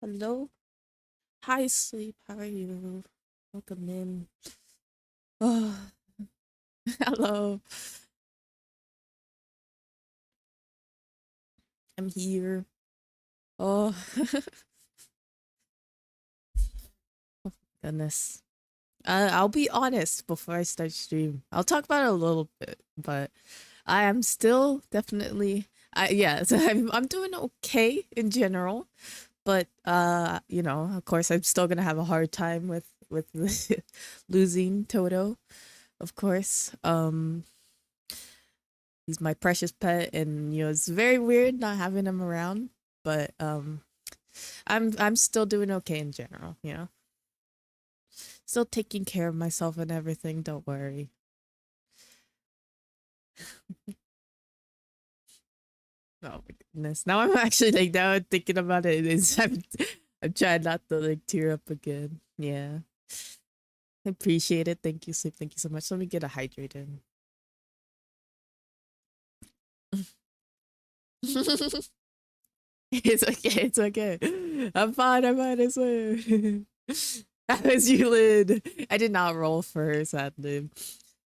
Hello. Hi, Sleep. How are you? Welcome in. Oh, hello. I'm here. Oh, goodness. I'll be honest before I start stream. I'll talk about it a little bit, but I am still definitely. Yeah, so I'm doing okay in general, but of course, I'm still gonna have a hard time with losing Toto. Of course. He's my precious pet, and it's very weird not having him around, but I'm still doing okay in general. Still taking care of myself and everything, don't worry. Oh my goodness. Now I'm actually like now thinking about it is I'm trying not to like tear up again. Yeah. I appreciate it. Thank you, Sleep. Thank you so much. Let me get a hydrate in. It's okay, it's okay. I'm fine, I swear. How is you, Lid? I did not roll for her, sadly.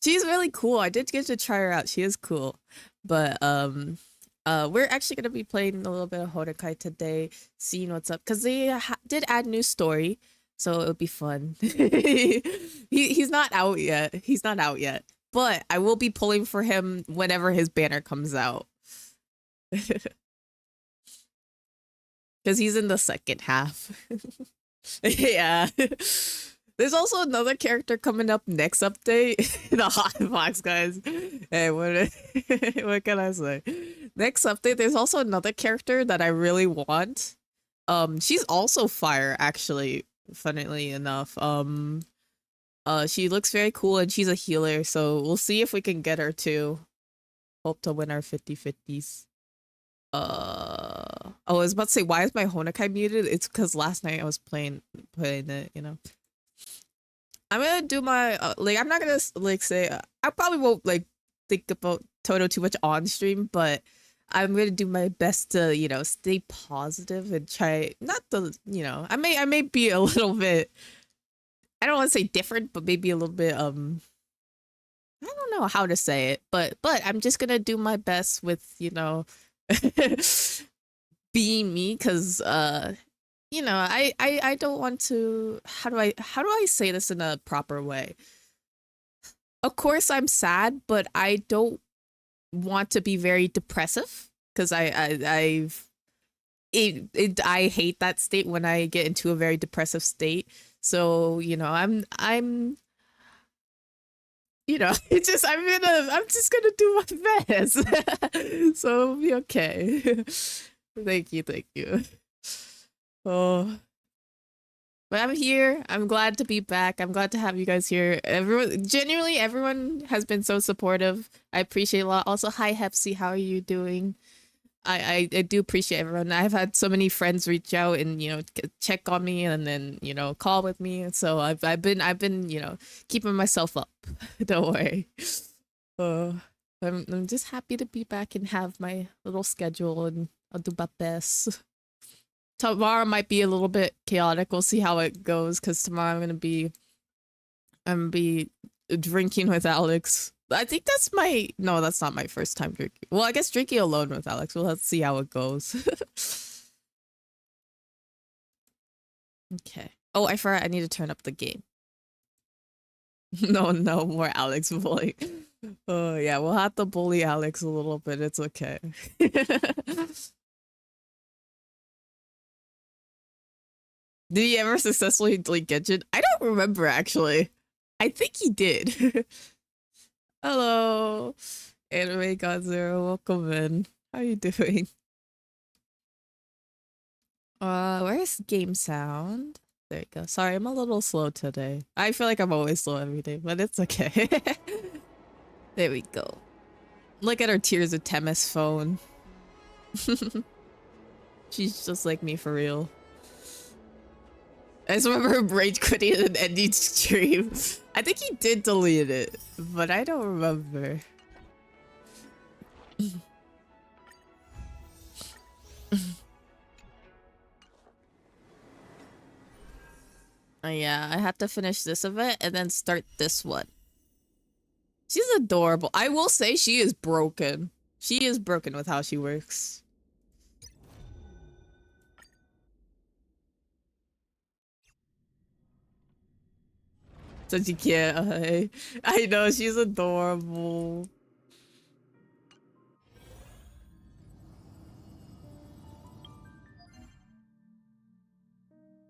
She's really cool. I did get to try her out. She is cool. But we're actually gonna be playing a little bit of Hodokai today, seeing what's up. Cause they did add new story, so it'll be fun. He's not out yet. He's not out yet. But I will be pulling for him whenever his banner comes out. Because he's in the second half. Yeah. There's also another character coming up next update. The hot box guys. Hey, what what can I say? Next update, there's also another character that I really want. She's also fire, actually, funnily enough. She looks very cool and she's a healer, so we'll see if we can get her too. Hope to win our 50-50s. I was about to say, why is my Honokai muted? It's because last night I was playing it. I'm gonna do my like. I'm not gonna like say. I probably won't like think about Toto too much on stream, but I'm gonna do my best to stay positive and try not to I may be a little bit. I don't want to say different, but maybe a little bit I don't know how to say it, but I'm just gonna do my best with being me, because I don't want to. How do I say this in a proper way? Of course I'm sad, but I don't want to be very depressive, because I hate that state when I get into a very depressive state. So it's just I'm just gonna do my best. So it'll be okay. Thank you. Oh, but I'm here. I'm glad to be back. I'm glad to have you guys here. Everyone, genuinely, everyone has been so supportive. I appreciate a lot. Also, hi Hepsi, how are you doing? I do appreciate everyone. I've had so many friends reach out and check on me, and then call with me. So I've been keeping myself up. Don't worry. Uh, I'm just happy to be back and have my little schedule, and I'll do my best. Tomorrow might be a little bit chaotic. We'll see how it goes, because tomorrow I'm gonna be drinking with Alex. I think that's my no, that's not my first time drinking. Well, I guess drinking alone with Alex. We'll have to see how it goes. Okay. Oh, I forgot I need to turn up the game. No more Alex bullying. Oh yeah, we'll have to bully Alex a little bit. It's okay. Did he ever successfully delete Genshin? I don't remember, actually. I think he did. Hello, Anime God Zero. Welcome in. How you doing? Where's game sound? There you go. Sorry, I'm a little slow today. I feel like I'm always slow every day, but it's okay. There we go. Look at her Tears of Temis phone. She's just like me for real. I just remember him rage quitting an ending stream. I think he did delete it, but I don't remember. Yeah, I have to finish this event and then start this one. She's adorable. I will say she is broken. She is broken with how she works. Such a kid. I know, she's adorable.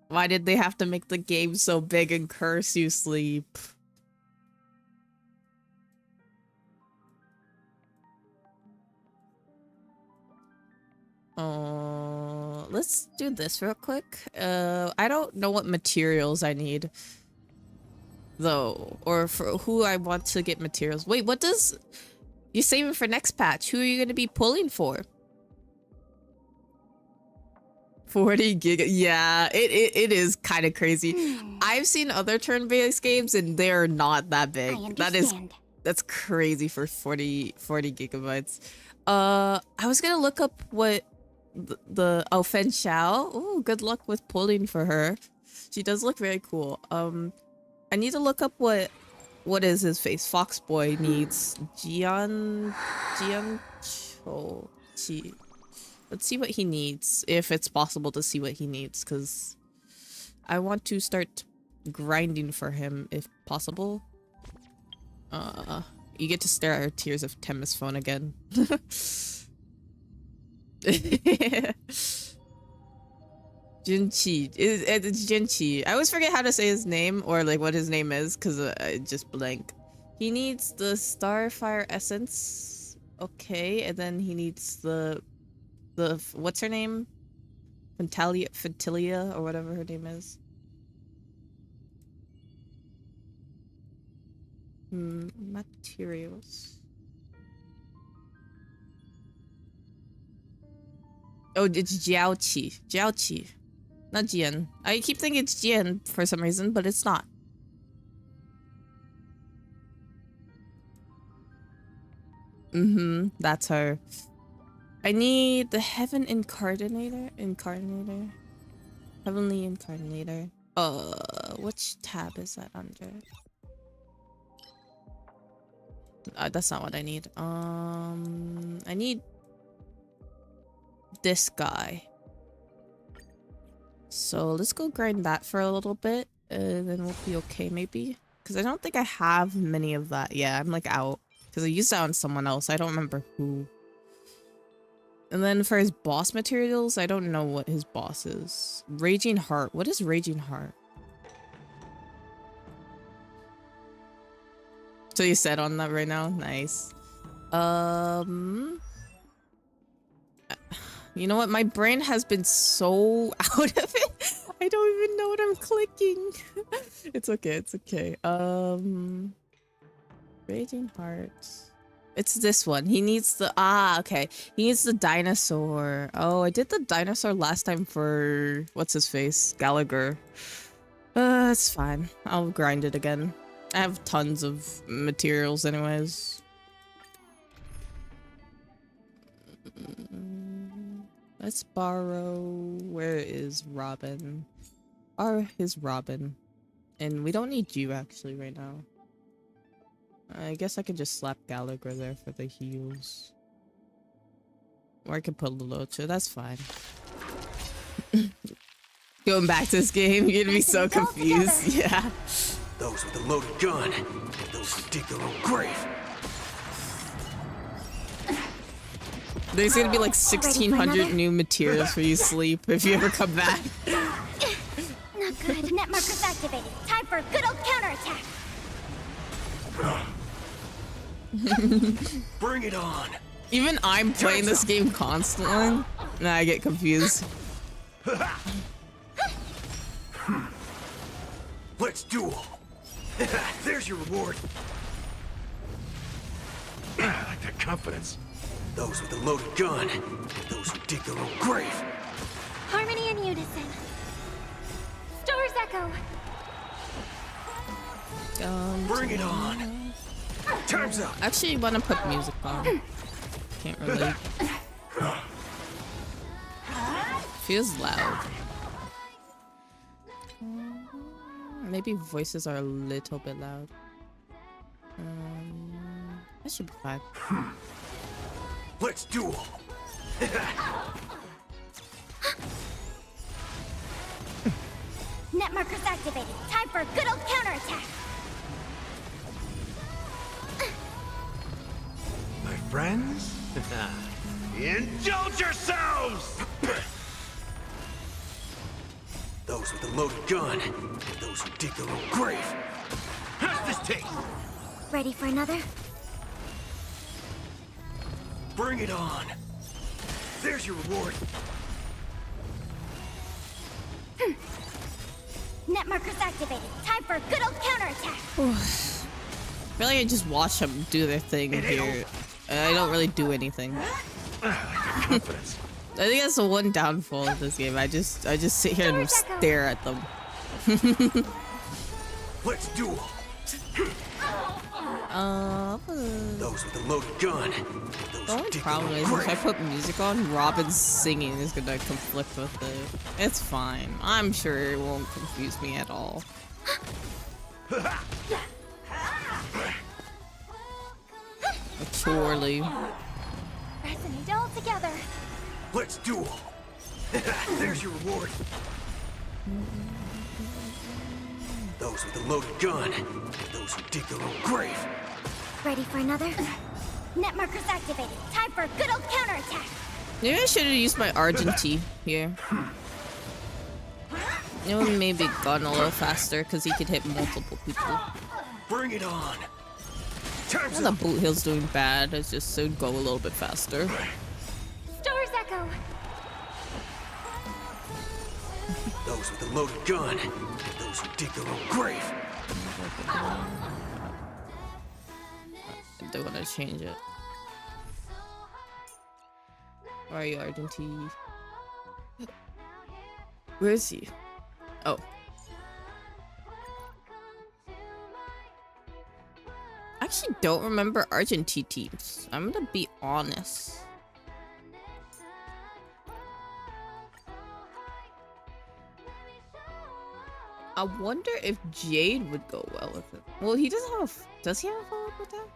Why did they have to make the game so big and curse you sleep? Let's do this real quick. I don't know what materials I need, though, or for who I want to get materials. Wait, what does... You're saving for next patch. Who are you going to be pulling for? 40 gig. Yeah, it is kind of crazy. I've seen other turn-based games and they're not that big. That's crazy for 40 gigabytes. I was gonna look up what the Fen Xiao. Oh, good luck with pulling for her. She does look very cool. I need to look up what is his face? Foxboy needs Jian Cho Chi. Let's see what he needs, if it's possible to see what he needs, because I want to start grinding for him if possible. You get to stare at Tears of Temis phone again. Jinchi. It's Jinchi. I always forget how to say his name or like what his name is because I just blank. He needs the Starfire Essence. Okay, and then he needs the what's her name? Fentilia or whatever her name is. Materials. Oh, it's Jiaoqi. Jiaoqi. Not Jian. I keep thinking it's Jian for some reason, but it's not. That's her. I need the Heaven Incarnator. Heavenly Incarnator. Which tab is that under? That's not what I need. I need this guy. So let's go grind that for a little bit, and then we'll be okay maybe. Because I don't think I have many of that. Yeah, I'm like out. Because I used that on someone else. I don't remember who. And then for his boss materials, I don't know what his boss is. Raging Heart. What is Raging Heart? So you set on that right now? Nice. You know what? My brain has been so out of it. I don't even know what I'm clicking. It's okay. It's okay. Raging Heart. It's this one. He needs the... okay. He needs the dinosaur. Oh, I did the dinosaur last time for... What's his face? Gallagher. It's fine. I'll grind it again. I have tons of materials anyways. Let's borrow... Where is Robin? His Robin. And we don't need you actually right now. I guess I could just slap Gallagher there for the heals. Or I could put Lelocha, that's fine. Going back to this game, you're gonna be so confused. Yeah. Those with a loaded gun, and those who dig their own grave. There's gonna be like 1,600 new materials for you, Sleep, if you ever come back. Not good. Net markers activated. Time for a good old counterattack. Bring it on. Even I'm playing this game constantly. Nah, I get confused. Let's duel. There's your reward. I like that confidence. Those with a loaded gun, and those who dig their own grave. Harmony and unison. Stars echo. Bring it on. Time's up. Actually, I want to put music on. Can't really. Feels loud. Maybe voices are a little bit loud. That should be fine. Let's duel. Net markers activated. Time for a good old counterattack. My friends, indulge yourselves! Those with a loaded gun, and those who dig their own grave. How's this taste? Ready for another? Bring it on. There's your reward. Net markers activated. Time for a good old counterattack. I feel like I just watch them do their thing here. I don't really do anything. Confidence. I think that's the one downfall of this game. I just sit here and stare at them. Let's duel. Those with a loaded gun. The only problem is if I put music on, Robin's singing is gonna conflict with it. It's fine. I'm sure it won't confuse me at all. Surely. Resonate all together. Let's duel. There's your reward. Those with a loaded gun, and those who dig their own grave. Ready for another? Net markers activated. Time for a good old counterattack. Maybe I should have used my Argentine here. It would maybe gone a little faster because he could hit multiple people. Bring it on. Time's Well, up. the boot hill's doing bad. It's just so go a little bit faster. Star's Echo. Those with a loaded gun, and those who dig their own grave. I do want to change it. Where are you, Argentine? Where is he? Oh. I actually don't remember Argentine teams. I'm gonna be honest. I wonder if Jade would go well with it. Well, he doesn't have a... Does he have a follow-up with that?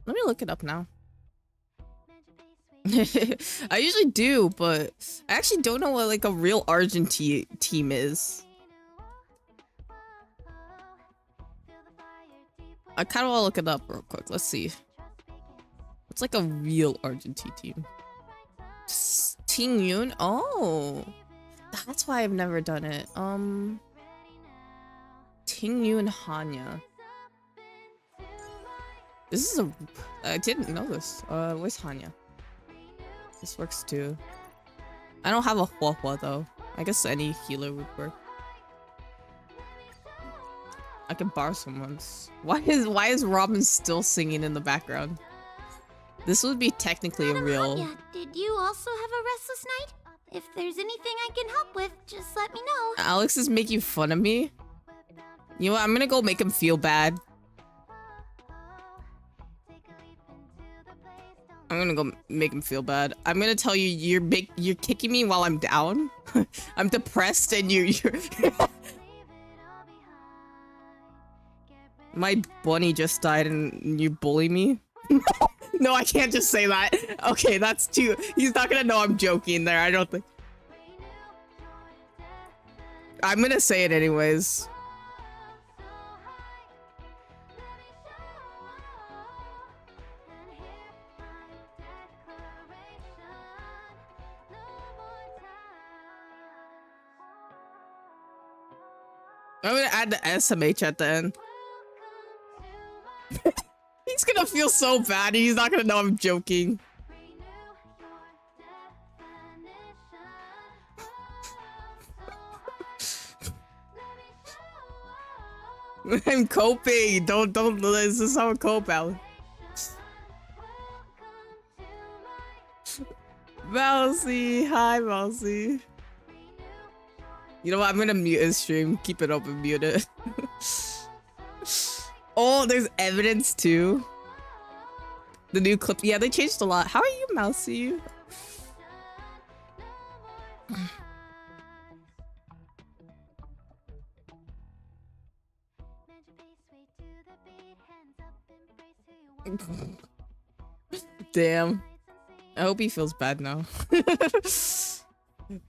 Let me look it up now. I usually do, but I actually don't know what like a real Argentine team is. I kind of want to look it up real quick. Let's see. It's like a real Argentine team. Ting Yun? Oh, that's why I've never done it. Ting Yun Hanya. This is a... I didn't know this. Where's Hanya? This works too. I don't have a Huahua though. I guess any healer would work. I can borrow someone's. Why is Robin still singing in the background? This would be technically a real... Hanya, did you also have a restless night? If there's anything I can help with, just let me know. Alex is making fun of me. You know what? I'm gonna go make him feel bad. I'm gonna go make him feel bad. I'm gonna tell you you're kicking me while I'm down. I'm depressed and you're My bunny just died and you bully me? No, I can't just say that. Okay, that's too... He's not gonna know I'm joking there, I don't think. I'm gonna say it anyways. I'm gonna add the SMH at the end. He's gonna feel so bad. He's not gonna know I'm joking. I'm coping. Don't. This is how I cope, Alan. Mousy, hi, Mousy. You know what? I'm gonna mute his stream. Keep it open, mute it. Oh, there's evidence too. The new clip. Yeah, they changed a lot. How are you, Mousy? Damn. I hope he feels bad now.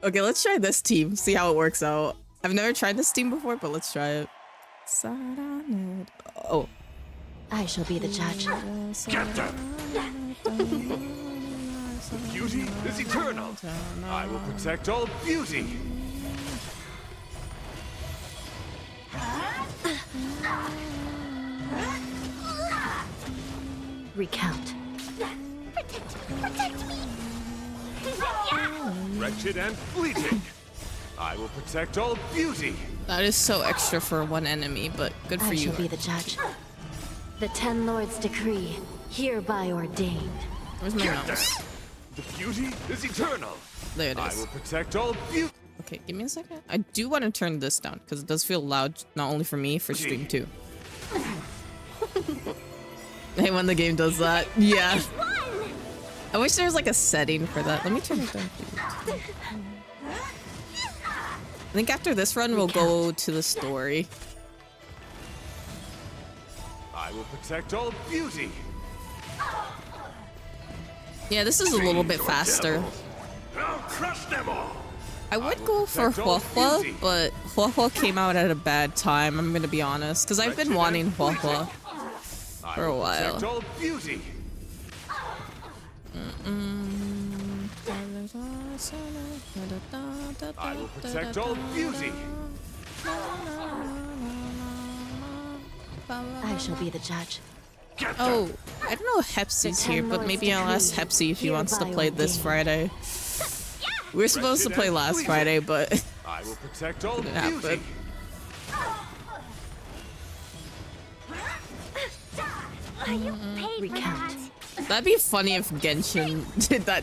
Okay, let's try this team. See how it works out. I've never tried this team before, but let's try it. Oh. I shall be the judge. Get them! Beauty is eternal. I will protect all beauty. Recount. Protect me! Wretched and fleeting. I will protect all beauty. That is so extra for one enemy, but good for I you. shall be the judge. The Ten Lords' decree, hereby ordained. Where's my mouse? The beauty is eternal. There it I is. will protect all beauty. Okay, give me a second. I do want to turn this down because it does feel loud, not only for me, for stream too. Hey, when the game does that. Yeah. I wish there was like a setting for that. Let me turn it down. Please. I think after this run, we'll go to the story. I will protect all beauty. Yeah, this is a little bit faster. I'll crush them all. I would go for Huahua, but Huahua came out at a bad time, I'm gonna be honest. Because I've been wanting Huahua for a while. Protect all beauty. I will protect all beauty. I shall be the judge. Get them. Oh, I don't know if Hepsi's here, but maybe I'll ask Hepsi if he wants to play this Friday. We were supposed to play last Friday, but I will protect all didn't happen. beauty. Recount. That'd be funny if Genshin did that.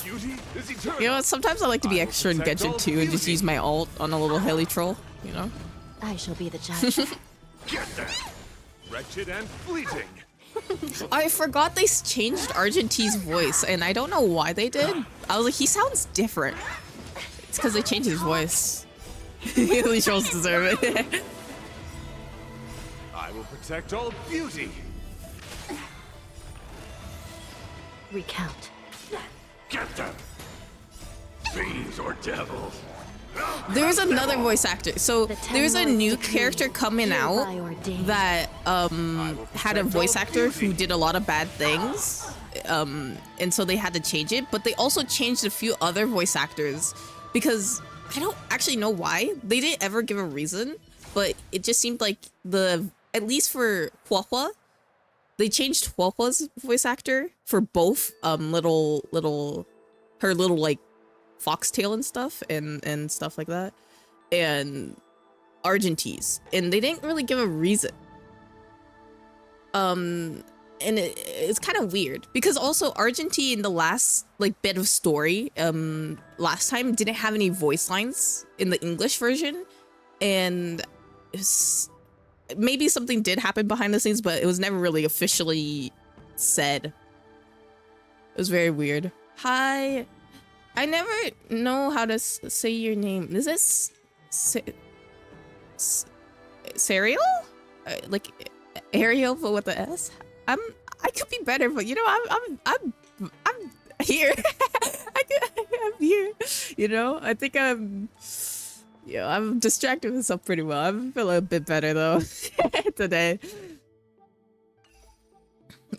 Beauty is eternal. You know what? Sometimes I like to be extra in Genshin too and just use my ult on a little heli troll, you know? I shall be the judge. Get them. Wretched and fleeting. I forgot they changed Argentine's voice, and I don't know why they did. I was like, he sounds different. It's because they changed his voice. Heli trolls deserve it. I will protect all beauty. Recount. Get them. Fiends or devils. There's another voice actor. So there's a new character coming out that had a voice actor who did a lot of bad things. And so they had to change it, but they also changed a few other voice actors because I don't actually know why. They didn't ever give a reason, but it just seemed like at least for Huahua, they changed Huahua's voice actor for both her little like foxtail and stuff and stuff like that, and Argentines, and they didn't really give a reason. And it's kind of weird because also Argentine in the last like bit of story last time didn't have any voice lines in the English version, and maybe something did happen behind the scenes, but it was never really officially said. It was very weird. Hi. I never know how to say your name. Is this Serial? Like Ariel, but with the S? I could be better, but you know, I'm here. I'm here. You know, I think I'm distracted myself pretty well. I'm feeling a bit better though today.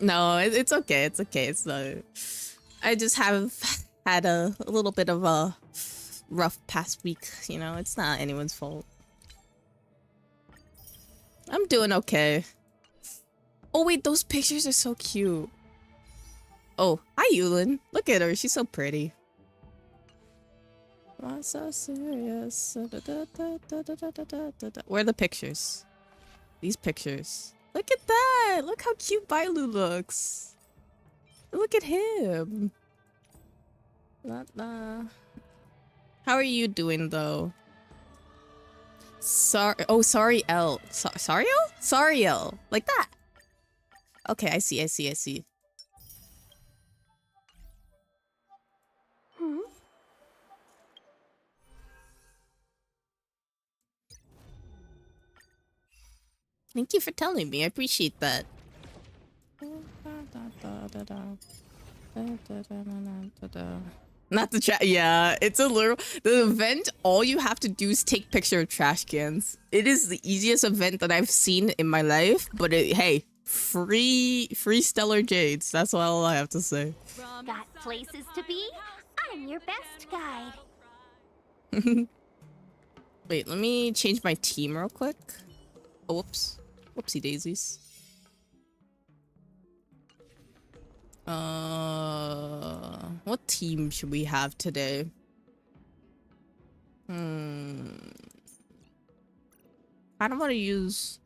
No, it's okay. It's okay. It's not. I just have had a little bit of a rough past week, you know, it's not anyone's fault. I'm doing okay. Oh wait, those pictures are so cute. Oh, hi Yulin. Look at her, she's so pretty. I'm so serious. Where are the pictures? These pictures. Look at that! Look how cute Bailu looks. Look at him. How are you doing though? Sorry, L. Sorry, L? Sorry, L. Like that. Okay, I see. Thank you for telling me. I appreciate that. Not the chat. Yeah, it's a literal. The event, all you have to do is take picture of trash cans. It is the easiest event that I've seen in my life, but hey, free stellar jades. That's all I have to say. Got places to be? I'm your best guide. Wait, let me change my team real quick. Oh, whoops. Whoopsie daisies. What team should we have today? I don't want to use...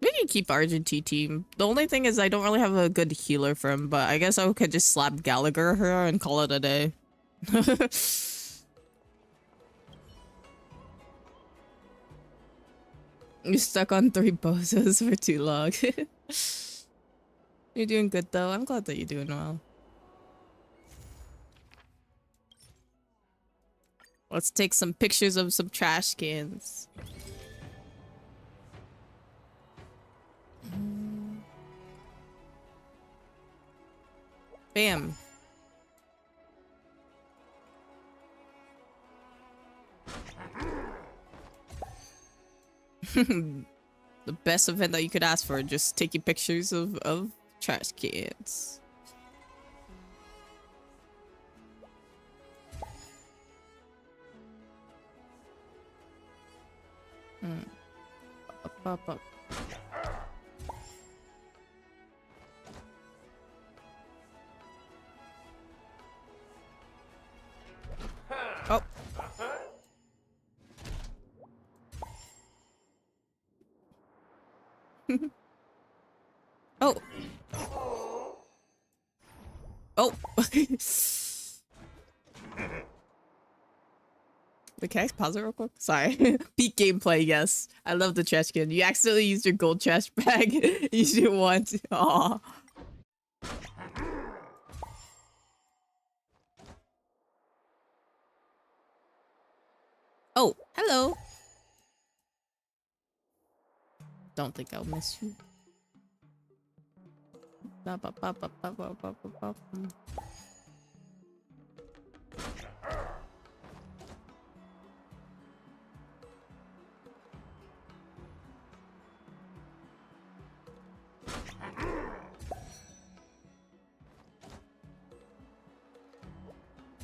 We can keep Argentine team. The only thing is I don't really have a good healer for him, but I guess I could just slap Gallagher here and call it a day. You're stuck on 3 bosses for too long. You're doing good though. I'm glad that you're doing well. Let's take some pictures of some trash cans. Bam. The best event that you could ask for, just taking pictures of trash cans. Up. Oh. Oh. Oh. Wait, can I pause it real quick? Sorry. Peak gameplay, yes. I love the trash can. You accidentally used your gold trash bag. You didn't want to. Aw. Oh, hello. Don't think I'll miss you.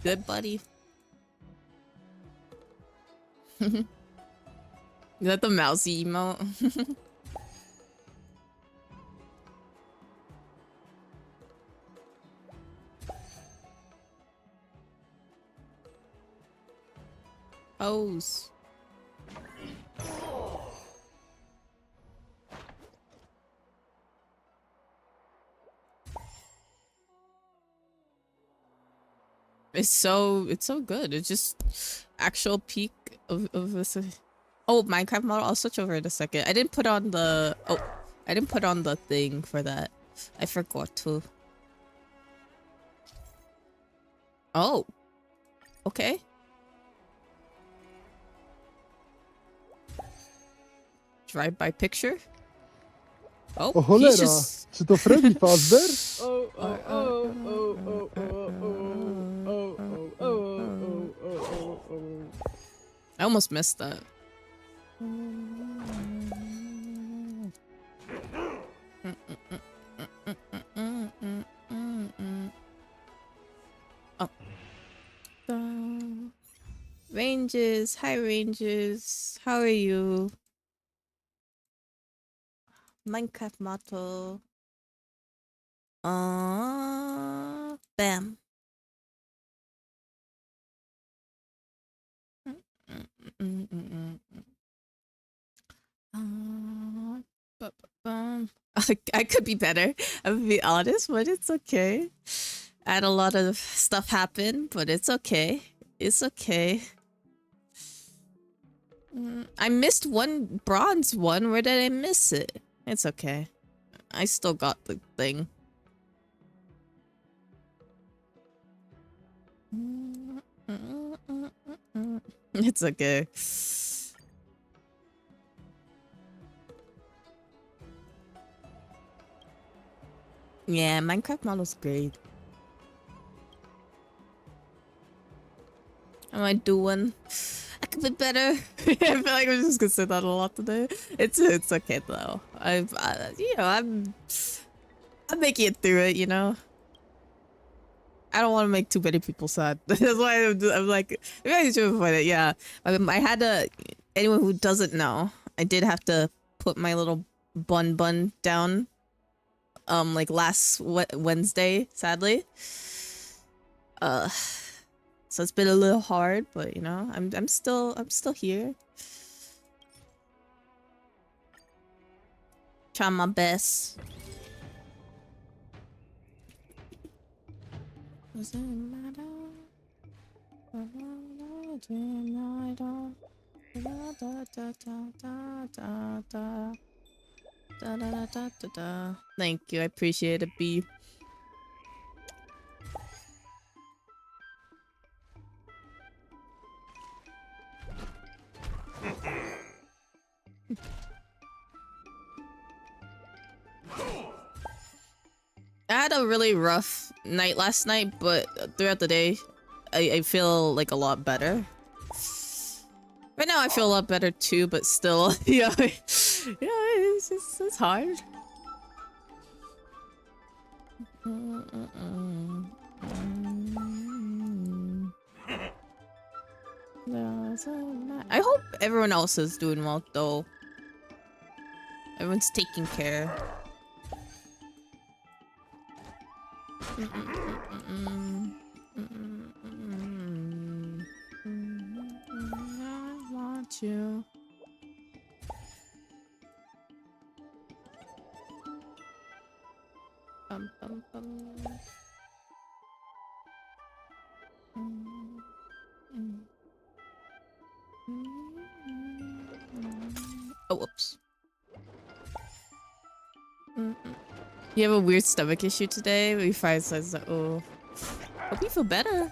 Good, buddy. Is that the mousy emote? Pose. It's so good. It's just actual peak of this. Oh, Minecraft model. I'll switch over in a second. I didn't put on the thing for that. I forgot to. Oh. Okay. Drive-by picture. Oh, O he's cholera, just... czy to Freddy Fazbear? I almost missed that. Oh. Ranges, hi Ranges. How are you? Minecraft motto. Bam. I could be better. I'm gonna be honest, but it's okay. I had a lot of stuff happen, but it's okay. It's okay. I missed one bronze one. Where did I miss it? It's okay. I still got the thing. It's okay. Yeah, Minecraft model's great. How am I doing? I could be better. I feel like I'm just gonna say that a lot today. It's okay though. I'm making it through it. You know. I don't want to make too many people sad. That's why I'm like, maybe I should avoid it. Yeah, I had to. Anyone who doesn't know, I did have to put my little bun down. Like last Wednesday, sadly. So it's been a little hard, but you know, I'm still here. Trying my best. Doesn't matter. Thank you, I appreciate it, B. I had a really rough night last night, but throughout the day, I feel like a lot better. Right now I feel a lot better too, but still, yeah, it's hard. I hope everyone else is doing well though. Everyone's taking care. I want you. Bum, bum, bum. Oh, whoops. You have a weird stomach issue today? We find says that, oh. Hope you feel better.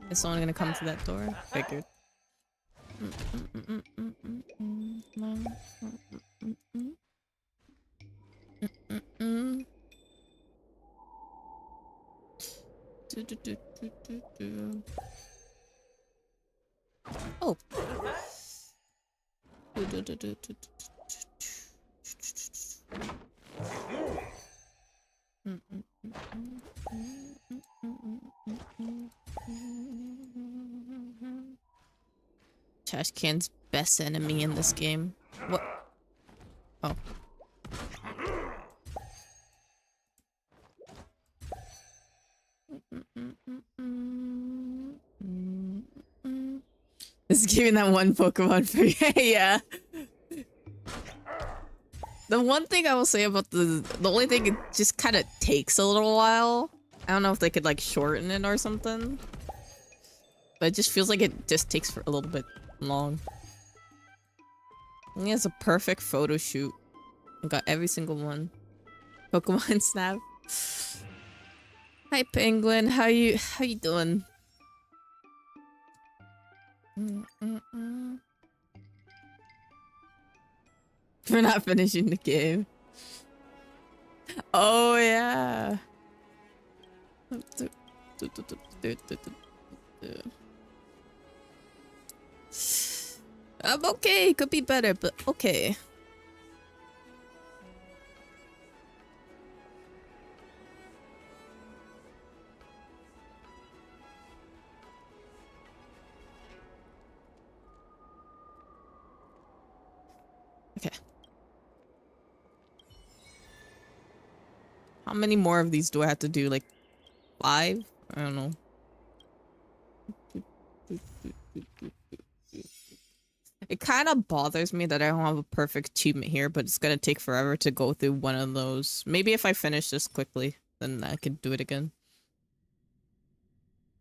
Is someone gonna come to that door? Figured. Oh. Trash can's best enemy in this game. What? Oh. It's giving that one Pokemon for you. Yeah. The one thing I will say about the only thing, it just kind of takes a little while. I don't know if they could like shorten it or something. But it just feels like it just takes for a little bit long. I think it's a perfect photo shoot. I got every single one. Pokemon Snap. Hi Penguin, how you doing? We're not finishing the game. Oh yeah. I'm okay. Could be better, but okay. Okay. How many more of these do I have to do? Like 5? I don't know. It kind of bothers me that I don't have a perfect achievement here, but it's gonna take forever to go through one of those. Maybe if I finish this quickly, then I could do it again.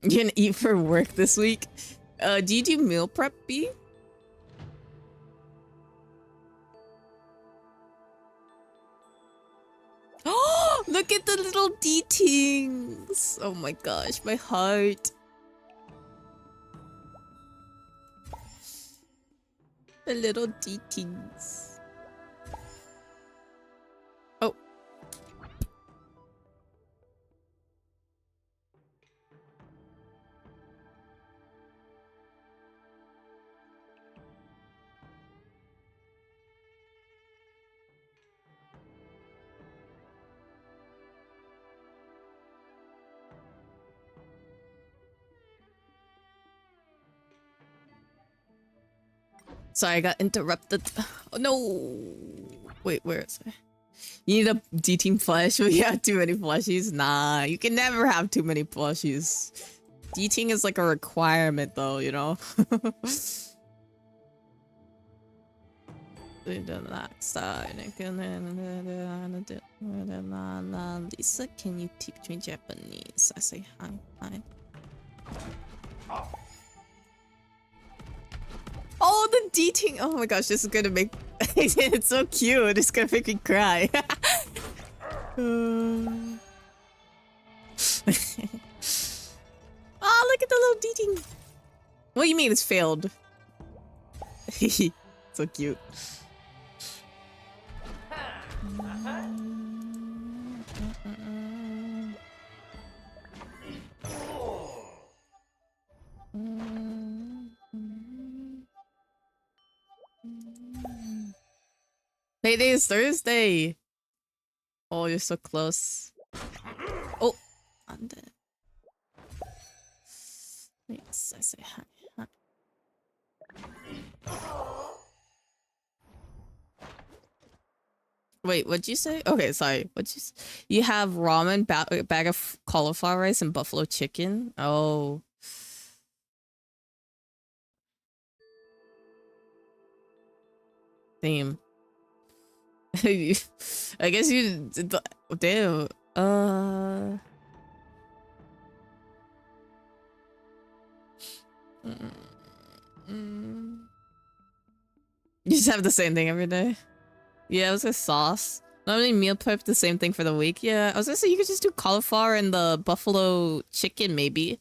You gonna eat for work this week? Do you do meal prep, B? Oh, look at the little D-tings. Oh my gosh, my heart. The little D-tings. Oh. Sorry, I got interrupted. Oh no! Wait, where is it? You need a D-team plush? We have too many plushies? Nah, you can never have too many plushies. D-team is like a requirement though, you know? Lisa, can you teach me Japanese? I say hi, hi. Oh, the D-ting! Oh my gosh, this is gonna make... It's so cute, it's gonna make me cry. Oh, look at the little D-ting! What do you mean it's failed? So cute. Payday is Thursday. Oh, you're so close. Oh, I'm dead. Yes, I say hi. Wait, what'd you say? Okay, sorry. What'd you say? You have ramen, bag of cauliflower rice, and buffalo chicken? Oh. Damn. I guess you... Damn. You just have the same thing every day? Yeah, I was gonna sauce. Normally meal prep the same thing for the week. Yeah, I was gonna say you could just do cauliflower and the buffalo chicken maybe.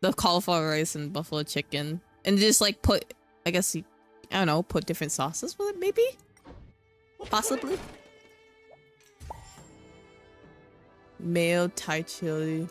The cauliflower rice and buffalo chicken. And just like put, I guess, I don't know, put different sauces with it maybe? Possibly? Mayo Thai chili.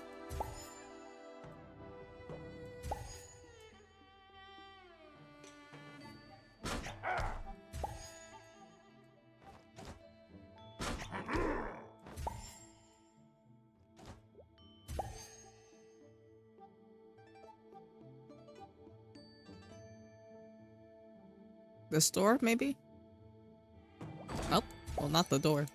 The store, maybe? Nope. Well, not the door.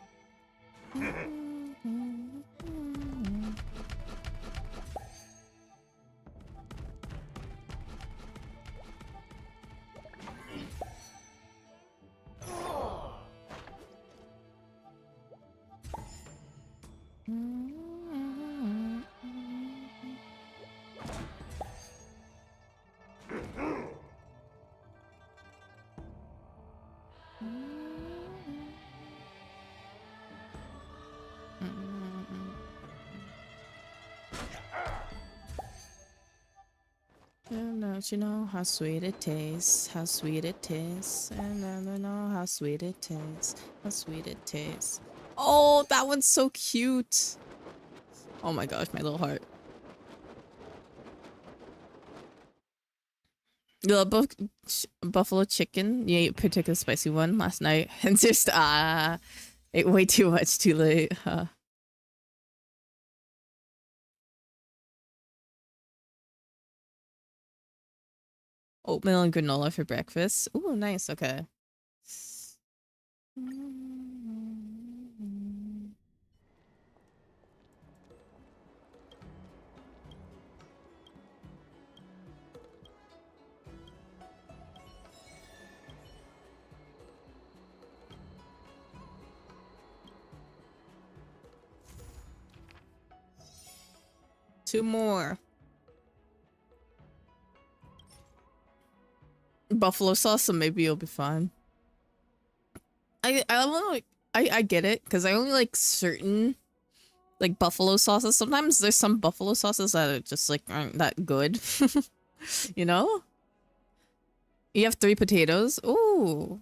Don't you know how sweet it tastes? How sweet it tastes. And I don't know how sweet it tastes. How sweet it tastes. Oh, that one's so cute. Oh my gosh, my little heart. The buffalo chicken. You ate a particular spicy one last night. And just, ate way too much too late. Oatmeal and granola for breakfast. Ooh, nice. Okay. Two more. buffalo sauce, so maybe you'll be fine. I don't like I get it because I only like certain like buffalo sauces. Sometimes there's some buffalo sauces that are just like aren't that good. You know? You have 3 potatoes. Ooh.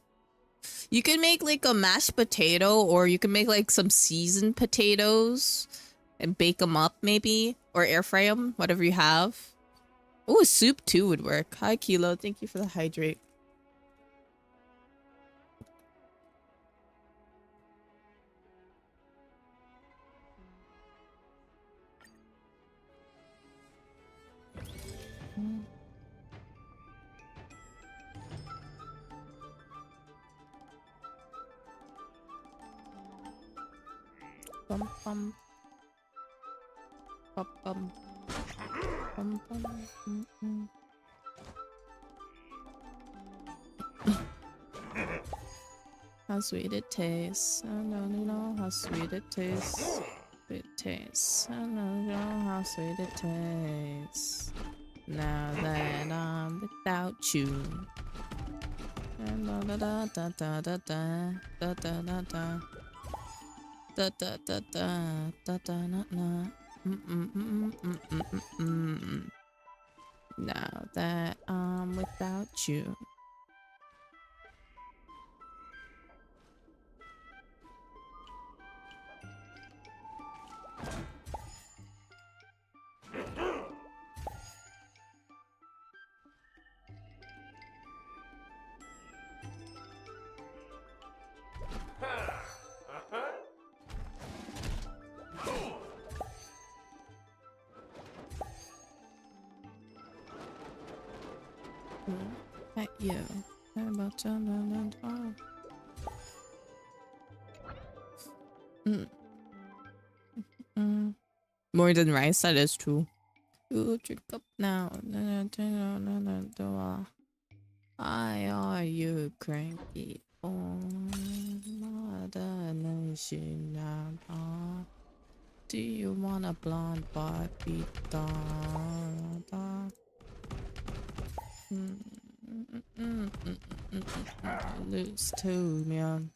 You can make like a mashed potato, or you can make like some seasoned potatoes and bake them up maybe, or air fry them, whatever you have. Ooh, a soup too would work. Hi Kilo, thank you for the hydrate. Bum bum. Bum bum. Bum bum. How sweet it tastes. I don't know how sweet it tastes. It tastes. I don't know how sweet it tastes. Now that I'm without you. Da da da da da da da da da da da. Da da da da da da na na. Now that I'm without you. At you. About more than rice, that is true. Ooh, drink up now. Why are you cranky? Do you want a blonde Barbie doll? Lose too, man.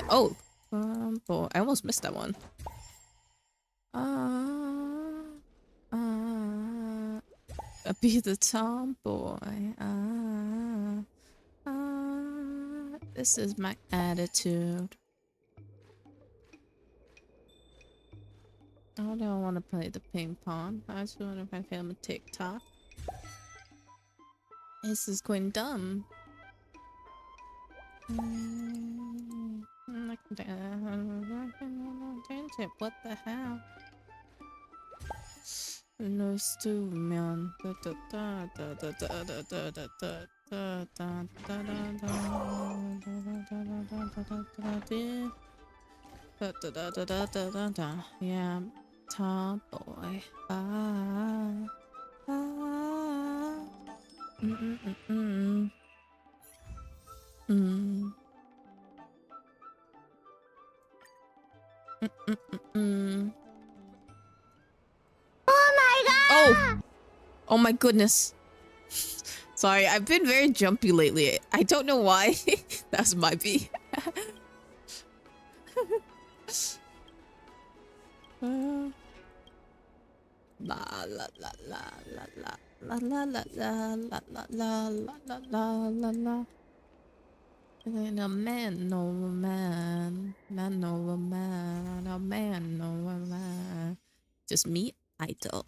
Oh, boy, I almost missed that one. Be the tomboy. This is my attitude. I don't want to play the ping pong. I just want to film a TikTok. This is going dumb. What the hell? No stew, man. Yeah, tomboy. Oh! Oh my goodness. Sorry, I've been very jumpy lately. I don't know why. That's my B. La la la la la la la la la la la la la la la la. Ain't a man, no man. Man, no man. A man, no man. Just me, idle.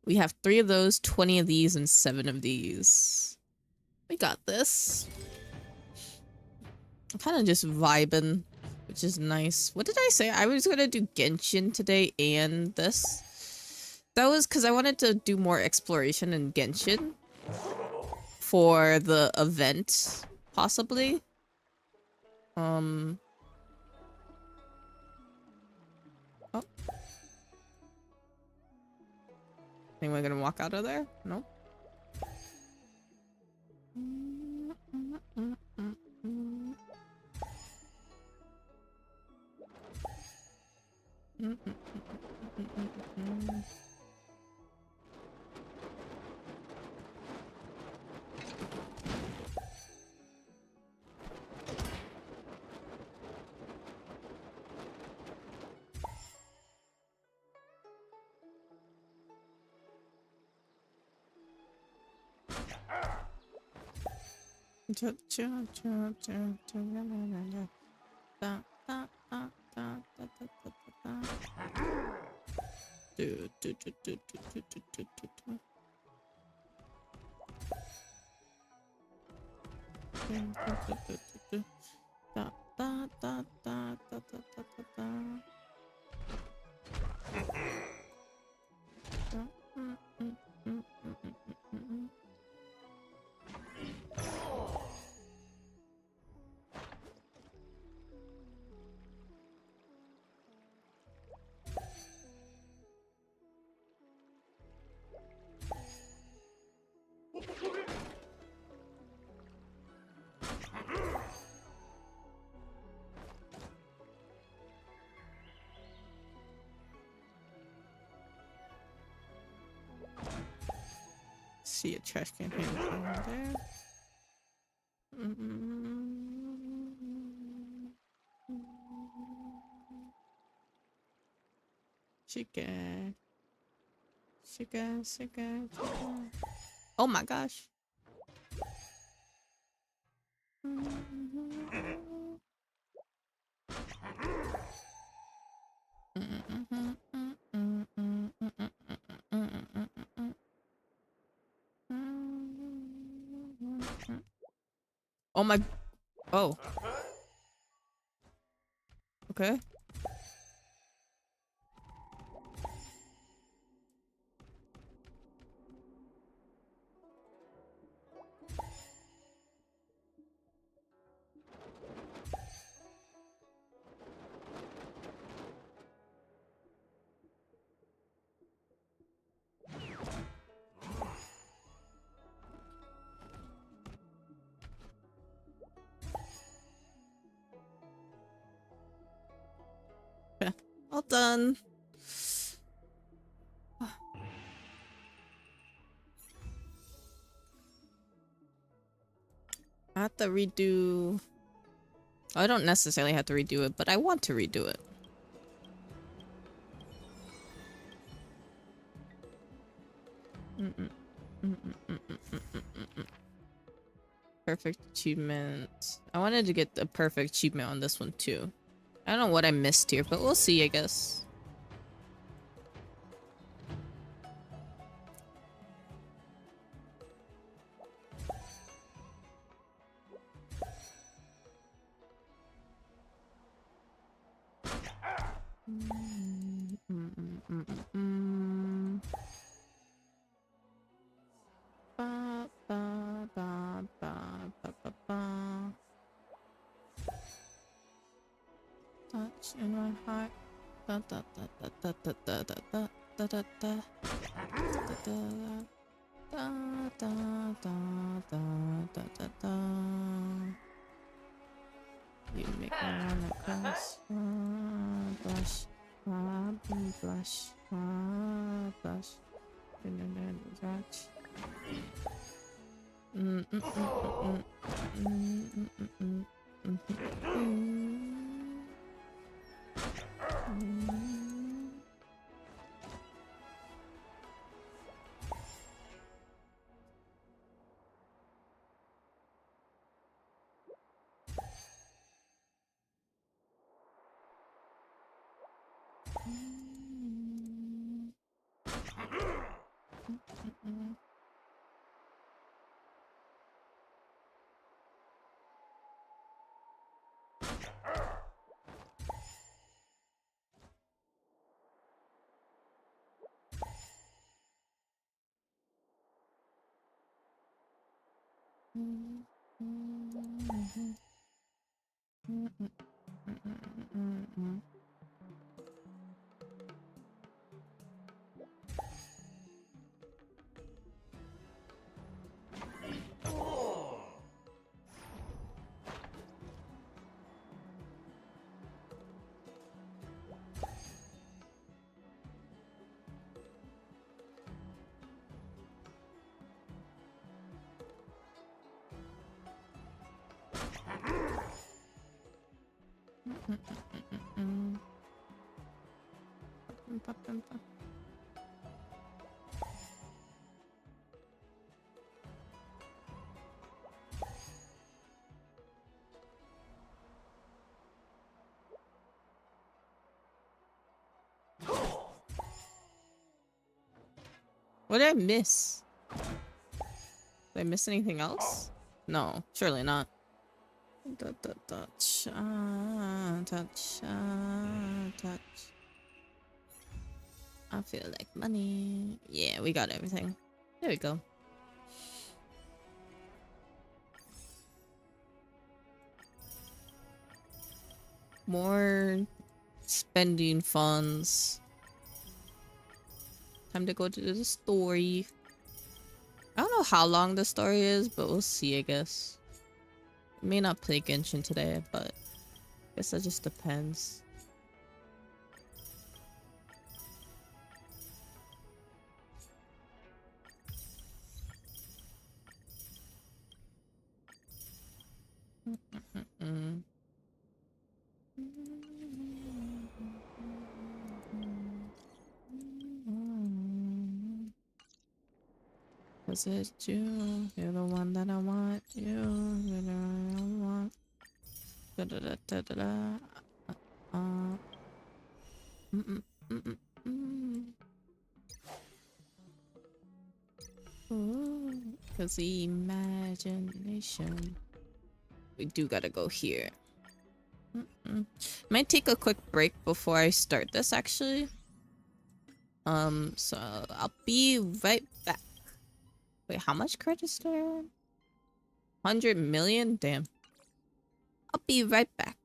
We have 3 of those, 20 of these, and 7 of these. We got this. I'm kind of just vibing, which is nice. What did I say? I was gonna do Genshin today and this. That was because I wanted to do more exploration in Genshin for the event, possibly. Oh. Think we're gonna walk out of there? Nope. See a trash can here there. Chica. Oh my gosh. Oh my. Oh. Okay. Yeah. All done. I have to redo. I don't necessarily have to redo it, but I want to redo it. Perfect achievement. I wanted to get the perfect achievement on this one too. I don't know what I missed here, but we'll see, I guess. Ba, ba, ba, ba, ba, ba, ba. Touch in my heart. Da, da, da, da, da, da, da, da, da, da, da, da. You make me wanna cross, blush, blush, blush, and then touch. What did I miss? Did I miss anything else? No, surely not. Touch. I feel like money. Yeah, we got everything. There we go. More spending funds. Time to go to the story. I don't know how long the story is, but we'll see, I guess. May not play Genshin today, but I guess that just depends. Was it you? You're the one that I want. You're the one I want. Da da da da da da. Uh, mm -mm, mm -mm, mm. Ooh, 'cause the imagination. We do gotta go here. Might take a quick break before I start this, actually. So I'll be right back. Wait, how much credits do I earn? 100 million? Damn. I'll be right back.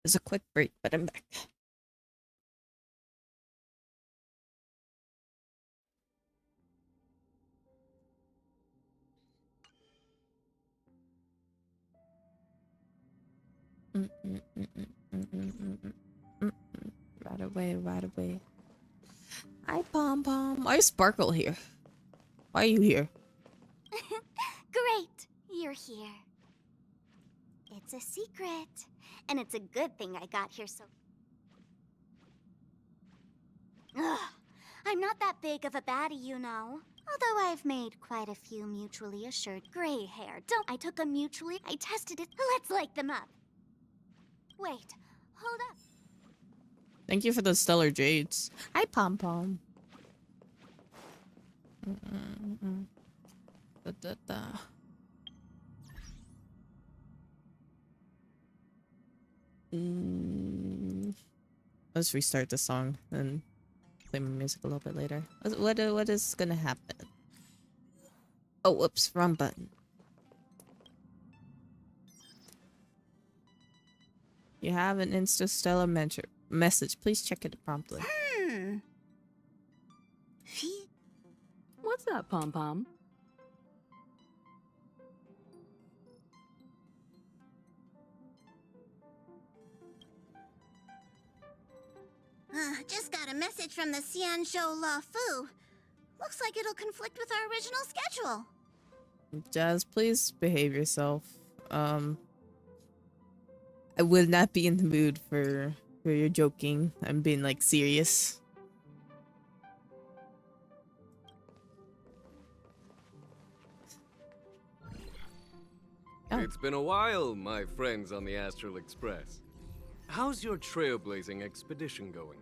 It's a quick break, but I'm back. Right away, right away. Hi, Pom Pom. Why is Sparkle here? Why are you here? Great, you're here. It's a secret. and it's a good thing I got here so... Ugh, I'm not that big of a baddie, you know. Although I've made quite a few mutually assured gray hair. I took a mutually... I tested it. Let's light them up. Wait, hold up. Thank you for the stellar jades. Hi, Pom Pom. Da, da, da. Let's restart the song and play my music a little bit later. What is gonna happen? Oh, whoops, wrong button. You have an Instastellar message. Please check it promptly. What's up, Pom Pom? Just got a message from the Xianzhou La Fu. Looks like it'll conflict with our original schedule. Jazz, please behave yourself. I will not be in the mood for your joking. I'm being like serious. Oh. It's been a while, my friends on the Astral Express. How's your trailblazing expedition going?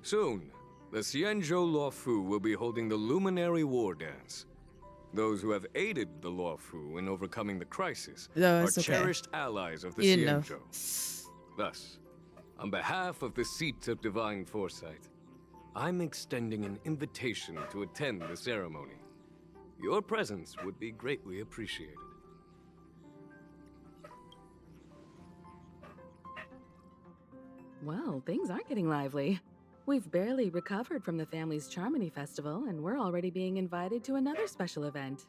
Soon, the Xianzhou Luofu will be holding the Luminary War Dance. Those who have aided the Luofu in overcoming the crisis are cherished allies of the Xianzhou. Thus, on behalf of the Seat of Divine Foresight, I'm extending an invitation to attend the ceremony. Your presence would be greatly appreciated. Well, things aren't getting lively. We've barely recovered from the family's Charmony Festival, and we're already being invited to another special event.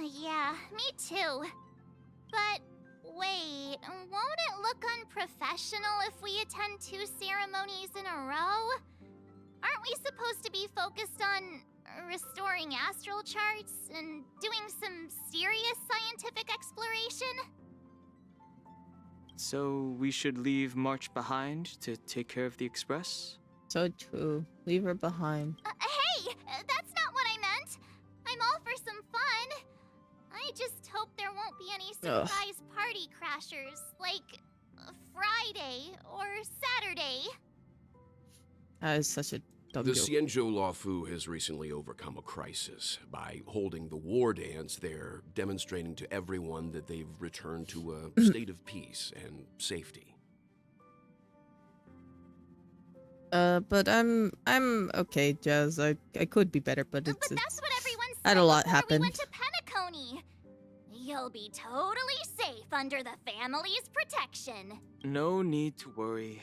Yeah, me too. But wait, won't it look unprofessional if we attend 2 ceremonies in a row? Aren't we supposed to be focused on restoring astral charts and doing some serious scientific exploration? So we should leave March behind to take care of the Express? So true. Leave her behind. Hey! That's not what I meant! I'm all for some fun. I just hope there won't be any surprise party crashers, like Friday or Saturday. That is such a dumb The joke. Xianzhou Luofu has recently overcome a crisis. By holding the war dance, they're demonstrating to everyone that they've returned to a state of peace and safety. But I'm okay, Jazz. I could be better, but But that's what everyone said had a lot before happen. we went to Penacony. You'll be totally safe under the family's protection. No need to worry.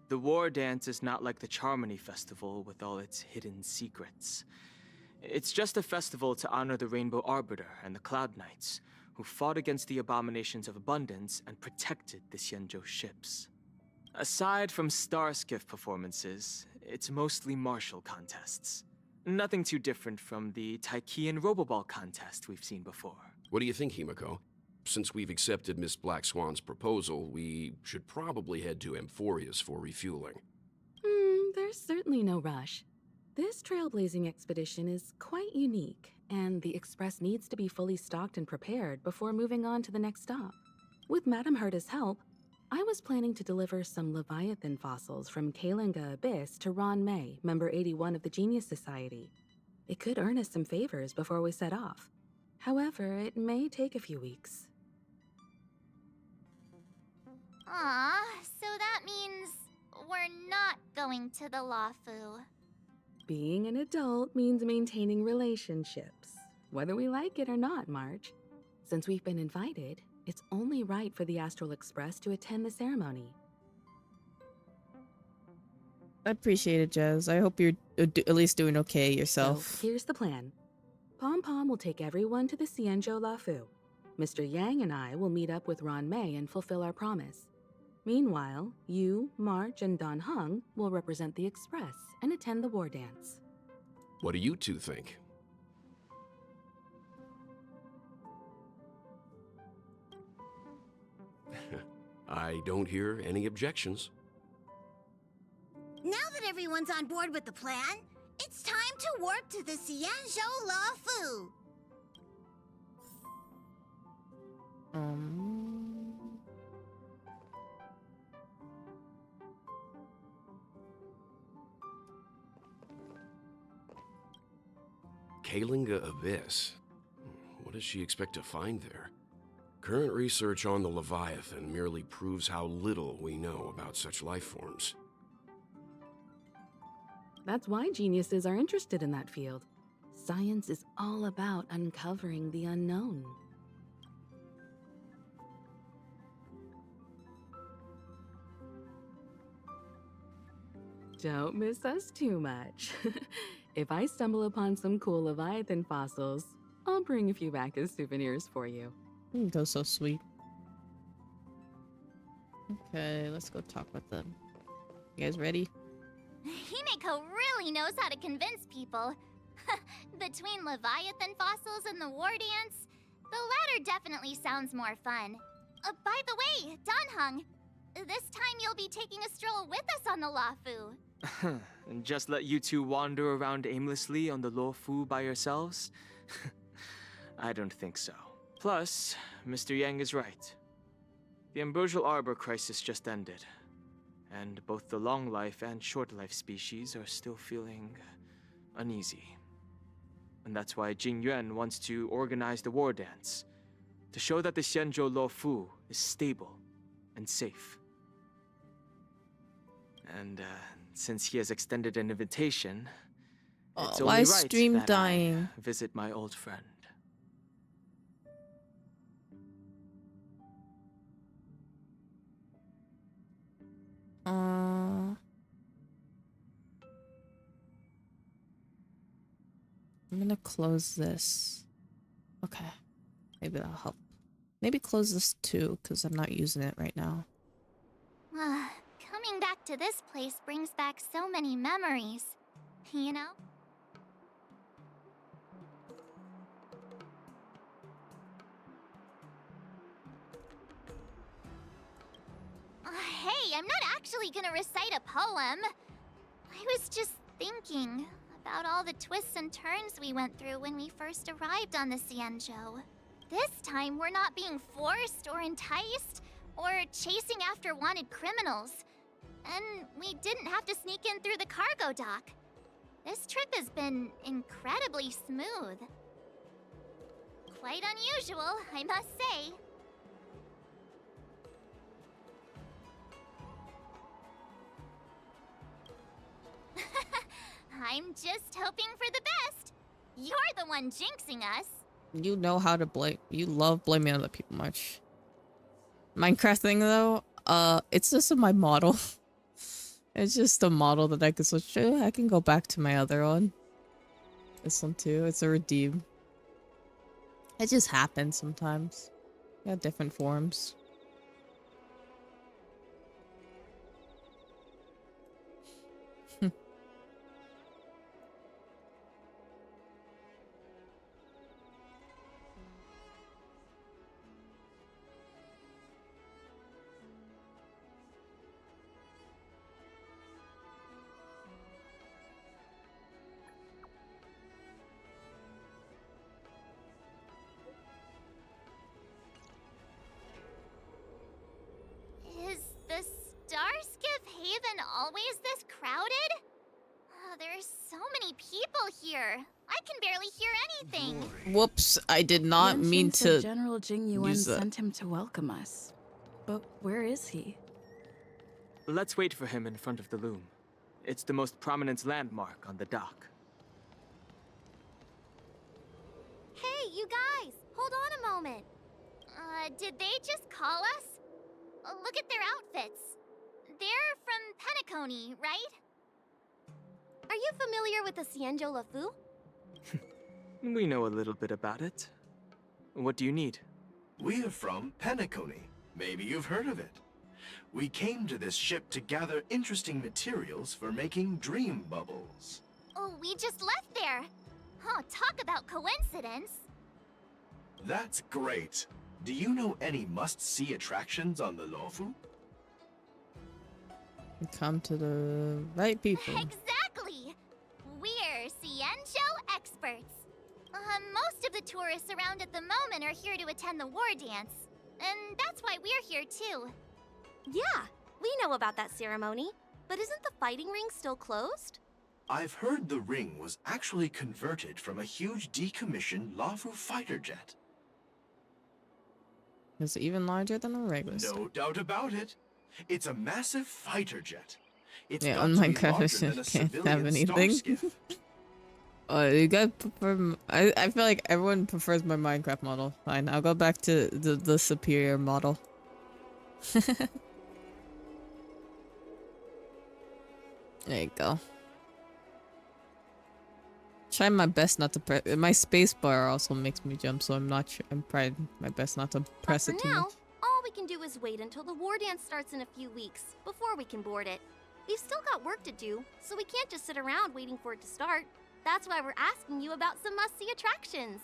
The War Dance is not like the Charmony Festival with all its hidden secrets. It's just a festival to honor the Rainbow Arbiter and the Cloud Knights, who fought against the abominations of abundance and protected the Xianzhou ships. Aside from star skiff performances, it's mostly martial contests. Nothing too different from the Taikian Roboball contest we've seen before. What do you think, Himiko? Since we've accepted Miss Black Swan's proposal, we should probably head to Amphorius for refueling. There's certainly no rush. This trailblazing expedition is quite unique, and the Express needs to be fully stocked and prepared before moving on to the next stop. With Madame Herta's help, I was planning to deliver some Leviathan fossils from Kalinga Abyss to Ron May, member 81 of the Genius Society. It could earn us some favors before we set off. However, it may take a few weeks. Aw, so that means we're not going to the Luofu. Being an adult means maintaining relationships, whether we like it or not, March. Since we've been invited, it's only right for the Astral Express to attend the ceremony. I appreciate it, Jazz. I hope you're at least doing okay yourself. So, here's the plan. Pom Pom will take everyone to the Xianzhou Luofu. Mr. Yang and I will meet up with Ron May and fulfill our promise. Meanwhile, you, March, and Don Hung will represent the Express and attend the war dance. What do you two think? I don't hear any objections. Now that everyone's on board with the plan, it's time to warp to the Xianzhou Luofu. Kalinga Abyss. What does she expect to find there? Current research on the Leviathan merely proves how little we know about such life forms. That's why geniuses are interested in that field. Science is all about uncovering the unknown. Don't miss us too much. If I stumble upon some cool Leviathan fossils, I'll bring a few back as souvenirs for you. Those so sweet. Okay, let's go talk with them. You guys ready? Himeko really knows how to convince people. Between Leviathan fossils and the war dance, the latter definitely sounds more fun. By the way, Danheng, this time you'll be taking a stroll with us on the Luofu. And just let you two wander around aimlessly on the Luofu by yourselves? I don't think so. Plus, Mr. Yang is right. The Ambrosial Arbor crisis just ended, and both the long life and short life species are still feeling uneasy. And that's why Jing Yuan wants to organize the war dance, to show that the Xianzhou Luofu is stable and safe. And since he has extended an invitation, it's only why is right stream that dying? I visit my old friend. I'm gonna close this. Okay. Maybe that'll help. Maybe close this too, because I'm not using it right now. Coming back to this place brings back so many memories, you know? Hey, I'm not actually gonna recite a poem. I was just thinking about all the twists and turns we went through when we first arrived on the Xianzhou. This time, we're not being forced or enticed or chasing after wanted criminals. And we didn't have to sneak in through the cargo dock. This trip has been incredibly smooth. Quite unusual, I must say. I'm just hoping for the best. You're the one jinxing us. You know how to blame. You love blaming other people much. Minecraft thing though, it's just my model. It's just a model that I can switch to. I can go back to my other one. This one too. It's a redeem. It just happens sometimes. Yeah, different forms. Is the Starskiff Haven always this crowded? There's so many people here. I can barely hear anything. Whoops, I did not mean to. General Jing Yuan sent him to welcome us. But where is he? Let's wait for him in front of the loom. It's the most prominent landmark on the dock. Hey, you guys! Hold on a moment. Did they just call us? Look at their outfits. They're from Penacony, right? Are you familiar with the Xianzhou Luofu? We know a little bit about it. What do you need? We're from Penacony. Maybe you've heard of it. We came to this ship to gather interesting materials for making dream bubbles. Oh, we just left there. Oh, talk about coincidence. That's great. Do you know any must-see attractions on the Luofu? Come to the right people. Exactly! We're Xianzhou experts. Most of the tourists around at the moment are here to attend the war dance. And that's why we're here too. Yeah, we know about that ceremony. But isn't the fighting ring still closed? I've heard the ring was actually converted from a huge decommissioned Luofu fighter jet. It's even larger than a regular No doubt about it. It's a massive fighter jet. It's yeah, got on to be Minecraft larger than a can't have civilian anything. starskiff. You guys prefer... I feel like everyone prefers my Minecraft model. Fine, I'll go back to the superior model. There you go. Try my best not to press. My space bar also makes me jump, so I'm not sure. I'm trying my best not to press it too now, much. all we can do is wait until the war dance starts in a few weeks before we can board it. We've still got work to do, so we can't just sit around waiting for it to start. That's why we're asking you about some must-see attractions.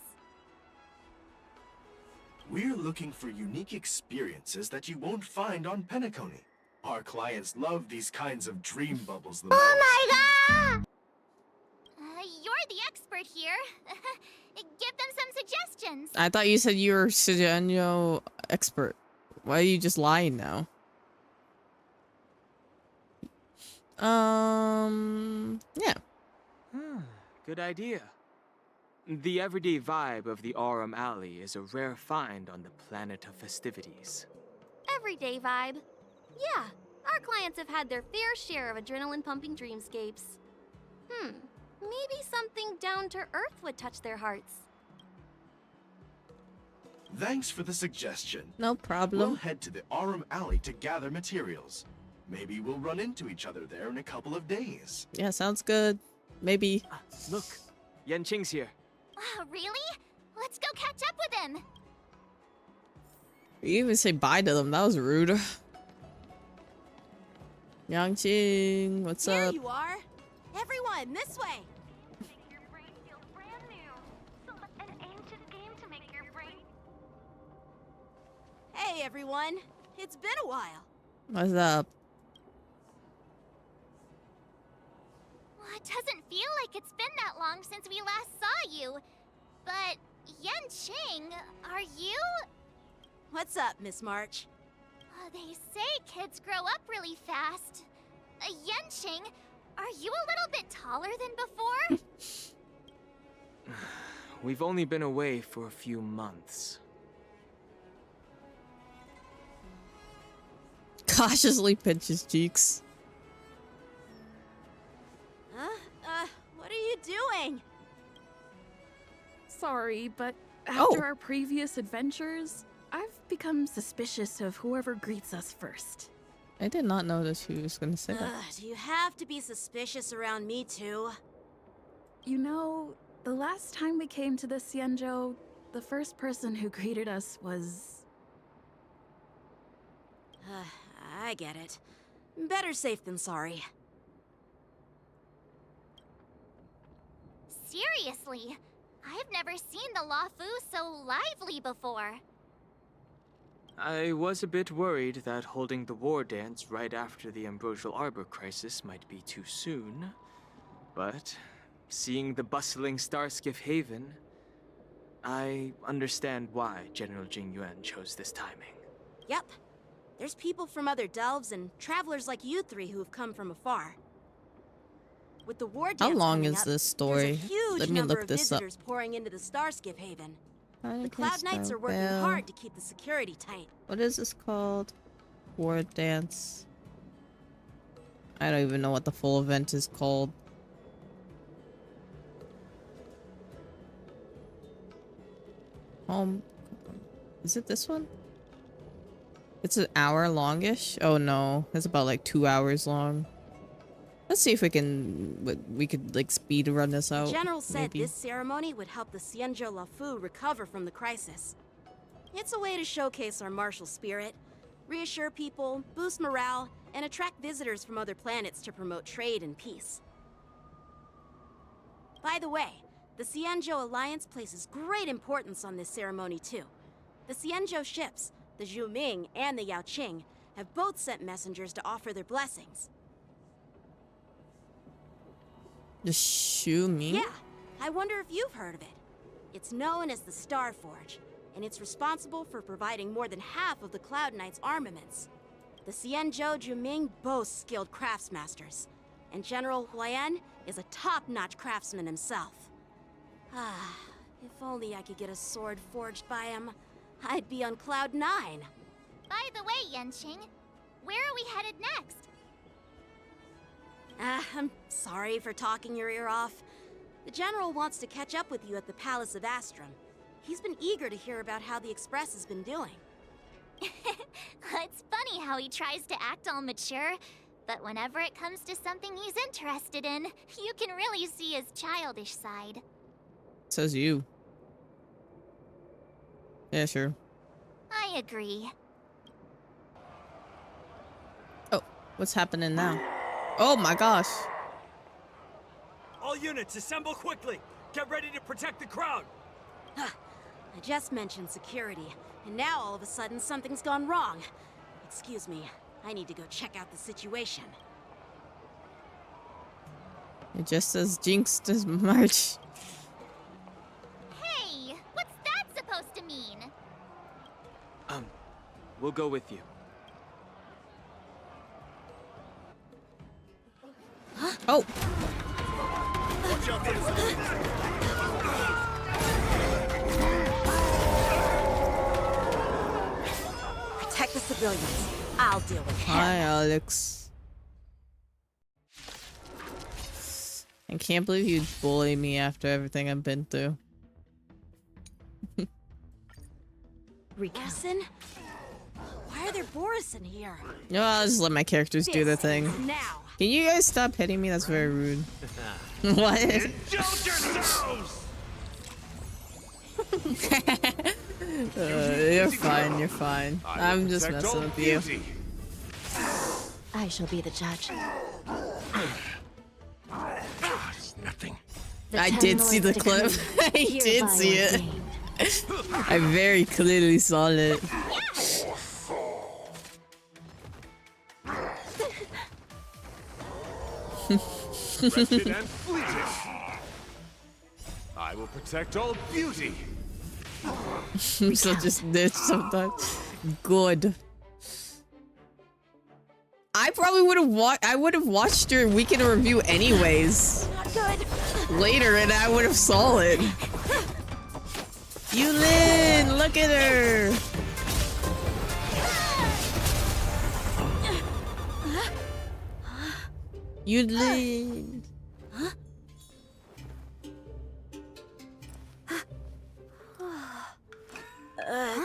We're looking for unique experiences that you won't find on Penacony. Our clients love these kinds of dream bubbles the most. Oh my god! You're the expert here. Give them some suggestions. I thought you said you were Xianzhou expert. Why are you just lying now? Yeah. Good idea. The everyday vibe of the Aurum Alley is a rare find on the planet of festivities. Everyday vibe. Yeah, our clients have had their fair share of adrenaline-pumping dreamscapes. Maybe something down to earth would touch their hearts. Thanks for the suggestion. No problem. We'll head to the Aurum Alley to gather materials. Maybe we'll run into each other there in a couple of days. Yeah, sounds good. Maybe. Look, Yanqing's here. Really? Let's go catch up with him. You even say bye to them. That was rude. Yangqing, what's Here up? you are. Everyone, this way. Hey, everyone. It's been a while. What's up? It doesn't feel like it's been that long since we last saw you. But, Yanqing, are you? What's up, Miss March? They say kids grow up really fast. Yanqing, are you a little bit taller than before? We've only been away for a few months. Cautiously pinches cheeks. What are you doing? Sorry, but after our previous adventures, I've become suspicious of whoever greets us first. I did not know that she was gonna say that. Do you have to be suspicious around me too? You know, the last time we came to the Xianzhou, the first person who greeted us was... I get it. Better safe than sorry. Seriously, I've never seen the Luofu so lively before. I was a bit worried that holding the war dance right after the Ambrosial Arbor crisis might be too soon. But seeing the bustling Starskiff Haven, I understand why General Jing Yuan chose this timing. Yep. There's people from other delves and travelers like you three who have come from afar. With the war dance How long coming is up, this story? There's a huge Let me number look of this up. visitors pouring into the Starskiff Haven. The The Cloud Knights are working hard to keep the security tight. What is this called? War dance. I don't even know what the full event is called. Is it this one? It's an hour longish? Oh no, it's about like 2 hours long. Let's see if we could like speed run this out. The General said maybe. this ceremony would help the Xianzhou Luofu recover from the crisis. It's a way to showcase our martial spirit, reassure people, boost morale, and attract visitors from other planets to promote trade and peace. By the way, the Xianzhou Alliance places great importance on this ceremony too. The Xianzhou ships, the Zhu Ming and the Yao Qing, have both sent messengers to offer their blessings. The Shumi? Yeah, I wonder if you've heard of it. It's known as the Star Forge, and it's responsible for providing more than half of the Cloud Knight's armaments. The Xianzhou Juming boasts skilled craftsmasters, and General Huayan is a top-notch craftsman himself. Ah, if only I could get a sword forged by him, I'd be on Cloud 9. By the way, Yanqing, where are we headed next? I'm sorry for talking your ear off. The General wants to catch up with you at the Palace of Astrum. He's been eager to hear about how the Express has been doing. It's funny how he tries to act all mature, but whenever it comes to something he's interested in, you can really see his childish side. Says you. Yeah, sure. I agree. Oh, what's happening now? Oh my gosh. All units, assemble quickly. Get ready to protect the crowd. I just mentioned security, and now all of a sudden something's gone wrong. Excuse me, I need to go check out the situation. It just says Jinx does march. Hey, what's that supposed to mean? We'll go with you. Oh. Protect the civilians. I'll deal with him. Hi, Alex. I can't believe you'd bully me after everything I've been through. Borisin? Why are there Borisin here? No, I'll just let my characters do their thing. Now. Can you guys stop hitting me? That's very rude. What? Indulge yourselves! You're fine, you're fine. I'm just messing with you. I shall be the judge. Nothing. I did see the clip. I did see it. I very clearly saw it. Wretched and fleeting. I will protect all beauty. I'm such a snitch sometimes. Good. I probably would have watched your weekend review anyways. Not good. Later, and I would have saw it. Yulin, look at her. Yulin.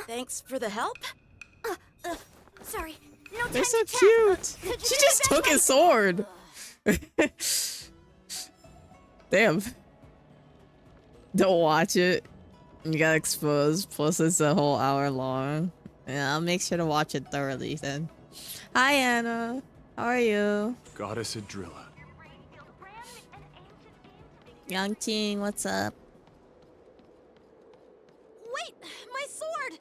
Thanks for the help. Sorry, no time They're so to chat. cute. Could you She do just that took again? his sword. Damn. Don't watch it. You got exposed. Plus, it's a whole hour long. Yeah, I'll make sure to watch it thoroughly then. Hi, Anna. How are you? Goddess Adrilla. Young King, what's up? Wait, my sword!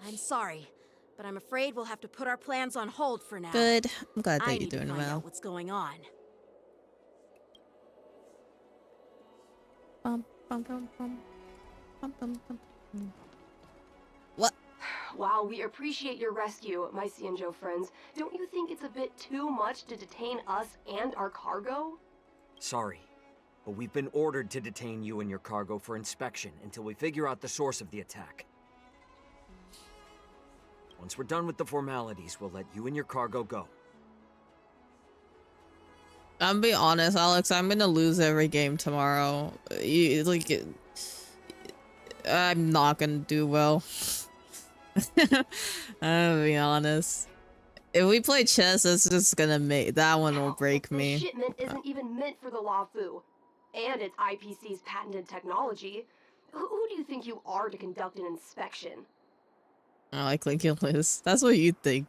I'm sorry, but I'm afraid we'll have to put our plans on hold for now. Good. I'm glad I that you're need to doing find well. out what's going on. Bum, bum, bum, bum. Bum, bum, bum, bum. What? While we appreciate your rescue, my Xianzhou friends, don't you think it's a bit too much to detain us and our cargo? Sorry, but we've been ordered to detain you and your cargo for inspection until we figure out the source of the attack. Once we're done with the formalities, we'll let you and your cargo go. I'm being honest, Alex. I'm gonna lose every game tomorrow. I'm not gonna do well. I'm being honest. If we play chess, it's just gonna make that one will break The me. shipment isn't even meant for the Luofu, and it's IPC's patented technology. Who do you think you are to conduct an inspection? I think you'll lose. That's what you think.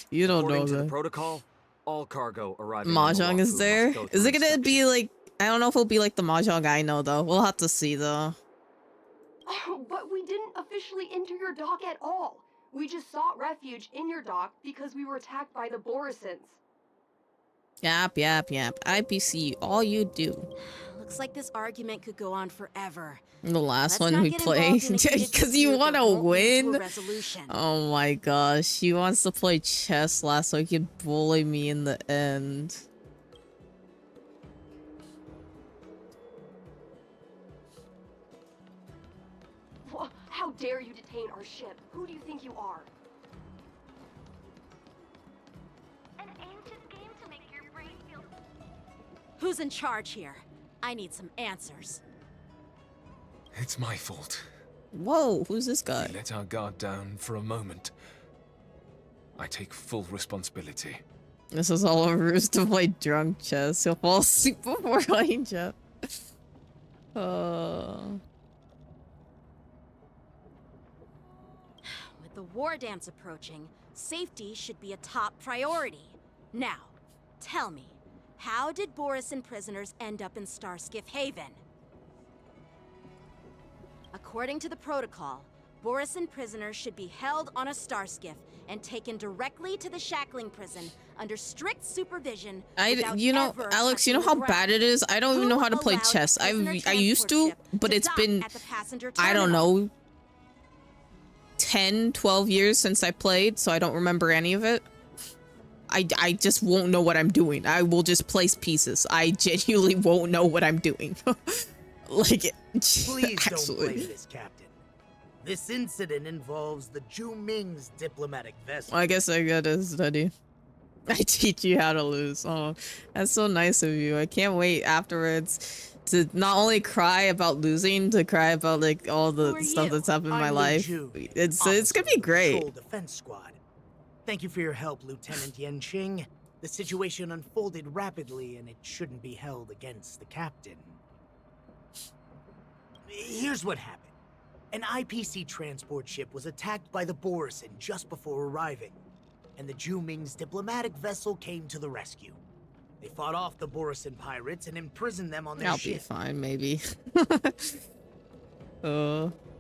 You don't According know to the that. protocol, all cargo arriving on the Mahjong is Luofu there. must go Is it through gonna be like? I don't know if it'll be like the Mahjong I know though. We'll have to see though. But we didn't officially enter your dock at all. We just sought refuge in your dock because we were attacked by the Borisons. Yap. IPC, all you do. Looks like this argument could go on forever. The last Let's one we played. Because you want to win? Oh my gosh. He wants to play chess last so he could bully me in the end. How dare you detain our ship? Who do you think you are? An ancient game to make your brain feel... Who's in charge here? I need some answers. It's my fault. Whoa, who's this guy? We let our guard down for a moment. I take full responsibility. This is all a ruse to play drunk chess. He'll fall asleep before playing chess. With the war dance approaching, safety should be a top priority. Now, tell me, how did Borisin prisoners end up in Starskiff Haven? According to the protocol, Borisin prisoners should be held on a Starskiff and taken directly to the shackling prison under strict supervision. You know, Alex, you know how bad it is? I don't even know how to play chess. I used to, but it's been, I don't know, 10, 12 years since I played, so I don't remember any of it. I just won't know what I'm doing. I will just place pieces. I genuinely won't know what I'm doing. Like, please actually. Don't blame this, Captain. This incident involves the Zhu Ming's diplomatic vessel. I guess I gotta study. I teach you how to lose. Oh, that's so nice of you. I can't wait afterwards to not only cry about losing, to cry about like all the stuff that's happened in my life. It's gonna be great. Defense Squad. Thank you for your help, Lieutenant Yenqing. The situation unfolded rapidly, and it shouldn't be held against the captain. Here's what happened. An IPC transport ship was attacked by the Borisin just before arriving, and the Zhu Ming's diplomatic vessel came to the rescue. They fought off the Borisin pirates and imprisoned them on their ship. I'll be fine, maybe.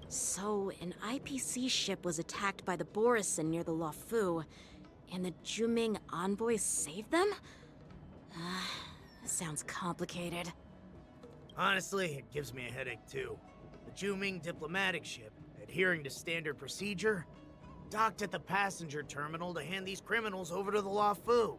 So, an IPC ship was attacked by the Borisin near the Luofu, and the Zhu Ming envoys saved them? This sounds complicated. Honestly, it gives me a headache too. The Zhu Ming diplomatic ship, adhering to standard procedure, docked at the passenger terminal to hand these criminals over to the Luofu.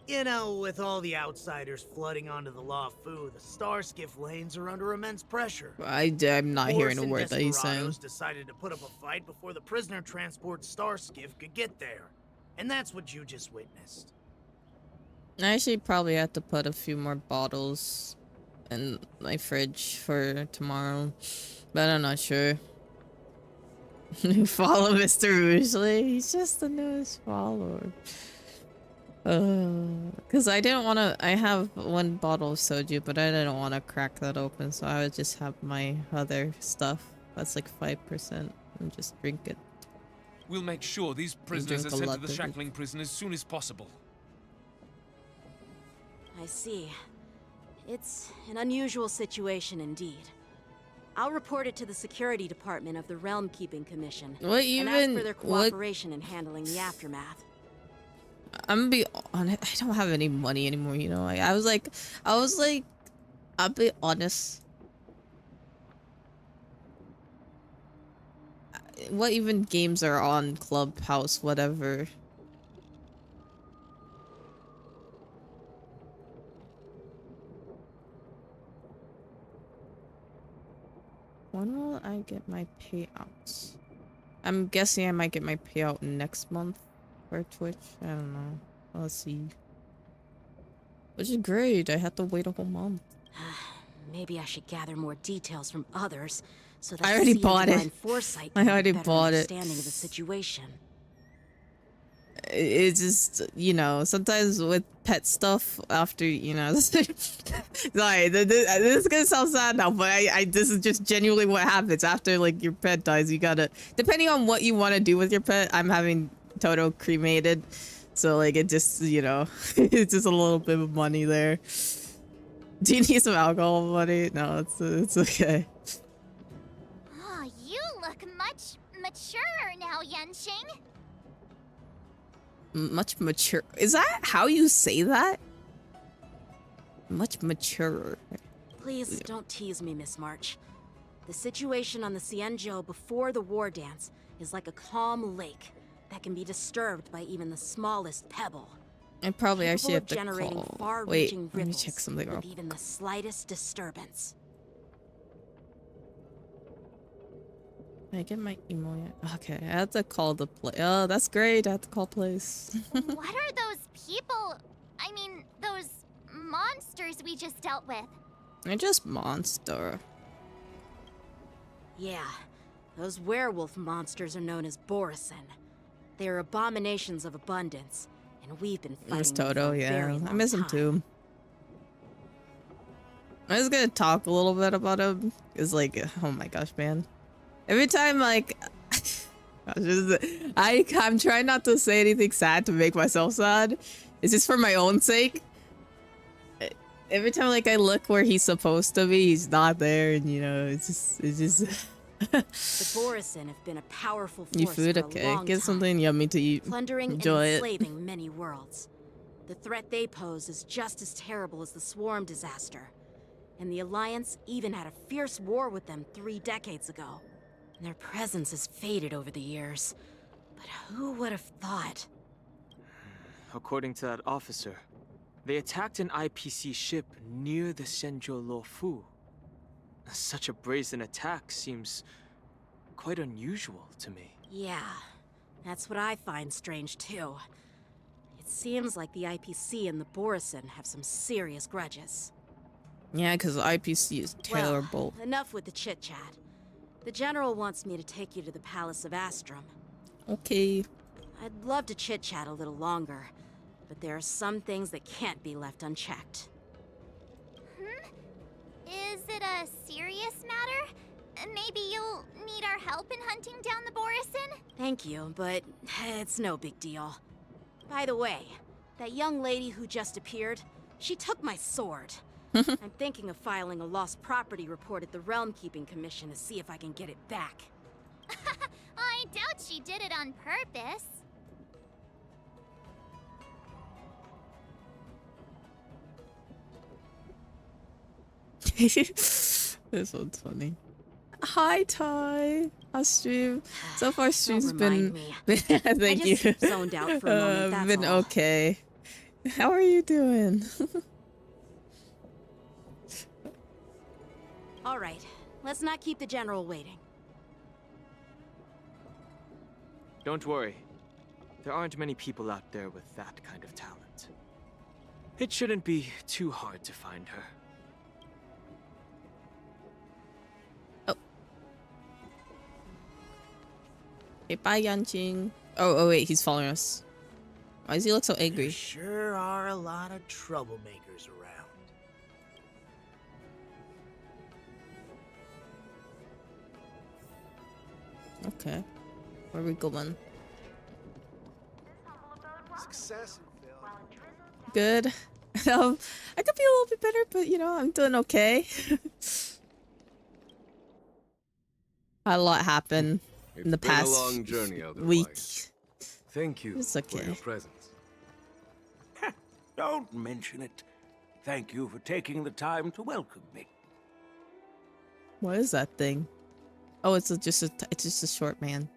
You know, with all the outsiders flooding onto the Luofu, the Starskiff lanes are under immense pressure. I'm not hearing a word that he's saying. Decided to put up a fight before the prisoner transport Starskiff could get there. And that's what you just witnessed. I actually probably have to put a few more bottles in my fridge for tomorrow, but I'm not sure. Follow Mr. Rougeley? He's just the newest follower. Because I didn't want to. I have one bottle of soju, but I didn't want to crack that open, so I would just have my other stuff. That's like 5% and just drink it. We'll make sure these prisoners are sent to the shackling prison as soon as possible. I see. It's an unusual situation indeed. I'll report it to the security department of the Realm Keeping Commission. And ask for their cooperation in handling the aftermath. I'm gonna be honest, I don't have any money anymore, you know. I was like, I'll be honest. What even games are on Clubhouse, whatever? When will I get my payouts? I'm guessing I might get my payout next month for Twitch. I don't know. Let's see. Which is great. I had to wait a whole month. Maybe I should gather more details from others so that I already bought it. I already bought it. Understanding of the situation. It's just, you know, sometimes with pet stuff after, you know, sorry, this is gonna sound sad now, but this is just genuinely what happens after, like, your pet dies. You gotta, depending on what you want to do with your pet, I'm having Toto cremated, so, like, it just, you know, it's just a little bit of money there. Do you need some alcohol money? No, it's okay. Oh, you look much maturer now, Yenqing. Much mature. Is that how you say that? Much mature. Please don't tease me, Miss March. The situation on the Xianzhou before the war dance is like a calm lake that can be disturbed by even the smallest pebble. I probably Capable actually have of to generating call. far-reaching Wait, let me check ripples something real with even the slightest disturbance. Can I get my email yet? Okay, I have to call the place. Oh, that's great. I have to call place. What are those people? I mean, those monsters we just dealt with? They're just monster. Yeah, those werewolf monsters are known as Borisin. They are abominations of abundance, and we've been fighting Miss them Toto, for a yeah. very I long miss him time. too. I was gonna talk a little bit about him. It's like, oh my gosh, man. Every time, like, I'm trying not to say anything sad to make myself sad. It's just for my own sake. Every time, like, I look where he's supposed to be, he's not there, and you know, it's just. The Borisin have been a powerful Eat force food, for a okay. long Get time, something yummy to eat. plundering Enjoy and it. enslaving many worlds. The threat they pose is just as terrible as the Swarm disaster, and the Alliance even had a fierce war with them 3 decades ago. And their presence has faded over the years, but who would have thought? According to that officer, they attacked an IPC ship near the Xianzhou Luofu. Such a brazen attack seems quite unusual to me. Yeah, that's what I find strange too. It seems like the IPC and the Borisin have some serious grudges. Yeah, because IPC is terrible. Well, enough with the chit-chat. The General wants me to take you to the Palace of Astrum. Okay. I'd love to chit-chat a little longer, but there are some things that can't be left unchecked. Is it a serious matter? Maybe you'll need our help in hunting down the Borisin? Thank you, but it's no big deal. By the way, that young lady who just appeared, she took my sword. I'm thinking of filing a lost property report at the Realm Keeping Commission to see if I can get it back. I doubt she did it on purpose. This one's funny. Hi, Ty. How's stream? So far, stream's been. Thank you. Zoned out for a moment, that's been all. okay. How are you doing? All right, let's not keep the General waiting. Don't worry. There aren't many people out there with that kind of talent. It shouldn't be too hard to find her. Okay, bye, Yanqing. Oh, wait, he's following us. Why does he look so angry? There sure are a lot of troublemakers around. Okay. Where are we going? Success and failure. Good. I could be a little bit better, but you know, I'm doing okay. A lot happened in the past It's been a long journey otherwise. week. Thank you It's okay. for your presence. Don't mention it. Thank you for taking the time to welcome me. What is that thing? Oh, it's just a short man.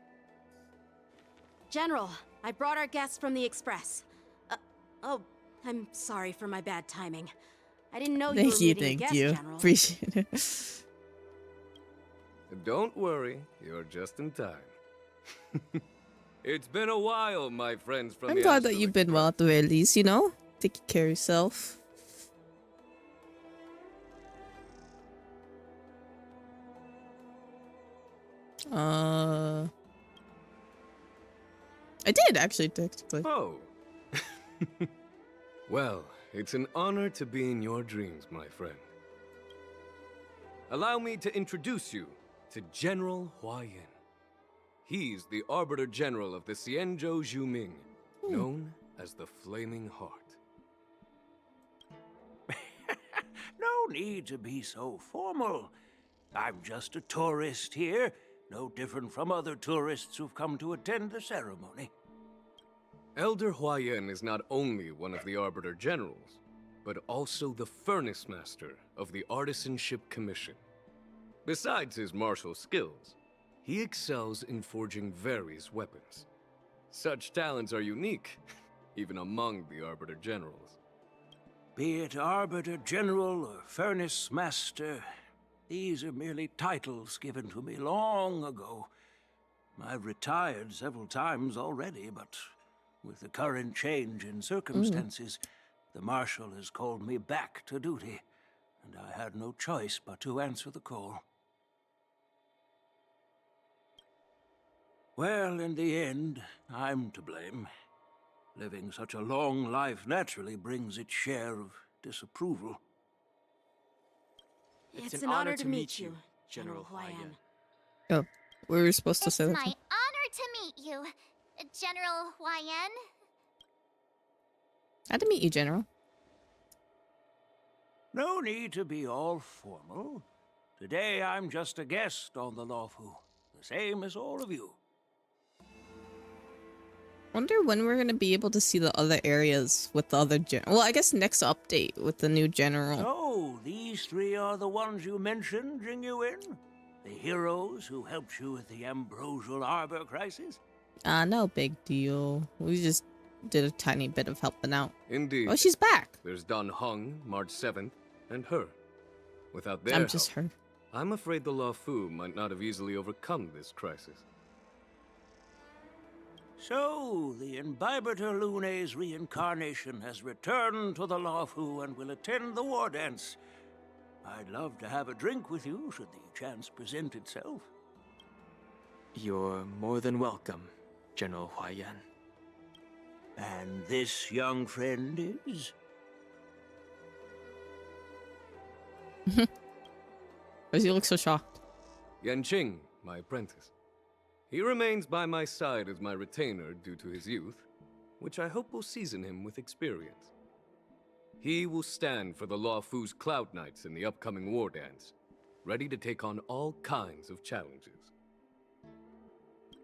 General, I brought our guests from the Express. Oh, I'm sorry for my bad timing. I didn't know you were meeting a guest, General. Appreciate it. Don't worry, you're just in time. It's been a while, my friends from I'm the glad that Astro you've been well at the very least, you know? Taking care of yourself. I did actually, technically. Oh. Well, it's an honor to be in your dreams, my friend. Allow me to introduce you to General Hua Yin. He's the Arbiter General of the Xianzhou Zhuming, known as the Flaming Heart. No need to be so formal. I'm just a tourist here, no different from other tourists who've come to attend the ceremony. Elder Huayan is not only one of the Arbiter Generals, but also the Furnace Master of the Artisanship Commission. Besides his martial skills, he excels in forging various weapons. Such talents are unique, even among the Arbiter Generals. Be it Arbiter General or Furnace Master, these are merely titles given to me long ago. I've retired several times already, but with the current change in circumstances, the Marshal has called me back to duty, and I had no choice but to answer the call. Well, in the end, I'm to blame. Living such a long life naturally brings its share of disapproval. It's an honor to meet you, General Huayan. Oh, we were supposed to It's say that. my honor to meet you, General Huayan. Glad to meet you, General. No need to be all formal. Today I'm just a guest on the Luofu, the same as all of you. Wonder when we're gonna be able to see the other areas with the other well, I guess next update with the new general. So, these three are the ones you mentioned, Jingyuin? The heroes who helped you with the Ambrosial Arbor crisis? No big deal. We just did a tiny bit of helping out. Indeed. Oh, she's back. There's Don Hung, March 7th, and her. Without their I'm just help, her. I'm afraid the Luofu might not have easily overcome this crisis. So, the Imbibitor Lune's reincarnation has returned to the Luofu and will attend the war dance. I'd love to have a drink with you, should the chance present itself. You're more than welcome, General Huayan. And this young friend is? Why does he look so shocked? Yanqing, my apprentice. He remains by my side as my retainer due to his youth, which I hope will season him with experience. He will stand for the Luofu's Cloud Knights in the upcoming war dance, ready to take on all kinds of challenges.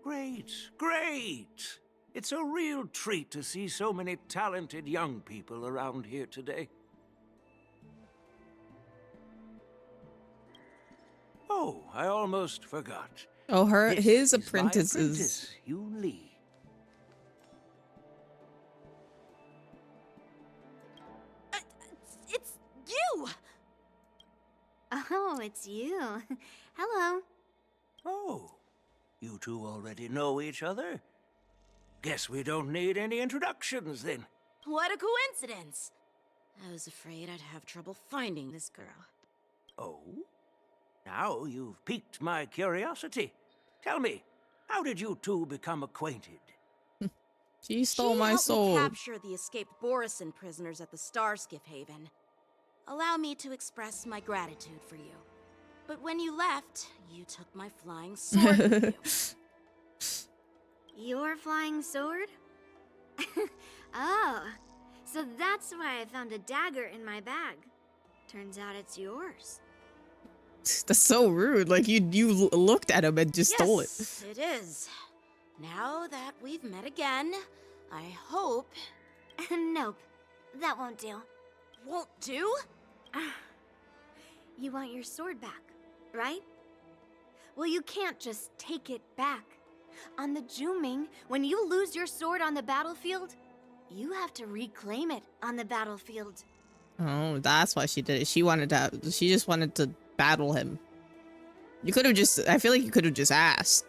Great, great! It's a real treat to see so many talented young people around here today. Oh, I almost forgot. Oh, This his is apprentice my is... apprentice, Yun Li. It's you! Oh, it's you. Hello. Oh, you two already know each other? Guess we don't need any introductions then. What a coincidence! I was afraid I'd have trouble finding this girl. Oh? Now you've piqued my curiosity. Tell me, how did you two become acquainted? She stole my helped soul. me capture the escaped Borisin prisoners at the Starskiff Haven. Allow me to express my gratitude for you. But when you left, you took my flying sword with you. Your flying sword? Oh, so that's why I found a dagger in my bag. Turns out it's yours. That's so rude. Like, you looked at him and just stole it. Yes, it is. Now that we've met again, I hope... Nope, that won't do. Won't do? You want your sword back, right? Well, you can't just take it back. On the Juming, when you lose your sword on the battlefield, you have to reclaim it on the battlefield. Oh, that's why she did it. She just wanted to battle him. You could have just, I feel like you could have just asked.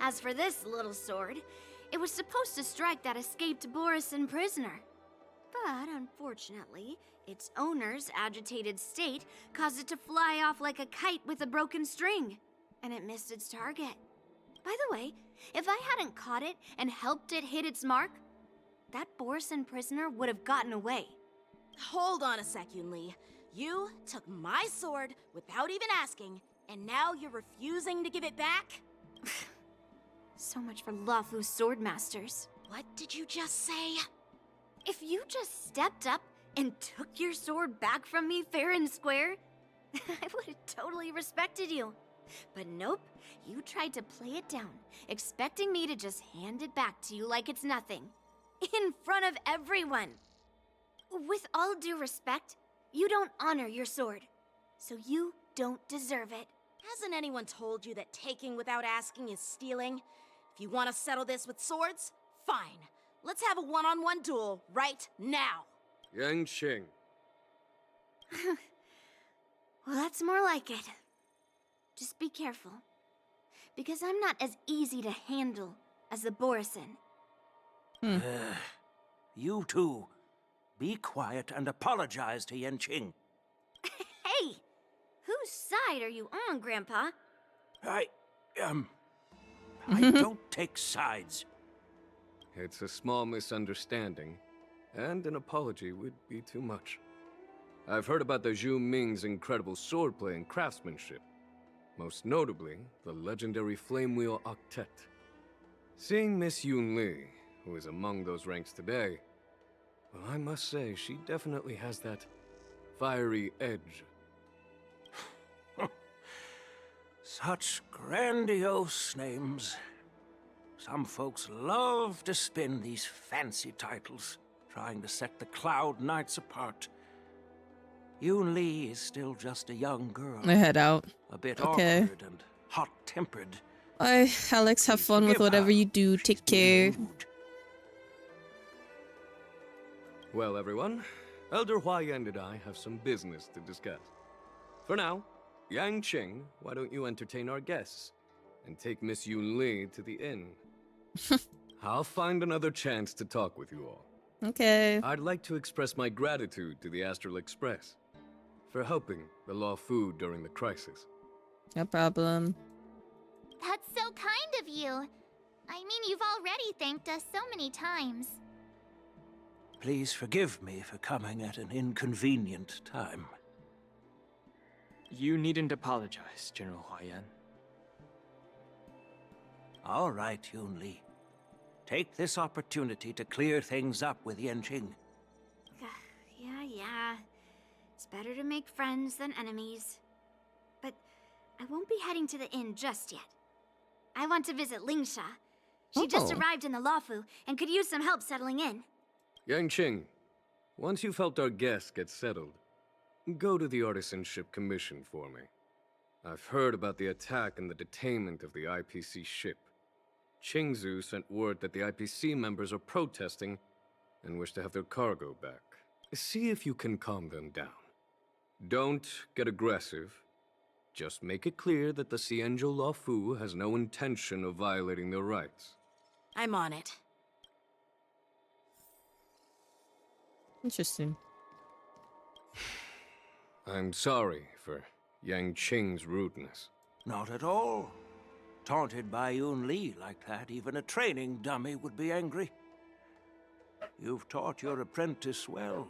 As for this little sword, it was supposed to strike that escaped Borisin prisoner. But unfortunately, its owner's agitated state caused it to fly off like a kite with a broken string, and it missed its target. By the way, if I hadn't caught it and helped it hit its mark, that Borisin prisoner would have gotten away. Hold on a sec, Yun Li. You took my sword without even asking, and now you're refusing to give it back? So much for Luofu swordmasters. What did you just say? If you just stepped up and took your sword back from me fair and square, I would have totally respected you. But nope, you tried to play it down, expecting me to just hand it back to you like it's nothing. In front of everyone. With all due respect, you don't honor your sword. So you don't deserve it. Hasn't anyone told you that taking without asking is stealing? If you want to settle this with swords, fine. Let's have a one-on-one duel right now. Yanqing. Well, that's more like it. Just be careful. Because I'm not as easy to handle as the Borisin. You two, be quiet and apologize to Yanqing. Hey! Whose side are you on, Grandpa? I don't take sides. It's a small misunderstanding, and an apology would be too much. I've heard about the Zhu Ming's incredible swordplay and craftsmanship. Most notably, the legendary Flame Wheel Octet. Seeing Miss Yunli, who is among those ranks today, well, I must say, she definitely has that fiery edge. Such grandiose names. Some folks love to spin these fancy titles, trying to set the Cloud Knights apart. Yunli is still just a young girl. I head out. A bit okay. awkward and hot-tempered. Bye, Alex. Have fun with whatever you do. Take care. Well, everyone, Elder Huayan and I have some business to discuss. For now, Yanqing, why don't you entertain our guests and take Miss Yunli to the inn? I'll find another chance to talk with you all. Okay. I'd like to express my gratitude to the Astral Express for helping the Law Fu during the crisis. No problem. That's so kind of you. I mean, you've already thanked us so many times. Please forgive me for coming at an inconvenient time. You needn't apologize, General Huayan. All right, Yunli. Take this opportunity to clear things up with Yanqing. Yeah. It's better to make friends than enemies. But I won't be heading to the inn just yet. I want to visit Lingsha. She just arrived in the Luofu and could use some help settling in. Yanqing, once you've helped our guests get settled, go to the Artisanship Commission for me. I've heard about the attack and the detainment of the IPC ship. Qingzu sent word that the IPC members are protesting and wish to have their cargo back. See if you can calm them down. Don't get aggressive. Just make it clear that the Xianzhou Luofu has no intention of violating their rights. I'm on it. Interesting. I'm sorry for Yanqing's rudeness. Not at all. Taunted by Yunli like that, even a training dummy would be angry. You've taught your apprentice well.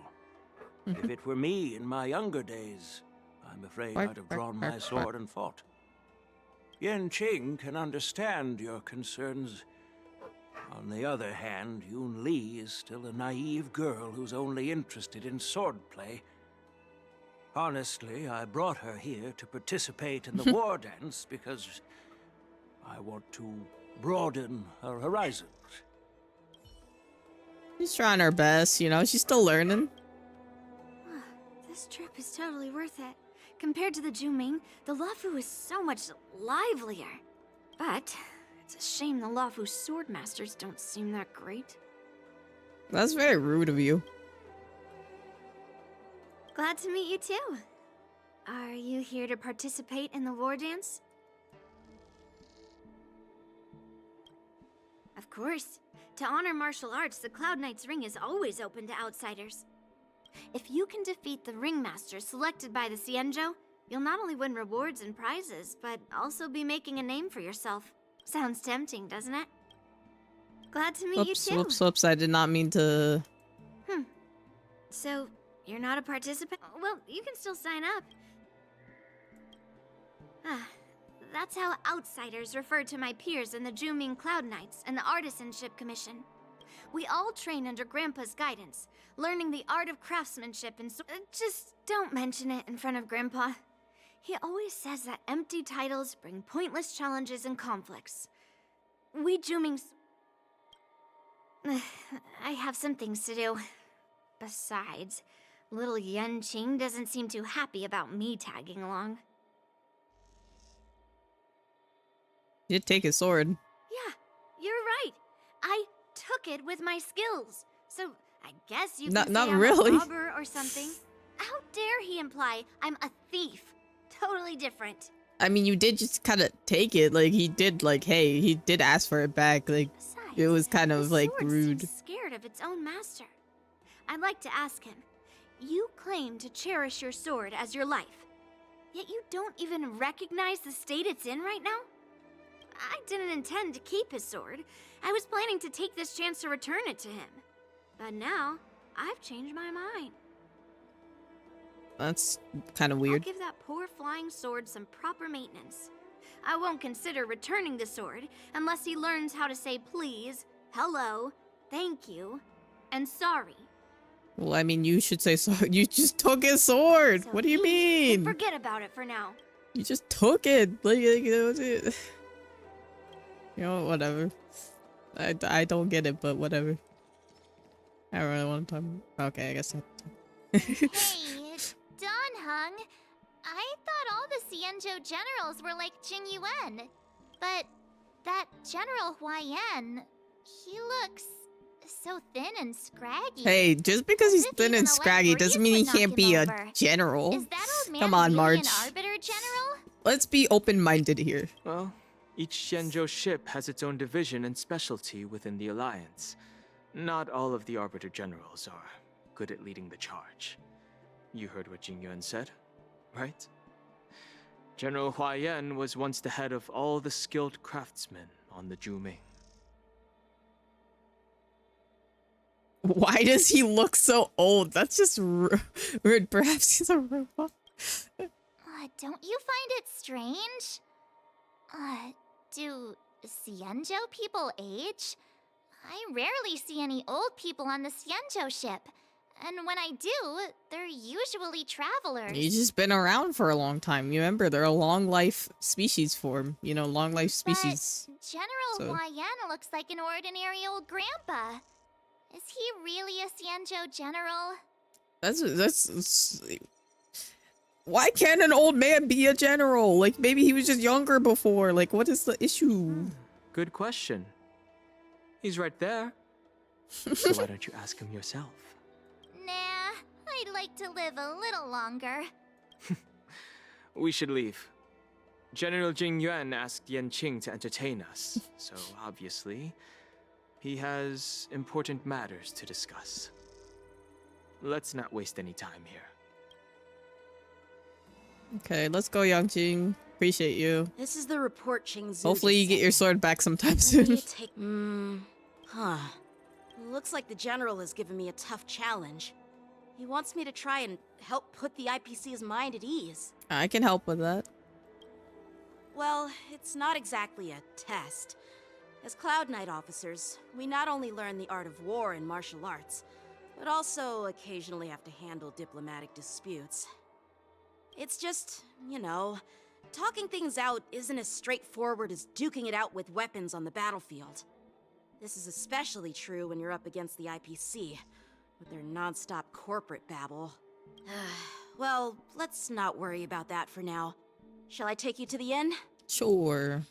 If it were me in my younger days, I'm afraid I'd have drawn my sword and fought. Yanqing can understand your concerns. On the other hand, Yunli is still a naive girl who's only interested in swordplay. Honestly, I brought her here to participate in the war dance because I want to broaden her horizons. She's trying her best, you know, she's still learning. This trip is totally worth it. Compared to the Zhu-Ming, the Luofu is so much livelier. But it's a shame the Luofu swordmasters don't seem that great. That's very rude of you. Glad to meet you too. Are you here to participate in the war dance? Of course. To honor martial arts, the Cloud Knight's Ring is always open to outsiders. If you can defeat the ringmaster selected by the Xianzhou, you'll not only win rewards and prizes, but also be making a name for yourself. Sounds tempting, doesn't it? Glad to meet you too. Whoops, I did not mean to... So, you're not a participant? Well, you can still sign up. That's how outsiders refer to my peers in the Zhu-Ming Cloud Knights and the Artisanship Commission. We all train under Grandpa's guidance, learning the art of craftsmanship and just don't mention it in front of Grandpa. He always says that empty titles bring pointless challenges and conflicts. We Zhu-Mings... I have some things to do. Besides, little Yanqing doesn't seem too happy about me tagging along. You take his sword. Yeah, you're right. I took it with my skills. So I guess you can say Not I'm really. a robber or something. How dare he imply I'm a thief? Totally different. I mean, you did just kind of take it. Like, he did, like, hey, he did ask for it back. Like, Besides, it was kind of, like, sword rude. seems scared of its own master. I'd like to ask him. You claim to cherish your sword as your life, yet you don't even recognize the state it's in right now? I didn't intend to keep his sword. I was planning to take this chance to return it to him. But now, I've changed my mind. That's kind of weird. I'll give that poor flying sword some proper maintenance. I won't consider returning the sword unless he learns how to say please, hello, thank you, and sorry. Well, I mean, you should say so. You just took his sword. So What do you he can mean? forget about it for now. You just took it. Like you know, whatever. I don't get it, but whatever. I don't really want to talk. Okay, I guess I. Hey, Donhung. I thought all the Xianzhou generals were like Jing Yuan. But that General Huaiyan, he looks so thin and scraggy. Hey, just because he's thin and scraggy doesn't mean he can't be a general. Is that old man Come on, really March. an Arbiter General? Let's be open-minded here. Well, each Xianzhou ship has its own division and specialty within the Alliance. Not all of the Arbiter Generals are good at leading the charge. You heard what Jing Yuan said, right? General Huaiyan was once the head of all the skilled craftsmen on the Zhuming. Why does he look so old? That's just rude. Perhaps he's a robot. Don't you find it strange? Do Xianzhou people age? I rarely see any old people on the Xianzhou ship. And when I do, they're usually travelers. He's just been around for a long time. You remember, they're a long life species form. You know, long life species. But General Huaiyan looks like an ordinary old grandpa. Is he really a Xianzhou general? That's why can't an old man be a general? Like, maybe he was just younger before. Like, what is the issue? Good question. He's right there. So why don't you ask him yourself? Nah, I'd like to live a little longer. We should leave. General Jing Yuan asked Yanqing to entertain us, so obviously, he has important matters to discuss. Let's not waste any time here. Okay, let's go, Yanqing. Appreciate you. This is the report Qingzu. Hopefully you get your sword back sometime When soon. do you take... Huh. Looks like the general has given me a tough challenge. He wants me to try and help put the IPC's mind at ease. I can help with that. Well, it's not exactly a test. As Cloud Knight officers, we not only learn the art of war and martial arts, but also occasionally have to handle diplomatic disputes. It's just, you know, talking things out isn't as straightforward as duking it out with weapons on the battlefield. This is especially true when you're up against the IPC, with their non-stop corporate babble. Well, let's not worry about that for now. Shall I take you to the inn? Sure.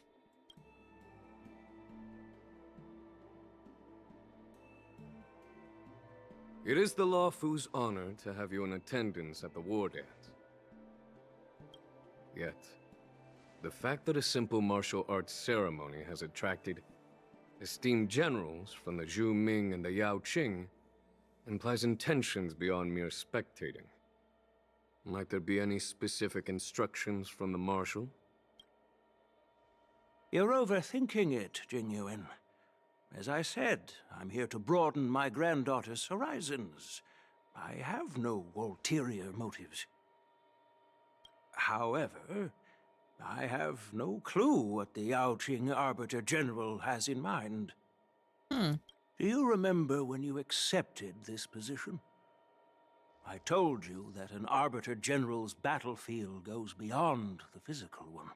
It is the Luofu's honor to have you in attendance at the war dance. Yet, the fact that a simple martial arts ceremony has attracted esteemed generals from the Zhu Ming and the Yao Qing implies intentions beyond mere spectating. Might there be any specific instructions from the Marshal? You're overthinking it, Jing Yuan. As I said, I'm here to broaden my granddaughter's horizons. I have no ulterior motives. However, I have no clue what the Yaoqing Arbiter General has in mind. Do you remember when you accepted this position? I told you that an Arbiter General's battlefield goes beyond the physical one.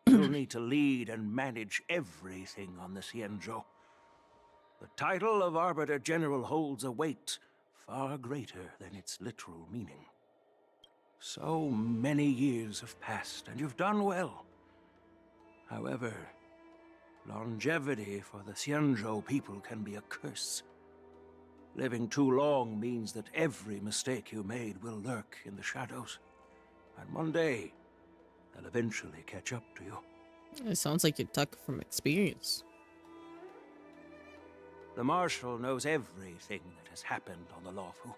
You'll need to lead and manage everything on the Xianzhou. The title of Arbiter General holds a weight far greater than its literal meaning. So many years have passed, and you've done well. However, longevity for the Xianzhou people can be a curse. Living too long means that every mistake you made will lurk in the shadows. And one day, they'll eventually catch up to you. It sounds like you're talking from experience. The Marshal knows everything that has happened on the Luofu.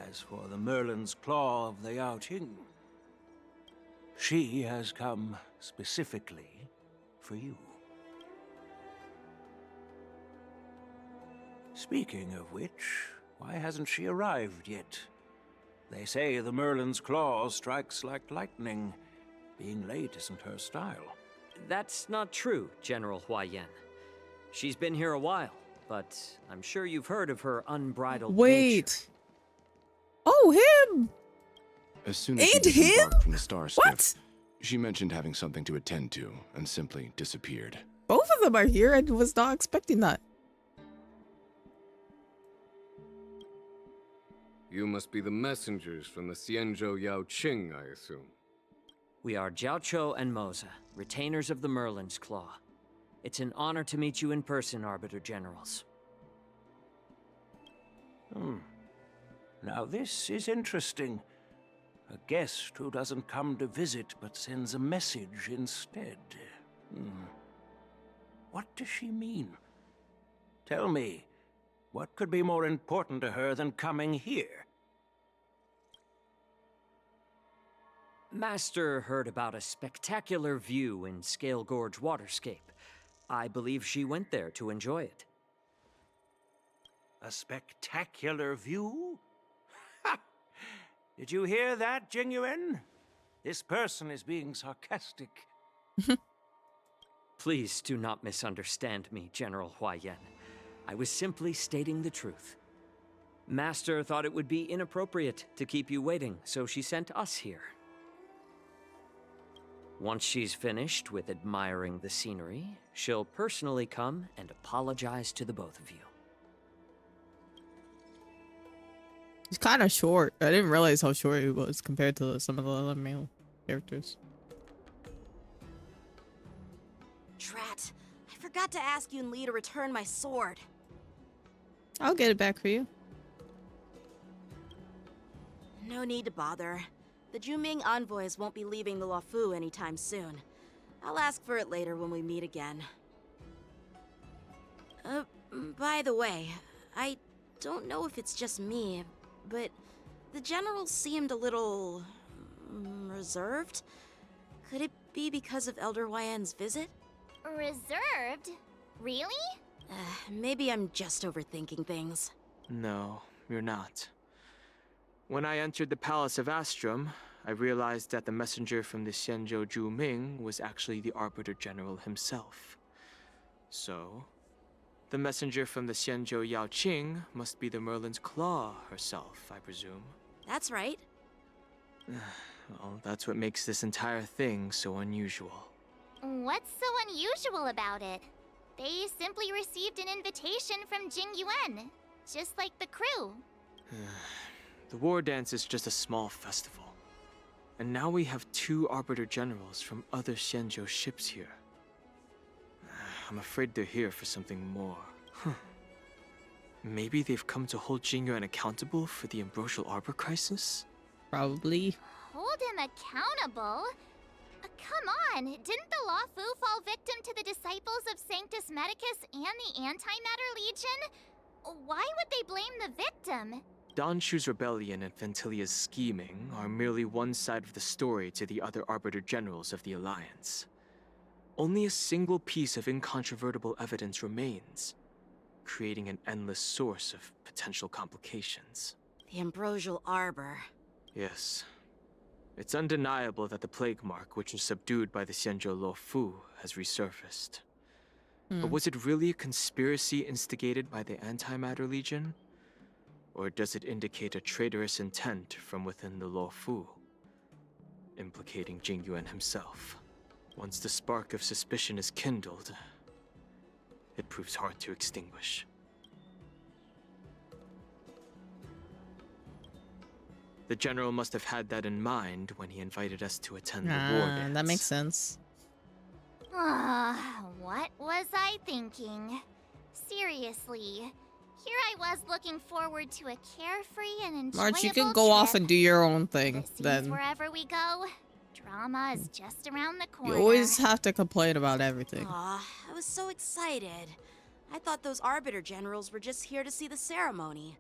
As for the Merlin's Claw of the Yaoqing, she has come specifically for you. Speaking of which, why hasn't she arrived yet? They say the Merlin's Claw strikes like lightning. Being late isn't her style. That's not true, General Huaiyan. She's been here a while, but I'm sure you've heard of her unbridled nature. Oh, him! As soon as she disembarked from the Star Skiff, she mentioned having something to attend to and simply disappeared. Both of them are here. I was not expecting that. You must be the messengers from the Xianzhou Yaoqing, I assume. We are Jiaoqiu and Moza, retainers of the Merlin's Claw. It's an honor to meet you in person, Arbiter Generals. Now this is interesting. A guest who doesn't come to visit but sends a message instead. What does she mean? Tell me, what could be more important to her than coming here? Master heard about a spectacular view in Scale Gorge Waterscape. I believe she went there to enjoy it. A spectacular view? Ha! Did you hear that, Jingyuan? This person is being sarcastic. Please do not misunderstand me, General Huaiyan. I was simply stating the truth. Master thought it would be inappropriate to keep you waiting, so she sent us here. Once she's finished with admiring the scenery, she'll personally come and apologize to the both of you. He's kind of short. I didn't realize how short he was compared to some of the other male characters. Drat. I forgot to ask Yun Li to return my sword. I'll get it back for you. No need to bother. The Juming envoys won't be leaving the Luofu anytime soon. I'll ask for it later when we meet again. By the way, I don't know if it's just me, but the general seemed a little reserved. Could it be because of Elder Huaiyan's visit? Reserved? Really? Maybe I'm just overthinking things. No, you're not. When I entered the Palace of Astrum, I realized that the messenger from the Xianzhou Juming was actually the Arbiter General himself. So, the messenger from the Xianzhou Yaoqing must be the Merlin's Claw herself, I presume. That's right. Well, that's what makes this entire thing so unusual. What's so unusual about it? They simply received an invitation from Jingyuan, just like the crew. The war dance is just a small festival. And now we have 2 Arbiter Generals from other Xianzhou ships here. I'm afraid they're here for something more. Maybe they've come to hold Jingyuan accountable for the Ambrosial Arbor crisis? Probably. Hold him accountable? Come on, didn't the Luofu fall victim to the disciples of Sanctus Medicus and the Antimatter Legion? Why would they blame the victim? Donshu's rebellion and Ventilia's scheming are merely one side of the story to the other Arbiter Generals of the Alliance. Only a single piece of incontrovertible evidence remains, creating an endless source of potential complications. The Ambrosial Arbor. Yes. It's undeniable that the plague mark, which was subdued by the Xianzhou Luofu, has resurfaced. But was it really a conspiracy instigated by the Antimatter Legion? Or does it indicate a traitorous intent from within the Luofu, implicating Jingyuan himself? Once the spark of suspicion is kindled, it proves hard to extinguish. The General must have had that in mind when he invited us to attend the war dance. That makes sense. What was I thinking? Seriously, here I was looking forward to a carefree and enjoyable March, you can go off and do your own thing then. Wherever we go, drama is just around the corner. You always have to complain about everything. Aw, I was so excited. I thought those Arbiter Generals were just here to see the ceremony.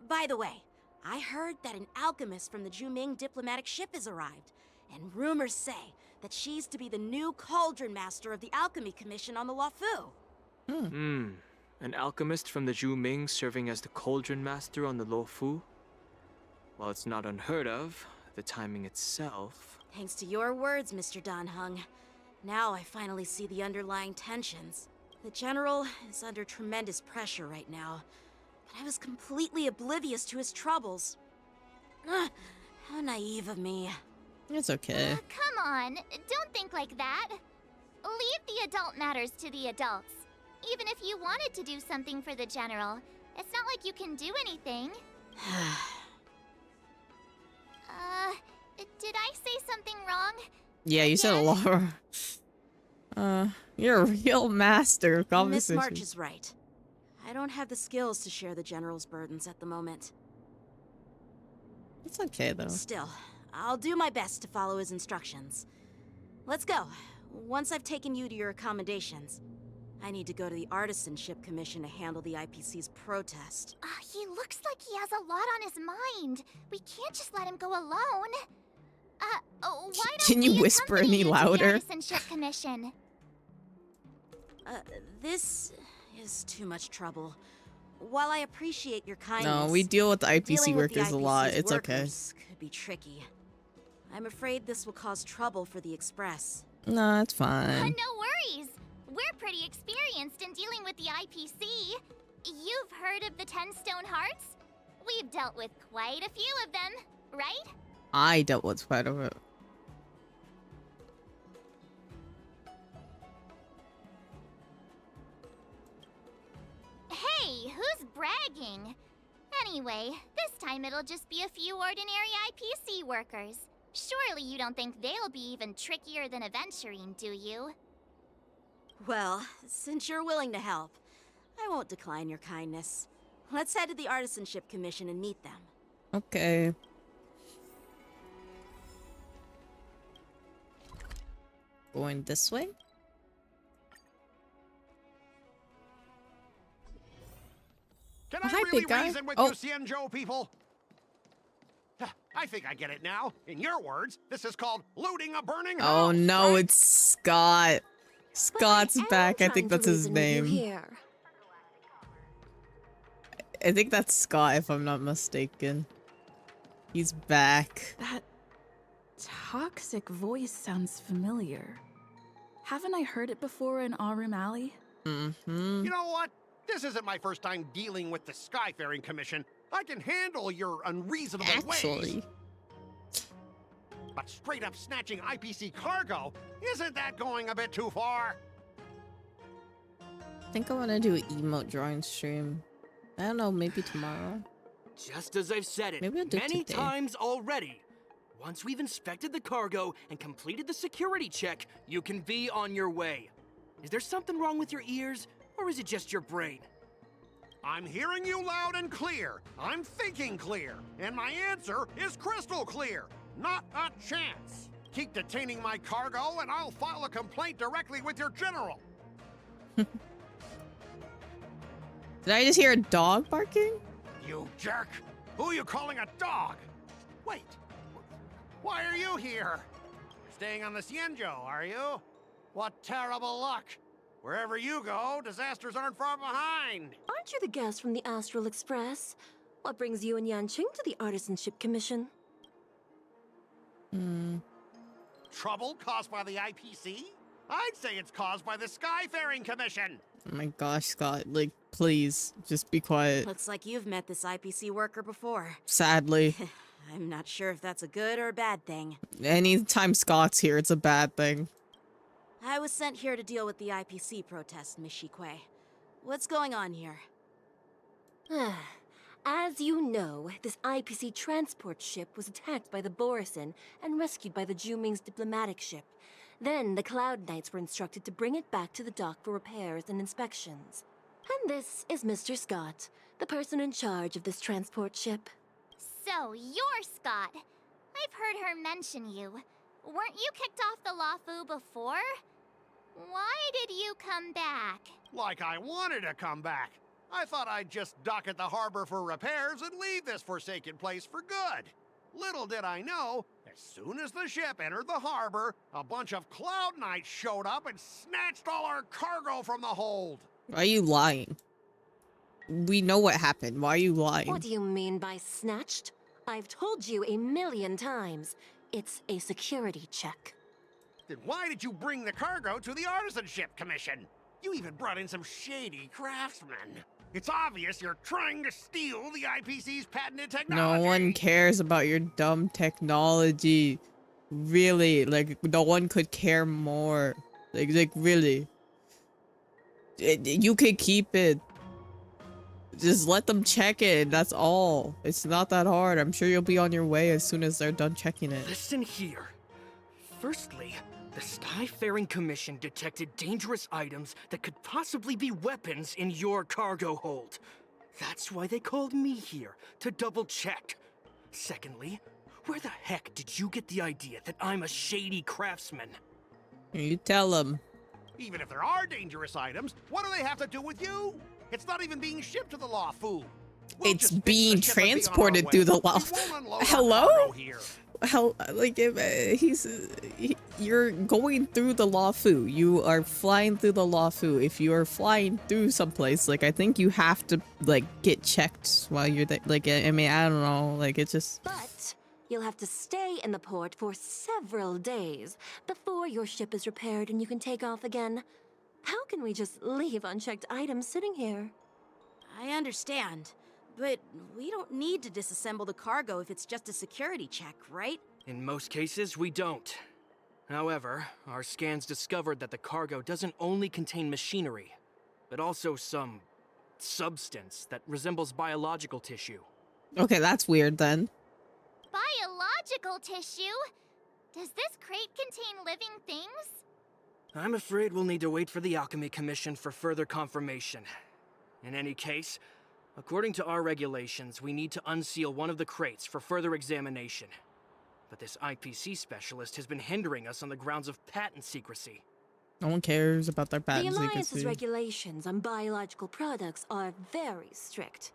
By the way, I heard that an alchemist from the Juming diplomatic ship has arrived, and rumors say that she's to be the new Cauldron Master of the Alchemy Commission on the Luofu. An alchemist from the Juming serving as the Cauldron Master on the Luofu? While it's not unheard of, the timing itself... Thanks to your words, Mr. Danheng. Now I finally see the underlying tensions. The General is under tremendous pressure right now, but I was completely oblivious to his troubles. How naive of me. It's okay. Come on, don't think like that. Leave the adult matters to the adults. Even if you wanted to do something for the General, it's not like you can do anything. Did I say something wrong? Yeah, you said a lot. You're a real master of conversation. Miss March is right. I don't have the skills to share the General's burdens at the moment. It's okay, though. Still, I'll do my best to follow his instructions. Let's go. Once I've taken you to your accommodations, I need to go to the Artisanship Commission to handle the IPC's protest. He looks like he has a lot on his mind. We can't just let him go alone. Why don't Can you whisper any louder? The Artisanship Commission? This is too much trouble. While I appreciate your kindness, No, we deal with the IPC workers a lot. IPC's It's okay. Could be tricky. I'm afraid this will cause trouble for the Express. No, it's fine. No worries. We're pretty experienced in dealing with the IPC. You've heard of the 10 Stone Hearts? We've dealt with quite a few of them, right? I dealt with quite a bit. Hey, who's bragging? Anyway, this time it'll just be a few ordinary IPC workers. Surely you don't think they'll be even trickier than Aventurine, do you? Well, since you're willing to help, I won't decline your kindness. Let's head to the Artisanship Commission and meet them. Okay. Going this way? Can I really reason with you Xianzhou people? I think I get it now. In your words, this is called looting a burning house. Oh no, it's Scott. Scott's back. I think that's his name. I think that's Scott, if I'm not mistaken. He's back. That toxic voice sounds familiar. Haven't I heard it before in Aurum Alley? You know what? This isn't my first time dealing with the Skyfaring Commission. I can handle your unreasonable ways. But straight up snatching IPC cargo, isn't that going a bit too far? I think I want to do an emote drawing stream. I don't know, maybe tomorrow. Just as I've said it Maybe I'll do many today. times already. Once we've inspected the cargo and completed the security check, you can be on your way. Is there something wrong with your ears, or is it just your brain? I'm hearing you loud and clear. I'm thinking clear. And my answer is crystal clear. Not a chance. Keep detaining my cargo and I'll file a complaint directly with your general. Did I just hear a dog barking? You jerk. Who are you calling a dog? Wait. Why are you here? Staying on the Xianzhou, are you? What terrible luck. Wherever you go, disasters aren't far behind. Aren't you the guest from the Astral Express? What brings you and Yanqing to the Artisanship Commission? Trouble caused by the IPC? I'd say it's caused by the Skyfaring Commission. Oh my gosh, Scott. Like, please, just be quiet. Looks like you've met this IPC worker before. Sadly. I'm not sure if that's a good or a bad thing. Anytime Scott's here, it's a bad thing. I was sent here to deal with the IPC protest, Miss Shikui. What's going on here? As you know, this IPC transport ship was attacked by the Borisin and rescued by the Juming's diplomatic ship. Then the Cloud Knights were instructed to bring it back to the dock for repairs and inspections. And this is Mr. Scott, the person in charge of this transport ship. So, you're Scott. I've heard her mention you. Weren't you kicked off the Lawfu before? Why did you come back? Like I wanted to come back. I thought I'd just dock at the harbor for repairs and leave this forsaken place for good. Little did I know, as soon as the ship entered the harbor, a bunch of Cloud Knights showed up and snatched all our cargo from the hold. Why are you lying? We know what happened. Why are you lying? What do you mean by snatched? I've told you 1,000,000 times. It's a security check. Then why did you bring the cargo to the Artisanship Commission? You even brought in some shady craftsmen. It's obvious you're trying to steal the IPC's patented technology. No one cares about your dumb technology. Really, like, no one could care more. Like really. You could keep it. Just let them check it, that's all. It's not that hard. I'm sure you'll be on your way as soon as they're done checking it. Listen here. Firstly, the Skyfaring Commission detected dangerous items that could possibly be weapons in your cargo hold. That's why they called me here, to double check. Secondly, where the heck did you get the idea that I'm a shady craftsman? You tell them. Even if there are dangerous items, what do they have to do with you? It's not even being shipped to the Lawfu. It's being transported through the Lawfu. Hello? How, like, you're going through the Lawfu. You are flying through the Lawfu. If you are flying through someplace, like, I think you have to, like, get checked while you're there. Like, I mean, I don't know. Like, it just... But you'll have to stay in the port for several days before your ship is repaired and you can take off again. How can we just leave unchecked items sitting here? I understand, but we don't need to disassemble the cargo if it's just a security check, right? In most cases, we don't. However, our scans discovered that the cargo doesn't only contain machinery, but also some substance that resembles biological tissue. Okay, that's weird then. Biological tissue? Does this crate contain living things? I'm afraid we'll need to wait for the Alchemy Commission for further confirmation. In any case, according to our regulations, we need to unseal one of the crates for further examination. But this IPC specialist has been hindering us on the grounds of patent secrecy. No one cares about their patent The Alliance's secrecy. regulations on biological products are very strict.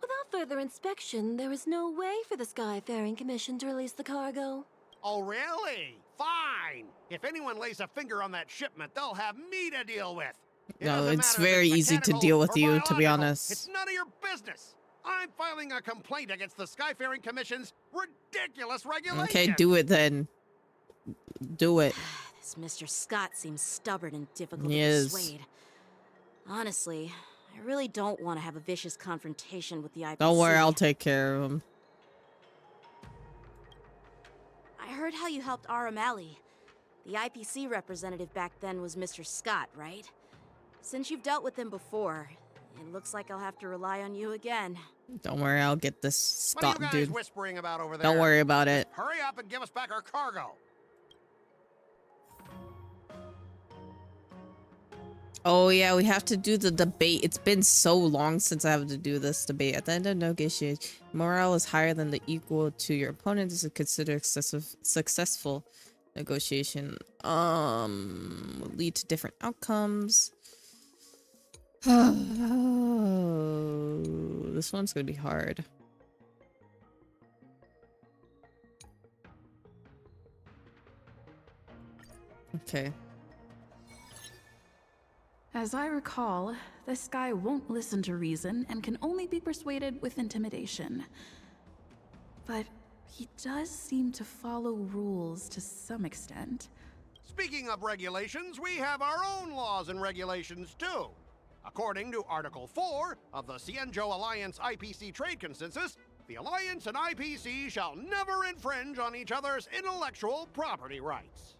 Without further inspection, there is no way for the Skyfaring Commission to release the cargo. Oh, really? Fine. If anyone lays a finger on that shipment, they'll have me to deal with. No, it's very easy to deal with you, to be honest. It's none of your business. I'm filing a complaint against the Skyfaring Commission's ridiculous regulations. Okay, do it then. Do it. This Mr. Scott seems stubborn and difficult Yes. to persuade. Honestly, I really don't want to have a vicious confrontation with the IPC. Don't worry, I'll take care of him. I heard how you helped Aramali. The IPC representative back then was Mr. Scott, right? Since you've dealt with him before, it looks like I'll have to rely on you again. Don't worry, I'll get this Scott What are you guys dude. whispering about over there? Don't worry about it. Hurry up and give us back our cargo. Oh yeah, we have to do the debate. It's been so long since I have to do this debate. At the end of negotiation, morale is higher than the equal to your opponent. This is considered successful negotiation. Will lead to different outcomes. Oh, this one's gonna be hard. Okay. As I recall, this guy won't listen to reason and can only be persuaded with intimidation. But he does seem to follow rules to some extent. Speaking of regulations, we have our own laws and regulations too. According to Article 4 of the Xianzhou Alliance IPC Trade Consensus, the Alliance and IPC shall never infringe on each other's intellectual property rights.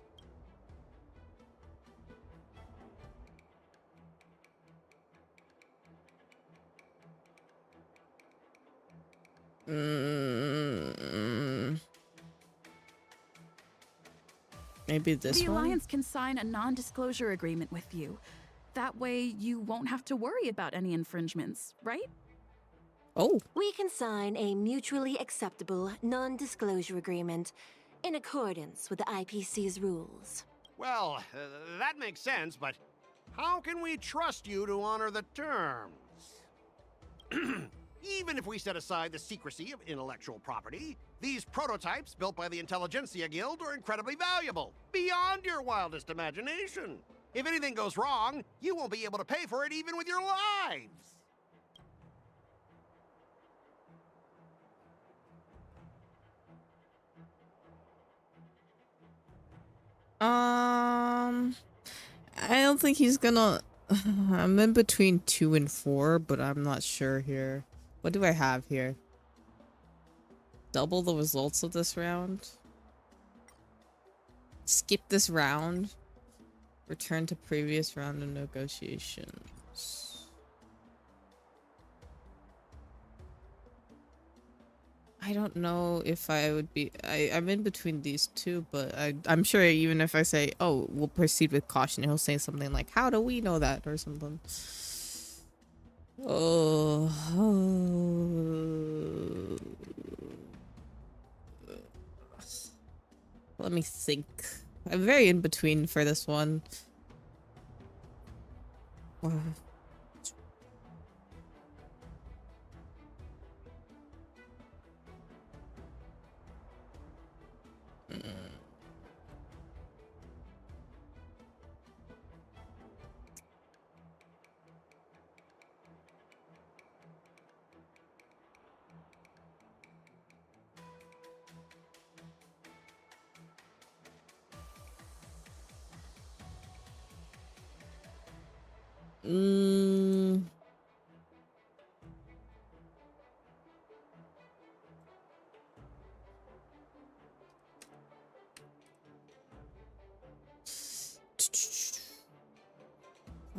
Maybe this one? The one? Alliance can sign a non-disclosure agreement with you. That way, you won't have to worry about any infringements, right? Oh. We can sign a mutually acceptable non-disclosure agreement in accordance with the IPC's rules. Well, that makes sense, but how can we trust you to honor the terms? Even if we set aside the secrecy of intellectual property, these prototypes built by the Intelligentsia Guild are incredibly valuable, beyond your wildest imagination. If anything goes wrong, you won't be able to pay for it even with your lives. I don't think he's gonna... I'm in between 2 and 4, but I'm not sure here. What do I have here? Double the results of this round? Skip this round? Return to previous round of negotiations. I don't know if I would be... I'm in between these two, but I'm sure even if I say, oh, we'll proceed with caution, he'll say something like, how do we know that? Or something. Oh. Let me think. I'm very in between for this one.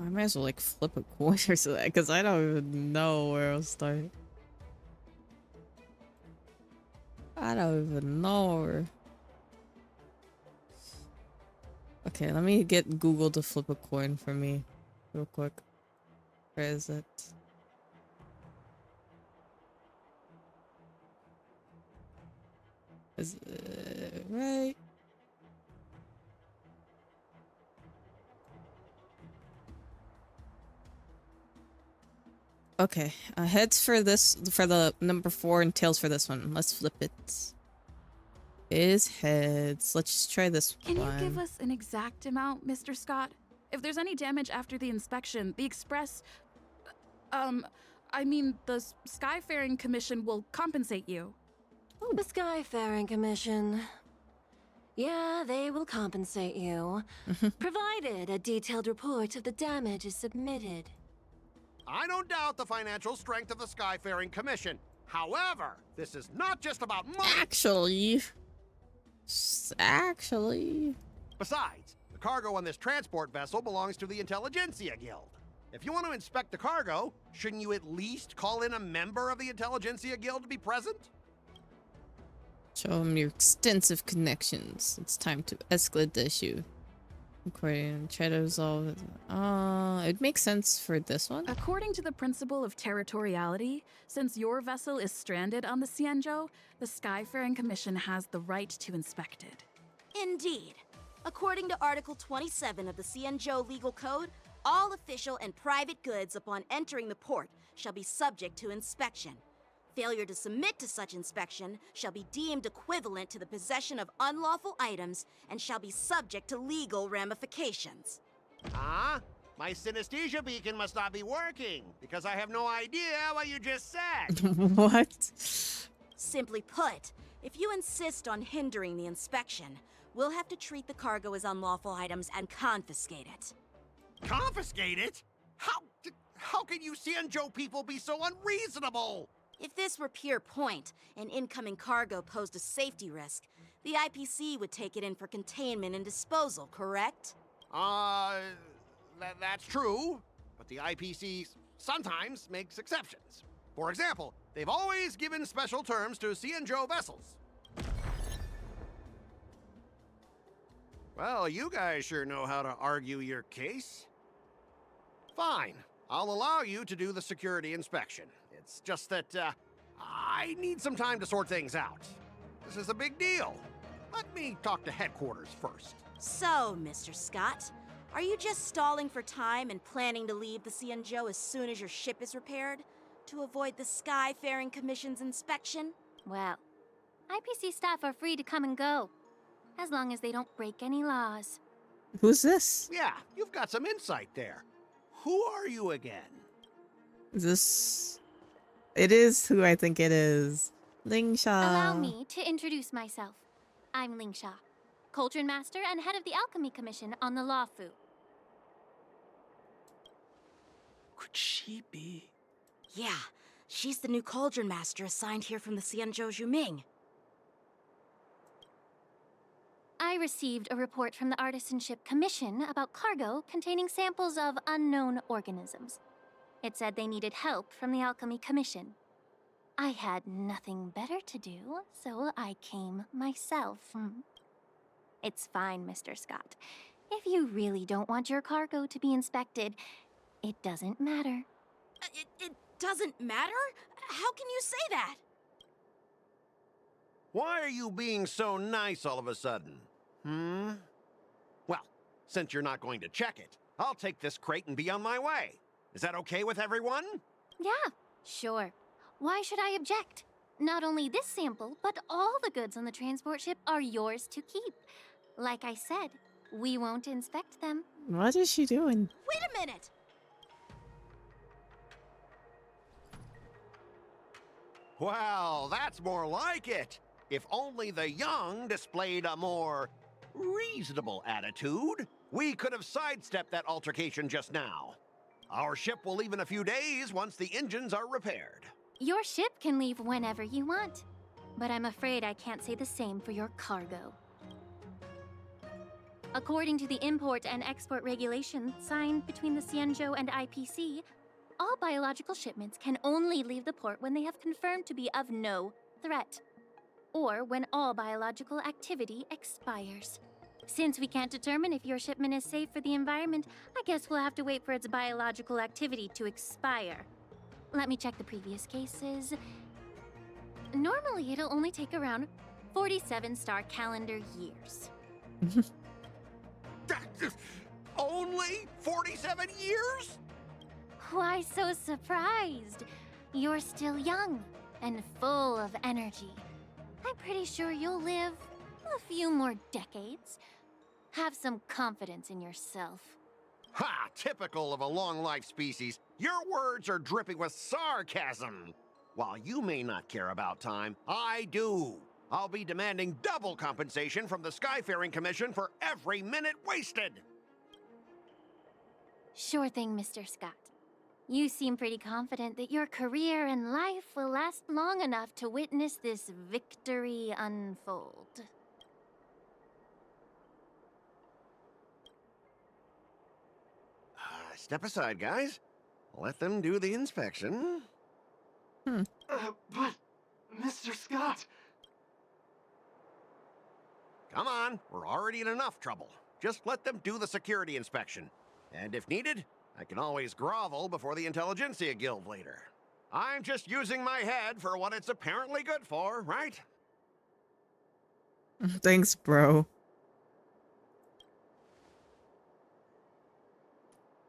I might as well like flip a coin or something, because I don't even know where I'll start. I don't even know where. Okay, let me get Google to flip a coin for me real quick. Where is it? Is it right? Okay, heads for this, for the number 4, and tails for this one. Let's flip it. It is heads. Let's just try this one. Can you give us an exact amount, Mr. Scott? If there's any damage after the inspection, the Express... I mean, the Skyfaring Commission will compensate you. Oh. The Skyfaring Commission... Yeah, they will compensate you, provided a detailed report of the damage is submitted. I don't doubt the financial strength of the Skyfaring Commission. However, this is not just about money. Actually. Besides, the cargo on this transport vessel belongs to the Intelligentsia Guild. If you want to inspect the cargo, shouldn't you at least call in a member of the Intelligentsia Guild to be present? Show them your extensive connections. It's time to escalate the issue. According, try to resolve it. It makes sense for this one. According to the principle of territoriality, since your vessel is stranded on the Cienjo, the Skyfaring Commission has the right to inspect it. Indeed. According to Article 27 of the Cienjo Legal Code, all official and private goods upon entering the port shall be subject to inspection. Failure to submit to such inspection shall be deemed equivalent to the possession of unlawful items and shall be subject to legal ramifications. Huh? My synesthesia beacon must not be working, because I have no idea what you just said. What? Simply put, if you insist on hindering the inspection, we'll have to treat the cargo as unlawful items and confiscate it. Confiscate it? How can you Cienjo people be so unreasonable? If this were pure point, and incoming cargo posed a safety risk, the IPC would take it in for containment and disposal, correct? That's true, but the IPC sometimes makes exceptions. For example, they've always given special terms to Cianjo vessels. Well, you guys sure know how to argue your case. Fine. I'll allow you to do the security inspection. It's just that, I need some time to sort things out. This is a big deal. Let me talk to headquarters first. So, Mr. Scott, are you just stalling for time and planning to leave the Cianjo as soon as your ship is repaired? To avoid the Skyfaring Commission's inspection? Well, IPC staff are free to come and go, as long as they don't break any laws. Who's this? Yeah, you've got some insight there. Who are you again? It is who I think it is. Lingsha. Allow me to introduce myself. I'm Lingsha, Cauldron Master and head of the Alchemy Commission on the Lawfu. Could she be? Yeah, she's the new Cauldron Master assigned here from the Cianjo Juming. I received a report from the Artisanship Commission about cargo containing samples of unknown organisms. It said they needed help from the Alchemy Commission. I had nothing better to do, so I came myself. It's fine, Mr. Scott. If you really don't want your cargo to be inspected, it doesn't matter. It doesn't matter? How can you say that? Why are you being so nice all of a sudden? Well, since you're not going to check it, I'll take this crate and be on my way. Is that okay with everyone? Yeah, sure. Why should I object? Not only this sample, but all the goods on the transport ship are yours to keep. Like I said, we won't inspect them. What is she doing? Wait a minute! Well, that's more like it. If only the young displayed a more reasonable attitude, we could have sidestepped that altercation just now. Our ship will leave in a few days once the engines are repaired. Your ship can leave whenever you want, but I'm afraid I can't say the same for your cargo. According to the import and export regulations signed between the Cianjo and IPC, all biological shipments can only leave the port when they have confirmed to be of no threat, or when all biological activity expires. Since we can't determine if your shipment is safe for the environment, I guess we'll have to wait for its biological activity to expire. Let me check the previous cases. Normally, it'll only take around 47 star calendar years. Only 47 years? Why so surprised? You're still young and full of energy. I'm pretty sure you'll live a few more decades. Have some confidence in yourself. Ha! Typical of a long-life species. Your words are dripping with sarcasm. While you may not care about time, I do. I'll be demanding double compensation from the Skyfaring Commission for every minute wasted. Sure thing, Mr. Scott. You seem pretty confident that your career and life will last long enough to witness this victory unfold. Step aside, guys. Let them do the inspection. But, Mr. Scott... Come on, we're already in enough trouble. Just let them do the security inspection. And if needed, I can always grovel before the Intelligentsia Guild later. I'm just using my head for what it's apparently good for, right? Thanks, bro.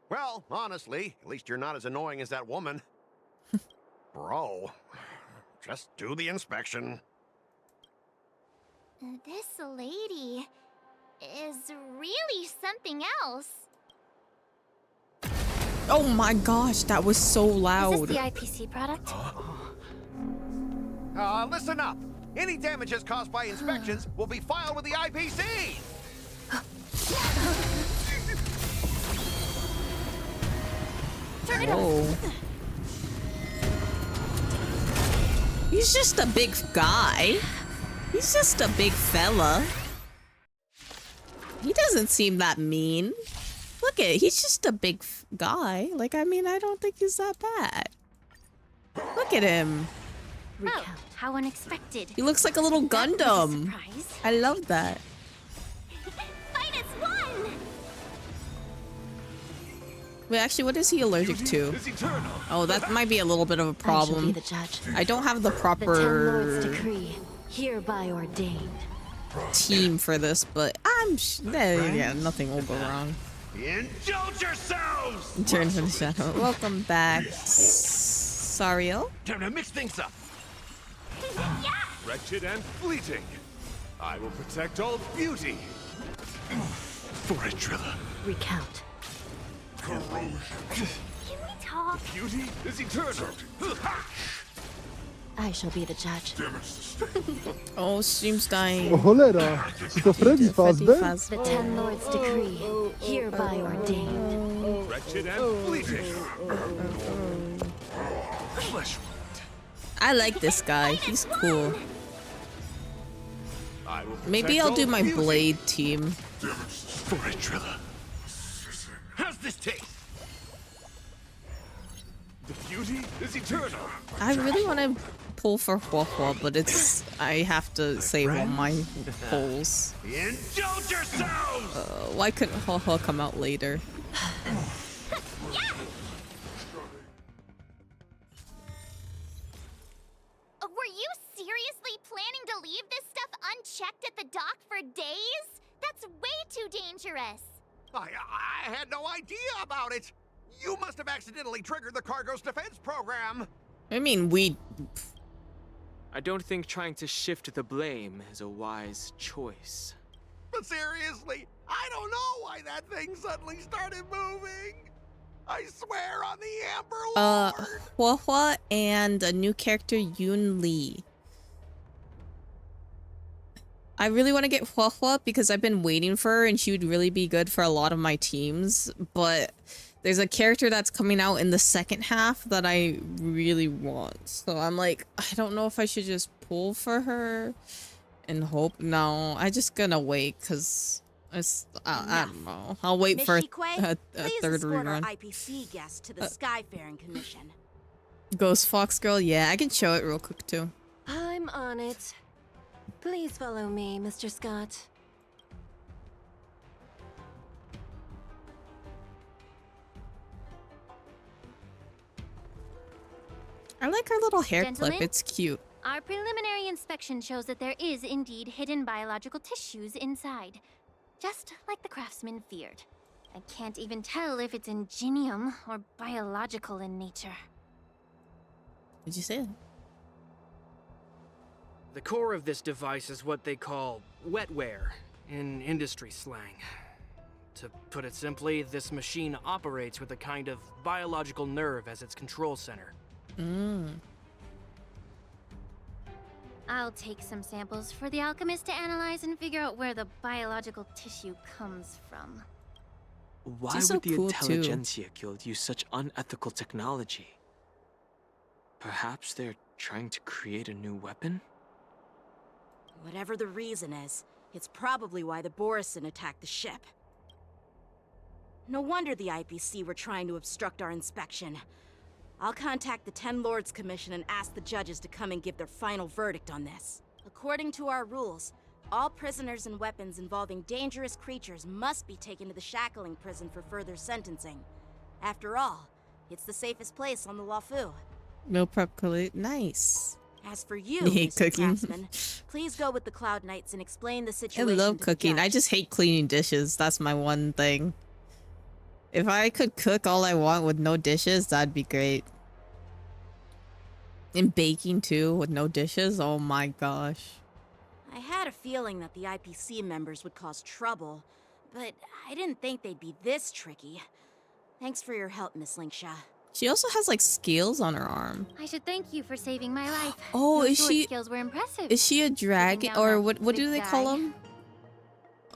Well, honestly, at least you're not as annoying as that woman. Bro, just do the inspection. This lady is really something else. Oh my gosh, that was so loud. Is this the IPC product? Listen up. Any damages caused by inspections will be filed with the IPC. Turn it off. He's just a big guy. He's just a big fella. He doesn't seem that mean. Look at it. He's just a big guy. Like, I mean, I don't think he's that bad. Look at him. Oh, how unexpected. He looks like a little Gundam. I love that. Fight as one! Wait, actually, what is he allergic to? Oh, that might be a little bit of a problem. I shall be the judge. I don't have the The proper 10 Lords decree, hereby ordained. team for this, but yeah, nothing will go wrong. Indulge yourselves! Turn for the shadow. Welcome back, Sariel. Time to mix things up. Wretched and fleeting. I will protect all beauty. For Trilla. Recount. Corrosion. Can we talk? Beauty is eternal. I shall be the judge. Oh, stream's dying. Cholera, si to Freddy Fazbear? The 10 Lords decree, hereby ordained. Wretched and fleeting. Flesh. I like this guy. He's cool. Maybe I'll do my blade team. For Trilla. How's this taste? The beauty is eternal. I really want to pull for Hua, but I have to save all my pulls. Indulge yourselves! Why couldn't Hua come out later? Were you seriously planning to leave this stuff unchecked at the dock for days? That's way too dangerous. I had no idea about it. You must have accidentally triggered the cargo's defense program. I mean, I don't think trying to shift the blame is a wise choice. But seriously, I don't know why that thing suddenly started moving. I swear on the Amber Lord. Hua and a new character, Yoon Lee. I really want to get Hua because I've been waiting for her and she would really be good for a lot of my teams, but there's a character that's coming out in the second half that I really want. So I'm like, I don't know if I should just pull for her and hope. No, I'm just gonna wait because I don't know. I'll wait for a third rerun. IPC guest to the Skyfaring Commission. Ghost Fox Girl? Yeah, I can show it real quick too. I'm on it. Please follow me, Mr. Scott. I like her little hair Gentlemen, clip. It's cute. Our preliminary inspection shows that there is indeed hidden biological tissues inside. Just like the craftsman feared. I can't even tell if it's ingenium or biological in nature. Did you say that? The core of this device is what they call wetware in industry slang. To put it simply, this machine operates with a kind of biological nerve as its control center. I'll take some samples for the alchemist to analyze and figure out where the biological tissue comes from. Why would the Intelligentsia Guild use such unethical technology? Perhaps they're trying to create a new weapon? Whatever the reason is, it's probably why the Borison attacked the ship. No wonder the IPC were trying to obstruct our inspection. I'll contact the 10 Lords Commission and ask the judges to come and give their final verdict on this. According to our rules, all prisoners and weapons involving dangerous creatures must be taken to the shackling prison for further sentencing. After all, it's the safest place on the Luofu. Meal prep collate. Nice. As for you, I hate Mr. cooking. Craftsman, please go with the Cloud Knights and explain the I situation love to the cooking. I judge. just hate cleaning dishes. That's my one thing. If I could cook all I want with no dishes, that'd be great. And baking too with no dishes. Oh my gosh. I had a feeling that the IPC members would cause trouble, but I didn't think they'd be this tricky. Thanks for your help, Miss Linksha. She also has like scales on her arm. I should thank you for saving my life. Oh, Your is sword she? skills were impressive. Is she a dragon down or that what do big they call guy.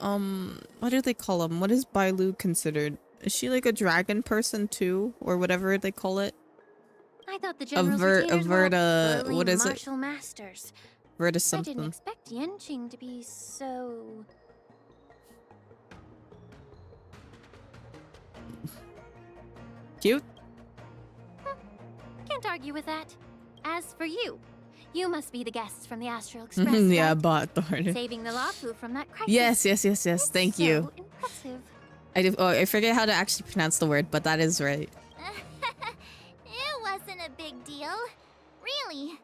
them? What do they call them? What is Bailu considered? Is she like a dragon person too, or whatever they call it? I thought the general's What is it? martial masters. Verta I something. didn't expect Yenching to be so... Cute. Can't argue with that. As for you, you must be the guests from the Astral Express. Yeah, right? bot darn. Saving the Lafu from that crisis. Yes. Thank you. Impressive. I forget how to actually pronounce the word, but that is right. It wasn't a big deal. Really.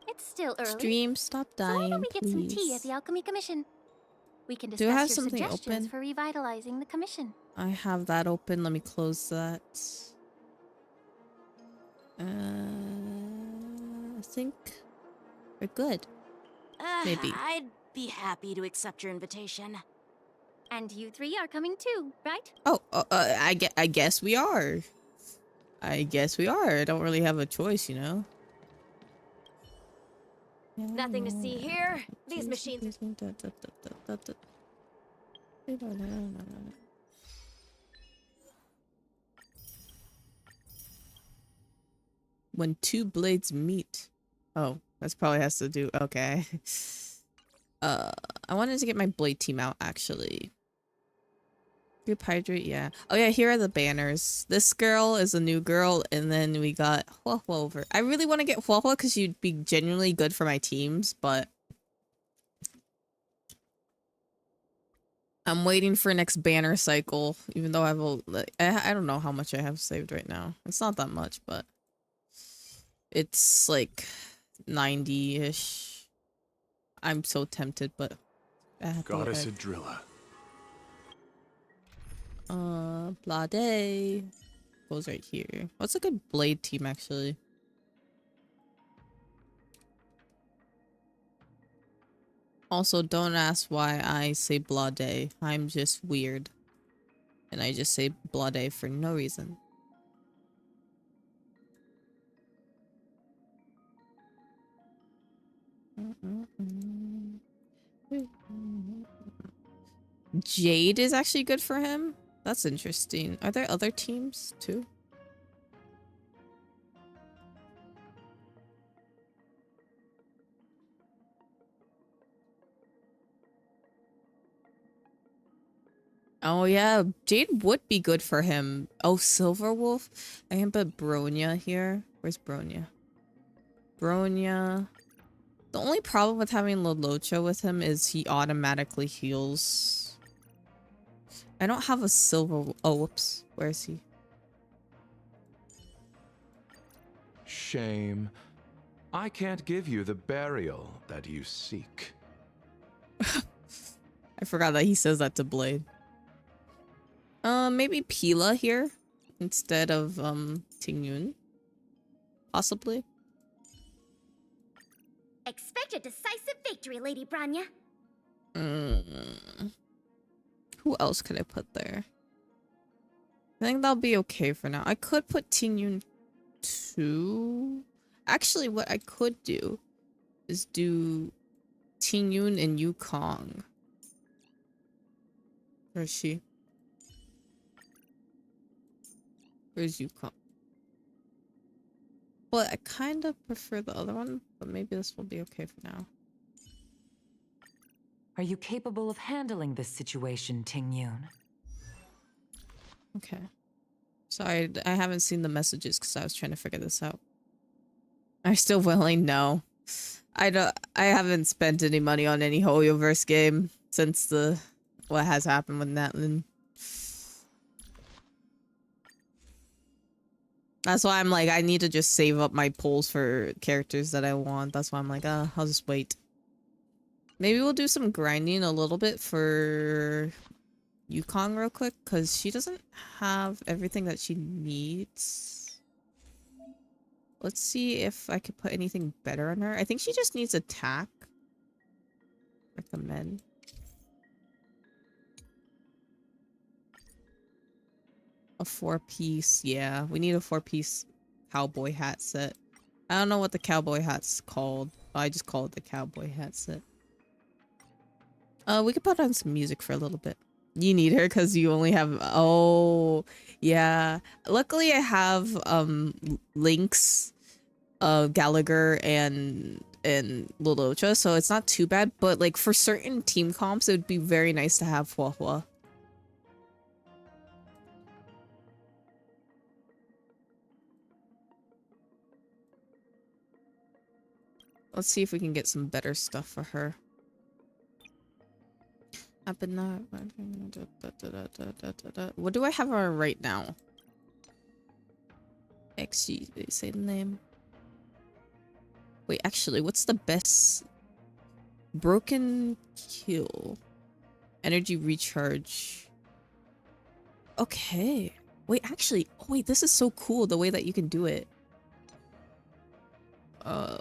It's still early. Stream, stop dying, so why don't we get some tea please. at the Alchemy Commission? We can Do I discuss have your something suggestions open? for revitalizing the commission. I have that open. Let me close that. I think we're good. Maybe. I'd be happy to accept your invitation. And you three are coming too, right? Oh, I guess we are. I guess we are. I don't really have a choice, you know. Nothing to see here. These machines. When two blades meet. Oh, that's probably has to do. Okay. I wanted to get my blade team out actually. Group hydrate, yeah. Oh yeah, here are the banners. This girl is a new girl, and then we got Huahua over. I really want to get Huahua because she'd be genuinely good for my teams, but I'm waiting for next banner cycle. Even though I don't know how much I have saved right now. It's not that much, but it's like 90-ish. I'm so tempted, but I have to Goddess Adrilla. Blade goes right here. What's a good blade team actually? Also, don't ask why I say Blade. I'm just weird. And I just say Blade for no reason. Jade is actually good for him? That's interesting. Are there other teams too? Oh yeah, Jade would be good for him. Oh, Silverwolf? I can put Bronya here. Where's Bronya? Bronya. The only problem with having Lelouch with him is he automatically heals. I don't have a silver. Oh, whoops. Where is he? Shame. I can't give you the burial that you seek. I forgot that he says that to Blade. Maybe Pila here instead of Tingyun. Possibly. Expect a decisive victory, Lady Branya. Who else could I put there? I think that'll be okay for now. I could put Tingyun too. Actually, what I could do is do Tingyun and Yukong. Where is she? Where's Yukong? But I kind of prefer the other one, but maybe this will be okay for now. Are you capable of handling this situation, Tingyun? Okay. Sorry, I haven't seen the messages because I was trying to figure this out. Are you still willing? No. I haven't spent any money on any Hoyoverse game since what has happened with Natlin. That's why I'm like, I need to just save up my pulls for characters that I want. That's why I'm like, I'll just wait. Maybe we'll do some grinding a little bit for Yukong real quick, because she doesn't have everything that she needs. Let's see if I could put anything better on her. I think she just needs attack. Recommend. A 4-piece, yeah. We need a 4-piece cowboy hat set. I don't know what the cowboy hat's called. I just call it the cowboy hat set. We could put on some music for a little bit. You need her because you only have... Oh, yeah. Luckily, I have Lynx, Gallagher, and Lelouch, so it's not too bad. But like for certain team comps, it would be very nice to have Huahua. Let's see if we can get some better stuff for her. What do I have her right now? XG, they say the name. Wait, actually, what's the best? Broken kill. Energy recharge. Okay. Wait, actually, oh wait, this is so cool the way that you can do it.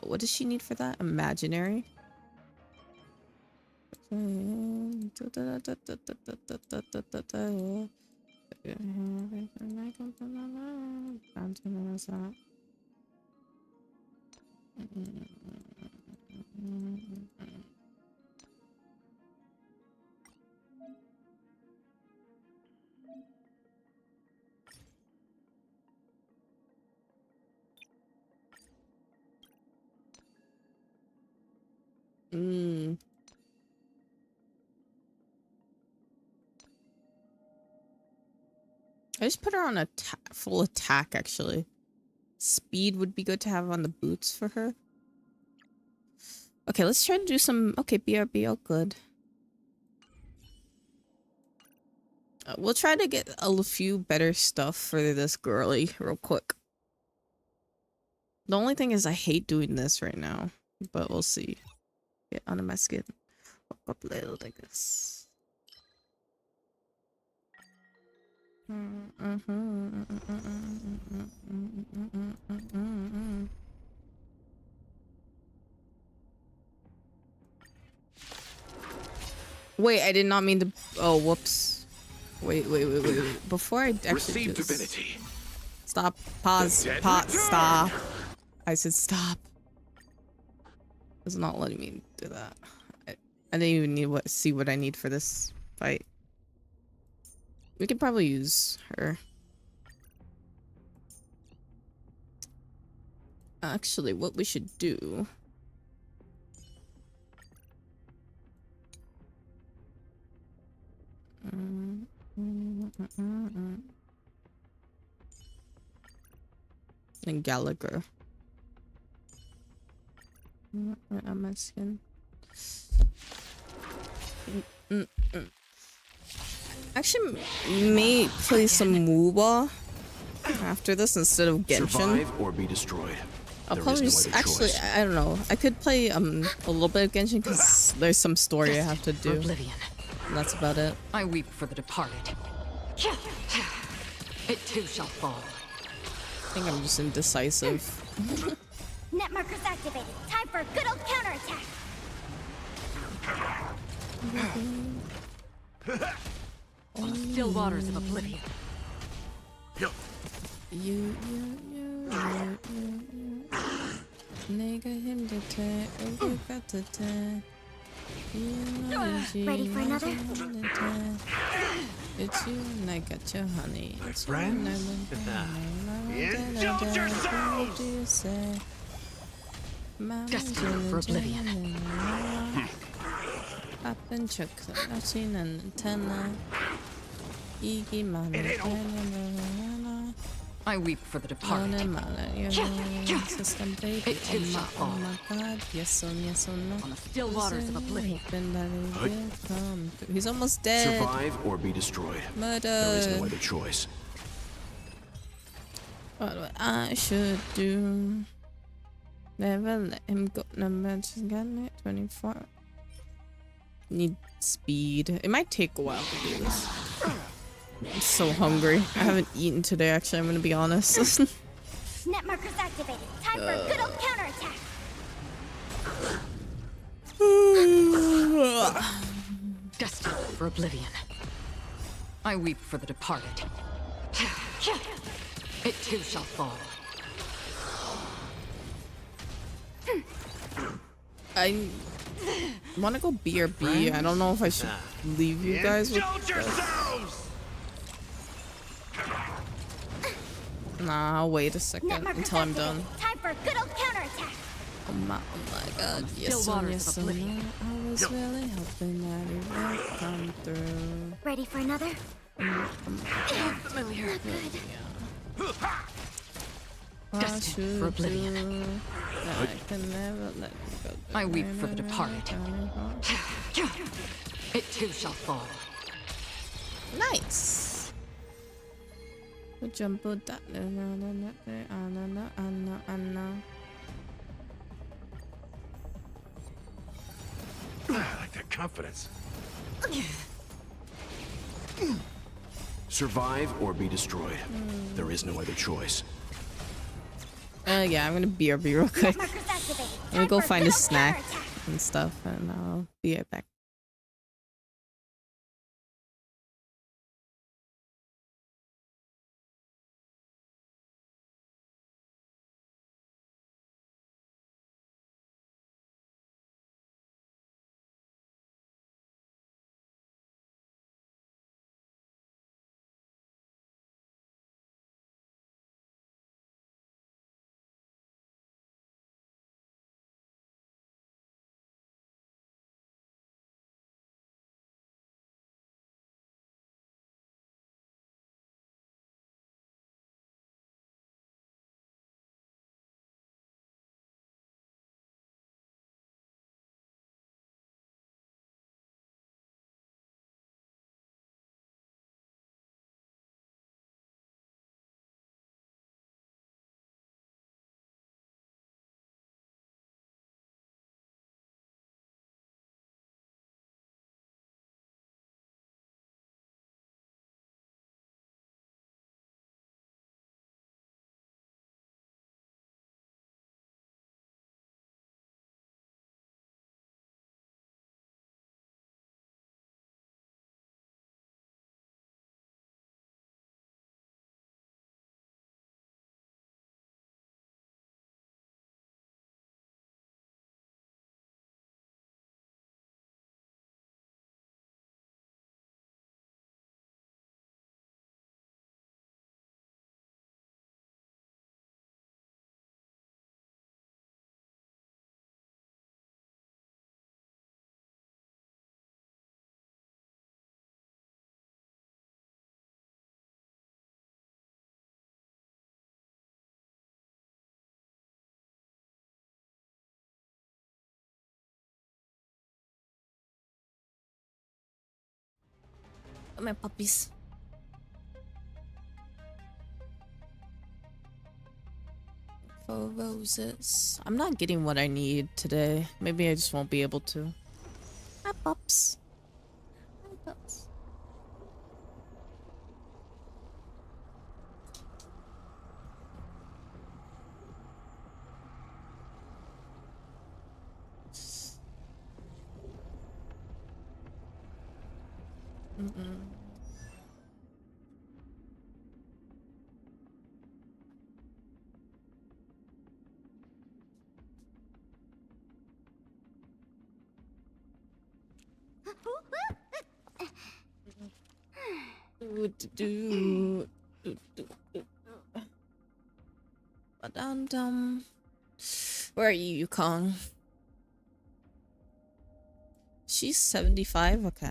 What does she need for that? Imaginary. I just put her on a full attack, actually. Speed would be good to have on the boots for her. Okay, let's try to do some... Okay, BRB, all good. We'll try to get a few better stuff for this girly real quick. The only thing is I hate doing this right now, but we'll see. Get under my skin. Walk up a little like this. Wait, I did not mean to... Oh, whoops. Wait. Before I actually Receive just... divinity. Stop. Pause. Stop. I said stop. It's not letting me do that. I didn't even need see what I need for this fight. We could probably use her. Actually, what we should do... And Gallagher. On my skin. Actually, may play some MOBA after this instead of Genshin. Survive or be destroyed. I'll probably just, actually, I don't know. I could play a little bit of Genshin because there's some story I have to do. Oblivion. And that's about it. I weep for the departed. It too shall fall. I think I'm just indecisive. Net markers activated. Time for a good old counterattack. On the still waters of oblivion. Ready for another? It's you and I got your honey. My friends, indulge yourselves! Destined for oblivion. Up and chocolate, nothing and antenna. Iggy man. I weep for the departed. System baby. It too shall fall. Oh my god, yes or no. On the still waters of oblivion. He's almost dead. Survive or be destroyed. Murder. There is no other choice. What I should do? Never let him go. Number just got it. 24. Need speed. It might take a while to do this. I'm so hungry. I haven't eaten today, actually, I'm gonna be honest. Net markers activated. Time for a good old counterattack. Destined for oblivion. I weep for the departed. It too shall fall. I want to go BRB. I don't know if I should leave you guys with Nah, I'll wait a second until I'm done. Time for a good old counterattack. Oh my god, yes, I was really hoping that it would come through. Ready for another? Familiar. Destined for oblivion. can never let go. I weep for the departed. It too shall fall. Nice. Jumbo that I like that confidence. Survive or be destroyed. There is no other choice. Yeah, I'm gonna BRB real quick. Let me go find a snack and stuff, and I'll be right back. My puppies. For roses. I'm not getting what I need today. Maybe I just won't be able to. Hi, pups. Hi, pups. Where are you, Yukong? She's 75? Okay.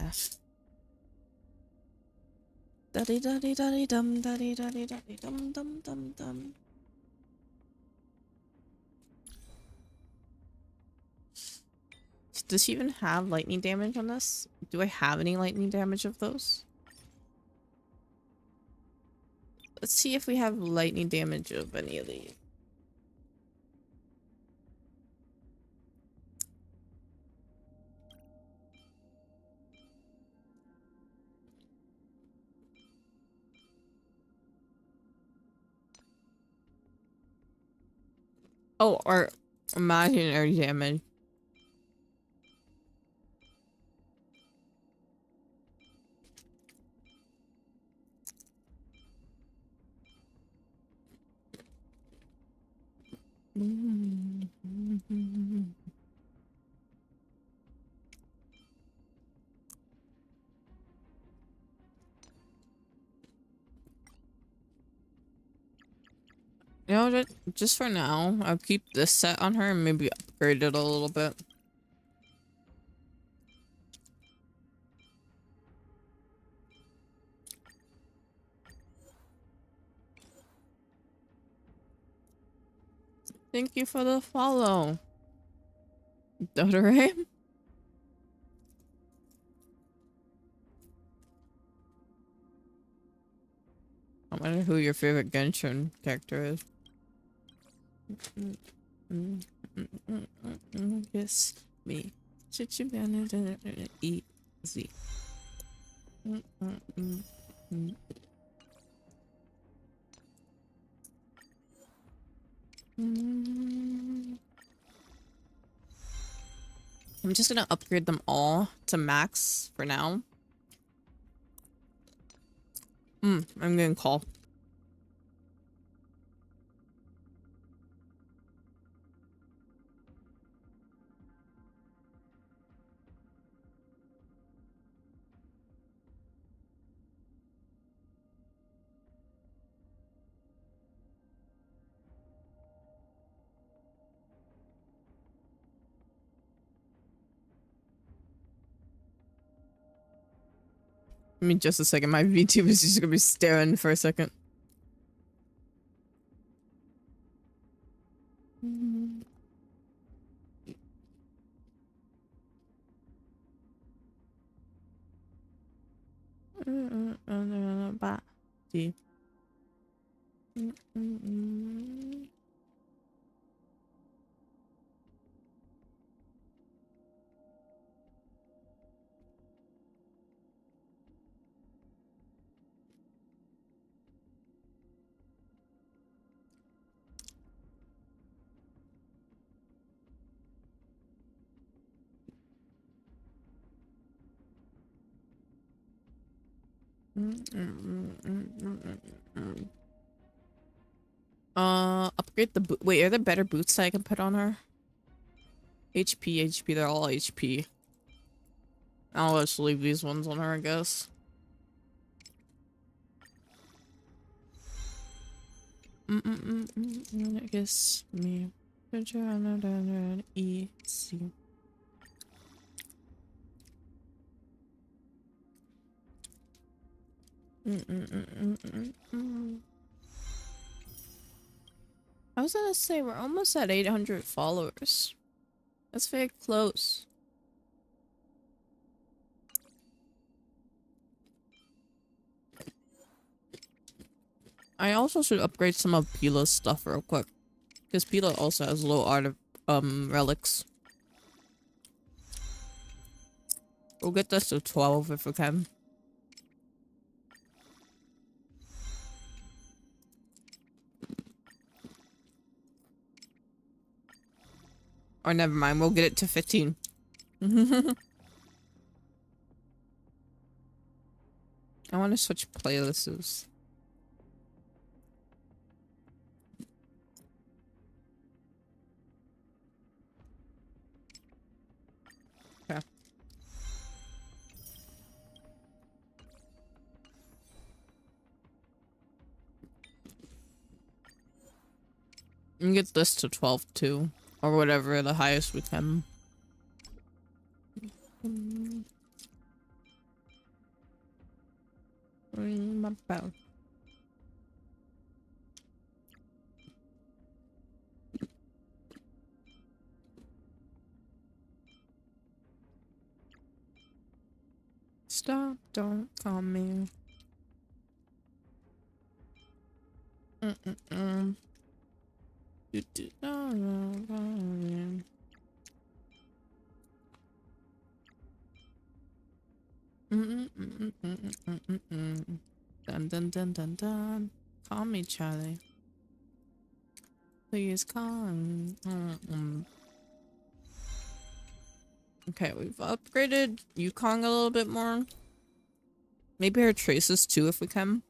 Daddy daddy daddy dum daddy daddy daddy dum dum dum dum. Does she even have lightning damage on this? Do I have any lightning damage of those? Let's see if we have lightning damage of any of these. Oh, or imaginary damage. You know, just for now, I'll keep this set on her and maybe upgrade it a little bit. Thank you for the follow. Dotare? I wonder who your favorite Genshin character is. Yes, me. Should you manage easy? I'm just gonna upgrade them all to max for now. I'm getting call. Give me just a second. My VTuber is just gonna be staring for a second. Upgrade the boot. Wait, are there better boots that I can put on her? HP, they're all HP. I'll just leave these ones on her, I guess. I guess me. Easy. I was gonna say we're almost at 800 followers. That's very close. I also should upgrade some of Pila's stuff real quick. Because Pila also has low art of relics. We'll get this to 12 if we can. Or never mind, we'll get it to 15. I want to switch playlists. Okay. And get this to 12 too. Or whatever, the highest we can. Ring my bell. Stop, don't call me. Dun dun dun dun dun. Call me, Charlie. Please call me. Okay, we've upgraded Yukong a little bit more. Maybe her traces too, if we can.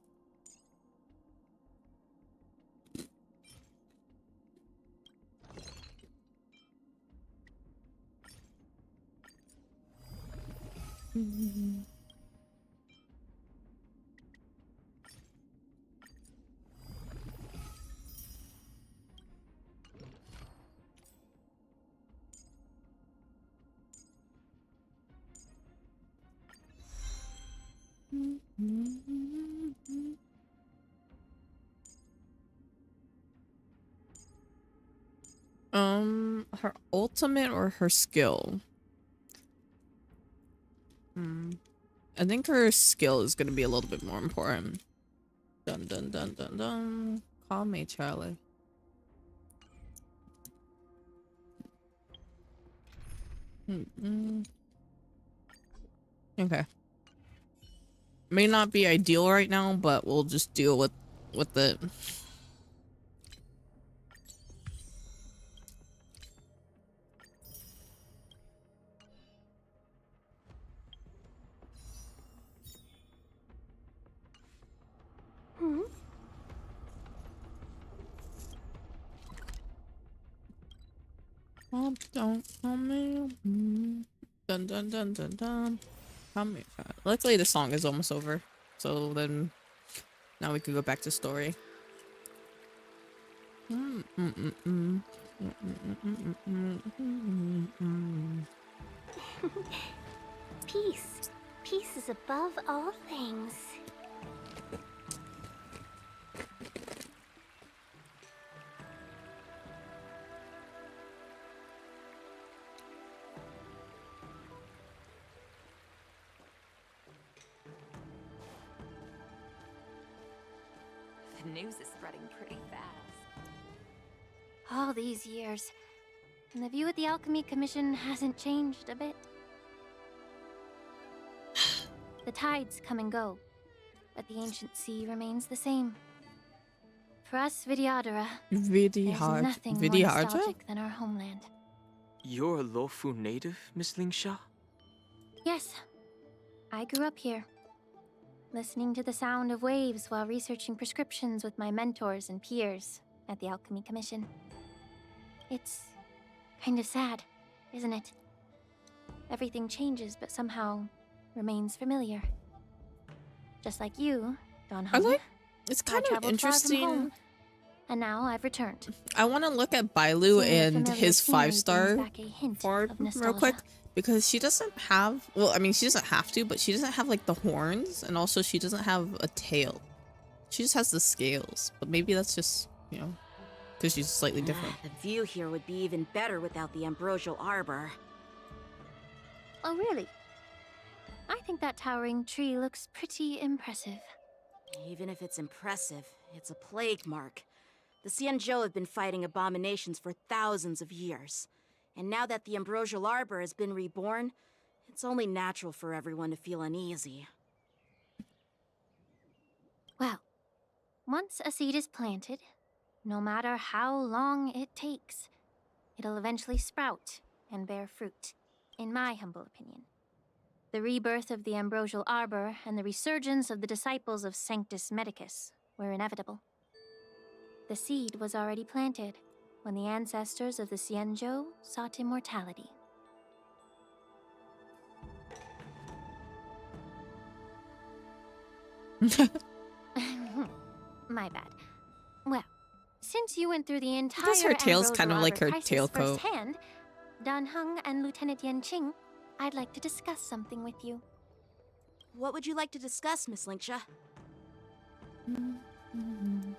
Her ultimate or her skill? I think her skill is gonna be a little bit more important. Dun dun dun dun dun. Call me, Charlie. Okay. May not be ideal right now, but we'll just deal with it. Don't come me. Dun dun dun dun dun. Come here. Luckily, the song is almost over, so then now we can go back to story. Peace. Peace is above all things. The news is spreading pretty fast. All these years, and the view of the Alchemy Commission hasn't changed a bit. The tides come and go, but the ancient sea remains the same. For us Vidyadhara, there's nothing more nostalgic than our homeland. You're a Luofu native, Miss Lingsha? Yes, I grew up here, listening to the sound of waves while researching prescriptions with my mentors and peers at the Alchemy Commission. It's kind of sad, isn't it? Everything changes, but somehow remains familiar. Just like you, Don Hung. It's kind of interesting. And now I've returned. I want to look at Bailu and his 5-star forward real quick, because she doesn't have, well, I mean, she doesn't have to, but she doesn't have like the horns, and also she doesn't have a tail. She just has the scales, but maybe that's just, you know, because she's slightly different. The view here would be even better without the ambrosial arbor. Oh, really? I think that towering tree looks pretty impressive. Even if it's impressive, it's a plague mark. The Xianzhou have been fighting abominations for thousands of years. And now that the ambrosial arbor has been reborn, it's only natural for everyone to feel uneasy. Well, once a seed is planted, no matter how long it takes, it'll eventually sprout and bear fruit, in my humble opinion. The rebirth of the ambrosial arbor and the resurgence of the disciples of Sanctus Medicus were inevitable. The seed was already planted when the ancestors of the Xianzhou sought immortality. My bad. Well, since you went through the entire Because her tail's kind of like her crisis tailcoat. firsthand, Dan Heng and Lieutenant Yanqing, I'd like to discuss something with you. What would you like to discuss, Miss Lingsha?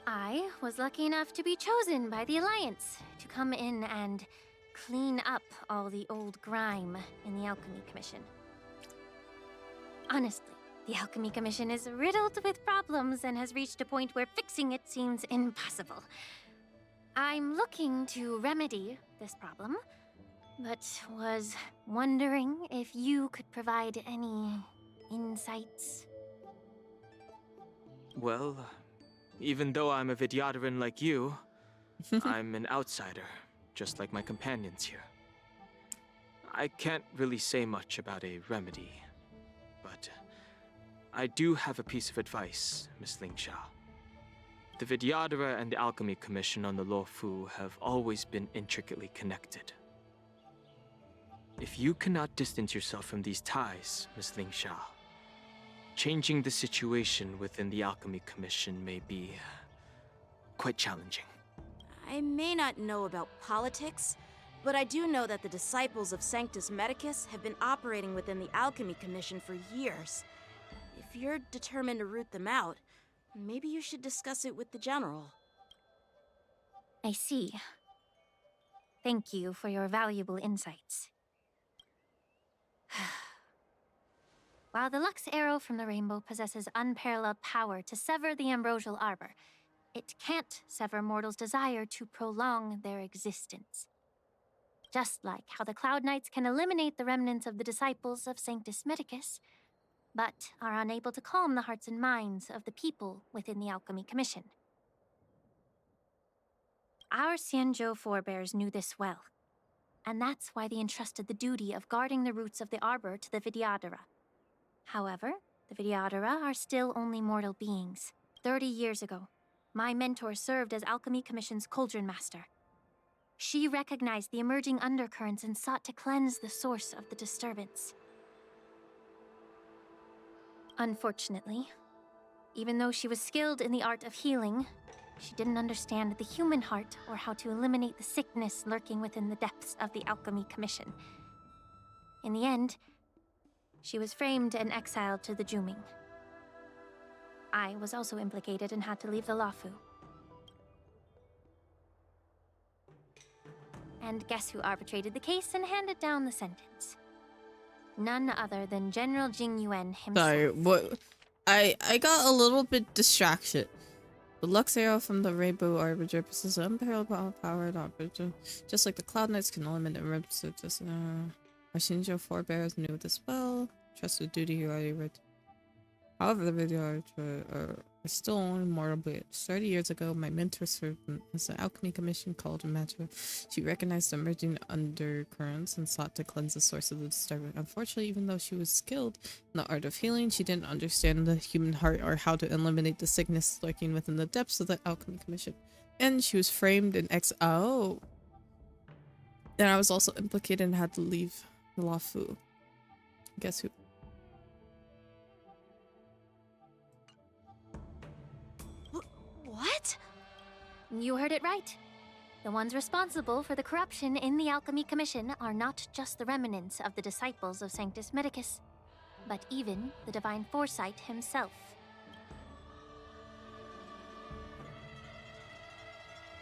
I was lucky enough to be chosen by the Alliance to come in and clean up all the old grime in the Alchemy Commission. Honestly, the Alchemy Commission is riddled with problems and has reached a point where fixing it seems impossible. I'm looking to remedy this problem, but was wondering if you could provide any insights. Well, even though I'm a Vidyadharan like you, I'm an outsider, just like my companions here. I can't really say much about a remedy, but I do have a piece of advice, Miss Lingsha. The Vidyadhara and the Alchemy Commission on the Luofu have always been intricately connected. If you cannot distance yourself from these ties, Miss Lingsha, changing the situation within the Alchemy Commission may be quite challenging. I may not know about politics, but I do know that the disciples of Sanctus Medicus have been operating within the Alchemy Commission for years. If you're determined to root them out, maybe you should discuss it with the General. I see. Thank you for your valuable insights. While the Lux Arrow from the Rainbow possesses unparalleled power to sever the ambrosial arbor, it can't sever mortals' desire to prolong their existence. Just like how the Cloud Knights can eliminate the remnants of the disciples of Sanctus Medicus, but are unable to calm the hearts and minds of the people within the Alchemy Commission. Our Xianzhou forebears knew this well, and that's why they entrusted the duty of guarding the roots of the arbor to the Vidyadhara. However, the Vidyadhara are still only mortal beings. 30 years ago, my mentor served as Alchemy Commission's Cauldron Master. She recognized the emerging undercurrents and sought to cleanse the source of the disturbance. Unfortunately, even though she was skilled in the art of healing, she didn't understand the human heart or how to eliminate the sickness lurking within the depths of the Alchemy Commission. In the end, she was framed and exiled to the Juming. I was also implicated and had to leave the Luofu. And guess who arbitrated the case and handed down the sentence? None other than General Jing Yuan himself. Sorry, what? I got a little bit distracted. The Lux Arrow from the Rainbow Arbiter possesses unparalleled power and arbiter. Just like the Cloud Knights can eliminate ribs of this. Our Shinjo forebears knew this well. Trust the duty you already read. However, the video are still only mortal beings. 30 years ago, my mentor served as an Alchemy Commission called Matter. She recognized the emerging undercurrents and sought to cleanse the source of the disturbance. Unfortunately, even though she was skilled in the art of healing, she didn't understand the human heart or how to eliminate the sickness lurking within the depths of the Alchemy Commission. And she was framed in Oh. And I was also implicated and had to leave the Luofu. Guess who? What? You heard it right. The ones responsible for the corruption in the Alchemy Commission are not just the remnants of the disciples of Sanctus Medicus, but even the Divine Foresight himself.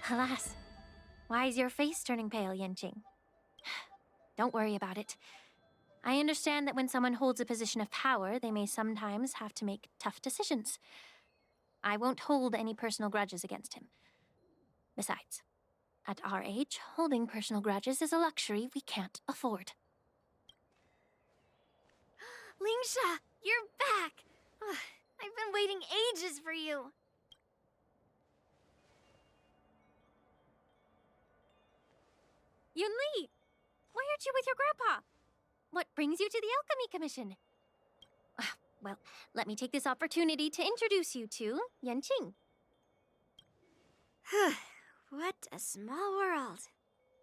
Alas, why is your face turning pale, Yanqing? Don't worry about it. I understand that when someone holds a position of power, they may sometimes have to make tough decisions. I won't hold any personal grudges against him. Besides, at our age, holding personal grudges is a luxury we can't afford. Lingsha, you're back! Ugh, I've been waiting ages for you. Yunli! Why aren't you with your grandpa? What brings you to the Alchemy Commission? Well, let me take this opportunity to introduce you to Yanqing. What a small world.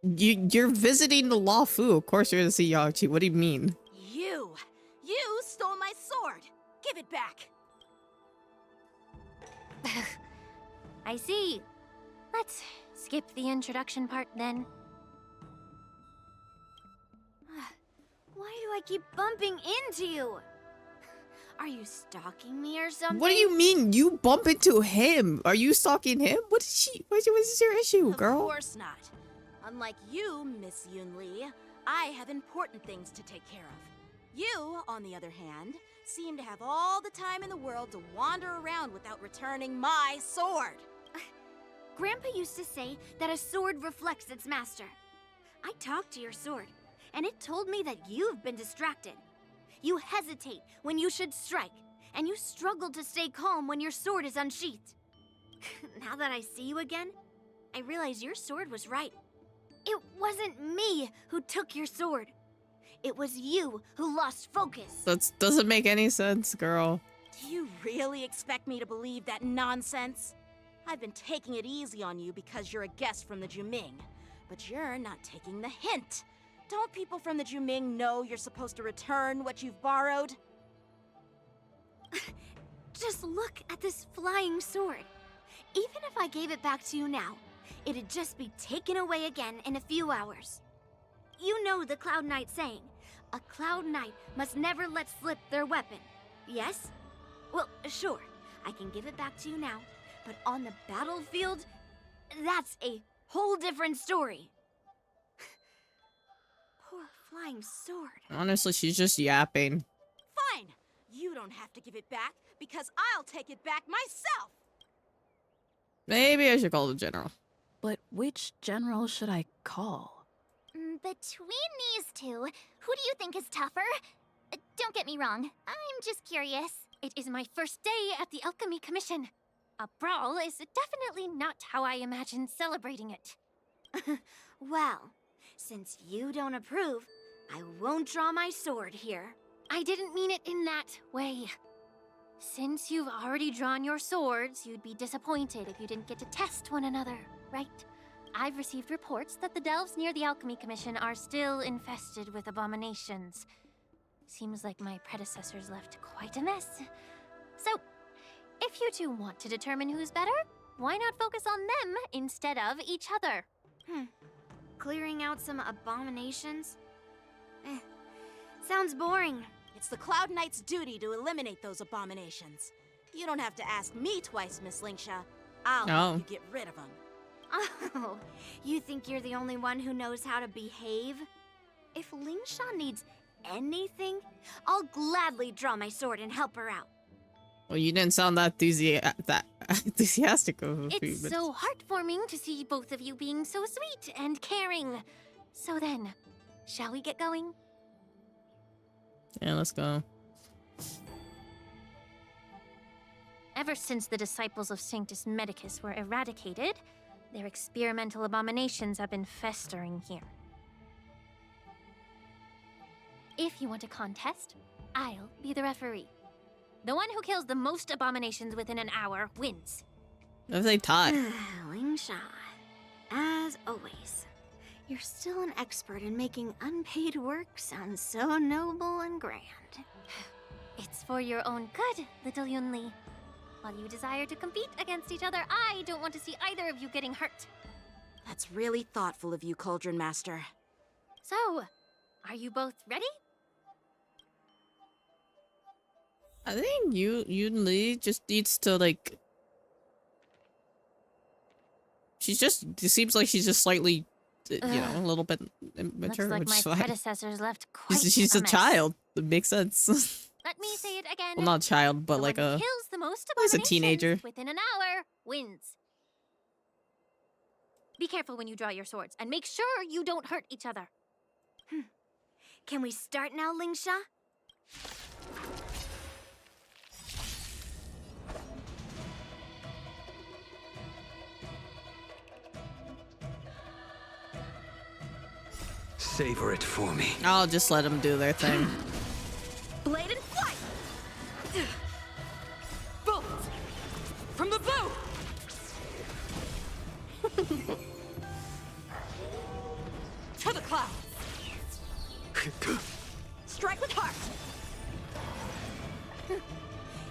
You're visiting the Luofu. Of course you're gonna see Yachi. What do you mean? You stole my sword. Give it back. I see. Let's skip the introduction part then. Why do I keep bumping into you? Are you stalking me or something? What do you mean you bump into him? Are you stalking him? What is your issue, girl? Of course not. Unlike you, Miss Yunli, I have important things to take care of. You, on the other hand, seem to have all the time in the world to wander around without returning my sword. Grandpa used to say that a sword reflects its master. I talked to your sword, and it told me that you've been distracted. You hesitate when you should strike, and you struggle to stay calm when your sword is unsheathed. Now that I see you again, I realize your sword was right. It wasn't me who took your sword. It was you who lost focus. That doesn't make any sense, girl. Do you really expect me to believe that nonsense? I've been taking it easy on you because you're a guest from the Juming, but you're not taking the hint. Don't people from the Juming know you're supposed to return what you've borrowed? Just look at this flying sword. Even if I gave it back to you now, it'd just be taken away again in a few hours. You know the Cloud Knight saying, a Cloud Knight must never let slip their weapon, yes? Well, sure, I can give it back to you now, but on the battlefield, that's a whole different story. flying sword. Honestly, she's just yapping. Fine! You don't have to give it back, because I'll take it back myself! Maybe I should call the general. But which general should I call? Between these two, who do you think is tougher? Don't get me wrong, I'm just curious. It is my first day at the Alchemy Commission. A brawl is definitely not how I imagined celebrating it. Well, since you don't approve, I won't draw my sword here. I didn't mean it in that way. Since you've already drawn your swords, you'd be disappointed if you didn't get to test one another, right? I've received reports that the delves near the Alchemy Commission are still infested with abominations. Seems like my predecessors left quite a mess. So, if you two want to determine who's better, why not focus on them instead of each other? Clearing out some abominations? Sounds boring. It's the Cloud Knight's duty to eliminate those abominations. You don't have to ask me twice, Miss Lingsha. I'll help you get rid of them. Oh, you think you're the only one who knows how to behave? If Lingsha needs anything, I'll gladly draw my sword and help her out. Well, you didn't sound that enthusiastic of a few It's minutes. so heartwarming to see both of you being so sweet and caring. So then, shall we get going? Yeah, let's go. Ever since the disciples of Sanctus Medicus were eradicated, their experimental abominations have been festering here. If you want a contest, I'll be the referee. The one who kills the most abominations within an hour wins. If they tie. Lingsha, as always, you're still an expert in making unpaid work sound so noble and grand. It's for your own good, little Yunli. While you desire to compete against each other, I don't want to see either of you getting hurt. That's really thoughtful of you, Cauldron Master. So, are you both ready? I think Yunli just needs to, like... She seems like she's just slightly, you know, a little bit immature. Looks like my predecessors left quite She's a mess. child. It makes sense. Let me say it again. Well, not child, but The like one who a... kills the most He's a abominations teenager. within an hour wins. Be careful when you draw your swords, and make sure you don't hurt each other. Can we start now, Lingsha? Savor it for me. I'll just let them do their thing. Blade and flight! Bolt! From the bow! To the clouds! Strike with heart!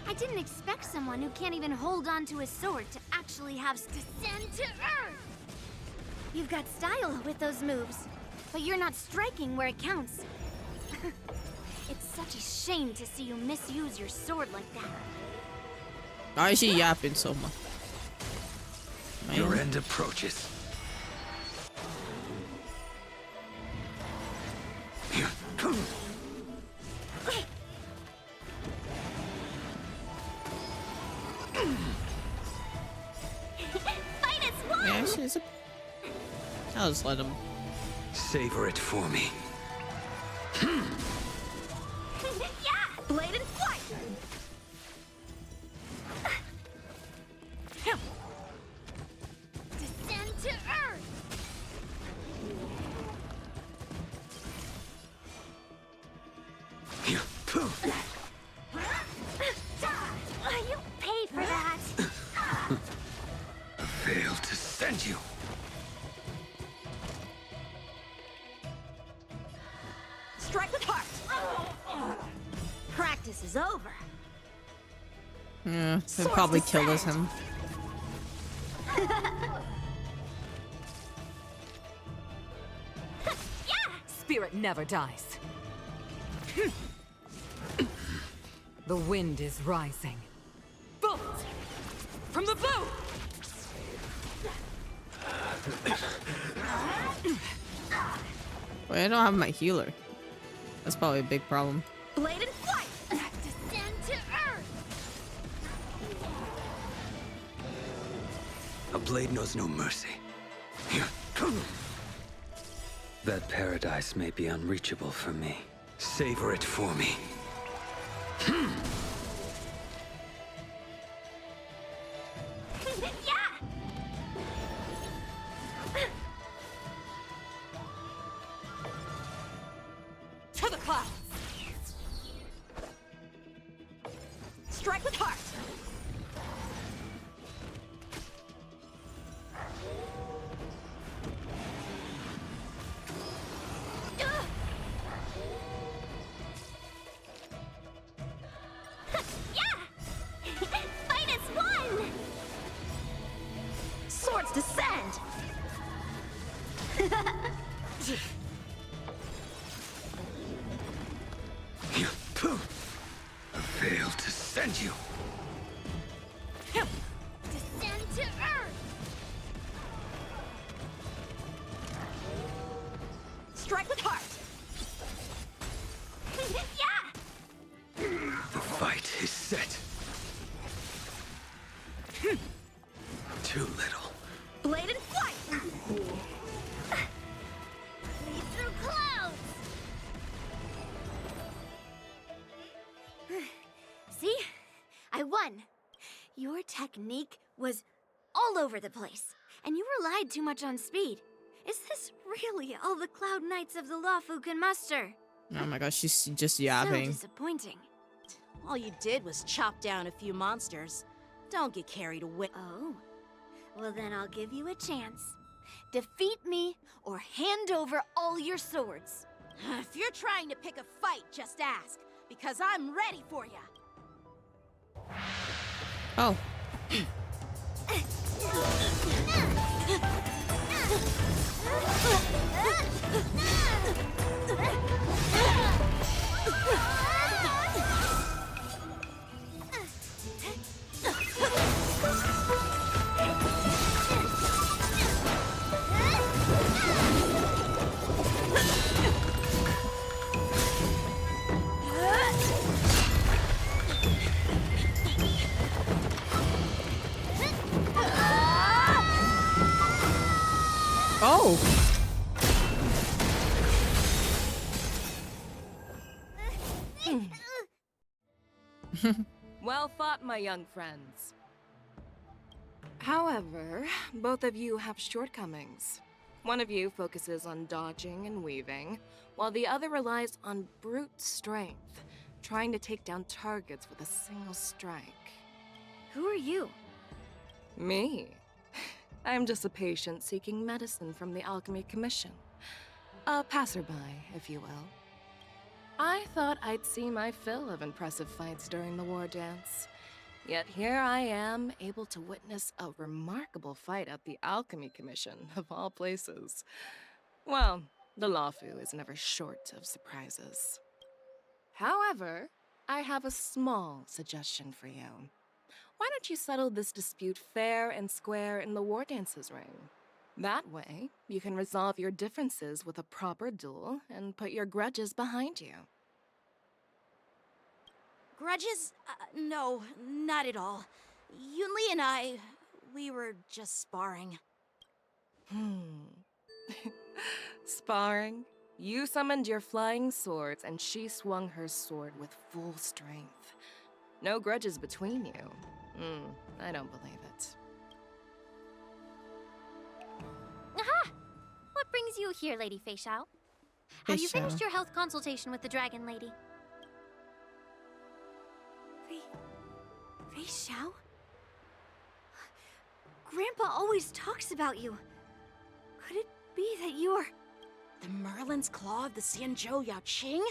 I didn't expect someone who can't even hold on to a sword to actually have descend to earth! You've got style with those moves, but you're not striking where it counts. It's such a shame to see you misuse your sword like that. Why is she yapping so much? Your end approaches. Fight us, one! Yeah, she's a... I'll just let him. Savor it for me. Yeah! Blade and flight! Descend to earth! You paid for that! A veil to send you. Strike with heart! Practice is over. Yeah, he'll probably kill us him. Spirit never dies. The wind is rising. Bolt! From the bow! Wait, I don't have my healer. That's probably a big problem. Blade and flight! Descend to earth! A blade knows no mercy. That paradise may be unreachable for me. Savor it for me. Yeah! To the clouds! Strike with heart! Fight as one! Swords descend! I failed to send you. Descend to earth! Strike with heart! Yeah! The fight is set. Too little. Blade and flight! Lead through clouds! See? I won. Your technique was all over the place, and you relied too much on speed. Is this really all the Cloud Knights of the Lawfu can muster? Oh my gosh, she's just So yapping. disappointing. All you did was chop down a few monsters. Don't get carried away. Oh. Well, then I'll give you a chance. Defeat me, or hand over all your swords. If you're trying to pick a fight, just ask, because I'm ready for you. Oh. Oh. Well fought, my young friends. However, both of you have shortcomings. One of you focuses on dodging and weaving, while the other relies on brute strength, trying to take down targets with a single strike. Who are you? Me? I'm just a patient seeking medicine from the Alchemy Commission. A passerby, if you will. I thought I'd see my fill of impressive fights during the war dance. Yet here I am, able to witness a remarkable fight at the Alchemy Commission, of all places. Well, the Lawfu is never short of surprises. However, I have a small suggestion for you. Why don't you settle this dispute fair and square in the war dances ring? That way, you can resolve your differences with a proper duel and put your grudges behind you. Grudges? No, not at all. Yunli and I, we were just sparring. Sparring? You summoned your flying swords and she swung her sword with full strength. No grudges between you. I don't believe it. Aha! What brings you here, Lady Fei Xiao? Have you finished your health consultation with the Dragon Lady? Fei Xiao? Grandpa always talks about you. Could it be that you're... The Merlin's Claw of the Xianzhou Yaoqing?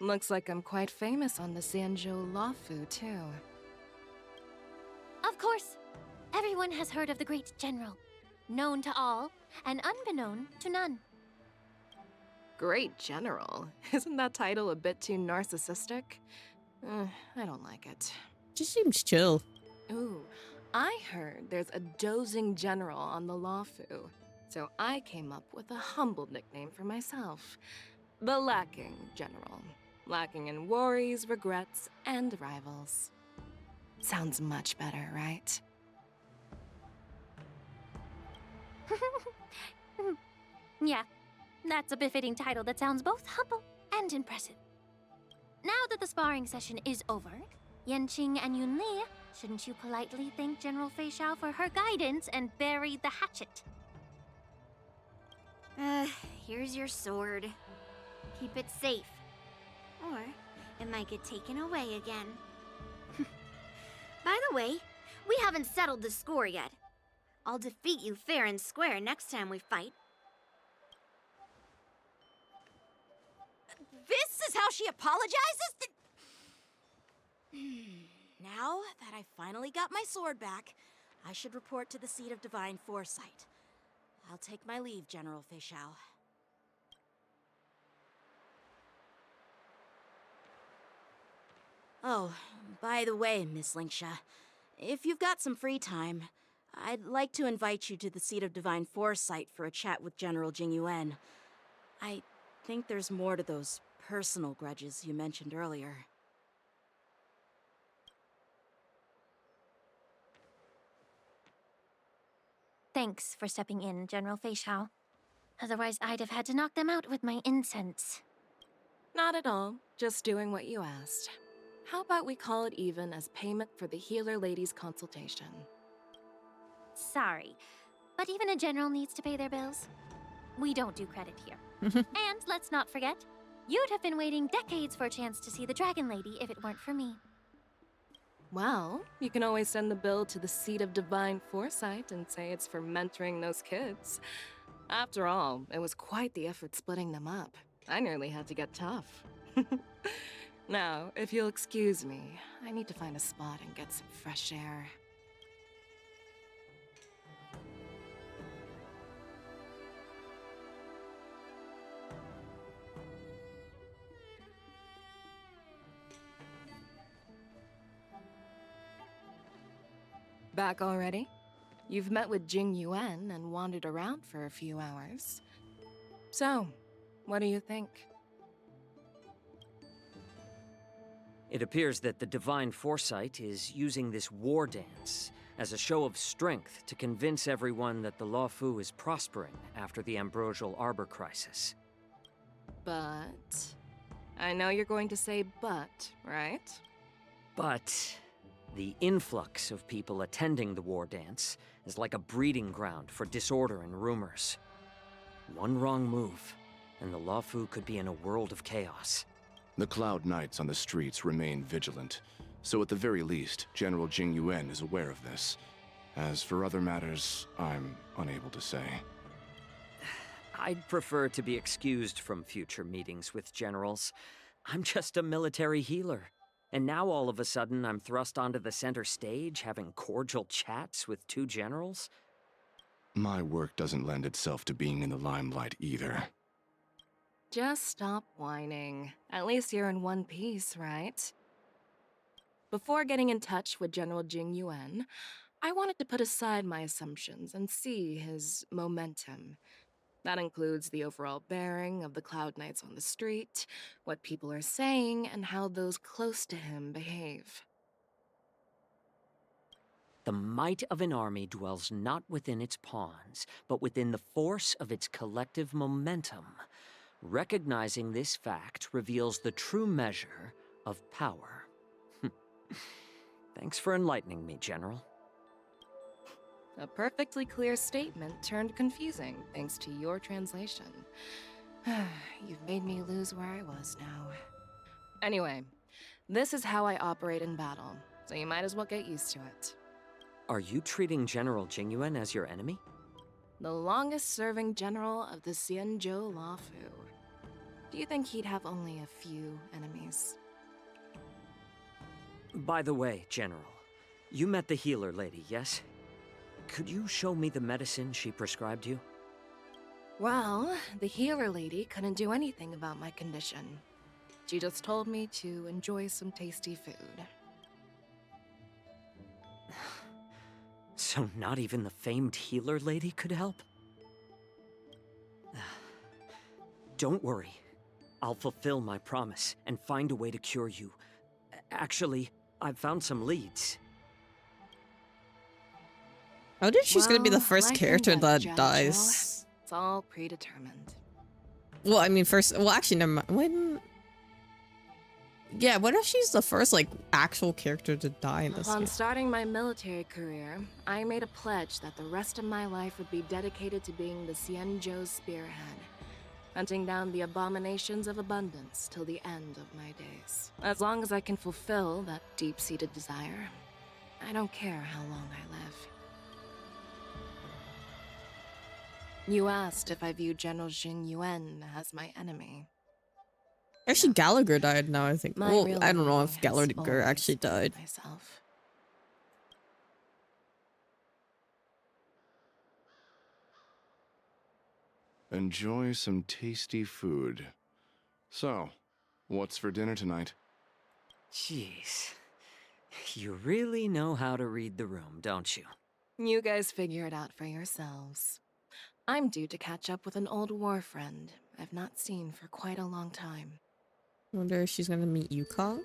Looks like I'm quite famous on the Xianzhou Lawfu, too. Of course. Everyone has heard of the great general. Known to all, and unbeknown to none. Great General? Isn't that title a bit too narcissistic? I don't like it. Just seems chill. Ooh, I heard there's a dozing general on the Lawfu, so I came up with a humble nickname for myself. The lacking, General. Lacking in worries, regrets, and rivals. Sounds much better, right? Yeah, that's a befitting title that sounds both humble and impressive. Now that the sparring session is over, Yanqing and Yunli, shouldn't you politely thank General Fei Xiao for her guidance and bury the hatchet? Here's your sword. Keep it safe. Or it might get taken away again. By the way, we haven't settled the score yet. I'll defeat you fair and square next time we fight. This is how she apologizes? Now that I finally got my sword back, I should report to the seat of divine foresight. I'll take my leave, General Fei Xiao. Oh, by the way, Miss Linksha, if you've got some free time, I'd like to invite you to the seat of divine foresight for a chat with General Jingyuan. I think there's more to those personal grudges you mentioned earlier. Thanks for stepping in, General Fei Xiao. Otherwise, I'd have had to knock them out with my incense. Not at all. Just doing what you asked. How about we call it even as payment for the healer lady's consultation? Sorry, but even a general needs to pay their bills. We don't do credit here. And let's not forget, you'd have been waiting decades for a chance to see the Dragon Lady if it weren't for me. Well, you can always send the bill to the seat of divine foresight and say it's for mentoring those kids. After all, it was quite the effort splitting them up. I nearly had to get tough. Now, if you'll excuse me, I need to find a spot and get some fresh air. Back already? You've met with Jingyuan and wandered around for a few hours. So, what do you think? It appears that the Divine Foresight is using this war dance as a show of strength to convince everyone that the Luofu is prospering after the Ambrosial Arbor crisis. But... I know you're going to say but, right? But the influx of people attending the war dance is like a breeding ground for disorder and rumors. One wrong move, and the Luofu could be in a world of chaos. The Cloud Knights on the streets remain vigilant, so at the very least, General Jingyuan is aware of this. As for other matters, I'm unable to say. I'd prefer to be excused from future meetings with generals. I'm just a military healer. And now all of a sudden I'm thrust onto the center stage having cordial chats with two generals? My work doesn't lend itself to being in the limelight either. Just stop whining. At least you're in one piece, right? Before getting in touch with General Jingyuan, I wanted to put aside my assumptions and see his momentum. That includes the overall bearing of the Cloud Knights on the street, what people are saying, and how those close to him behave. The might of an army dwells not within its pawns, but within the force of its collective momentum. Recognizing this fact reveals the true measure of power. Thanks for enlightening me, General. A perfectly clear statement turned confusing thanks to your translation. You've made me lose where I was now. Anyway, this is how I operate in battle, so you might as well get used to it. Are you treating General Jingyuan as your enemy? The longest-serving general of the Xianzhou Luofu. Do you think he'd have only a few enemies? By the way, General, you met the healer lady, yes? Could you show me the medicine she prescribed you? Well, the healer lady couldn't do anything about my condition. She just told me to enjoy some tasty food. So not even the famed healer lady could help? Don't worry. I'll fulfill my promise and find a way to cure you. Actually, I've found some leads. I wonder if she's gonna be the first life and character death, that Jojo. dies. It's all predetermined. Well, I mean, first. Well, actually, never mind. When? Yeah, what if she's the first like actual character to die in this Upon game? starting my military career, I made a pledge that the rest of my life would be dedicated to being the Xianzhou spearhead, hunting down the abominations of abundance till the end of my days. As long as I can fulfill that deep-seated desire, I don't care how long I live. You asked if I view General Jing Yuan as my enemy. Actually, Gallagher died now, I think. My Well, real I don't know enemy if has Gallagher actually always died. myself. Enjoy some tasty food. So, what's for dinner tonight? Jeez. You really know how to read the room, don't you? You guys figure it out for yourselves. I'm due to catch up with an old war friend I've not seen for quite a long time. I wonder if she's gonna meet Yukong.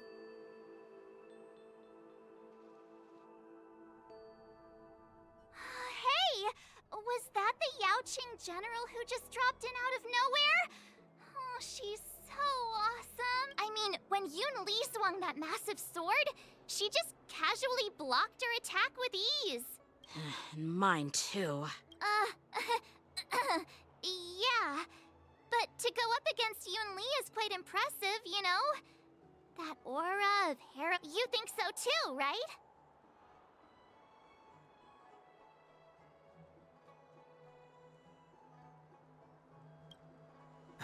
Hey! Was that the Yaoqing general who just dropped in out of nowhere? Oh, she's so awesome. I mean, when Yun Li swung that massive sword, she just casually blocked her attack with ease. And mine too. Yeah. But to go up against Yun Li is quite impressive, you know? That aura of harem. You think so too, right?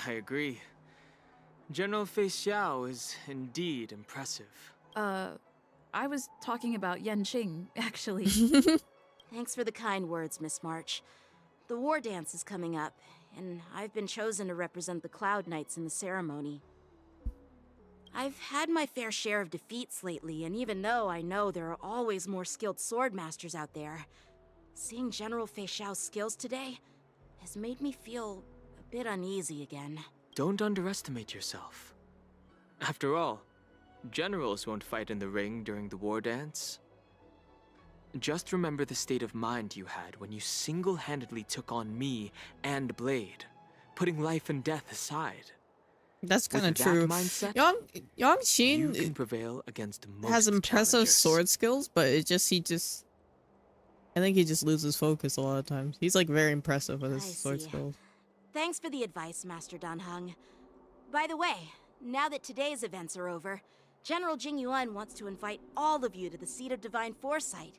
I agree. General Fei Xiao is indeed impressive. I was talking about Yanqing, actually. Thanks for the kind words, Miss March. The war dance is coming up, and I've been chosen to represent the Cloud Knights in the ceremony. I've had my fair share of defeats lately, and even though I know there are always more skilled sword masters out there, seeing General Fei Xiao's skills today has made me feel a bit uneasy again. Don't underestimate yourself. After all, generals won't fight in the ring during the war dance. Just remember the state of mind you had when you single-handedly took on me and Blade, putting life and death aside. That's kind of With true. that mindset, Yaoqing you can prevail against most has impressive challengers. sword skills, but I think he just loses focus a lot of times. He's like very impressive with his sword see. skills. Thanks for the advice, Master Danheng. By the way, now that today's events are over, General Jing Yuan wants to invite all of you to the Seat of Divine Foresight.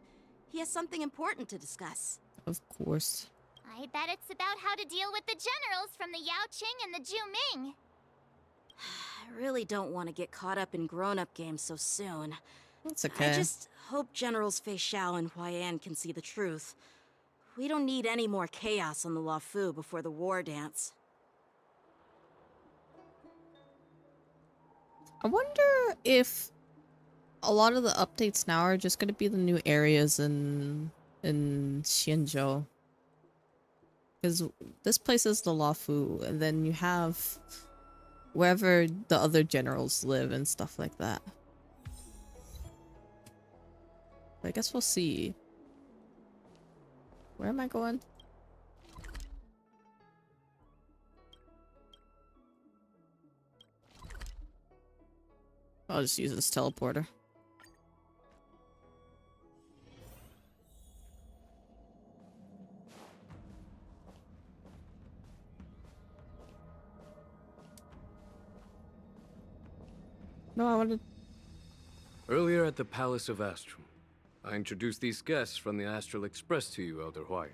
He has something important to discuss. Of course. I bet it's about how to deal with the generals from the Yaoqing and the Juming. I really don't want to get caught up in grown-up games so soon. That's okay. I just hope Generals Fei Xiao and Huaiyan can see the truth. We don't need any more chaos on the Luofu before the war dance. I wonder if a lot of the updates now are just going to be the new areas in Xianzhou. Because this place is the Luofu, and then you have wherever the other generals live and stuff like that. I guess we'll see. Where am I going? I'll just use this teleporter. No, I wanted... Earlier at the Palace of Astrum, I introduced these guests from the Astral Express to you, Elder Huaiyan.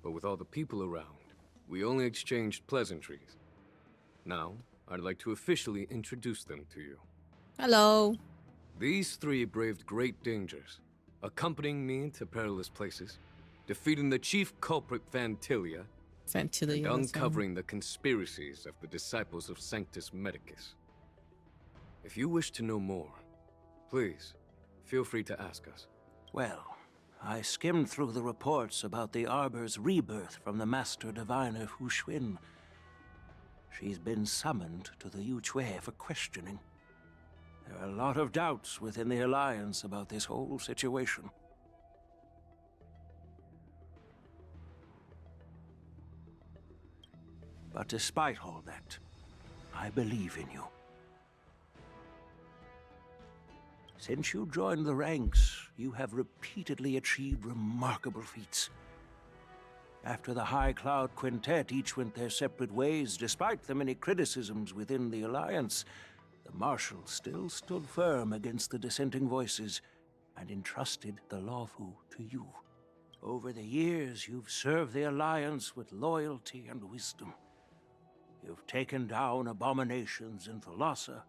But with all the people around, we only exchanged pleasantries. Now, I'd like to officially introduce them to you. Hello. These three braved great dangers, accompanying me to perilous places, defeating the chief culprit Fantilia, and uncovering the conspiracies of the disciples of Sanctus Medicus. If you wish to know more, please, feel free to ask us. Well, I skimmed through the reports about the Arbor's rebirth from the Master Diviner Hu Xuan. She's been summoned to the Yuchue for questioning. There are a lot of doubts within the Alliance about this whole situation. But despite all that, I believe in you. Since you joined the ranks, you have repeatedly achieved remarkable feats. After the High Cloud Quintet each went their separate ways, despite the many criticisms within the Alliance, the Marshal still stood firm against the dissenting voices and entrusted the Luofu to you. Over the years, you've served the Alliance with loyalty and wisdom. You've taken down abominations in Thalassa,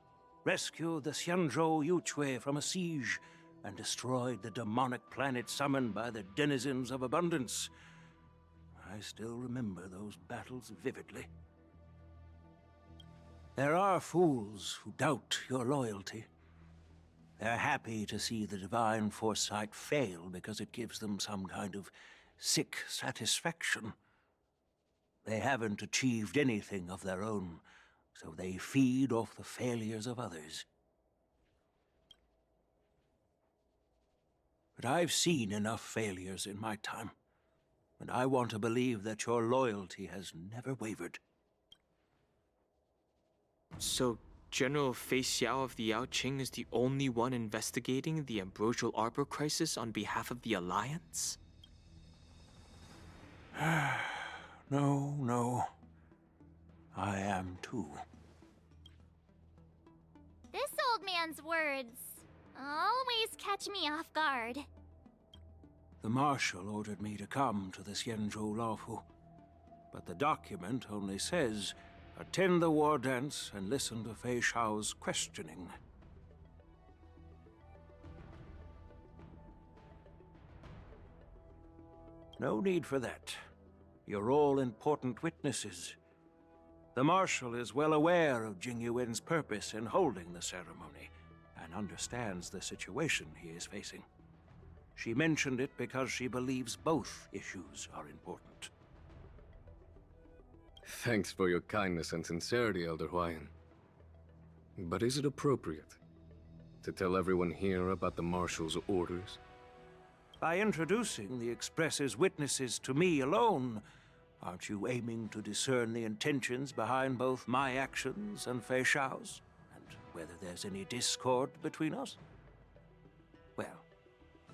rescued the Xianzhou Yuchue from a siege, and destroyed the demonic planet summoned by the denizens of abundance. I still remember those battles vividly. There are fools who doubt your loyalty. They're happy to see the divine foresight fail because it gives them some kind of sick satisfaction. They haven't achieved anything of their own, so they feed off the failures of others. But I've seen enough failures in my time, and I want to believe that your loyalty has never wavered. So, General Fei Xiao of the Yaoqing is the only one investigating the Ambrosial Arbor crisis on behalf of the Alliance? No. I am too. This old man's words always catch me off guard. The Marshal ordered me to come to the Xianzhou Luofu, but the document only says, attend the war dance and listen to Fei Xiao's questioning. No need for that. You're all important witnesses. The Marshal is well aware of Jing Yuan's purpose in holding the ceremony, and understands the situation he is facing. She mentioned it because she believes both issues are important. Thanks for your kindness and sincerity, Elder Huayan. But is it appropriate to tell everyone here about the Marshal's orders? By introducing the Express's witnesses to me alone, aren't you aiming to discern the intentions behind both my actions and Fei Xiao's? And whether there's any discord between us? Well,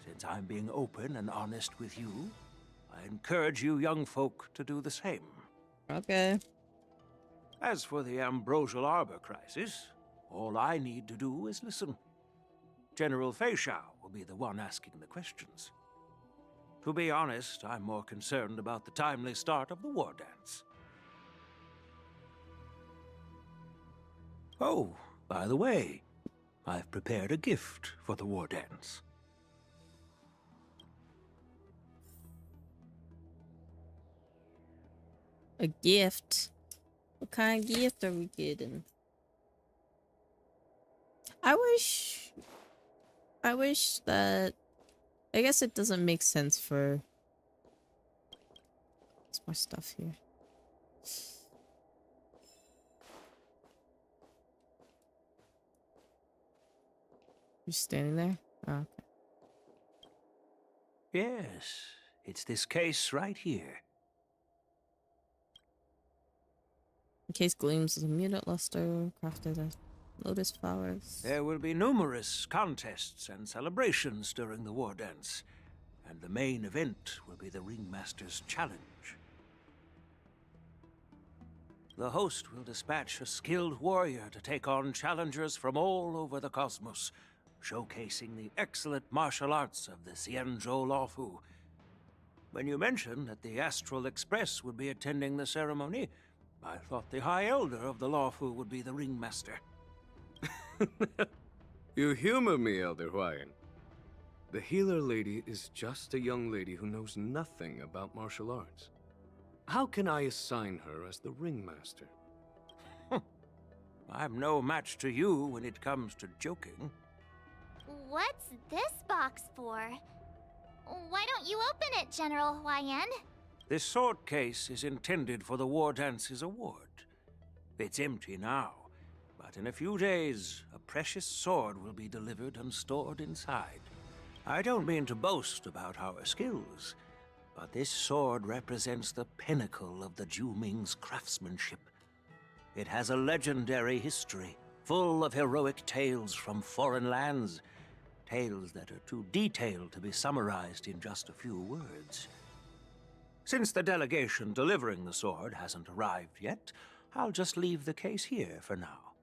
since I'm being open and honest with you, I encourage you young folk to do the same. Okay. As for the Ambrosial Arbor crisis, all I need to do is listen. General Fei Xiao will be the one asking the questions. To be honest, I'm more concerned about the timely start of the war dance. Oh, by the way, I've prepared a gift for the war dance. A gift? What kind of gift are we getting? I wish that... I guess it doesn't make sense for... There's more stuff here. You're standing there? Oh, okay. Yes, it's this case right here. The case gleams with a muted luster, crafted as lotus flowers. There will be numerous contests and celebrations during the war dance, and the main event will be the Ringmaster's Challenge. The host will dispatch a skilled warrior to take on challengers from all over the cosmos, showcasing the excellent martial arts of the Xianzhou Luofu. When you mentioned that the Astral Express would be attending the ceremony, I thought the High Elder of the Luofu would be the Ringmaster. You humor me, Elder Huayan. The healer lady is just a young lady who knows nothing about martial arts. How can I assign her as the Ringmaster? I'm no match to you when it comes to joking. What's this box for? Why don't you open it, General Huayan? This sword case is intended for the War Dance's award. It's empty now, but in a few days, a precious sword will be delivered and stored inside. I don't mean to boast about our skills, but this sword represents the pinnacle of the Zhuming's craftsmanship. It has a legendary history, full of heroic tales from foreign lands, tales that are too detailed to be summarized in just a few words. Since the delegation delivering the sword hasn't arrived yet, I'll just leave the case here for now.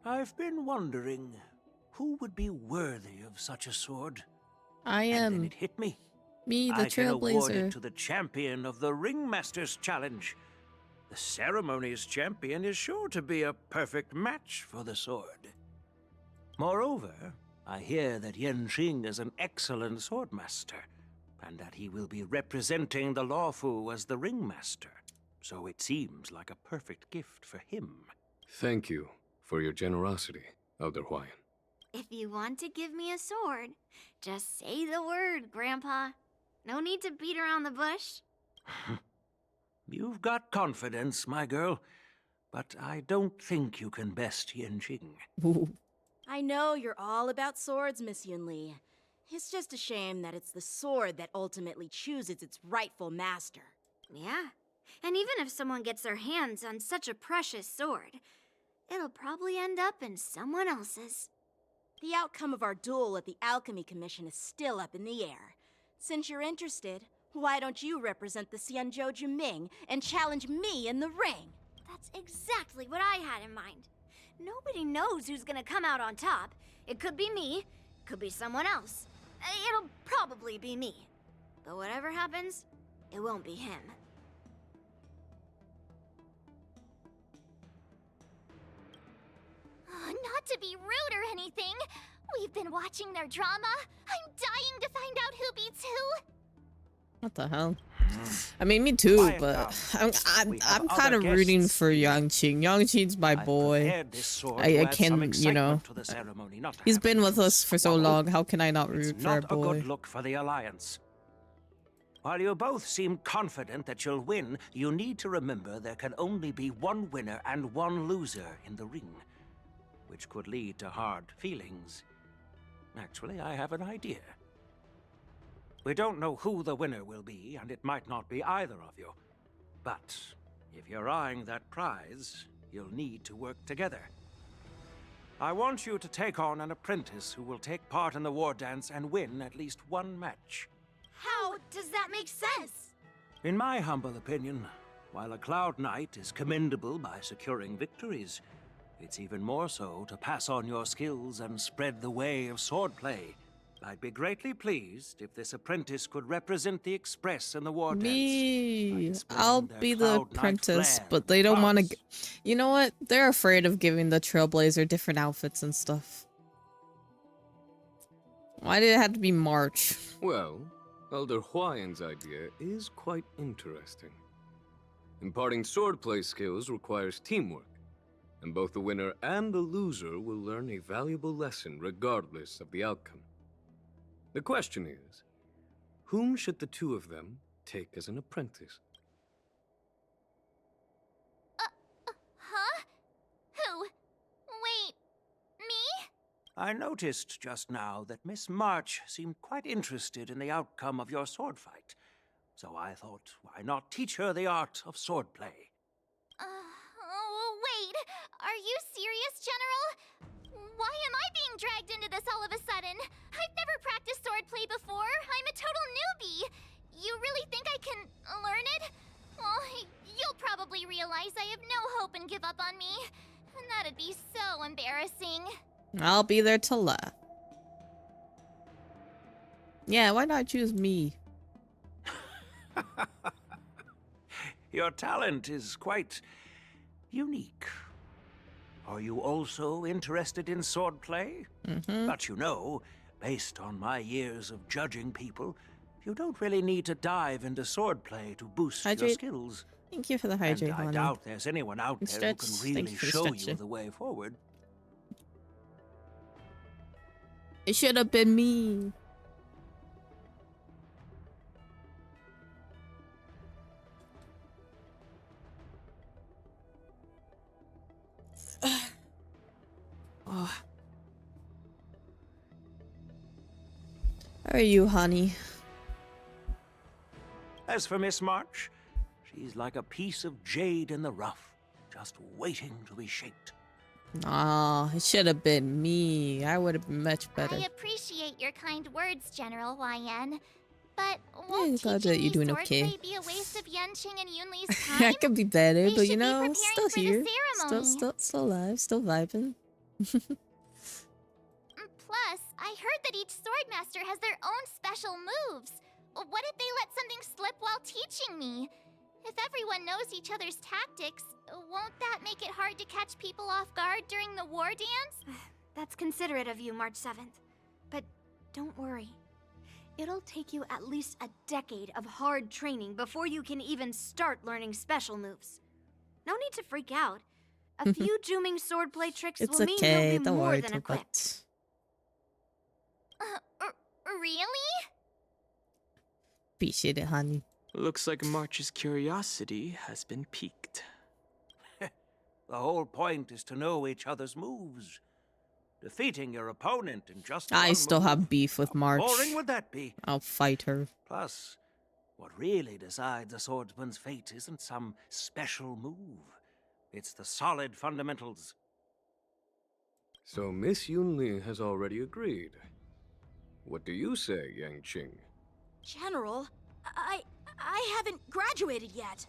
I've been wondering, who would be worthy of such a sword? I am. am. And then it hit me. Me, the I can award Trailblazer. it to the champion of the Ringmasters Challenge. The ceremony's champion is sure to be a perfect match for the sword. Moreover, I hear that Yanqing is an excellent swordmaster, and that he will be representing the Luofu as the Ringmaster. So it seems like a perfect gift for him. Thank you for your generosity, Elder Huayan. If you want to give me a sword, just say the word, Grandpa. No need to beat around the bush. You've got confidence, my girl, but I don't think you can best Yanqing. I know you're all about swords, Miss Yunli. It's just a shame that it's the sword that ultimately chooses its rightful master. Yeah, and even if someone gets their hands on such a precious sword, it'll probably end up in someone else's. The outcome of our duel at the Alchemy Commission is still up in the air. Since you're interested, why don't you represent the Xianzhou Juming and challenge me in the ring? That's exactly what I had in mind. Nobody knows who's gonna come out on top. It could be me, could be someone else. It'll probably be me. But whatever happens, it won't be him. Not to be rude or anything, we've been watching their drama. I'm dying to find out who beats who. What the hell? I mean, me too, but I'm kind of rooting for Yanqing. Yanqing's my boy. I can, you know, he's been with us for so long. How can I not root for our boy? Not a good look for the Alliance. While you both seem confident that you'll win, you need to remember there can only be one winner and one loser in the ring, which could lead to hard feelings. Actually, I have an idea. We don't know who the winner will be, and it might not be either of you. But if you're eyeing that prize, you'll need to work together. I want you to take on an apprentice who will take part in the war dance and win at least one match. How does that make sense? In my humble opinion, while a Cloud Knight is commendable by securing victories, it's even more so to pass on your skills and spread the way of swordplay. I'd be greatly pleased if this apprentice could represent the Express in the war dance. Me, I'll be the apprentice, but they don't want to. You know what? They're afraid of giving the Trailblazer different outfits and stuff. Why did it have to be March? Well, Elder Huayan's idea is quite interesting. Imparting swordplay skills requires teamwork, and both the winner and the loser will learn a valuable lesson regardless of the outcome. The question is, whom should the two of them take as an apprentice? Huh? Who? Wait, me? I noticed just now that Miss March seemed quite interested in the outcome of your sword fight. So I thought, why not teach her the art of swordplay? Wait, are you serious, General? Why am I being dragged into this all of a sudden? I've never practiced swordplay before. I'm a total newbie. You really think I can learn it? Well, you'll probably realize I have no hope and give up on me. And that'd be so embarrassing. I'll be there to laugh. Yeah, why not choose me? Your talent is quite unique. Are you also interested in swordplay? But you know, based on my years of judging people, you don't really need to dive into swordplay to boost your skills. Thank you for the hydrate, and I doubt there's anyone out there who can really show you the way forward. It should have been me. are you, honey? As for Miss March, she's like a piece of jade in the rough, just waiting to be shaped. Aw, it should have been me. I would have been much better. I appreciate your kind words, General YN. But Yeah, won't glad teaching that you're me doing swordplay okay. be a waste of Yanqing and Yunli's time? I could be better, They but you should be know, preparing still for here. the ceremony. Still alive, still vibing. Plus, I heard that each swordmaster has their own special moves. What if they let something slip while teaching me? If everyone knows each other's tactics, won't that make it hard to catch people off guard during the war dance? That's considerate of you, March 7th. But don't worry. It'll take you at least a decade of hard training before you can even start learning special moves. No need to freak out. A few Juming swordplay tricks It's will mean okay, you'll be don't more worry than too equipped. much. Really? Appreciate it, honey. Looks like March's curiosity has been piqued. The whole point is to know each other's moves. Defeating your opponent in just I one still move, have beef with March. how boring would that be? I'll fight her. Plus, what really decides a swordsman's fate isn't some special move. It's the solid fundamentals. So Miss Yunli has already agreed. What do you say, Yanqing? General, I haven't graduated yet.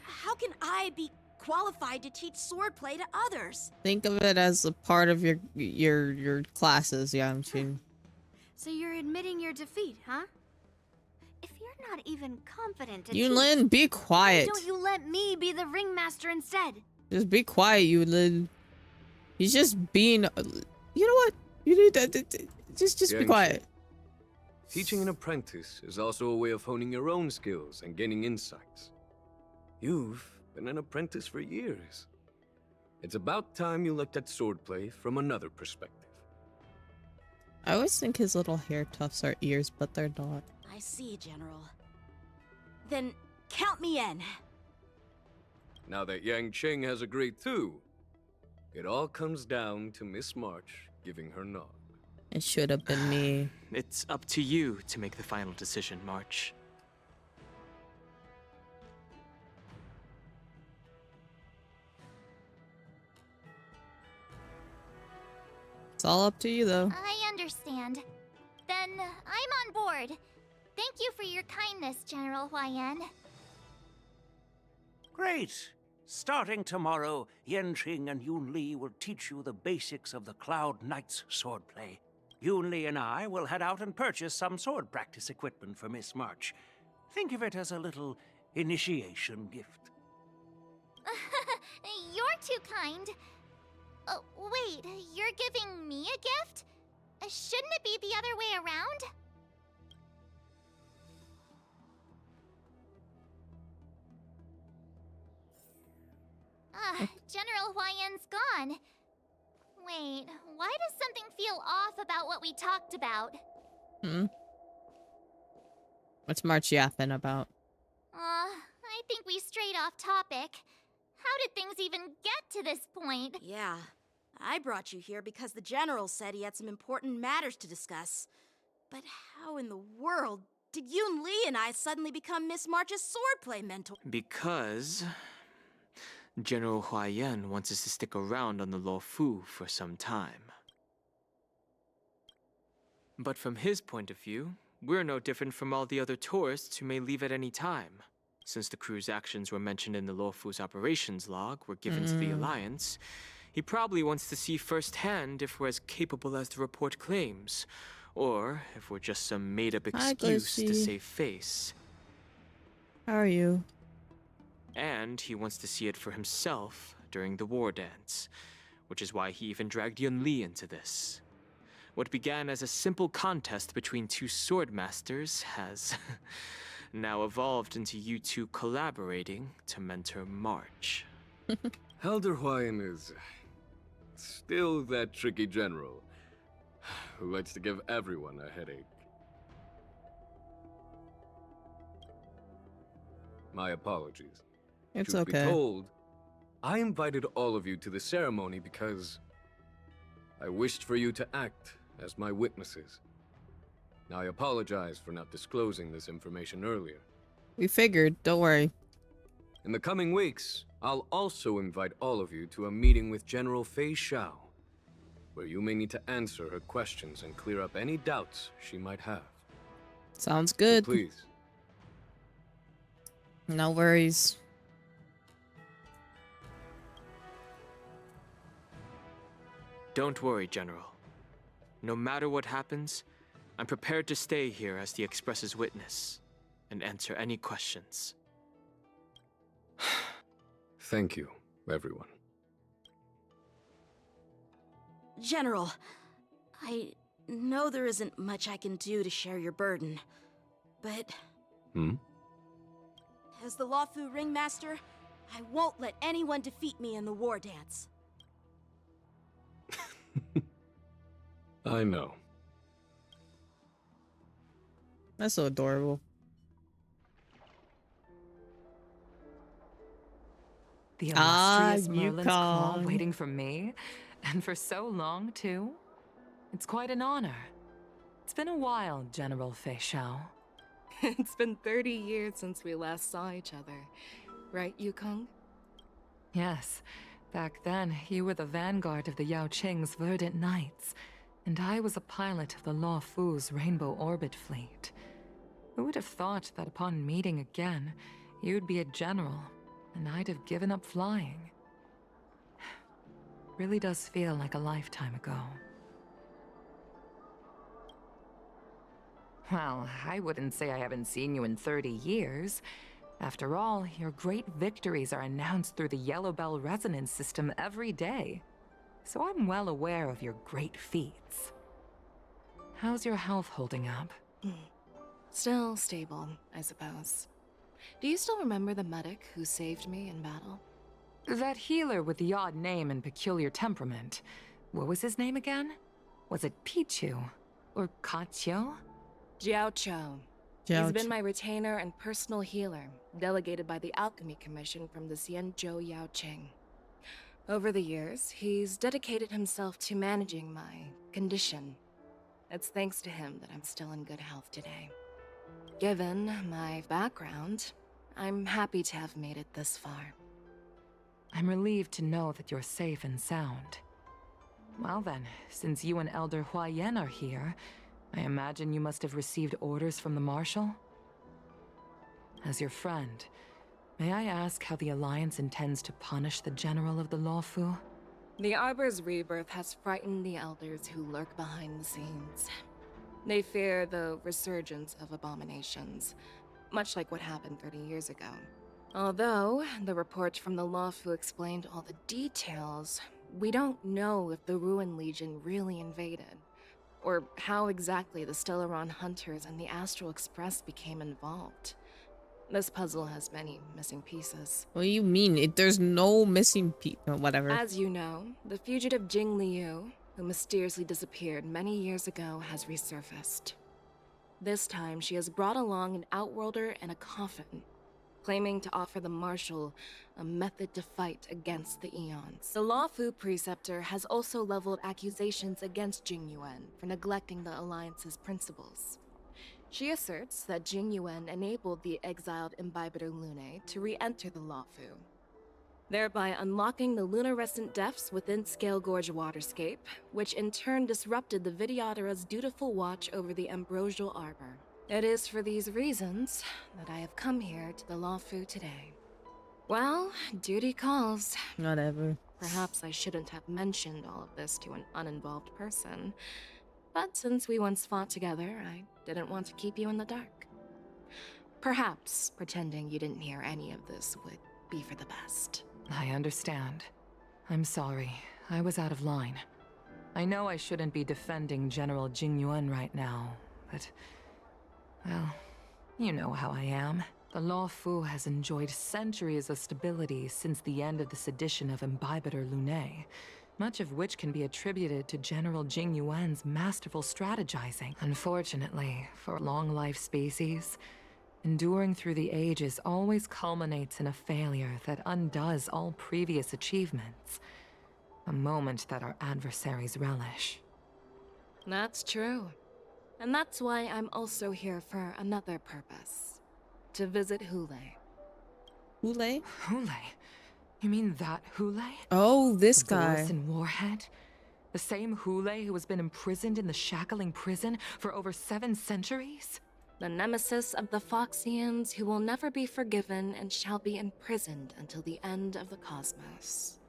How can I be qualified to teach swordplay to others? Think of it as a part of your classes, Yanqing. So you're admitting your defeat, huh? If you're not even confident to Yunlin, be quiet. why don't you let me be the ringmaster instead? Just be quiet, Yunlin. He's just being. You know what? You need to just be Yanqing, quiet. Teaching an apprentice is also a way of honing your own skills and gaining insights. You've been an apprentice for years. It's about time you looked at swordplay from another perspective. I always think his little hair tufts are ears, but they're not. I see, General. Then count me in. Now that Yanqing has agreed too, it all comes down to Miss March giving her nod. It should have been me. It's up to you to make the final decision, March. It's all up to you, though. I understand. Then I'm on board. Thank you for your kindness, General YN. Great! Starting tomorrow, Yanqing and Yunli will teach you the basics of the Cloud Knight's swordplay. Yunli and I will head out and purchase some sword practice equipment for Miss March. Think of it as a little initiation gift. You're too kind. Wait, you're giving me a gift? Shouldn't it be the other way around? General YN's gone. Wait, why does something feel off about what we talked about? What's March yapping about? I think we strayed off topic. How did things even get to this point? Yeah, I brought you here because the General said he had some important matters to discuss. But how in the world did Yun Li and I suddenly become Miss March's swordplay mentor? Because General Huayan wants us to stick around on the Luofu for some time. But from his point of view, we're no different from all the other tourists who may leave at any time. Since the crew's actions were mentioned in the Luofu's operations log were given to the Alliance, he probably wants to see firsthand if we're as capable as the report claims, or if we're just some made-up excuse to save face. How are you? And he wants to see it for himself during the war dance, which is why he even dragged Yun Li into this. What began as a simple contest between two sword masters has now evolved into you two collaborating to mentor March. Elder Huayan is still that tricky general who likes to give everyone a headache. My apologies. It's Truth okay. be told, I invited all of you to the ceremony because I wished for you to act as my witnesses. I apologize for not disclosing this information earlier. We figured, don't worry. In the coming weeks, I'll also invite all of you to a meeting with General Fei Xiao, where you may need to answer her questions and clear up any doubts she might have. Sounds good. So please. No worries. Don't worry, General. No matter what happens, I'm prepared to stay here as the Express's witness and answer any questions. Thank you, everyone. General, I know there isn't much I can do to share your burden, but... As the Lawfu Ringmaster, I won't let anyone defeat me in the war dance. I know. That's so adorable. The illustrious Merlin's call Yukong. waiting for me? And for so long, too? It's quite an honor. It's been a while, General Fei Xiao. It's been 30 years since we last saw each other. Right, Yukong? Yes. Back then, you were the vanguard of the Yao Qing's Verdant Knights, and I was a pilot of the Law Fu's Rainbow Orbit fleet. Who would have thought that upon meeting again, you'd be a general, and I'd have given up flying? Really does feel like a lifetime ago. Well, I wouldn't say I haven't seen you in 30 years. After all, your great victories are announced through the Yellow Bell resonance system every day. So I'm well aware of your great feats. How's your health holding up? Still stable, I suppose. Do you still remember the medic who saved me in battle? That healer with the odd name and peculiar temperament. What was his name again? Was it Pichu? Or Kachio? Jiao Cho. He's been my retainer and personal healer, delegated by the Alchemy Commission from the Xianzhou Yao Qing. Over the years, he's dedicated himself to managing my condition. It's thanks to him that I'm still in good health today. Given my background, I'm happy to have made it this far. I'm relieved to know that you're safe and sound. Well then, since you and Elder Huayan are here, I imagine you must have received orders from the Marshal? As your friend, may I ask how the Alliance intends to punish the General of the Lawfu? The Arbor's rebirth has frightened the Elders who lurk behind the scenes. They fear the resurgence of abominations, much like what happened 30 years ago. Although the report from the Lawfu explained all the details, we don't know if the Ruin Legion really invaded, or how exactly the Stellaron Hunters and the Astral Express became involved. This puzzle has many missing pieces. What do you mean? There's no missing whatever. As you know, the fugitive Jing Liu, who mysteriously disappeared many years ago, has resurfaced. This time, she has brought along an Outworlder and a coffin, claiming to offer the Marshal a method to fight against the Eons. The Lawfu Preceptor has also leveled accusations against Jing Yuan for neglecting the Alliance's principles. She asserts that Jing Yuan enabled the exiled Imbibitor Lunae to re-enter the Lawfu, thereby unlocking the lunarescent depths within Scale Gorge Waterscape, which in turn disrupted the Vidyadhara's dutiful watch over the Ambrosial Arbor. It is for these reasons that I have come here to the Lawfu today. Well, duty calls. Whatever. Perhaps I shouldn't have mentioned all of this to an uninvolved person, but since we once fought together, I didn't want to keep you in the dark. Perhaps pretending you didn't hear any of this would be for the best. I understand. I'm sorry. I was out of line. I know I shouldn't be defending General Jing Yuan right now, but... well, you know how I am. The Lawfu has enjoyed centuries of stability since the end of the sedition of Imbibitor Lunae, much of which can be attributed to General Jing Yuan's masterful strategizing. Unfortunately, for long-life species, enduring through the ages always culminates in a failure that undoes all previous achievements. A moment that our adversaries relish. That's true. And that's why I'm also here for another purpose. To visit Hule. Hule? Hule? You mean that Hule? Oh, this the guy. Borisin Warhead? The same Hule who has been imprisoned in the shackling prison for over 7 centuries? The nemesis of the Foxians who will never be forgiven and shall be imprisoned until the end of the cosmos.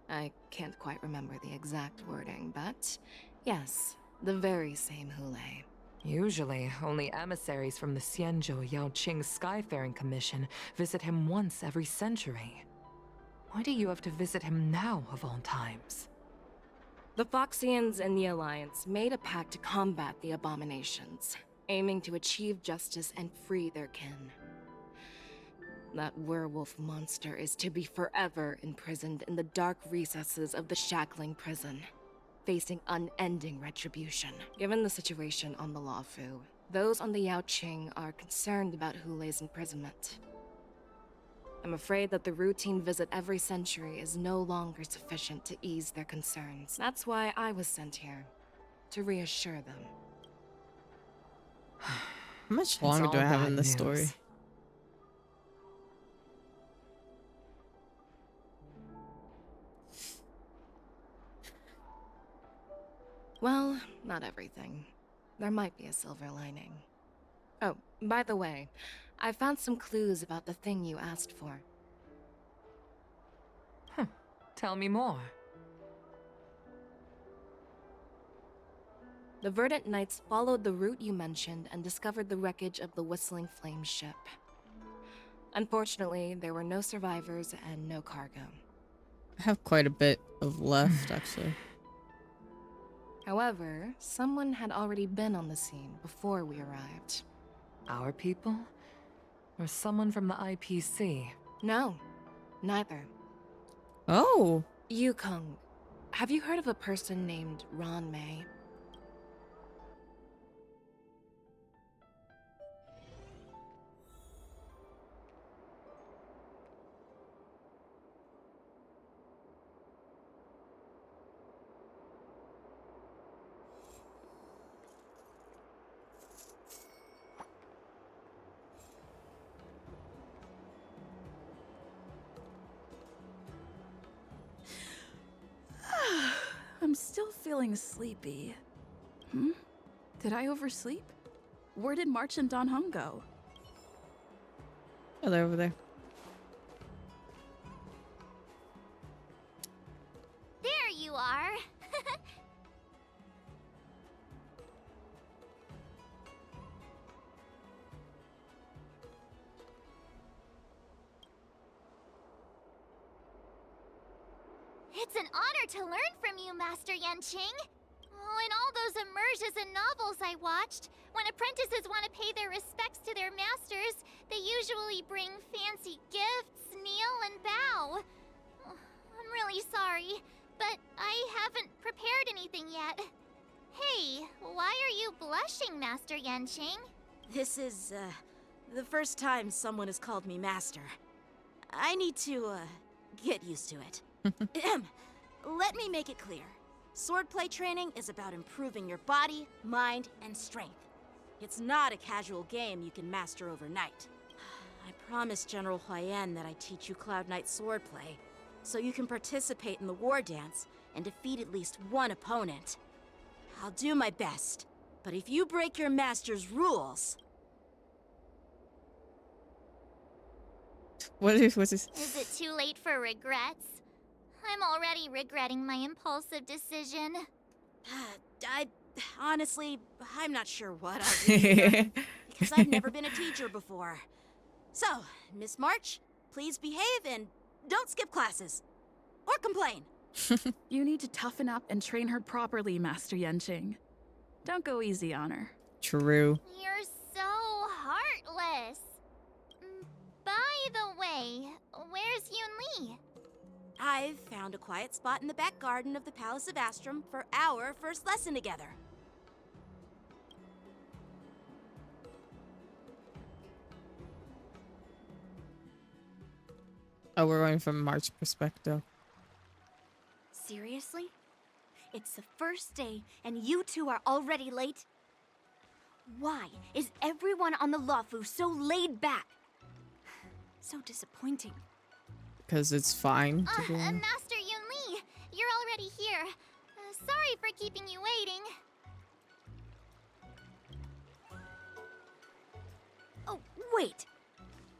I can't quite remember the exact wording, but yes, the very same Hule. Usually, only emissaries from the Xianzhou Yaoqing Skyfaring Commission visit him once every century. Why do you have to visit him now, of all times? The Foxians and the Alliance made a pact to combat the abominations, aiming to achieve justice and free their kin. That werewolf monster is to be forever imprisoned in the dark recesses of the shackling prison, facing unending retribution. Given the situation on the Luofu, those on the Yaoqing are concerned about Hule's imprisonment. I'm afraid that the routine visit every century is no longer sufficient to ease their concerns. That's why I was sent here, to reassure them. How much longer do I have in this story? Well, not everything. There might be a silver lining. Oh, by the way, I found some clues about the thing you asked for. Tell me more. The Verdant Knights followed the route you mentioned and discovered the wreckage of the Whistling Flame ship. Unfortunately, there were no survivors and no cargo. I have quite a bit of left, actually. However, someone had already been on the scene before we arrived. Our people? Or someone from the IPC? No, neither. Oh. Yukong, have you heard of a person named Ron May? I'm still feeling sleepy. Did I oversleep? Where did March and Don Hung go? Oh, they're over there. There you are. It's an honor to learn from you, Master Yanqing. Oh, in all those immersions and novels I watched, when apprentices want to pay their respects to their masters, they usually bring fancy gifts, kneel, and bow. Oh, I'm really sorry, but I haven't prepared anything yet. Hey, why are you blushing, Master Yanqing? This is, the first time someone has called me Master. I need to, get used to it. Let me make it clear. Swordplay training is about improving your body, mind, and strength. It's not a casual game you can master overnight. I promised General Huayan that I'd teach you Cloud Knight swordplay, so you can participate in the war dance and defeat at least one opponent. I'll do my best, but if you break your master's rules... What is this? Is it too late for regrets? I'm already regretting my impulsive decision. Honestly, I'm not sure what I'll do here, because I've never been a teacher before. So, Miss March, please behave and don't skip classes. Or complain. You need to toughen up and train her properly, Master Yanqing. Don't go easy on her. True. You're so heartless. By the way, where's Yun Li? I've found a quiet spot in the back garden of the Palace of Astrum for our first lesson together. Oh, we're going from March's perspective. Seriously? In It's the first day, and you two are already late? Why is everyone on the Luofu so laid back? So disappointing. Because it's fine to do. Master Yunli, you're already here. Sorry for keeping you waiting. Oh, wait.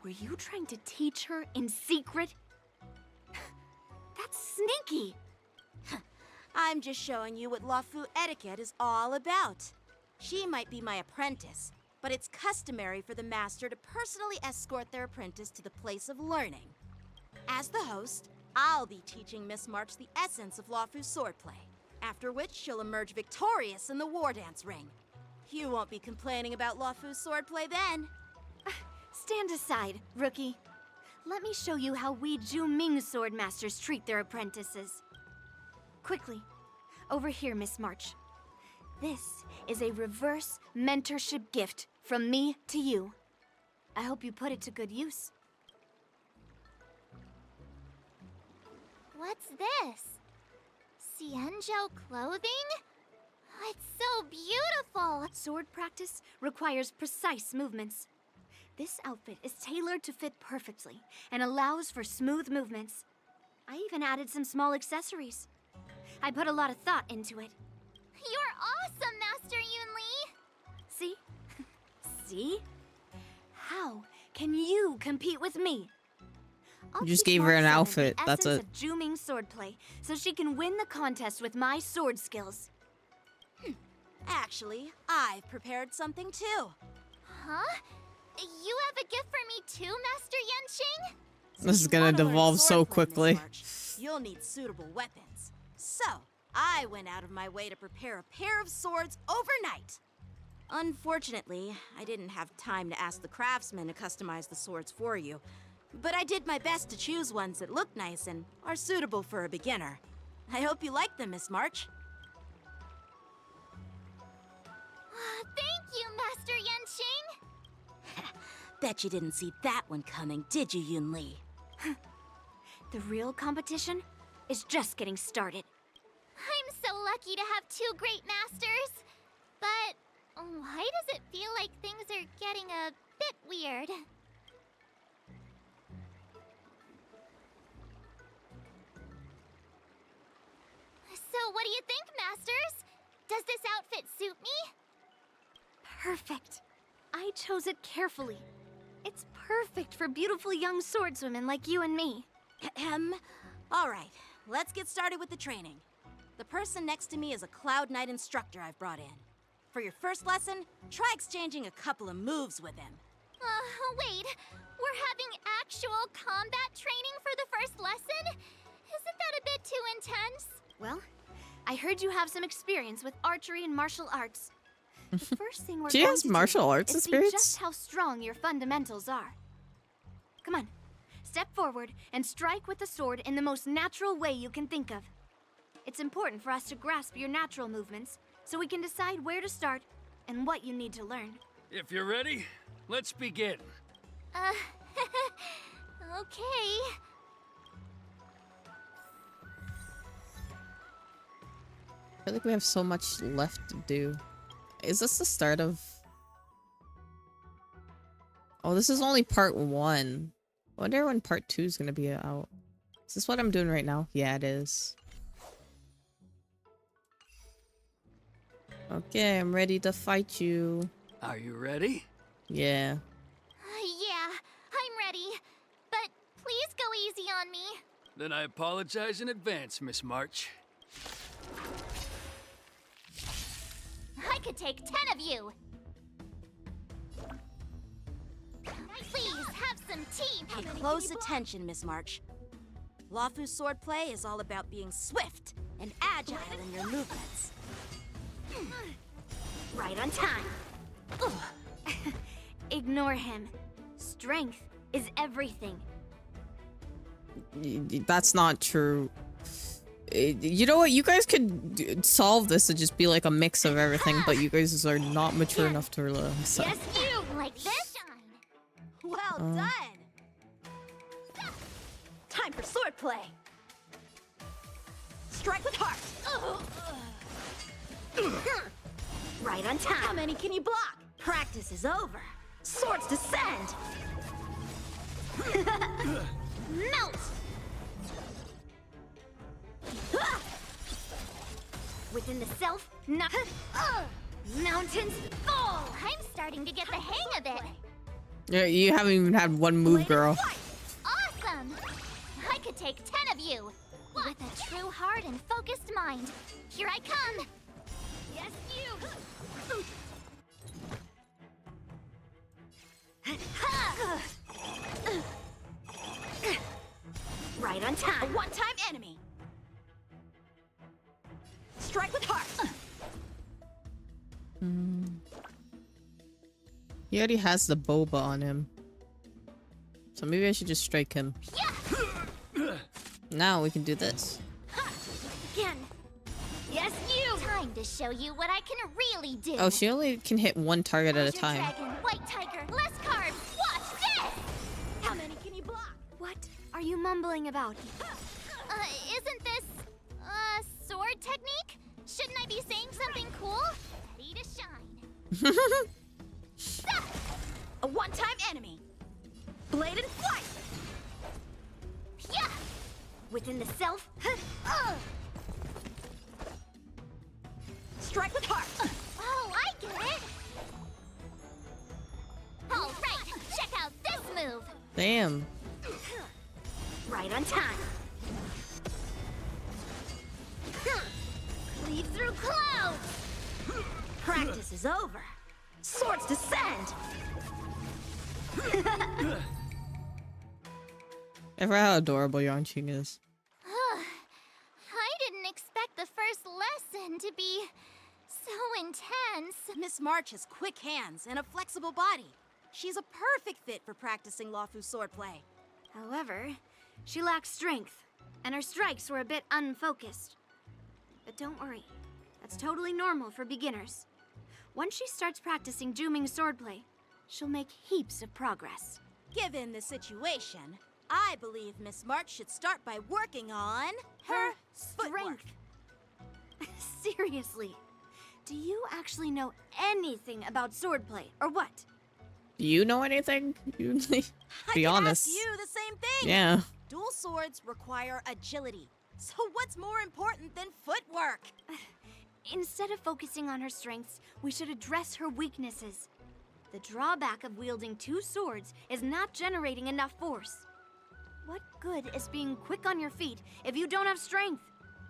Were you trying to teach her in secret? That's sneaky. I'm just showing you what Luofu etiquette is all about. She might be my apprentice, but it's customary for the master to personally escort their apprentice to the place of learning. As the host, I'll be teaching Miss March the essence of Luofu swordplay, after which she'll emerge victorious in the war dance ring. You won't be complaining about Luofu swordplay then. Stand aside, rookie. Let me show you how we Ju-Ming sword masters treat their apprentices. Quickly, over here, Miss March. This is a reverse mentorship gift from me to you. I hope you put it to good use. What's this? Xianzhou clothing? It's so beautiful! Sword practice requires precise movements. This outfit is tailored to fit perfectly and allows for smooth movements. I even added some small accessories. I put a lot of thought into it. You're awesome, Master Yunli! See? See? How can you compete with me? You just gave her an outfit. That's it. Of Ju-Ming swordplay, so she can win the contest with my sword skills. Actually, I've prepared something too. Huh? You have a gift for me too, Master Yanqing? This is gonna devolve so quickly. You'll need suitable weapons. So, I went out of my way to prepare a pair of swords overnight. Unfortunately, I didn't have time to ask the craftsman to customize the swords for you. But I did my best to choose ones that look nice and are suitable for a beginner. I hope you like them, Miss March. Thank you, Master Yanqing! Bet you didn't see that one coming, did you, Yunli? The real competition is just getting started. I'm so lucky to have two great masters. But why does it feel like things are getting a bit weird? So what do you think, Masters? Does this outfit suit me? Perfect. I chose it carefully. It's perfect for beautiful young swordswomen like you and me. All right, let's get started with the training. The person next to me is a Cloud Knight instructor I've brought in. For your first lesson, try exchanging a couple of moves with him. Wait. We're having actual combat training for the first lesson? Isn't that a bit too intense? Well, I heard you have some experience with archery and martial arts. The first thing we're She going has to martial do arts is see experience? just how strong your fundamentals are. Come on, step forward and strike with the sword in the most natural way you can think of. It's important for us to grasp your natural movements, so we can decide where to start and what you need to learn. If you're ready, let's begin. Okay. I feel like we have so much left to do. Is this the start of... Oh, this is only part 1. I wonder when part 2 is gonna be out. Is this what I'm doing right now? Yeah, it is. Okay, I'm ready to fight you. Are you ready? Yeah. Yeah, I'm ready. But please go easy on me. Then I apologize in advance, Miss March. I could take 10 of you. Please, have some tea. Pay close attention, Miss March. Luofu swordplay is all about being swift and agile in your movements. Right on time. Ignore him. Strength is everything. That's not true. You know what? You guys could solve this to just be like a mix of everything, but you guys are not mature enough to realize. So. Yes, you like this? Well done. Time for swordplay. Strike with heart. Right on time. How many can you block? Practice is over. Swords descend. Melt. Within the self, not. Mountains fall. I'm starting to get the hang of it. Yeah, you haven't even had one move, girl. Awesome! I could take 10 of you. With a true heart and focused mind. Here I come. Yes, you. Right on time. A one-time enemy. Strike with heart. He already has the boba on him. So maybe I should just strike him. Now we can do this. Again. Yes, you. Time to show you what I can really do. Oh, she only can hit one target at a time. Dragon, white tiger, less carbs. Watch this. How many can you block? What are you mumbling about? Isn't this sword technique? Shouldn't I be saying something cool? Ready to shine. A one-time enemy. Blade and flight. Yeah. Within the self. Strike with heart. Oh, I get it. All right, check out this move. Damn. Right on time. Leave through clouds. Practice is over. Swords descend. I forgot how adorable Yangqing is. I didn't expect the first lesson to be so intense. Miss March has quick hands and a flexible body. She's a perfect fit for practicing Luofu swordplay. However, she lacks strength, and her strikes were a bit unfocused. But don't worry, that's totally normal for beginners. Once she starts practicing Juming swordplay, she'll make heaps of progress. Given the situation, I believe Miss March should start by working on her strength. Seriously, do you actually know anything about swordplay, or what? Do you know anything? Be honest. I ask you the same thing. Yeah. Dual swords require agility. So what's more important than footwork? Instead of focusing on her strengths, we should address her weaknesses. The drawback of wielding two swords is not generating enough force. What good is being quick on your feet if you don't have strength?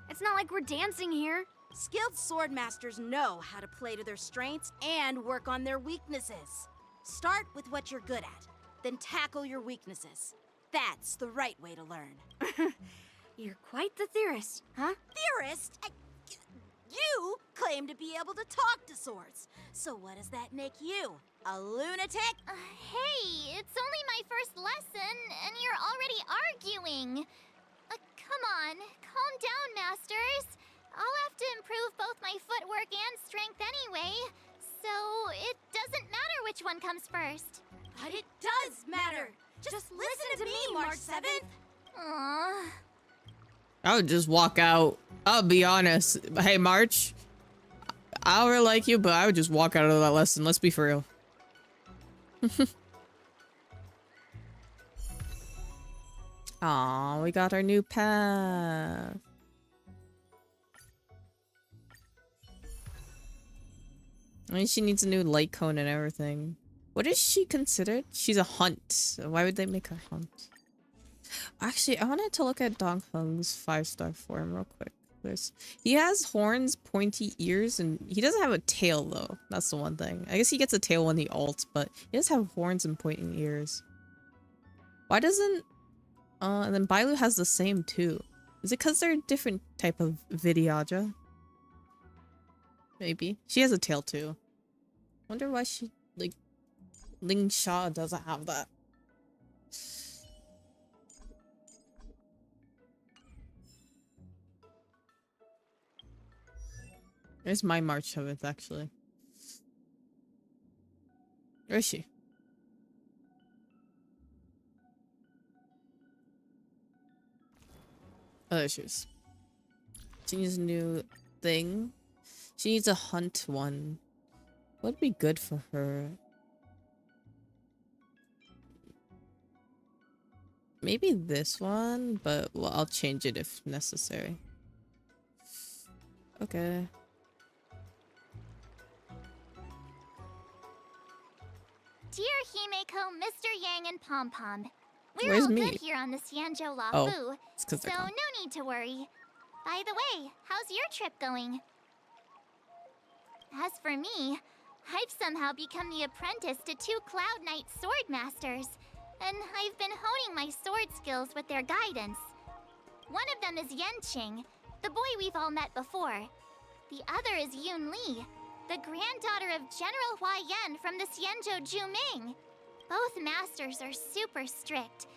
It's not like we're dancing here. Skilled sword masters know how to play to their strengths and work on their weaknesses. Start with what you're good at, then tackle your weaknesses. That's the right way to learn. You're quite the theorist, huh? Theorist? You claim to be able to talk to swords. So what does that make you? A lunatic? Hey, it's only my first lesson, and you're already arguing. Come on, calm down, masters. I'll have to improve both my footwork and strength anyway, so it doesn't matter which one comes first. But it does matter. Just listen to me, March 7th. Aww. I would just walk out. I'll be honest. Hey, March. I don't really like you, but I would just walk out of that lesson. Let's be for real. Aw, we got our new path. I mean, she needs a new light cone and everything. What is she considered? She's a hunt. Why would they make her hunt? Actually, I wanted to look at Dong Hung's 5-star form real quick. He has horns, pointy ears, and he doesn't have a tail though. That's the one thing. I guess he gets a tail when he ults, but he does have horns and pointy ears. Why doesn't... and then Bailu has the same too. Is it because they're a different type of Vidyaja? Maybe. She has a tail too. Wonder why she... like... Ling Sha doesn't have that. There's my March 7th, actually. Where is she? Oh, there she is. She needs a new thing. She needs a hunt one. What'd be good for her? Maybe this one, but well, I'll change it if necessary. Okay. Dear Himeko, Mr. Yang, and Pom Pom, we're Where's all me? good here on the Xianzhou La Oh, Fu, it's 'cause so they're gone. no need to worry. By the way, how's your trip going? As for me, I've somehow become the apprentice to 2 Cloud Knight sword masters, and I've been honing my sword skills with their guidance. One of them is Yanqing, the boy we've all met before. The other is Yun Li, the granddaughter of General Hua Yan from the Xianzhou Juming. Both masters are super strict,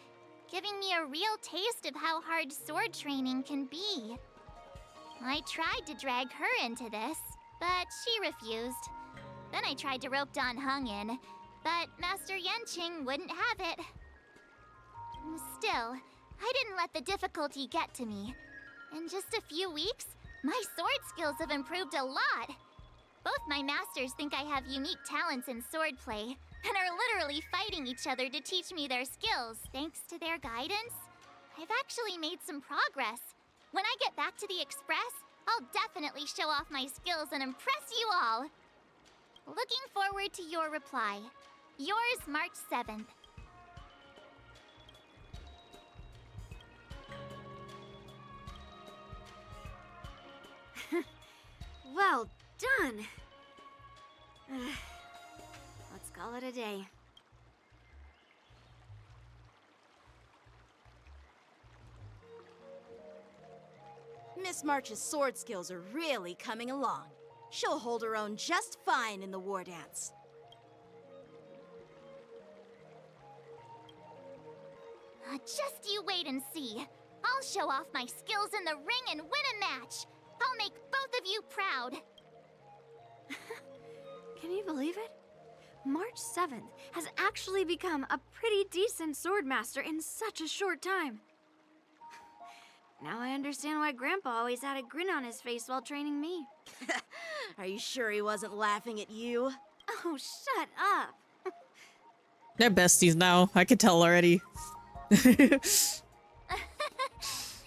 giving me a real taste of how hard sword training can be. I tried to drag her into this, but she refused. Then I tried to rope Dan Heng in, but Master Yanqing wouldn't have it. Still, I didn't let the difficulty get to me. In just a few weeks, my sword skills have improved a lot. Both my masters think I have unique talents in swordplay, and are literally fighting each other to teach me their skills. Thanks to their guidance, I've actually made some progress. When I get back to the Express, I'll definitely show off my skills and impress you all. Looking forward to your reply. Yours, March 7th. Well done. Let's call it a day. Miss March's sword skills are really coming along. She'll hold her own just fine in the war dance. Just you wait and see. I'll show off my skills in the ring and win a match. I'll make both of you proud. Can you believe it? March 7th has actually become a pretty decent swordmaster in such a short time. Now I understand why Grandpa always had a grin on his face while training me. Are you sure he wasn't laughing at you? Oh, shut up. They're besties now. I can tell already. It's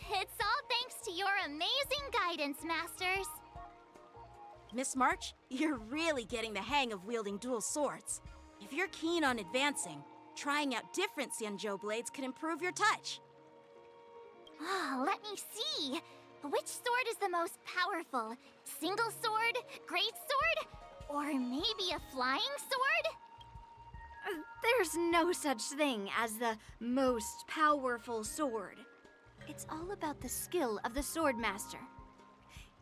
all thanks to your amazing guidance, Masters. Miss March, you're really getting the hang of wielding dual swords. If you're keen on advancing, trying out different Xianzhou blades could improve your touch. Oh, let me see. Which sword is the most powerful? Single sword? Great sword? Or maybe a flying sword? There's no such thing as the most powerful sword. It's all about the skill of the swordmaster.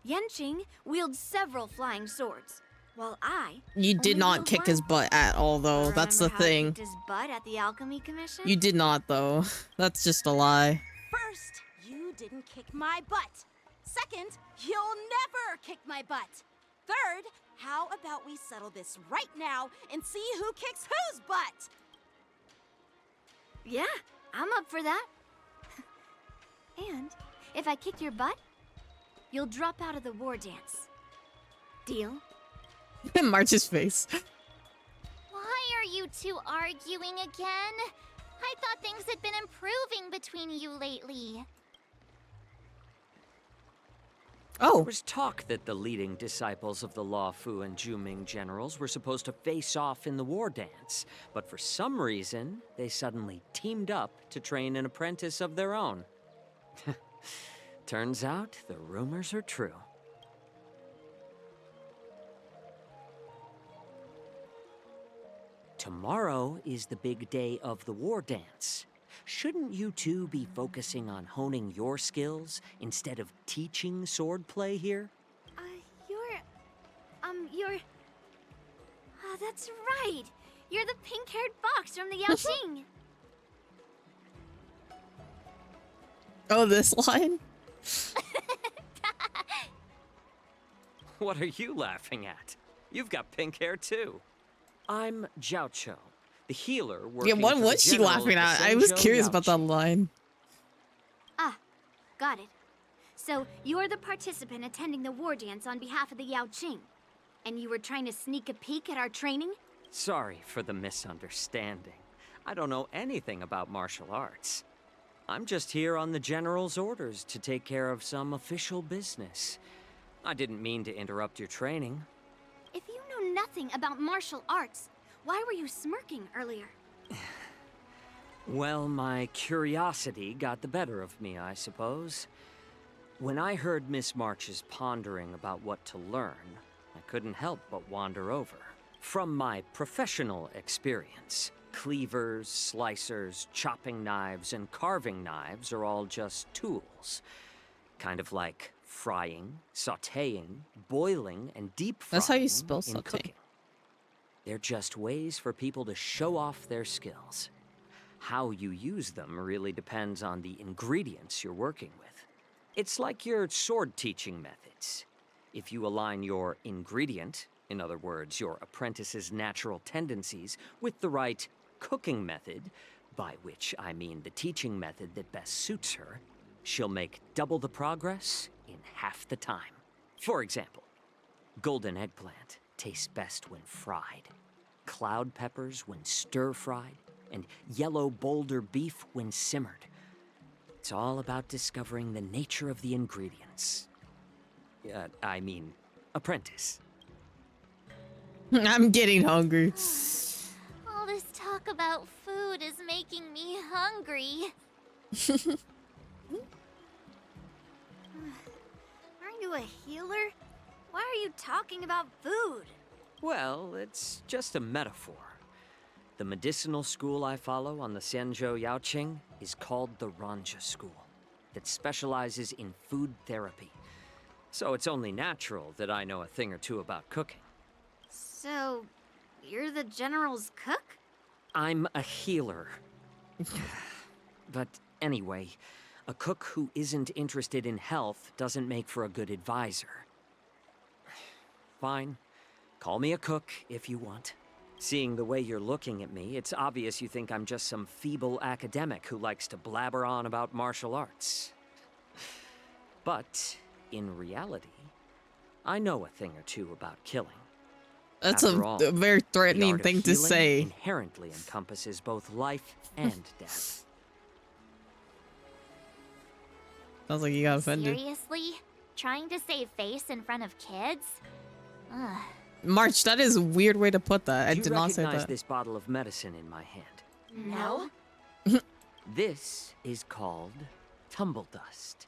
Yanqing wields several flying swords, while I... You did not kick his butt at all, though. That's the thing. Kicked his butt at the Alchemy Commission? You did not, though. That's just a lie. First, you didn't kick my butt. Second, you'll never kick my butt. Third, how about we settle this right now and see who kicks whose butt? Yeah, I'm up for that. And if I kick your butt, you'll drop out of the war dance. Deal? March's face. Why are you two arguing again? I thought things had been improving between you lately. There was talk that the leading disciples of the Law Fu and Juming generals were supposed to face off in the war dance, but for some reason, they suddenly teamed up to train an apprentice of their own. Turns out, the rumors are true. Tomorrow is the big day of the war dance. Shouldn't you two be focusing on honing your skills instead of teaching swordplay here? You're... Oh, that's right! You're the pink-haired fox from the Yaoxing! Oh, this line? What are you laughing at? You've got pink hair too. I'm Jiao Cho, the healer working Yeah, what for the was she general laughing of at? the I was Zhengzhou curious Yao about that line. Ah, got it. So, you're the participant attending the war dance on behalf of the Yaoqing. And you were trying to sneak a peek at our training? Sorry for the misunderstanding. I don't know anything about martial arts. I'm just here on the General's orders to take care of some official business. I didn't mean to interrupt your training. If you know nothing about martial arts, why were you smirking earlier? Well, my curiosity got the better of me, I suppose. When I heard Miss March's pondering about what to learn, I couldn't help but wander over. From my professional experience, cleavers, slicers, chopping knives, and carving knives are all just tools. Kind of like frying, sautéing, boiling, and deep frying. That's how you spell in sauté. cooking. They're just ways for people to show off their skills. How you use them really depends on the ingredients you're working with. It's like your sword teaching methods. If you align your ingredient, in other words, your apprentice's natural tendencies, with the right cooking method, by which I mean the teaching method that best suits her, she'll make double the progress in half the time. For example, golden eggplant tastes best when fried, cloud peppers when stir-fried, and yellow boulder beef when simmered. It's all about discovering the nature of the ingredients. I mean, apprentice. I'm getting hungry. All this talk about food is making me hungry. Aren't you a healer? Why are you talking about food? Well, it's just a metaphor. The medicinal school I follow on the Xianzhou Yaoqing is called the Ranja School, that specializes in food therapy. So it's only natural that I know a thing or two about cooking. So, you're the General's cook? I'm a healer. But anyway, a cook who isn't interested in health doesn't make for a good advisor. Fine. Call me a cook if you want. Seeing the way you're looking at me, it's obvious you think I'm just some feeble academic who likes to blabber on about martial arts. But, in reality, I know a thing or two about killing. That's After all, a very the threatening art of thing to healing say. inherently encompasses both life and death. Sounds like you got offended. Seriously? Trying to save face in front of kids? Ugh. March, that is a weird way to put that. I Do did you not say recognize that. this bottle of medicine in my hand? No. This is called tumble dust,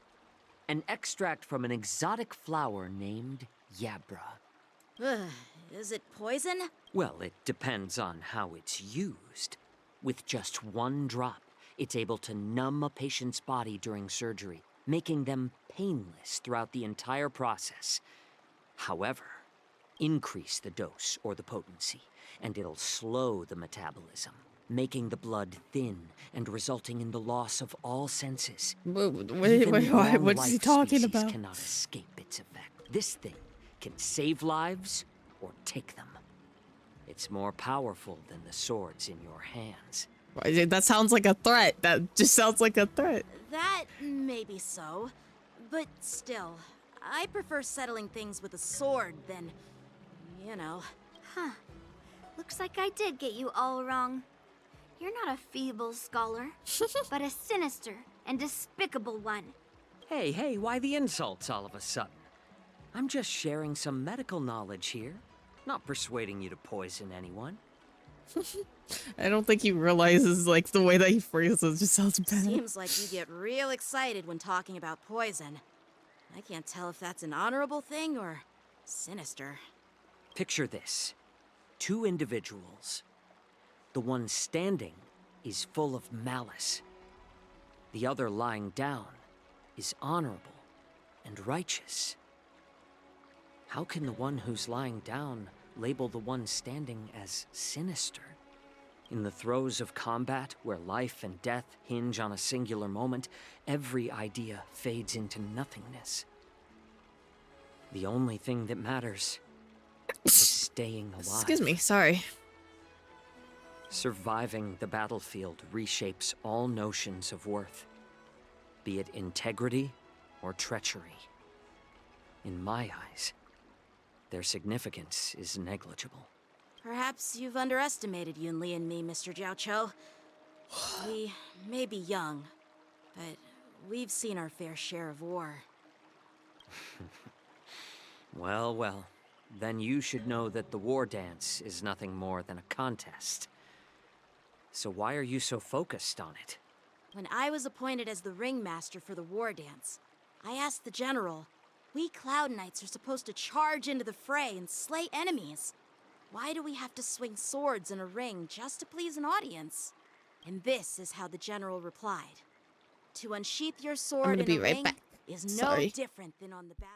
an extract from an exotic flower named Yabra. Is it poison? Well, it depends on how it's used. With just one drop, it's able to numb a patient's body during surgery, making them painless throughout the entire process. However, increase the dose or the potency, and it'll slow the metabolism, making the blood thin and resulting in the loss of all senses. Wait, what is he talking about? Cannot escape its effect. This thing can save lives or take them. It's more powerful than the swords in your hands. That sounds like a threat. That just sounds like a threat. That may be so. But still, I prefer settling things with a sword than, you know. Huh. Looks like I did get you all wrong. You're not a feeble scholar, but a sinister and despicable one. Hey, why the insults all of a sudden? I'm just sharing some medical knowledge here, not persuading you to poison anyone. I don't think he realizes, like, the way that he phrases it just sounds bad. Seems like you get real excited when talking about poison. I can't tell if that's an honorable thing or sinister. Picture this. 2 individuals. The one standing is full of malice. The other lying down is honorable and righteous. How can the one who's lying down label the one standing as sinister? In the throes of combat, where life and death hinge on a singular moment, every idea fades into nothingness. The only thing that matters is staying alive. Excuse me, sorry. Surviving the battlefield reshapes all notions of worth, be it integrity or treachery. In my eyes, their significance is negligible. Perhaps you've underestimated Yunli and me, Mr. Jiaoqiu. We may be young, but we've seen our fair share of war. Well, well. Then you should know that the war dance is nothing more than a contest. So why are you so focused on it? When I was appointed as the ringmaster for the war dance, I asked the general, we Cloud Knights are supposed to charge into the fray and slay enemies. Why do we have to swing swords in a ring just to please an audience? And this is how the general replied. To unsheath your sword in a ring is no different than on the battle.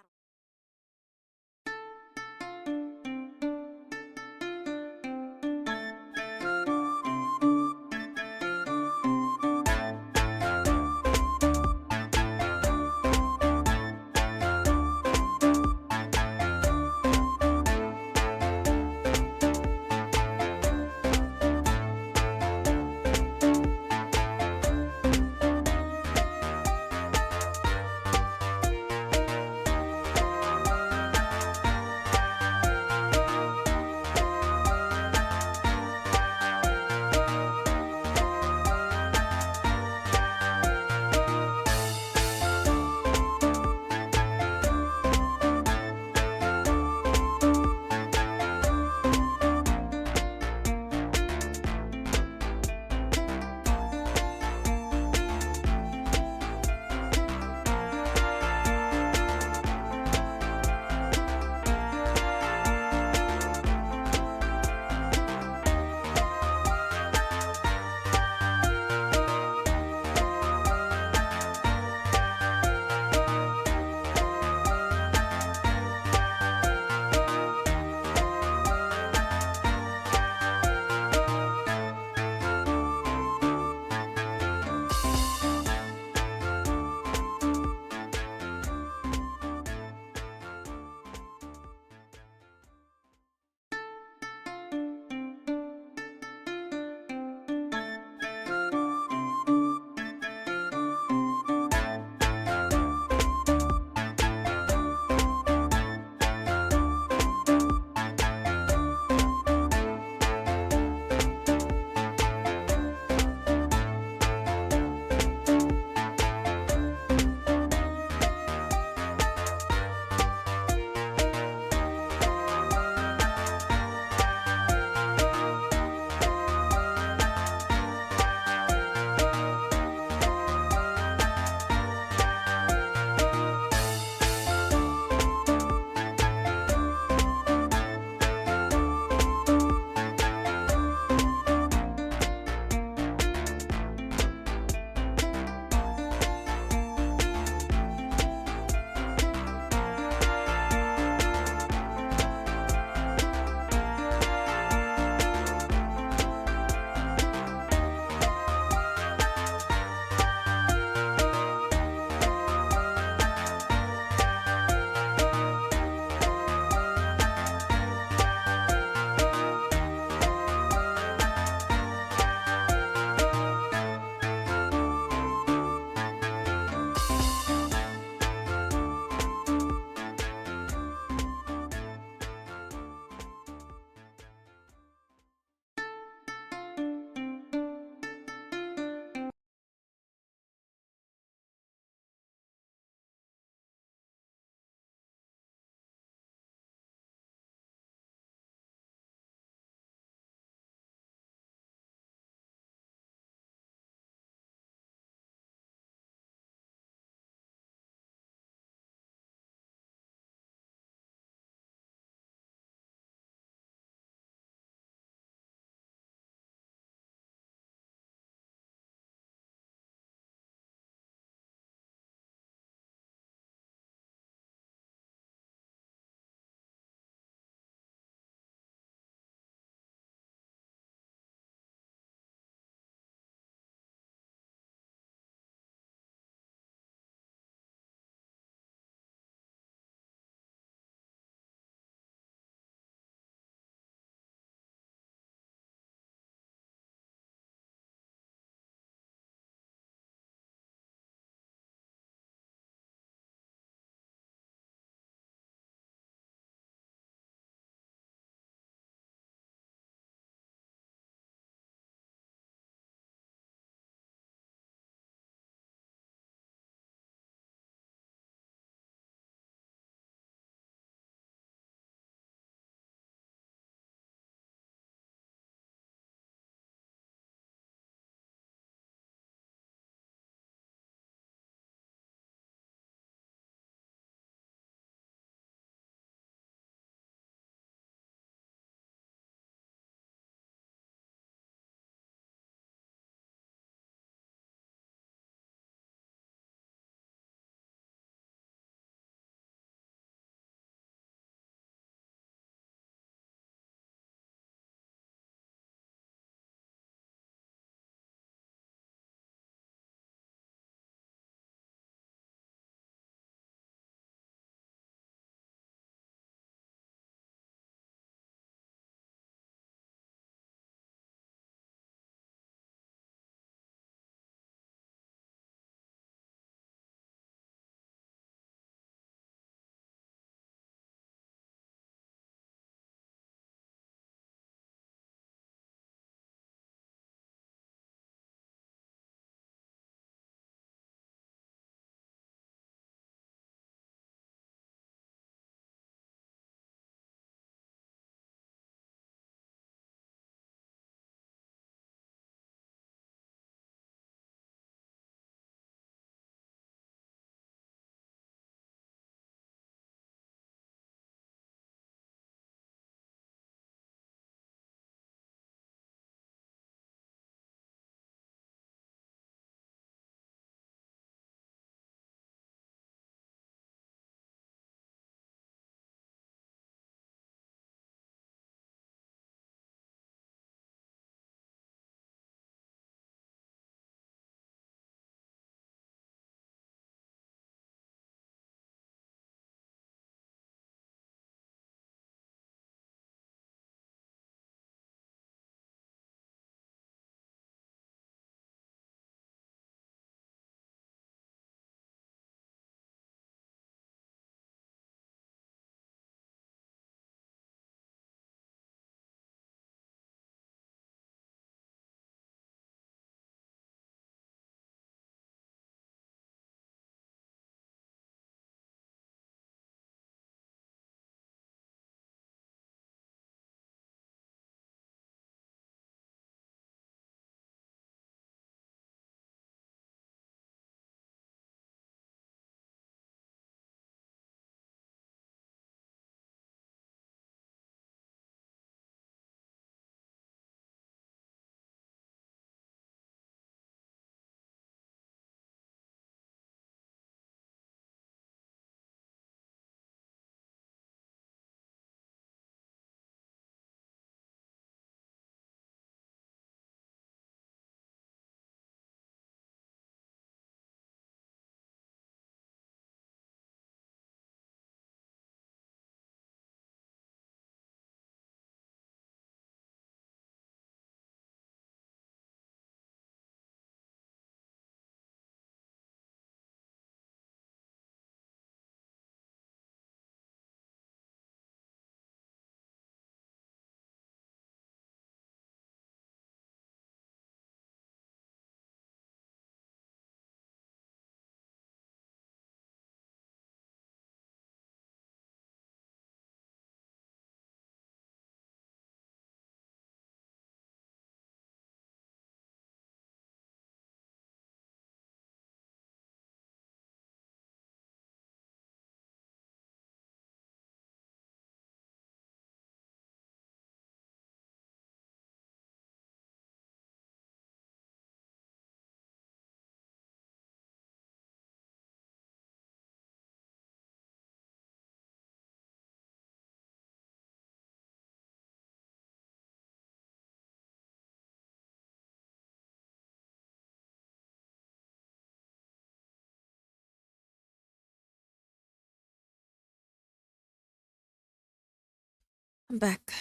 I'm back.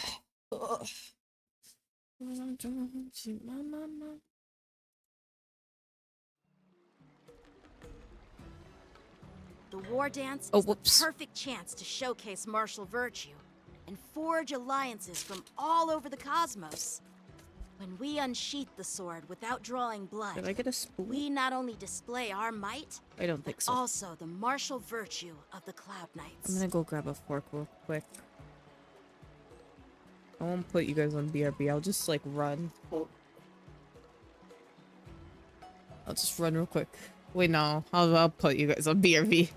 Ugh. The war dance Oh, is the whoops. perfect chance to showcase martial virtue and forge alliances from all over the cosmos. When we unsheath the sword without drawing blood, Did I get a spoon? we not only display our might, I don't think so. also the martial virtue of the Cloud Knights. I'm gonna go grab a fork real quick. I won't put you guys on BRB. I'll just like run. I'll just run real quick. Wait, no. I'll put you guys on BRB.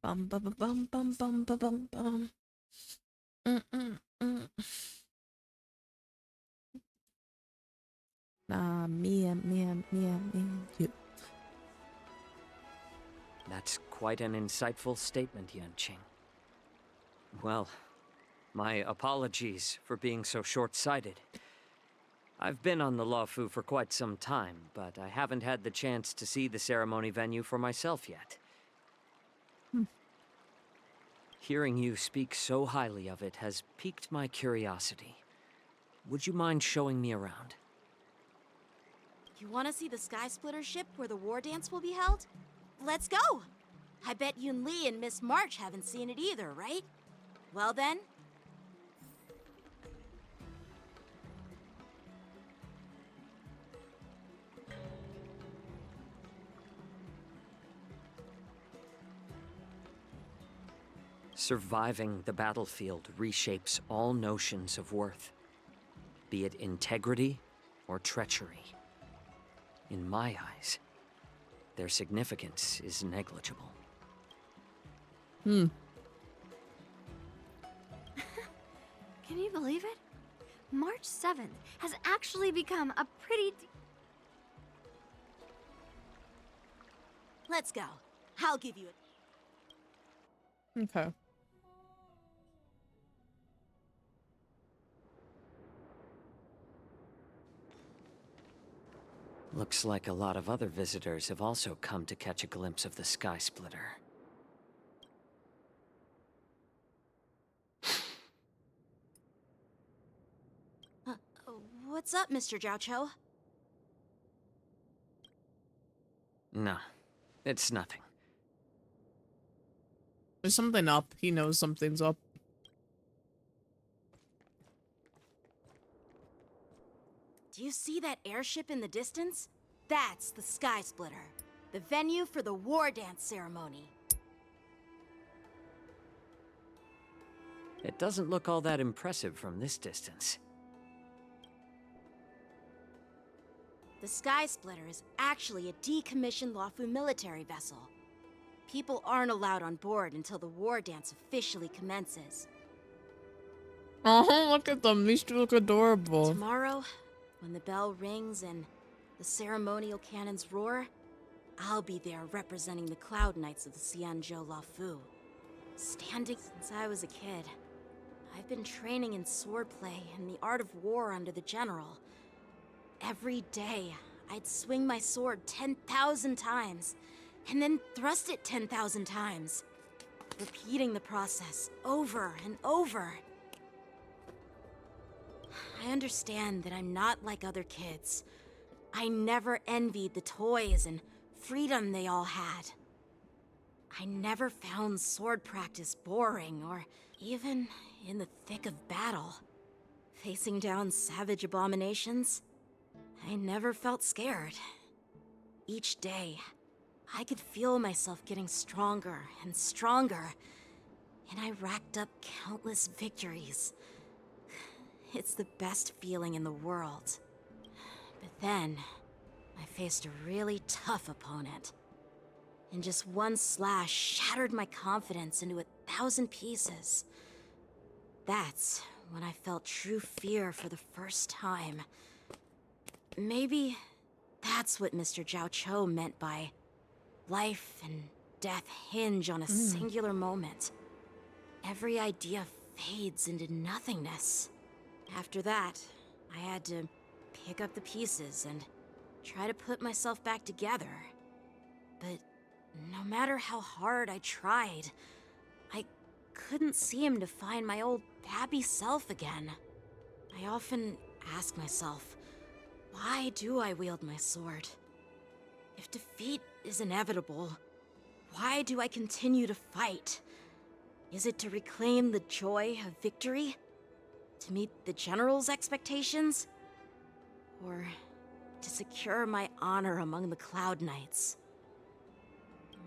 Bum bum bum bum bum bum bum bum. You. That's quite an insightful statement, Yanqing. Well, my apologies for being so short-sighted. I've been on the Luofu for quite some time, but I haven't had the chance to see the ceremony venue for myself yet. Hearing you speak so highly of it has piqued my curiosity. Would you mind showing me around? You want to see the Sky Splitter ship where the war dance will be held? Let's go! I bet Yun Li and Miss March haven't seen it either, right? Well then... Surviving the battlefield reshapes all notions of worth, be it integrity or treachery. In my eyes, their significance is negligible. Can you believe it? March 7th has actually become a pretty... Let's go. I'll give you a... Okay. Looks like a lot of other visitors have also come to catch a glimpse of the Sky Splitter. What's up, Mr. Jiaoqiu? No, it's nothing. There's something up. He knows something's up. Do you see that airship in the distance? That's the Sky Splitter, the venue for the war dance ceremony. It doesn't look all that impressive from this distance. The Sky Splitter is actually a decommissioned Luofu military vessel. People aren't allowed on board until the war dance officially commences. Oh, look at them. These two look adorable. Tomorrow, when the bell rings and the ceremonial cannons roar, I'll be there representing the Cloud Knights of the Xianzhou Luofu. Standing since I was a kid, I've been training in swordplay and the art of war under the general. Every day, I'd swing my sword 10,000 times, and then thrust it 10,000 times, repeating the process over and over. I understand that I'm not like other kids. I never envied the toys and freedom they all had. I never found sword practice boring or even in the thick of battle. Facing down savage abominations, I never felt scared. Each day, I could feel myself getting stronger and stronger, and I racked up countless victories. It's the best feeling in the world. But then, I faced a really tough opponent. And just one slash shattered my confidence into 1,000 pieces. That's when I felt true fear for the first time. Maybe that's what Mr. Zhao Cho meant by life and death hinge on a singular moment. Every idea fades into nothingness. After that, I had to pick up the pieces and try to put myself back together. But no matter how hard I tried, I couldn't seem to find my old happy self again. I often ask myself, why do I wield my sword? If defeat is inevitable, why do I continue to fight? Is it to reclaim the joy of victory? To meet the General's expectations? Or to secure my honor among the Cloud Knights?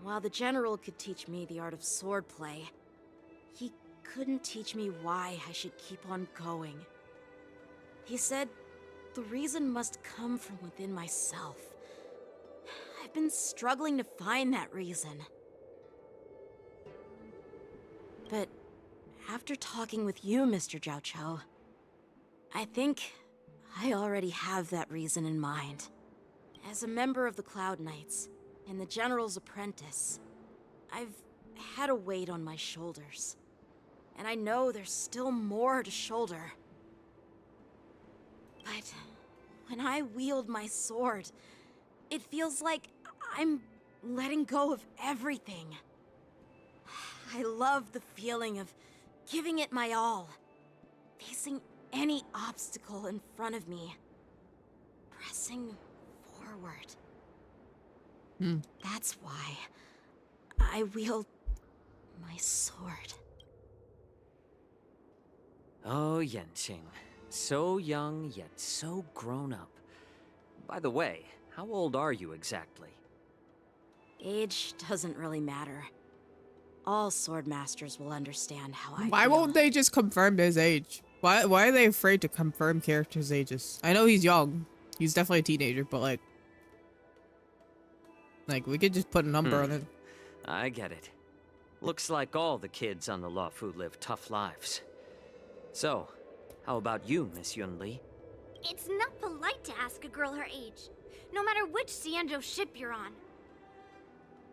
While the General could teach me the art of swordplay, he couldn't teach me why I should keep on going. He said the reason must come from within myself. I've been struggling to find that reason. But after talking with you, Mr. Zhao Cho, I think I already have that reason in mind. As a member of the Cloud Knights and the General's apprentice, I've had a weight on my shoulders. And I know there's still more to shoulder. But when I wield my sword, it feels like I'm letting go of everything. I love the feeling of giving it my all, facing any obstacle in front of me, pressing forward. That's why I wield my sword. Oh, Yanqing. So young, yet so grown up. By the way, how old are you exactly? Age doesn't really matter. All sword masters will understand how I Why feel. won't they just confirm his age? Why are they afraid to confirm characters' ages? I know he's young. He's definitely a teenager, but like we could just put a number on it. I get it. Looks like all the kids on the Luofu live tough lives. So, how about you, Miss Yunli? It's not polite to ask a girl her age, no matter which Xianzhou ship you're on.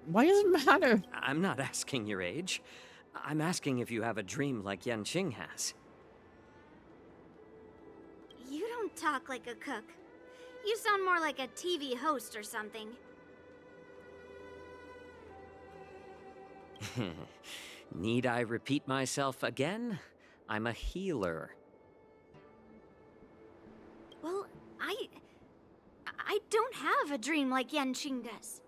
Why does it matter? I'm not asking your age. I'm asking if you have a dream like Yanqing has. You don't talk like a cook. You sound more like a TV host or something. Need I repeat myself again? I'm a healer. Well, I don't have a dream like Yanqing does.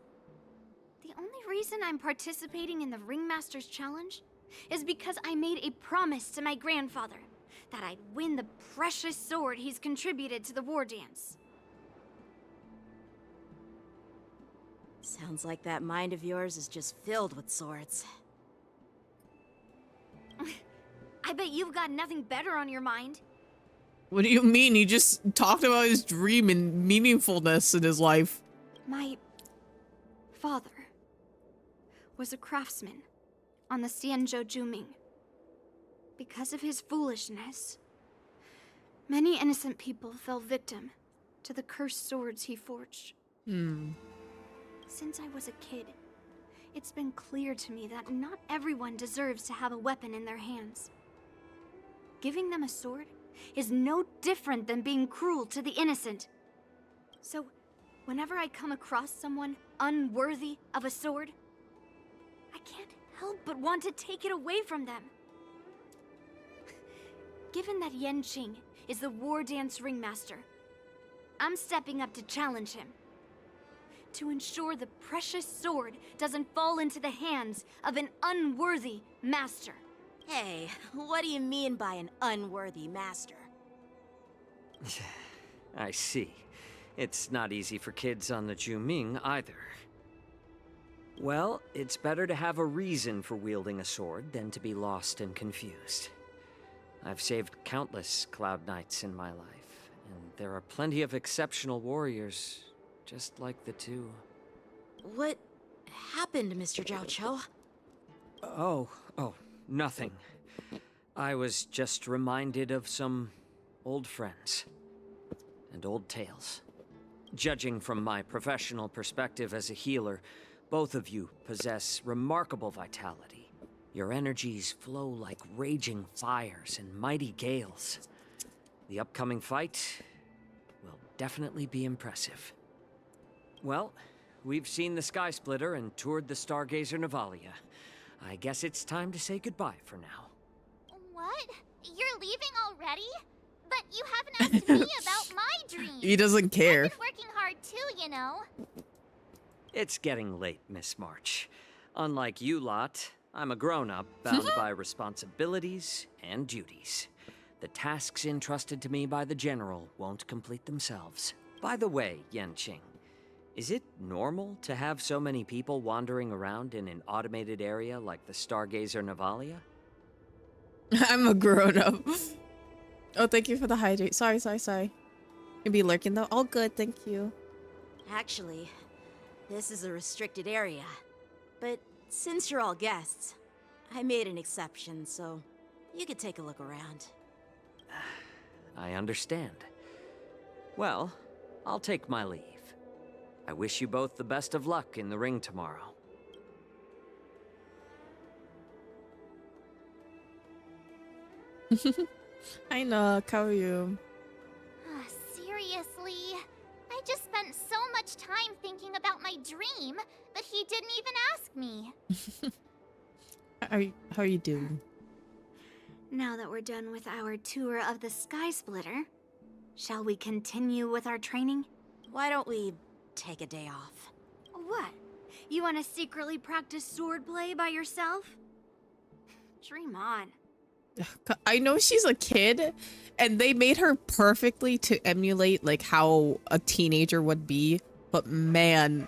The only reason I'm participating in the Ringmaster's Challenge is because I made a promise to my grandfather that I'd win the precious sword he's contributed to the war dance. Sounds like that mind of yours is just filled with swords. I bet you've got nothing better on your mind. What do you mean? He just talked about his dream and meaningfulness in his life. My father was a craftsman on the Xianzhou Juming. Because of his foolishness, many innocent people fell victim to the cursed swords he forged. Since I was a kid, it's been clear to me that not everyone deserves to have a weapon in their hands. Giving them a sword is no different than being cruel to the innocent. So, whenever I come across someone unworthy of a sword, I can't help but want to take it away from them. Given that Yanqing is the war dance ringmaster, I'm stepping up to challenge him. To ensure the precious sword doesn't fall into the hands of an unworthy master. Hey, what do you mean by an unworthy master? I see. It's not easy for kids on the Juming either. Well, it's better to have a reason for wielding a sword than to be lost and confused. I've saved countless Cloud Knights in my life, and there are plenty of exceptional warriors, just like the two. What happened, Mr. Zhao Cho? Oh, nothing. I was just reminded of some old friends and old tales. Judging from my professional perspective as a healer, both of you possess remarkable vitality. Your energies flow like raging fires and mighty gales. The upcoming fight will definitely be impressive. Well, we've seen the Sky Splitter and toured the Stargazer Navalia. I guess it's time to say goodbye for now. What? You're leaving already? But you haven't asked me about my dream. He doesn't care. I've been working hard too, you know. It's getting late, Miss March. Unlike you lot, I'm a grown-up bound by responsibilities and duties. The tasks entrusted to me by the General won't complete themselves. By the way, Yanqing, is it normal to have so many people wandering around in an automated area like the Stargazer Navalia? I'm a grown-up. Oh, thank you for the hydrate. Sorry. You'll be lurking though. All good, thank you. Actually, this is a restricted area. But since you're all guests, I made an exception, so you could take a look around. I understand. Well, I'll take my leave. I wish you both the best of luck in the ring tomorrow. Hi, Nook. How are you? Seriously? I just spent so much time thinking about my dream that he didn't even ask me. How are you doing? Now that we're done with our tour of the Sky Splitter, shall we continue with our training? Why don't we take a day off? What? You want to secretly practice swordplay by yourself? Dream on. I know she's a kid, and they made her perfectly to emulate like how a teenager would be, but man,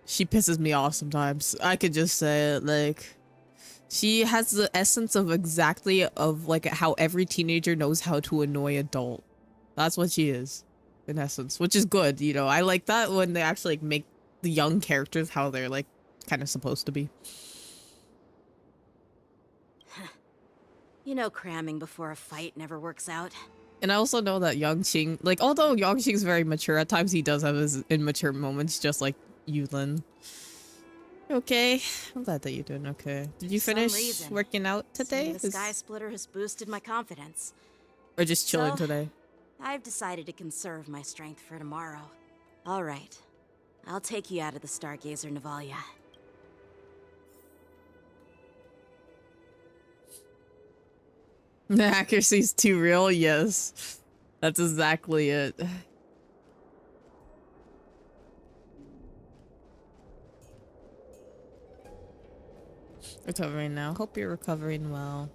she pisses me off sometimes. I could just say it, like, she has the essence of exactly of like how every teenager knows how to annoy adult. That's what she is, in essence, which is good, you know. I like that when they actually like make the young characters how they're like kind of supposed to be. You know, cramming before a fight never works out. And I also know that Yanqing, like, although Yanqing's very mature, at times he does have his immature moments, just like Yulin. Okay, I'm glad that you're doing okay. Did you finish working out today? The Sky Splitter has boosted my confidence. Or just chilling today? I've decided to conserve my strength for tomorrow. All right, I'll take you out of the Stargazer Navalia. The accuracy's too real? Yes. That's exactly it. Recovering now. Hope you're recovering well.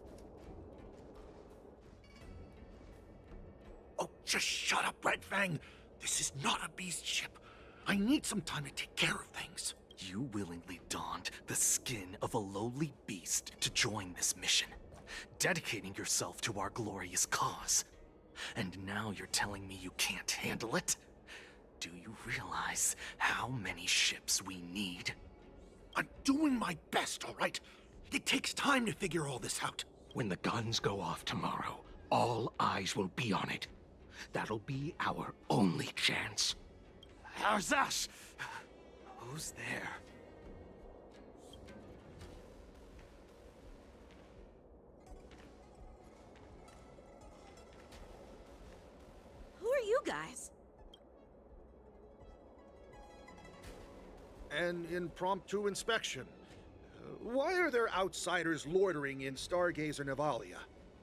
Oh, just shut up, Red Fang. This is not a beast ship. I need some time to take care of things. You willingly donned the skin of a lowly beast to join this mission, dedicating yourself to our glorious cause. And now you're telling me you can't handle it? Do you realize how many ships we need? I'm doing my best, all right? It takes time to figure all this out. When the guns go off tomorrow, all eyes will be on it. That'll be our only chance. How's that? Who's there? Who are you guys? An impromptu inspection. Why are there outsiders loitering in Stargazer Navalia?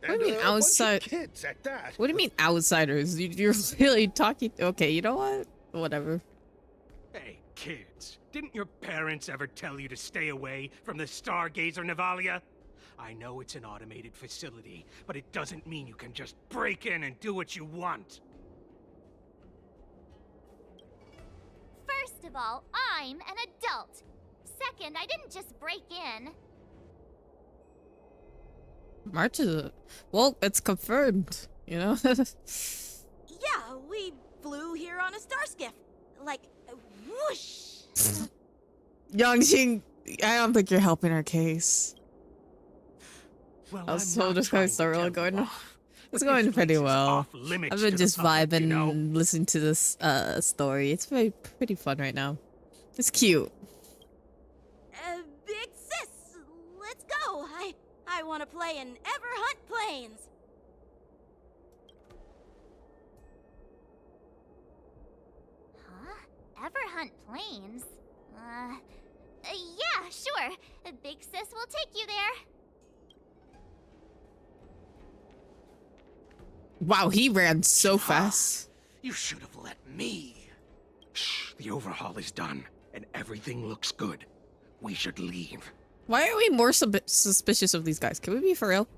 What do you mean outside? Kids at that. What do you mean outsiders? You're really talking. Okay, you know what? Whatever. Hey, kids. Didn't your parents ever tell you to stay away from the Stargazer Navalia? I know it's an automated facility, but it doesn't mean you can just break in and do what you want. First of all, I'm an adult. Second, I didn't just break in. March is well, it's confirmed, you know. We flew here on a star skiff. Like, whoosh. Yangqing, I don't think you're helping our case. Well, I was so just going so really going. It's but going this pretty place is well. off-limits I've been to the just public, vibing, you know? listening to this story. It's pretty fun right now. It's cute. Big sis, let's go. I want to play in Everhunt Plains. Huh? Everhunt Plains? Yeah, sure. Big Sis will take you there. Wow, he ran so fast. You should have let me. Shh, the overhaul is done, and everything looks good. We should leave. Why are we more suspicious of these guys? Can we be for real?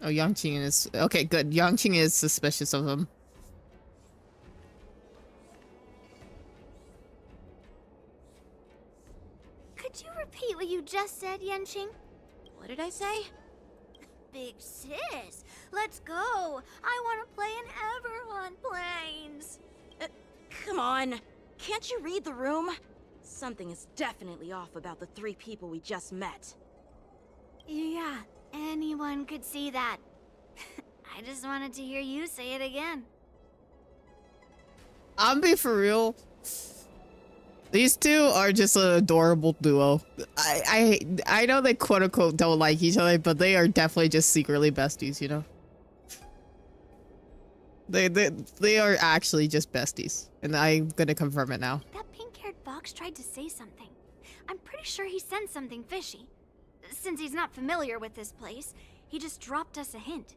Oh, Yangqing is... Okay, good. Yangqing is suspicious of him. Could you repeat what you just said, Yanqing? What did I say? Big sis, let's go. I want to play in Everhunt Plains. Come on. Can't you read the room? Something is definitely off about the 3 people we just met. Yeah, anyone could see that. I just wanted to hear you say it again. I'm being for real. These two are just an adorable duo. I know they quote unquote don't like each other, but they are definitely just secretly besties, you know? They are actually just besties. And I'm gonna confirm it now. That pink-haired fox tried to say something. I'm pretty sure he sensed something fishy. Since he's not familiar with this place, he just dropped us a hint.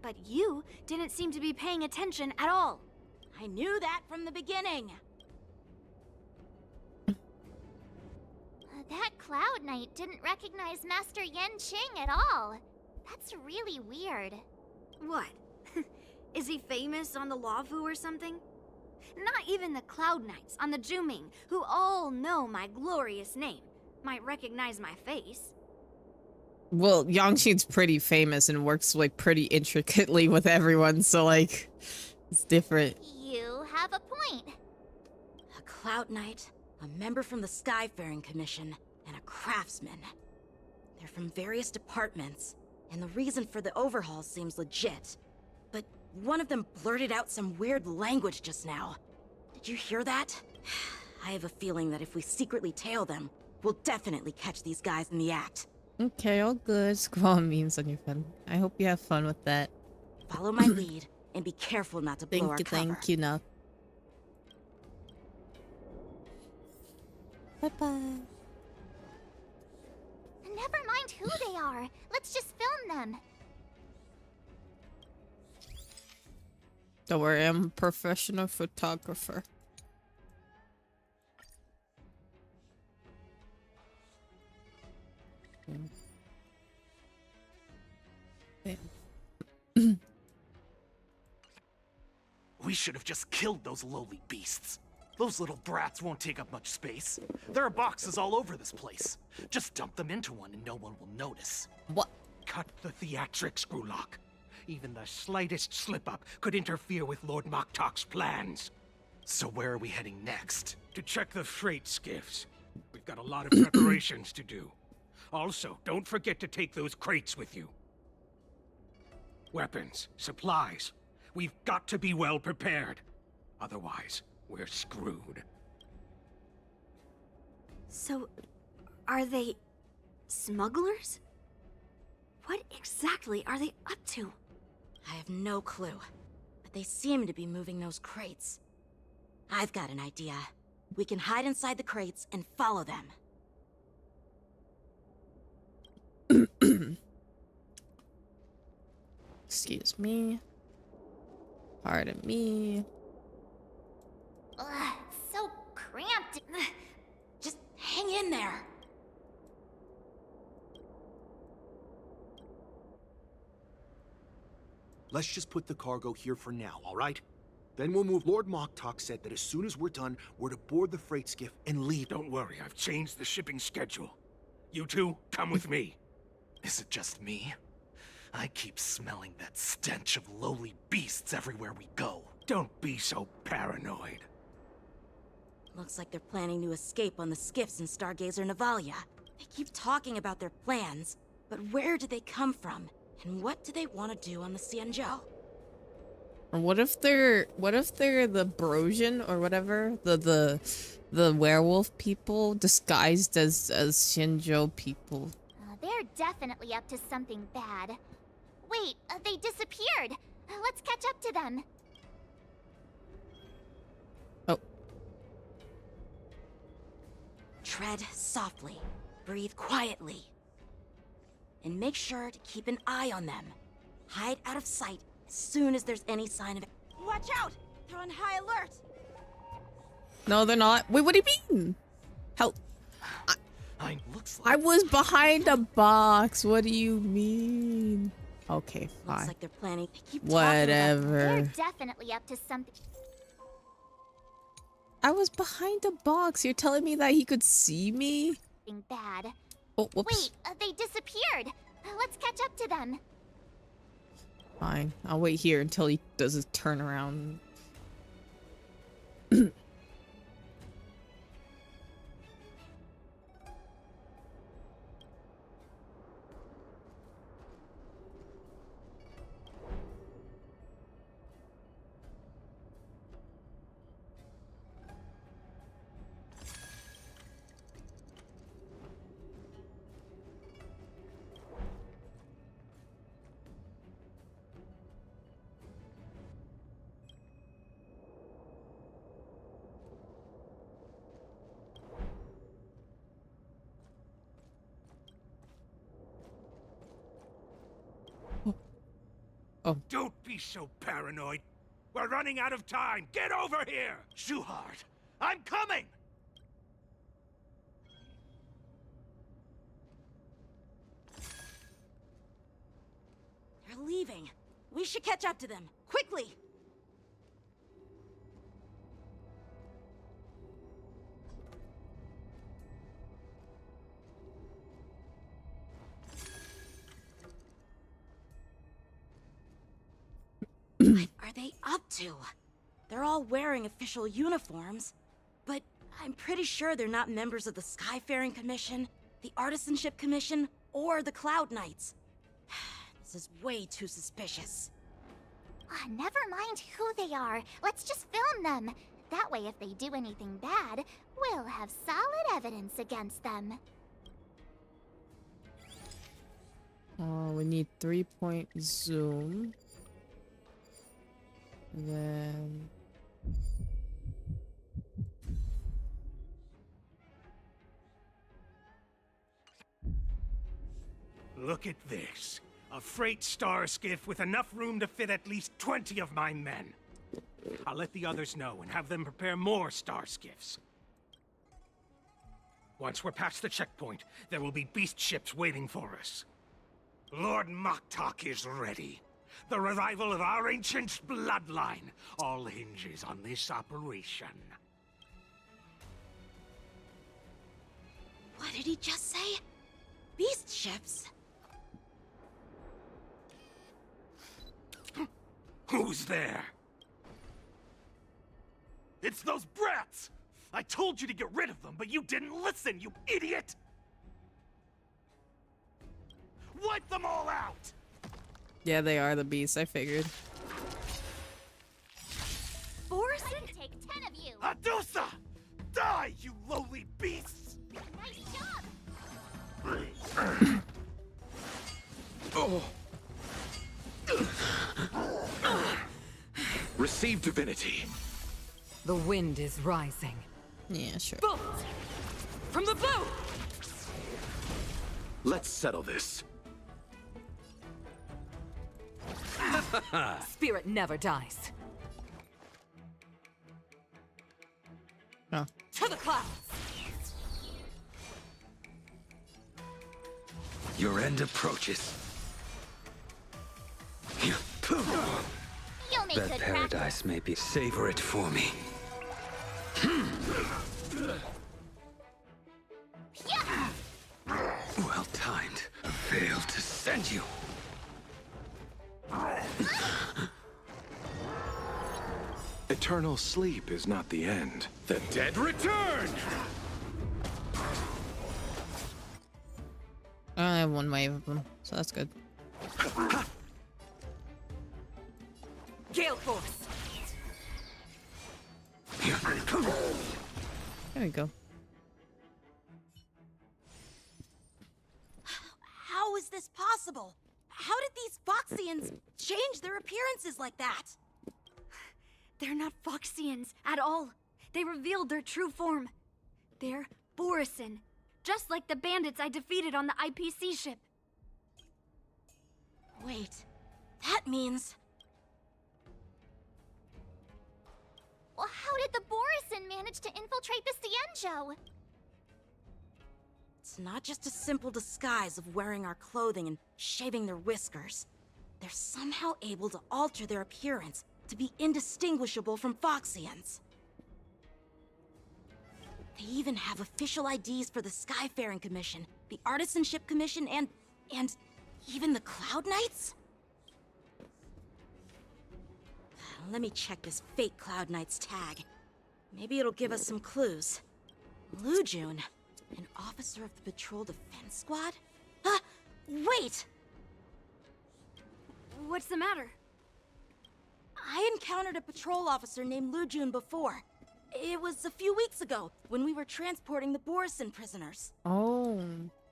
But you didn't seem to be paying attention at all. I knew that from the beginning. That Cloud Knight didn't recognize Master Yanqing at all. That's really weird. What? Is he famous on the Luofu or something? Not even the Cloud Knights on the Juming, who all know my glorious name, might recognize my face. Well, Yangqing's pretty famous and works like pretty intricately with everyone, so like, it's different. You have a point. A Cloud Knight, a member from the Skyfaring Commission, and a craftsman. They're from various departments, and the reason for the overhaul seems legit. But one of them blurted out some weird language just now. Did you hear that? I have a feeling that if we secretly tail them, we'll definitely catch these guys in the act. Okay, all good. Scroll memes on your phone. I hope you have fun with that. Follow my lead, and be careful not to blow our cover. Thank you, now. Bye-bye. Never mind who they are. Let's just film them. Don't worry, I'm a professional photographer. We should have just killed those lowly beasts. Those little brats won't take up much space. There are boxes all over this place. Just dump them into one and no one will notice. What? Cut the theatrics, Grulock. Even the slightest slip-up could interfere with Lord Moktok's plans. So where are we heading next? To check the freight skiffs. We've got a lot of preparations to do. Also, don't forget to take those crates with you. Weapons, supplies. We've got to be well prepared. Otherwise, we're screwed. So, are they smugglers? What exactly are they up to? I have no clue, but they seem to be moving those crates. I've got an idea. We can hide inside the crates and follow them. Excuse me. Pardon me. Ugh, so cramped. Just hang in there. Let's just put the cargo here for now, all right? Then we'll move. Lord Moktok said that as soon as we're done, we're to board the freight skiff and leave. Don't worry, I've changed the shipping schedule. You two, come with me. Is it just me? I keep smelling that stench of lowly beasts everywhere we go. Don't be so paranoid. Looks like they're planning to escape on the skiffs in Stargazer Navalia. They keep talking about their plans, but where do they come from? And what do they want to do on the Xianzhou? What if they're the Brosian or whatever? The werewolf people disguised as Xianzhou people. They're definitely up to something bad. Wait, they disappeared. Let's catch up to them. Oh. Tread softly. Breathe quietly. And make sure to keep an eye on them. Hide out of sight as soon as there's any sign of it. Watch out! They're on high alert! No, they're not. Wait, what do you mean? How? I was behind a box. What do you mean? Okay, fine. Looks like they're planning to keep whatever. They're definitely up to something. I was behind a box. You're telling me that he could see me? Bad. Oh, whoops. Wait, they disappeared. Let's catch up to them. Fine. I'll wait here until he does his turnaround. Oh. Don't be so paranoid. We're running out of time. Get over here! Shuhard, I'm coming! They're leaving. We should catch up to them. Quickly! What are they up to? They're all wearing official uniforms, but I'm pretty sure they're not members of the Skyfaring Commission, the Artisanship Commission, or the Cloud Knights. This is way too suspicious. Never mind who they are. Let's just film them. That way, if they do anything bad, we'll have solid evidence against them. We need 3-point zoom. And then... Look at this. A freight star skiff with enough room to fit at least 20 of my men. I'll let the others know and have them prepare more star skiffs. Once we're past the checkpoint, there will be beast ships waiting for us. Lord Moktok is ready. The revival of our ancient bloodline all hinges on this operation. What did he just say? Beast ships? Who's there? It's those brats! I told you to get rid of them, but you didn't listen, you idiot! Wipe them all out! Yeah, they are the beasts, I figured. Borison? I can take 10 of you! Adusa! Die, you lowly beasts! Nice job! Oh. Receive divinity. The wind is rising. Yeah, sure. Bolt! From the boat! Let's settle this. Spirit never dies. Oh. To the clouds! Your end approaches. You'll make That good paradise may be. Savor it for me. Yeah. Well timed. A failed to send you. Eternal sleep is not the end. The dead return! I only have one wave of them, so that's good. Gale Force! There we go. How is this possible? How did these Foxians change their appearances like that? They're not Foxians at all. They revealed their true form. They're Borisin, just like the bandits I defeated on the IPC ship. Wait, that means... Well, how did the Borisin manage to infiltrate the Xianzhou? It's not just a simple disguise of wearing our clothing and shaving their whiskers. They're somehow able to alter their appearance to be indistinguishable from Foxians. They even have official IDs for the Skyfaring Commission, the Artisanship Commission, and even the Cloud Knights? Let me check this fake Cloud Knight's tag. Maybe it'll give us some clues. Lujun, an officer of the Patrol Defense Squad? Wait! What's the matter? I encountered a patrol officer named Lujun before. It was a few weeks ago, when we were transporting the Borisin prisoners. Oh.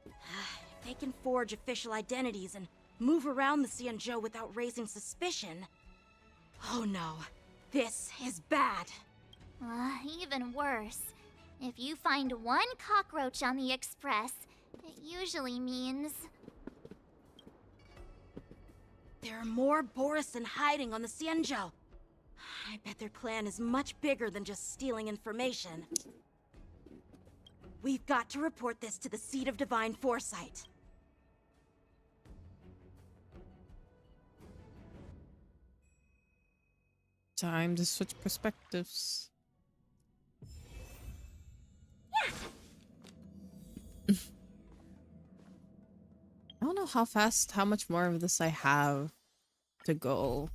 If they can forge official identities and move around the Xianzhou without raising suspicion... Oh no, this is bad. Even worse. If you find one cockroach on the Express, it usually means... There are more Borisin hiding on the Xianzhou. I bet their plan is much bigger than just stealing information. We've got to report this to the Seat of Divine Foresight. Time to switch perspectives. I don't know how much more of this I have to go.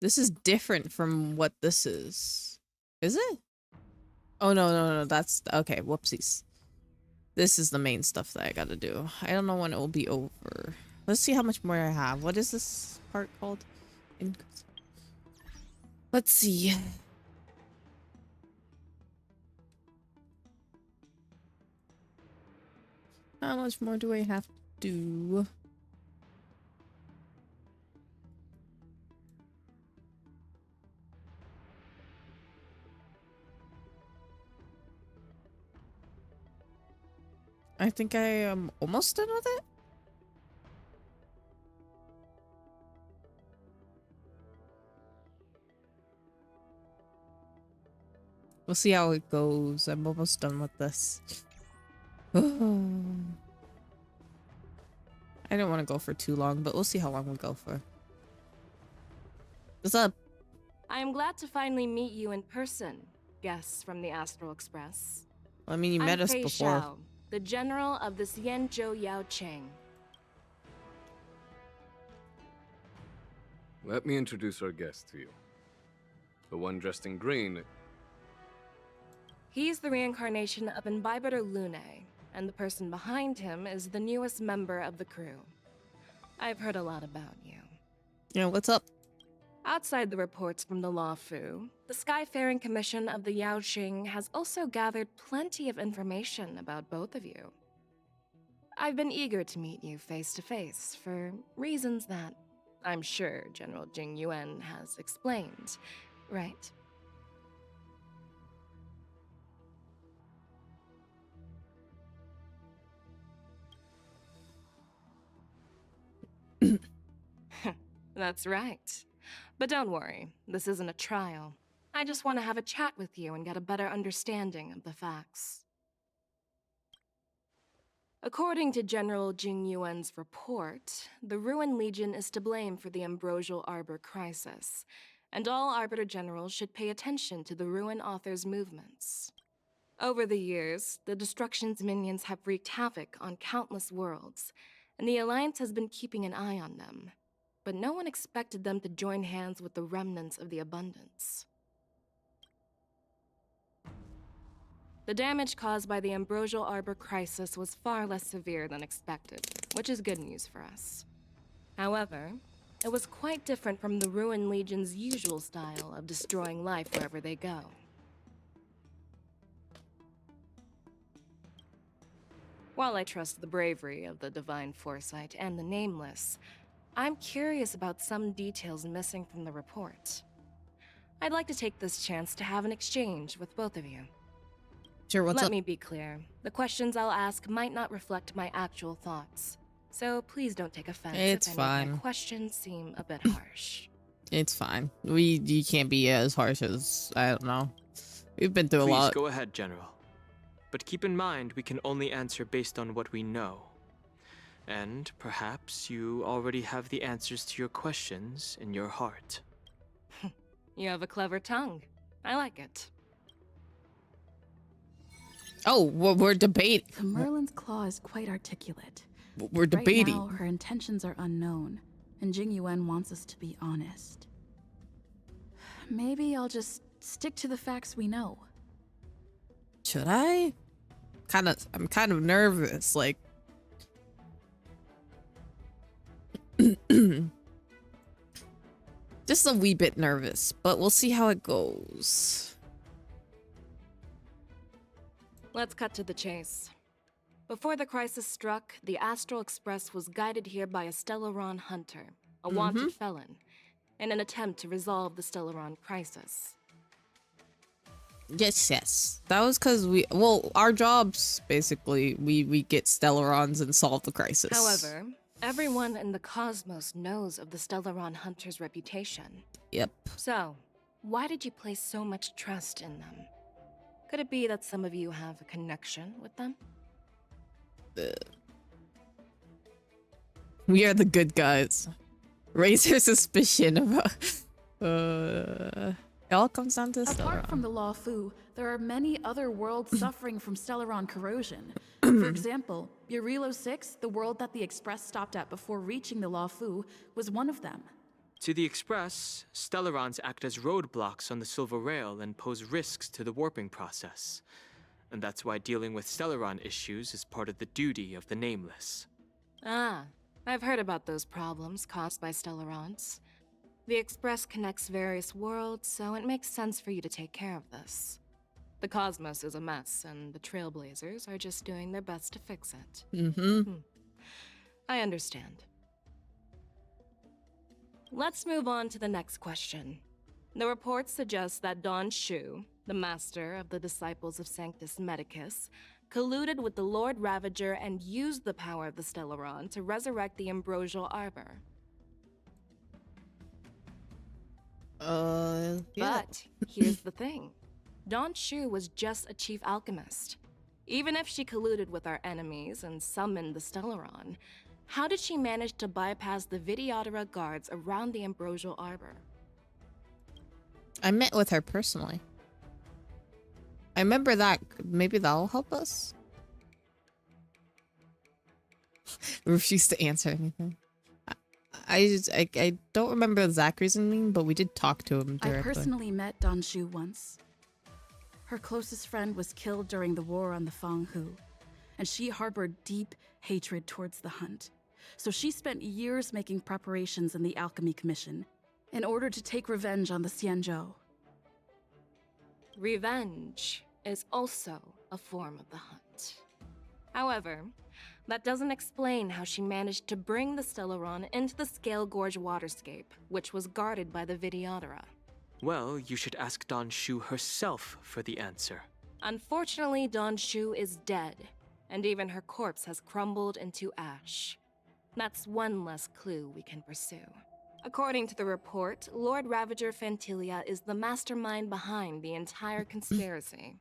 This is different from what this is. Is it? Oh, no. That's... Okay, whoopsies. This is the main stuff that I gotta do. I don't know when it will be over. Let's see how much more I have. What is this part called? Let's see. How much more do I have to do? I think I am almost done with it. We'll see how it goes. I'm almost done with this. I don't want to go for too long, but we'll see how long we go for. What's up? I am glad to finally meet you in person, guests from the Astral Express. Well, I mean, you met us Fei before. Xiao, the general of the Xianzhou Yaocheng. Let me introduce our guest to you. The one dressed in green. He's the reincarnation of Imbibitor Lune, and the person behind him is the newest member of the crew. I've heard a lot about you. Yeah, what's up? Outside the reports from the Law Fu, the Skyfaring Commission of the Yaoqing has also gathered plenty of information about both of you. I've been eager to meet you face to face for reasons that I'm sure General Jing Yuan has explained, right? That's right. But don't worry, this isn't a trial. I just want to have a chat with you and get a better understanding of the facts. According to General Jing Yuan's report, the Ruin Legion is to blame for the Ambrosial Arbor crisis, and all Arbiter Generals should pay attention to the Ruin Author's movements. Over the years, the Destruction's minions have wreaked havoc on countless worlds, and the Alliance has been keeping an eye on them. But no one expected them to join hands with the remnants of the Abundance. The damage caused by the Ambrosial Arbor crisis was far less severe than expected, which is good news for us. However, it was quite different from the Ruin Legion's usual style of destroying life wherever they go. While I trust the bravery of the Divine Foresight and the Nameless, I'm curious about some details missing from the report. I'd like to take this chance to have an exchange with both of you. Sure, what's up? Let me be clear. The questions I'll ask might not reflect my actual thoughts. So please don't take offense It's if any of fine. my questions seem a bit harsh. It's fine. You can't be as harsh as, I don't know. We've been through a lot. Please go ahead, General. But keep in mind, we can only answer based on what we know. And perhaps you already have the answers to your questions in your heart. You have a clever tongue. I like it. Oh, we're debating. The Merlin's Claw is quite articulate. We're debating. Right now, her intentions are unknown, and Jing Yuan wants us to be honest. Maybe I'll just stick to the facts we know. Should I? I'm kind of nervous, like. Just a wee bit nervous, but we'll see how it goes. Let's cut to the chase. Before the crisis struck, the Astral Express was guided here by a Stellaron hunter, a wanted felon, in an attempt to resolve the Stellaron crisis. Yes. That was because our jobs, basically, we get Stellarons and solve the crisis. However, everyone in the cosmos knows of the Stellaron hunter's reputation. Yep. So, why did you place so much trust in them? Could it be that some of you have a connection with them? We are the good guys. Raise your suspicion about... it all comes down to Stellaron. Apart from the Law Fu, there are many other worlds suffering from Stellaron corrosion. For example, Urilo 6, the world that the Express stopped at before reaching the Law Fu, was one of them. To the Express, Stellarons act as roadblocks on the Silver Rail and pose risks to the warping process. And that's why dealing with Stellaron issues is part of the duty of the Nameless. Ah, I've heard about those problems caused by Stellarons. The Express connects various worlds, so it makes sense for you to take care of this. The cosmos is a mess, and the Trailblazers are just doing their best to fix it. I understand. Let's move on to the next question. The report suggests that Don Shu, the master of the Disciples of Sanctus Medicus, colluded with the Lord Ravager and used the power of the Stellaron to resurrect the Ambrosial Arbor. Yeah. But here's the thing. Don Shu was just a chief alchemist. Even if she colluded with our enemies and summoned the Stellaron, how did she manage to bypass the Videodora guards around the Ambrosial Arbor? I met with her personally. I remember that. Maybe that'll help us. Refuse to answer anything. I don't remember Zachary's name, but we did talk to him directly. I personally met Don Shu once. Her closest friend was killed during the war on the Fanghu, and she harbored deep hatred towards the Hunt. So she spent years making preparations in the Alchemy Commission in order to take revenge on the Xianzhou. Revenge is also a form of the Hunt. However, that doesn't explain how she managed to bring the Stellaron into the Scale Gorge waterscape, which was guarded by the Videodora. Well, you should ask Don Shu herself for the answer. Unfortunately, Don Shu is dead, and even her corpse has crumbled into ash. That's one less clue we can pursue. According to the report, Lord Ravager Fantilia is the mastermind behind the entire conspiracy.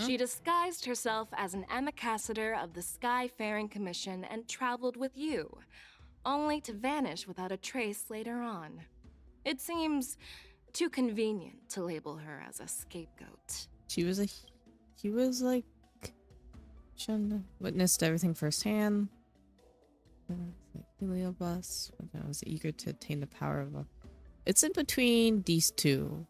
She disguised herself as an ambassador of the Skyfaring Commission and traveled with you, only to vanish without a trace later on. It seems too convenient to label her as a scapegoat. He was like, witnessed everything firsthand. Heliobus, I was eager to attain the power of a... It's in between these two.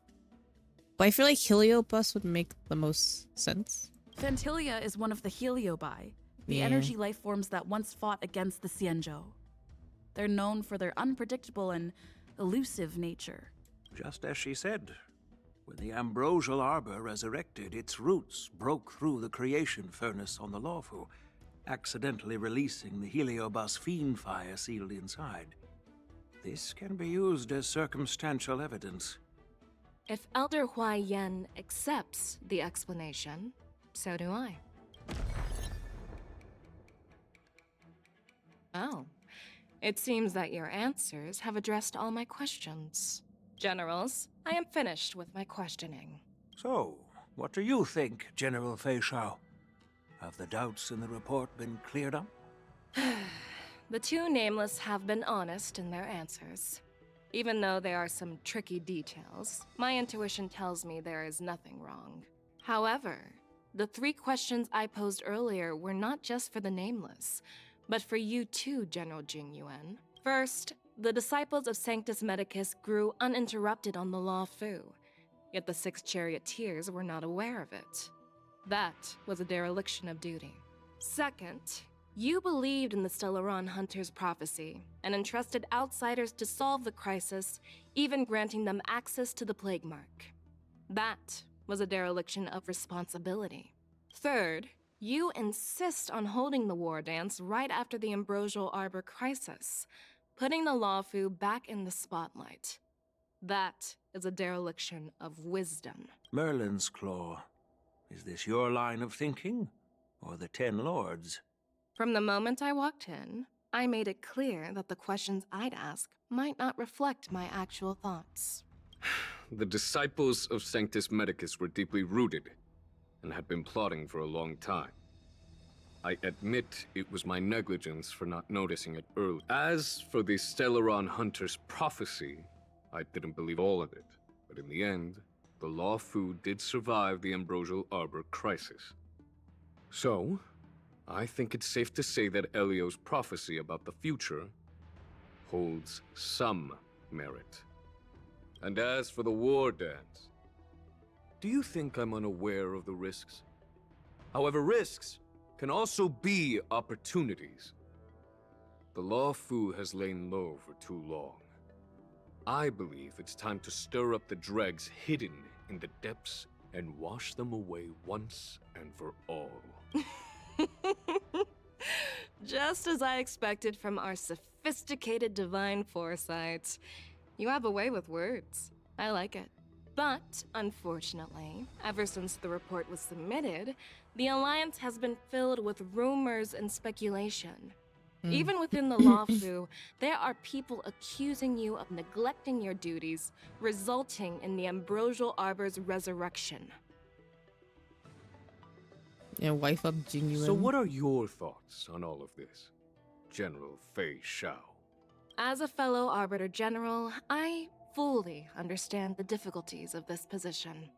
But I feel like Heliobus would make the most sense. Phantilia is one of the Heliobi, the Yeah. energy life forms that once fought against the Xianzhou. They're known for their unpredictable and elusive nature. Just as she said, when the ambrosial arbor resurrected, its roots broke through the creation furnace on the Lawfu, accidentally releasing the Heliobus fiend fire sealed inside. This can be used as circumstantial evidence. If Elder Hua Yen accepts the explanation, so do I. Oh, it seems that your answers have addressed all my questions. Generals, I am finished with my questioning. So, what do you think, General Fei Shao? Have the doubts in the report been cleared up? The two nameless have been honest in their answers. Even though there are some tricky details, my intuition tells me there is nothing wrong. However, the 3 questions I posed earlier were not just for the nameless, but for you too, General Jing Yuan. First, the disciples of Sanctus Medicus grew uninterrupted on the Law Fu, yet the 6 charioteers were not aware of it. That was a dereliction of duty. Second, you believed in the Stellaron Hunter's prophecy and entrusted outsiders to solve the crisis, even granting them access to the Plague Mark. That was a dereliction of responsibility. Third, you insist on holding the war dance right after the Ambrosial Arbor crisis, putting the Lawfu back in the spotlight. That is a dereliction of wisdom. Merlin's Claw. Is this your line of thinking, or the 10 Lords? From the moment I walked in, I made it clear that the questions I'd ask might not reflect my actual thoughts. The disciples of Sanctus Medicus were deeply rooted and had been plotting for a long time. I admit it was my negligence for not noticing it early. As for the Stellaron Hunter's prophecy, I didn't believe all of it. But in the end, the Lawfu did survive the Ambrosial Arbor crisis. So, I think it's safe to say that Elio's prophecy about the future holds some merit. And as for the war dance, do you think I'm unaware of the risks? However, risks can also be opportunities. The Lawfu has lain low for too long. I believe it's time to stir up the dregs hidden in the depths and wash them away once and for all. Just as I expected from our sophisticated divine foresight. You have a way with words. I like it. But, unfortunately, ever since the report was submitted, the Alliance has been filled with rumors and speculation. Even within the Lawfu, there are people accusing you of neglecting your duties, resulting in the Ambrosial Arbor's resurrection. Yeah, wife up Jing Yuan. So what are your thoughts on all of this, General Fei Shao? As a fellow Arbiter General, I fully understand the difficulties of this position.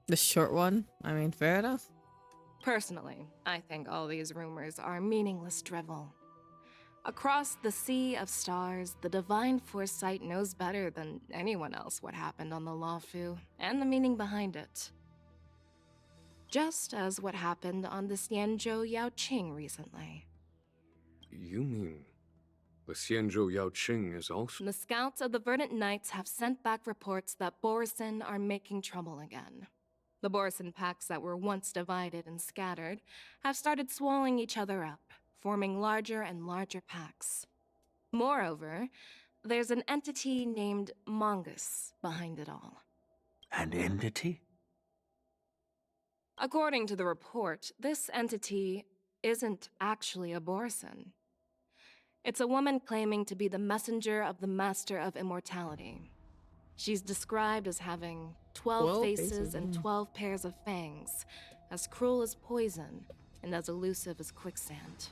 The short one? I mean, fair enough. Personally, I think all these rumors are meaningless drivel. Across the sea of stars, the divine foresight knows better than anyone else what happened on the Lawfu and the meaning behind it. Just as what happened on the Xianzhou Yaoqing recently. You mean the Xianzhou Yaoqing is also... The scouts of the Verdant Knights have sent back reports that Borisin are making trouble again. The Borisin packs that were once divided and scattered have started swallowing each other up, forming larger and larger packs. Moreover, there's an entity named Mongus behind it all. An entity? According to the report, this entity isn't actually a Borisin. It's a woman claiming to be the messenger of the Master of Immortality. She's described as having 12 faces and 12 pairs of fangs, as cruel as poison, and as elusive as quicksand.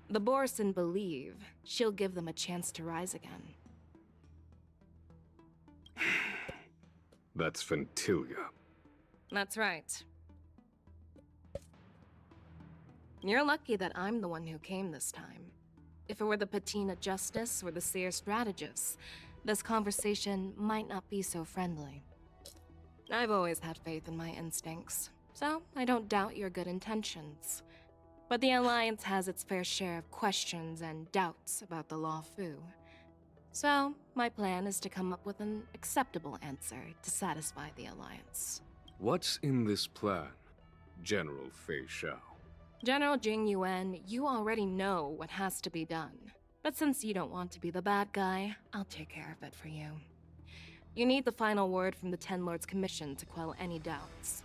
The Borson believe she'll give them a chance to rise again. That's Ventilia. That's right. You're lucky that I'm the one who came this time. If it were the Patina Justice or the Seer Strategist, this conversation might not be so friendly. I've always had faith in my instincts, so I don't doubt your good intentions. But the Alliance has its fair share of questions and doubts about the Law Fu. So, my plan is to come up with an acceptable answer to satisfy the Alliance. What's in this plan, General Fei Shao? General Jing Yuan, you already know what has to be done. But since you don't want to be the bad guy, I'll take care of it for you. You need the final word from the Ten Lords Commission to quell any doubts.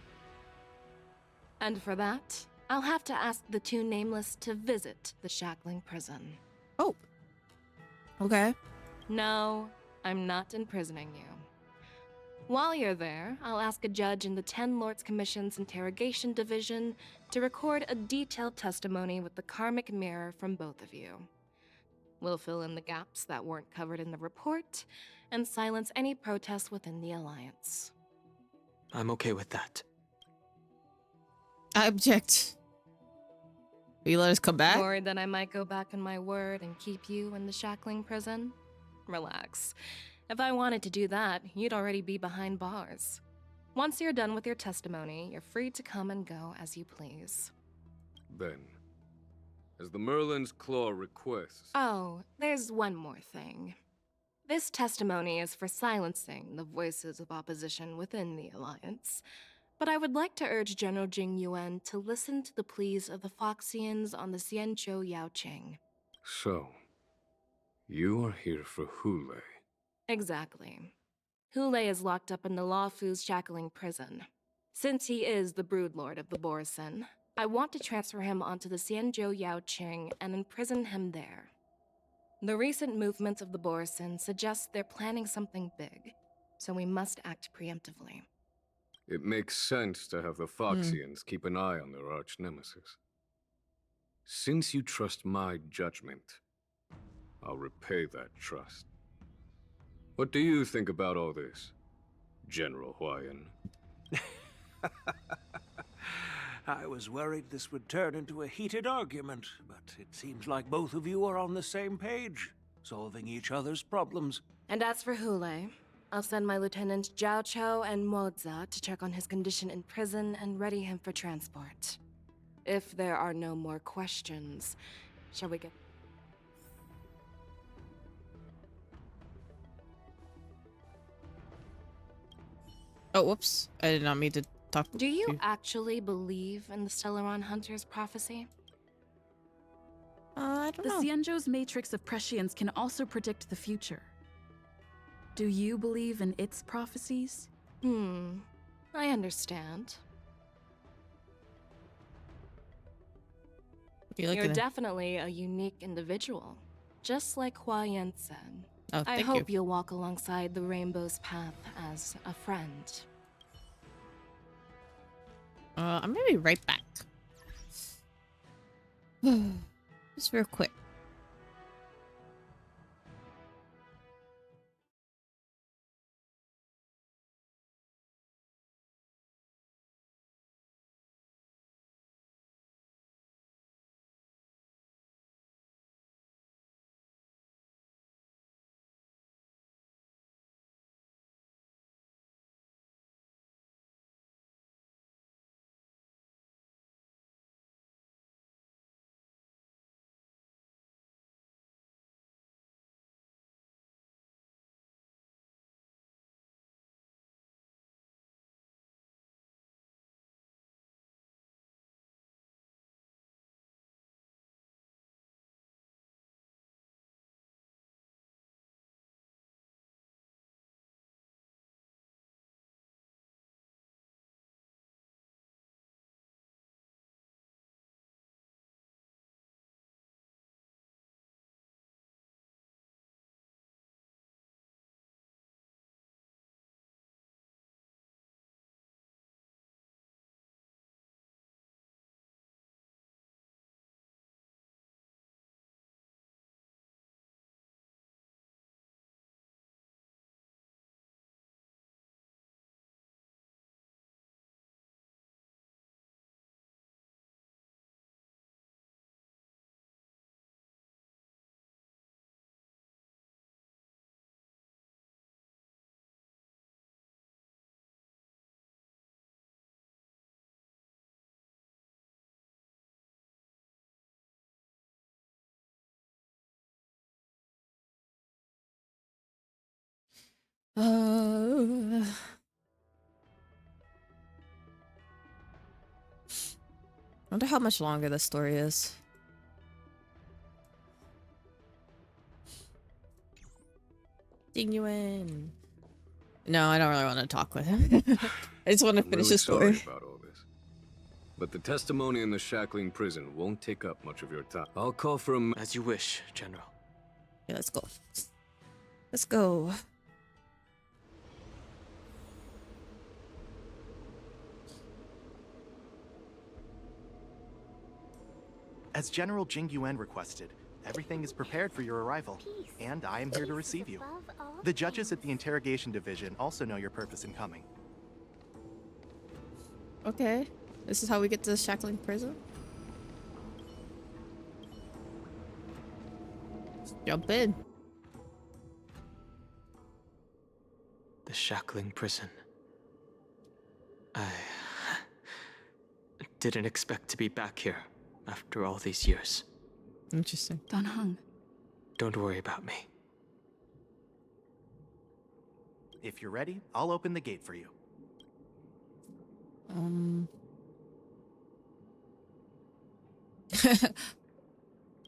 And for that, I'll have to ask the two Nameless to visit the Shackling Prison. Oh. Okay. No, I'm not imprisoning you. While you're there, I'll ask a judge in the Ten Lords Commission's Interrogation Division to record a detailed testimony with the karmic mirror from both of you. We'll fill in the gaps that weren't covered in the report, and silence any protests within the Alliance. I'm okay with that. I object. Will you let us come back? Worried that I might go back on my word and keep you in the Shackling Prison? Relax. If I wanted to do that, you'd already be behind bars. Once you're done with your testimony, you're free to come and go as you please. Then, as the Merlin's Claw requests... Oh, there's one more thing. This testimony is for silencing the voices of opposition within the Alliance, but I would like to urge General Jing Yuan to listen to the pleas of the Foxians on the Xianzhou Yaoqing. So, you are here for Hule. Exactly. Hule is locked up in the Law Fu's Shackling Prison. Since he is the broodlord of the Borson, I want to transfer him onto the Xianzhou Yaoqing and imprison him there. The recent movements of the Borson suggest they're planning something big, so we must act preemptively. It makes sense to have the Foxians keep an eye on their arch-nemesis. Since you trust my judgment, I'll repay that trust. What do you think about all this, General Huayan? I was worried this would turn into a heated argument, but it seems like both of you are on the same page, solving each other's problems. And as for Hule, I'll send my lieutenants Zhao Chou and Moza to check on his condition in prison and ready him for transport. If there are no more questions, shall we get... Oh, whoops. I did not mean to talk Do you actually believe in the Stellaron Hunter's prophecy? I don't know. The Xianzhou's matrix of prescience can also predict the future. Do you believe in its prophecies? I understand. You're definitely a unique individual, just like Huayan said. Oh, I hope you'll walk alongside the Rainbow's path as a friend. I'm gonna be right back. Just real quick. Wonder how much longer the story is. Genuine. No, I don't really want to talk with him. I just want to finish really the story. Sorry about all this. But the testimony in the shackling prison won't take up much of your time. I'll call from... As you wish, General. Yeah, let's go. Let's go. As General Jing Yuan requested, everything is prepared for your arrival, and I am here to receive you. The judges at the interrogation division also know your purpose in coming. Okay. This is how we get to the shackling prison? Let's jump in. The shackling prison. I didn't expect to be back here after all these years. Interesting. Don Hung. Don't worry about me. If you're ready, I'll open the gate for you.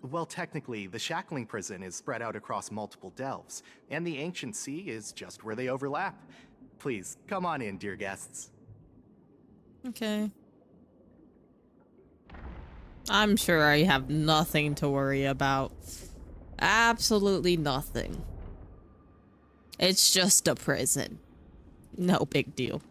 Well, technically, the shackling prison is spread out across multiple delves, and the ancient sea is just where they overlap. Please, come on in, dear guests. Okay. I'm sure I have nothing to worry about. Absolutely nothing. It's just a prison. No big deal.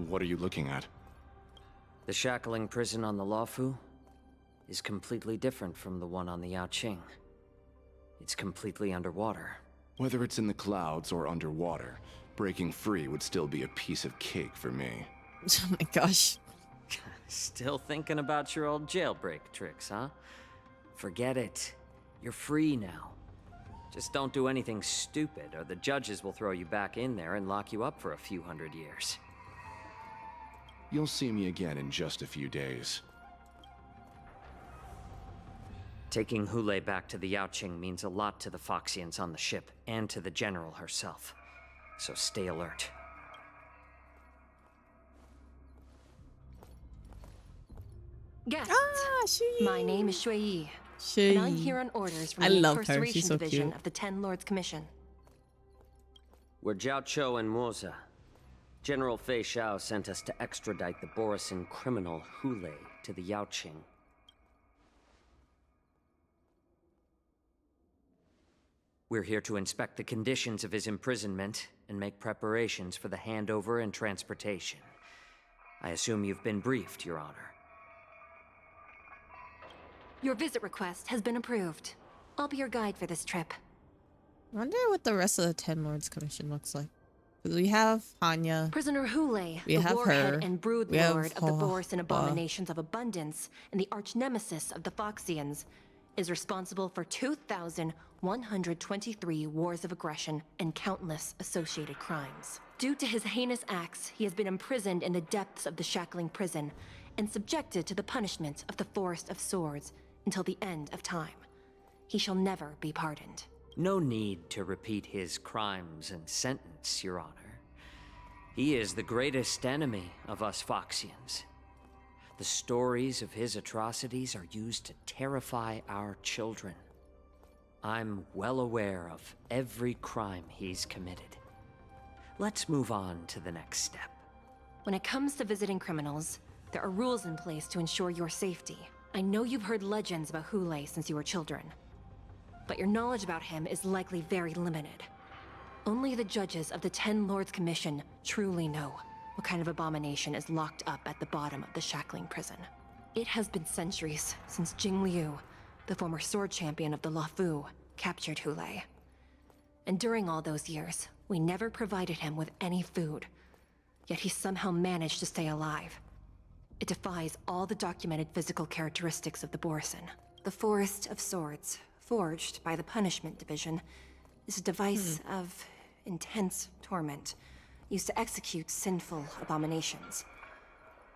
What are you looking at? The shackling prison on the Luofu is completely different from the one on the Yaoqing. It's completely underwater. Whether it's in the clouds or underwater, breaking free would still be a piece of cake for me. Oh my gosh. Still thinking about your old jailbreak tricks, huh? Forget it. You're free now. Just don't do anything stupid, or the judges will throw you back in there and lock you up for a few hundred years. You'll see me again in just a few days. Taking Hule back to the Yaoqing means a lot to the Foxians on the ship, and to the General herself. So stay alert. Guests, my name is Shui Yi, and I'm here on orders from I the love her. Incarceration She's so Division cute. of the Ten Lords Commission. We're Jiao Cho and Moza. General Fei Xiao sent us to extradite the Borisin criminal Hule to the Yaoqing. We're here to inspect the conditions of his imprisonment and make preparations for the handover and transportation. I assume you've been briefed, Your Honor. Your visit request has been approved. I'll be your guide for this trip. I wonder what the rest of the Ten Lords Commission looks like. Because we have Hanya. Prisoner Hule, We the have warhead her. and brood We have lord of the Borisin Hoa. Abominations of Abundance and the arch nemesis of the Foxians, is responsible for 2,123 wars of aggression and countless associated crimes. Due to his heinous acts, he has been imprisoned in the depths of the shackling prison and subjected to the punishment of the Forest of Swords until the end of time. He shall never be pardoned. No need to repeat his crimes and sentence, Your Honor. He is the greatest enemy of us Foxians. The stories of his atrocities are used to terrify our children. I'm well aware of every crime he's committed. Let's move on to the next step. When it comes to visiting criminals, there are rules in place to ensure your safety. I know you've heard legends about Hule since you were children, but your knowledge about him is likely very limited. Only the judges of the Ten Lords Commission truly know what kind of abomination is locked up at the bottom of the shackling prison. It has been centuries since Jing Liu, the former sword champion of the Luofu, captured Hulei. And during all those years, we never provided him with any food. Yet he somehow managed to stay alive. It defies all the documented physical characteristics of the Borisin. The Forest of Swords, forged by the Punishment Division, is a device of intense torment, used to execute sinful abominations.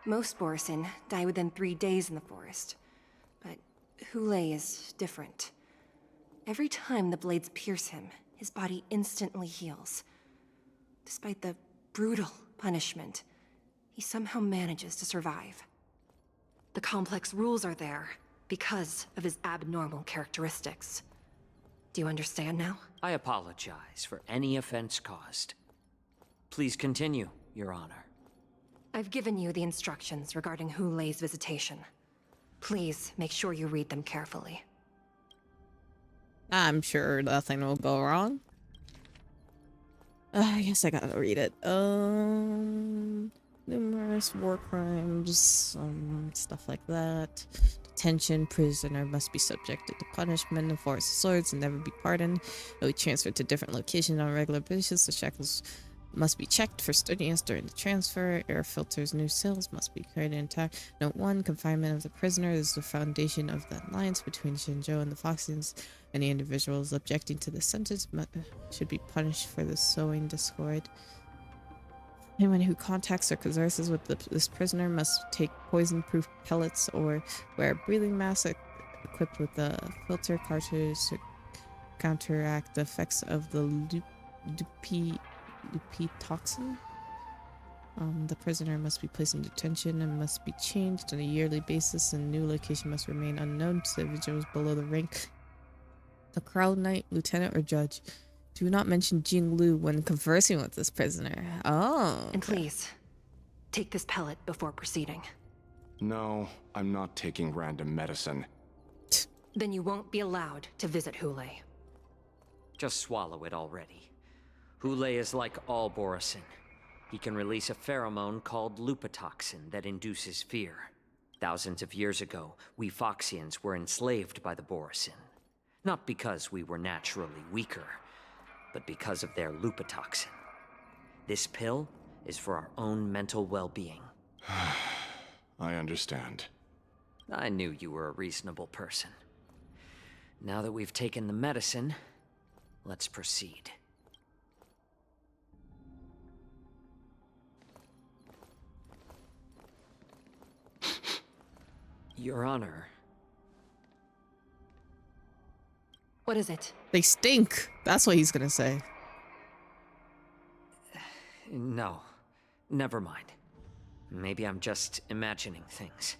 Most Borisin die within 3 days in the forest, but Hulei is different. Every time the blades pierce him, his body instantly heals. Despite the brutal punishment, he somehow manages to survive. The complex rules are there because of his abnormal characteristics. Do you understand now? I apologize for any offense caused. Please continue, Your Honor. I've given you the instructions regarding Hulei's visitation. Please make sure you read them carefully. I'm sure nothing will go wrong. I guess I gotta read it. Numerous war crimes, stuff like that. Detention, prisoner must be subjected to punishment in Forest of Swords and never be pardoned. They'll be transferred to different locations on a regular basis. The shackles must be checked for sturdiness during the transfer. Air filters, new cells must be created intact. Note 1, confinement of the prisoner is the foundation of the alliance between Xinzhou and the Foxians. Any individuals objecting to the sentence should be punished for the sowing discord. Anyone who contacts or converses with this prisoner must take poison-proof pellets or wear a breathing mask equipped with a filter cartridge to counteract the effects of the Lupi toxin. The prisoner must be placed in detention and must be changed on a yearly basis, and new location must remain unknown to individuals below the rank the Crown Knight, Lieutenant, or Judge. Do not mention Jing Lu when conversing with this prisoner. Oh. Okay. And please, take this pellet before proceeding. No, I'm not taking random medicine. Then you won't be allowed to visit Hulei. Just swallow it already. Hulei is like all Borisin. He can release a pheromone called lupatoxin that induces fear. Thousands of years ago, we Foxians were enslaved by the Borisin. Not because we were naturally weaker, but because of their lupatoxin. This pill is for our own mental well-being. I understand. I knew you were a reasonable person. Now that we've taken the medicine, let's proceed. Your Honor. What is it? They stink. That's what he's gonna say. No, never mind. Maybe I'm just imagining things.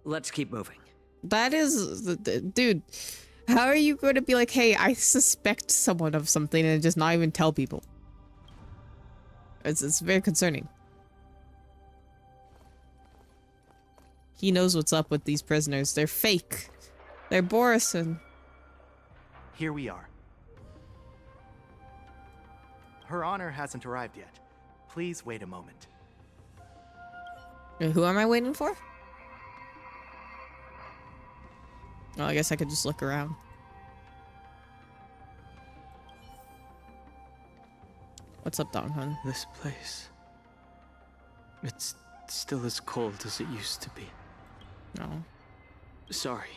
Let's keep moving. That is, dude, how are you going to be like, hey, I suspect someone of something and just not even tell people? It's very concerning. He knows what's up with these prisoners. They're fake. They're Borisin. Here we are. Her Honor hasn't arrived yet. Please wait a moment. Who am I waiting for? Oh, I guess I could just look around. What's up, Dong Hun? This place. It's still as cold as it used to be. No. Sorry.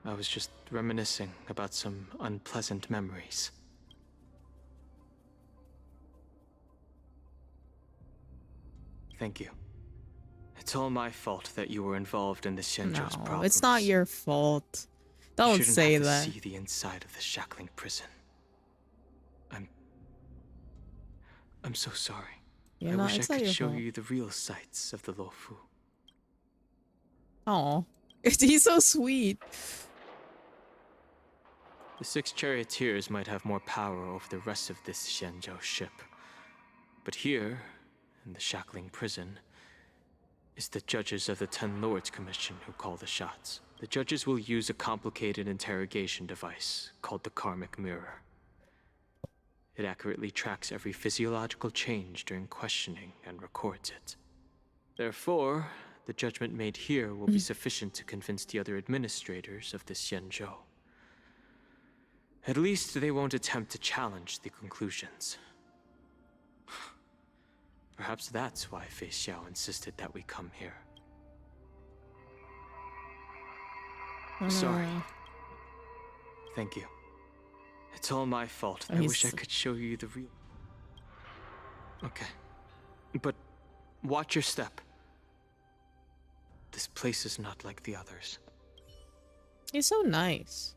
I was just reminiscing about some unpleasant memories. Thank you. It's all my fault that you were involved in the Xianzhou's problems. No, it's not your fault. Don't say have that. To see the inside of the shackling prison. I'm so sorry. I wish I could show you the real sights of the Luofu. Oh, he's so sweet. The 6 charioteers might have more power over the rest of this Xianzhou ship. But here, in the shackling prison, is the judges of the 10 Lords Commission who call the shots. The judges will use a complicated interrogation device called the Karmic Mirror. It accurately tracks every physiological change during questioning and records it. Therefore, the judgment made here will be sufficient to convince the other administrators of the Xianzhou. At least they won't attempt to challenge the conclusions. Perhaps that's why Fei Xiao insisted that we come here. Sorry. Thank you. It's all my fault. I wish I could show you the real... Okay. But watch your step. This place is not like the others. He's so nice.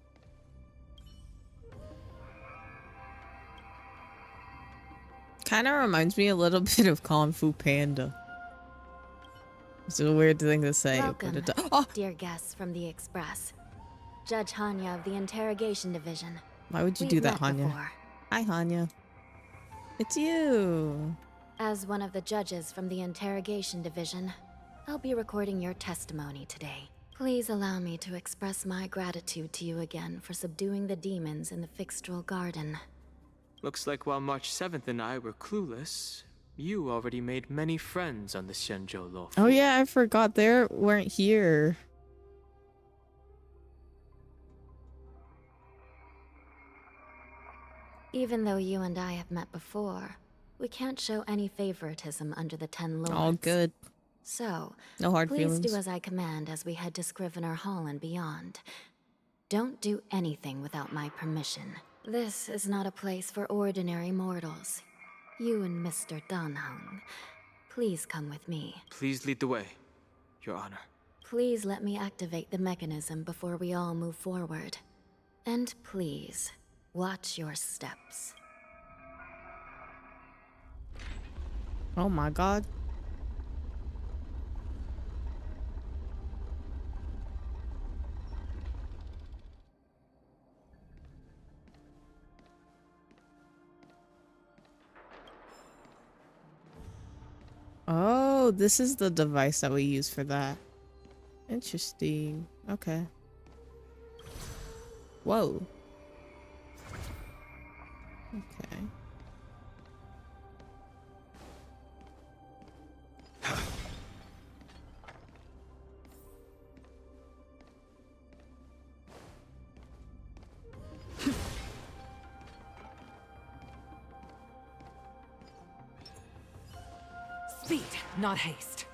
Kind of reminds me a little bit of Kung Fu Panda. It's a weird thing to say. Welcome, dear guests from the Express. Judge Hanya of the Interrogation Division. Why would you do that, Hanya? Hi, Hanya. It's you. As one of the judges from the Interrogation Division, I'll be recording your testimony today. Please allow me to express my gratitude to you again for subduing the demons in the Fixtral Garden. Looks like while March 7th and I were clueless, you already made many friends on the Xianzhou Luofu. Oh yeah, I forgot they weren't here. Even though you and I have met before, we can't show any favoritism under the 10 Lords. All good. So, no hard please feelings. do as I command as we head to Scrivener Hall and beyond. Don't do anything without my permission. This is not a place for ordinary mortals. You and Mr. Danheng, please come with me. Please lead the way, Your Honor. Please let me activate the mechanism before we all move forward. And please, watch your steps. Oh my god. Oh, this is the device that we use for that. Interesting. Okay. Whoa. Okay. Speed, not haste.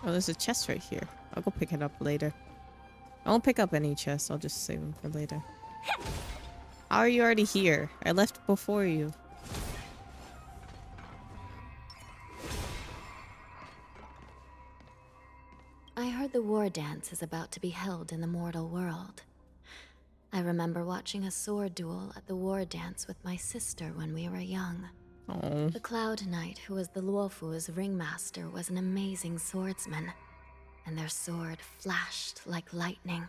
Oh, there's a chest right here. I'll go pick it up later. I won't pick up any chests. I'll just save them for later. How are you already here? I left before you. I heard the war dance is about to be held in the mortal world. I remember watching a sword duel at the war dance with my sister when we were young. Oh. The Cloud Knight, who was the Luofu's ringmaster, was an amazing swordsman, and their sword flashed like lightning.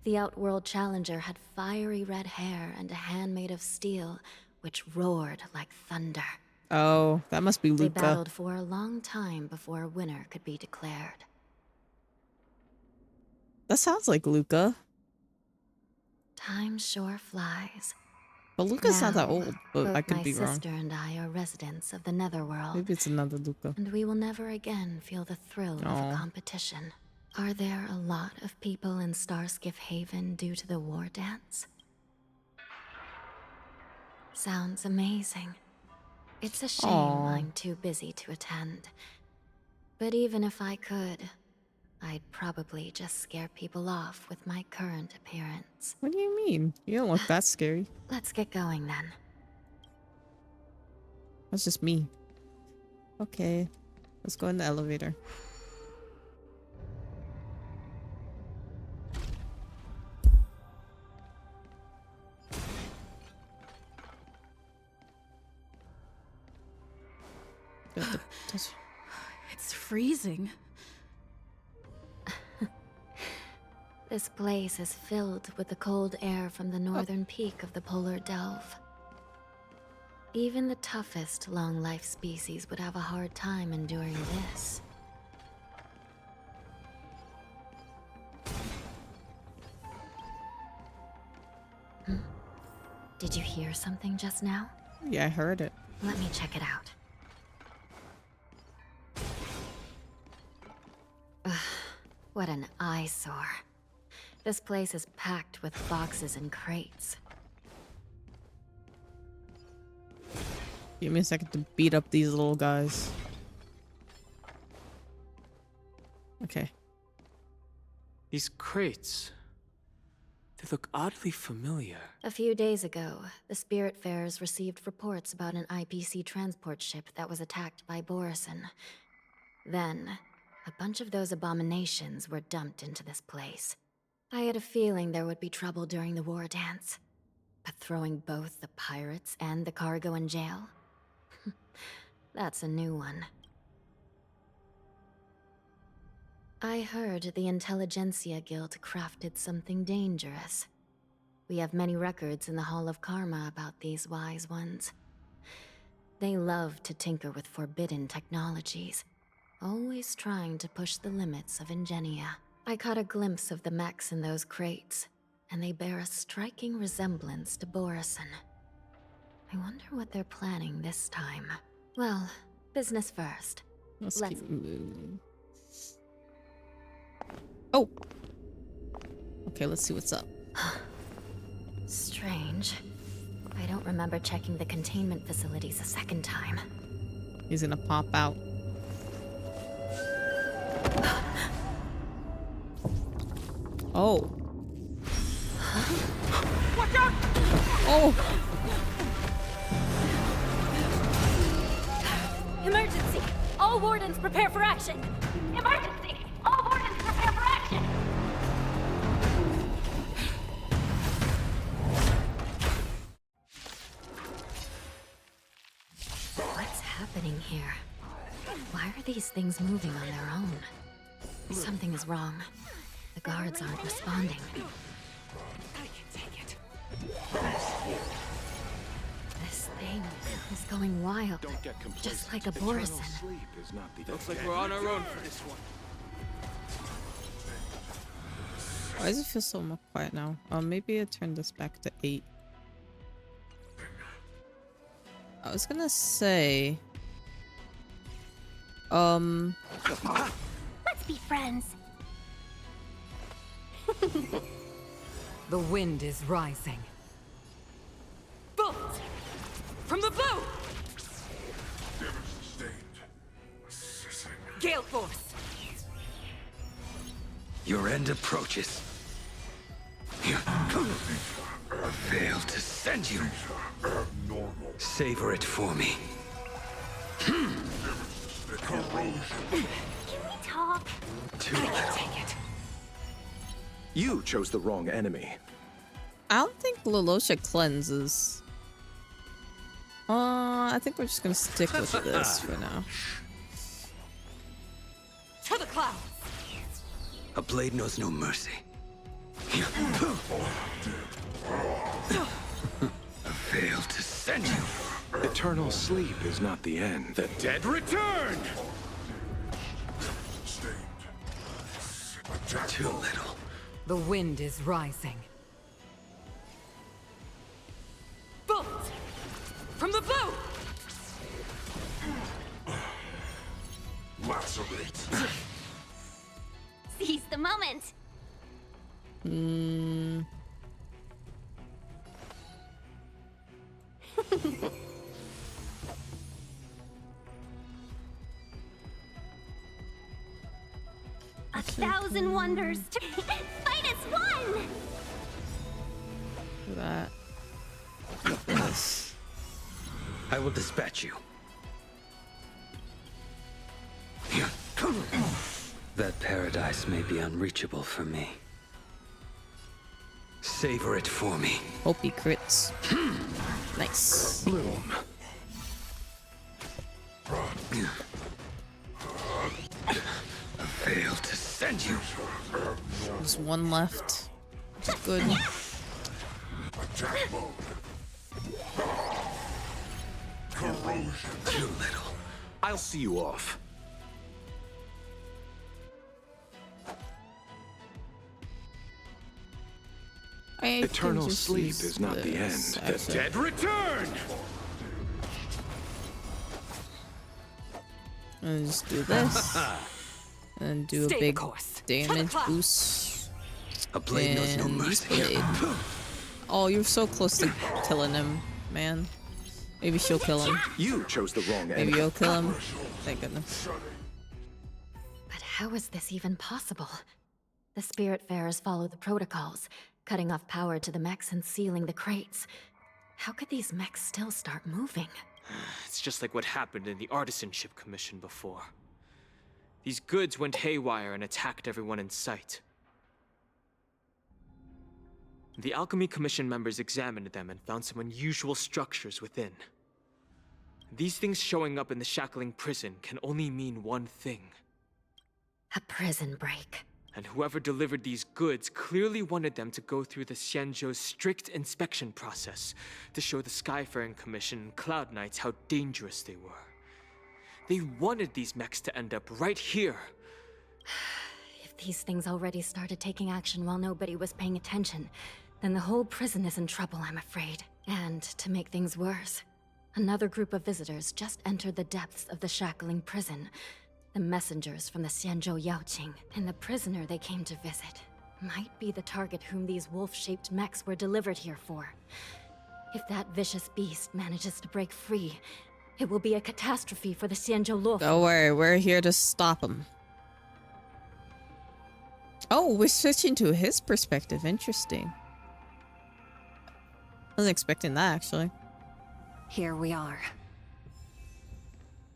The Outworld Challenger had fiery red hair and a hand made of steel, which roared like thunder. Oh, that must be Luca. They battled for a long time before a winner could be declared. That sounds like Luca. Time sure flies. But Luca's not that Now, old, but I could be my wrong. sister and I are residents of the Netherworld. Maybe it's another Luca. And we will never again feel the thrill of Aw. a competition. Are there a lot of people in Starskiff Haven due to the war dance? Sounds amazing. It's a shame Aw. I'm too busy to attend. But even if I could, I'd probably just scare people off with my current appearance. What do you mean? You don't look that scary. Let's get going then. That's just me. Okay. Let's go in the elevator. It's freezing. This place is filled with the cold air from the northern peak of the polar delve. Even the toughest long-life species would have a hard time enduring this. Did you hear something just now? Yeah, I heard it. Let me check it out. Ugh, what an eyesore. This place is packed with boxes and crates. Give me a second to beat up these little guys. Okay. These crates. They look oddly familiar. A few days ago, the Spiritfarers received reports about an IPC transport ship that was attacked by Borison. Then, a bunch of those abominations were dumped into this place. I had a feeling there would be trouble during the war dance. But throwing both the pirates and the cargo in jail? That's a new one. I heard the Intelligentsia Guild crafted something dangerous. We have many records in the Hall of Karma about these wise ones. They love to tinker with forbidden technologies, always trying to push the limits of ingenia. I caught a glimpse of the mechs in those crates, and they bear a striking resemblance to Borison. I wonder what they're planning this time. Well, business first. Let's keep moving. Oh! Okay, let's see what's up. Strange. I don't remember checking the containment facilities a second time. He's gonna pop out. Oh. Watch out! Oh! Emergency! All wardens prepare for action! Emergency! All wardens prepare for action! What's happening here? Why are these things moving on their own? Something is wrong. The guards aren't responding. I can take it. This thing is going wild. Don't get complacent. Just like a Eternal Borison. sleep is not the Looks like we're on our own for this one. Why does it feel so much quiet now? Maybe I turn this back to 8. I was gonna say... Let's be friends. The wind is rising. Bolt! From the blue! Gale force! Your end approaches. I failed to send you. Savor it for me. Can we talk? Too I little. can take it. You chose the wrong enemy. I don't think Lolosha cleanses. I think we're just gonna stick with this for now. To the clouds! A blade knows no mercy. I failed to send you. Eternal sleep is not the end. The dead return! Too little. The wind is rising. Bolt! From the blue! Lacerate. Seize the moment. A thousand wonders to fight as one. Do that. This. I will dispatch you. That paradise may be unreachable for me. Savor it for me. Hope he crits. Nice. Bloom. I failed to send you. There's one left. Which is good. Too little. I'll see you off. Eternal sleep is not the end. The dead return! And just do this. And do a big damage boost. A blade knows no mercy. Oh, you're so close to killing him, man. Maybe she'll kill him. You chose the wrong end. Maybe you'll kill him. Thank goodness. But how is this even possible? The Spiritfarers follow the protocols, cutting off power to the mechs and sealing the crates. How could these mechs still start moving? It's just like what happened in the Artisanship Commission before. These goods went haywire and attacked everyone in sight. The Alchemy Commission members examined them and found some unusual structures within. These things showing up in the Shackling prison can only mean one thing. A prison break. And whoever delivered these goods clearly wanted them to go through the Xianzhou's strict inspection process to show the Skyfaring Commission and Cloud Knights how dangerous they were. They wanted these mechs to end up right here. If these things already started taking action while nobody was paying attention, then the whole prison is in trouble, I'm afraid. And to make things worse, another group of visitors just entered the depths of the Shackling prison. The messengers from the Xianzhou Yaoqing, and the prisoner they came to visit might be the target whom these wolf-shaped mechs were delivered here for. If that vicious beast manages to break free, it will be a catastrophe for the Xianzhou Luofu. Don't worry, we're here to stop him. Oh, we're switching to his perspective. Interesting. I wasn't expecting that, actually. Here we are.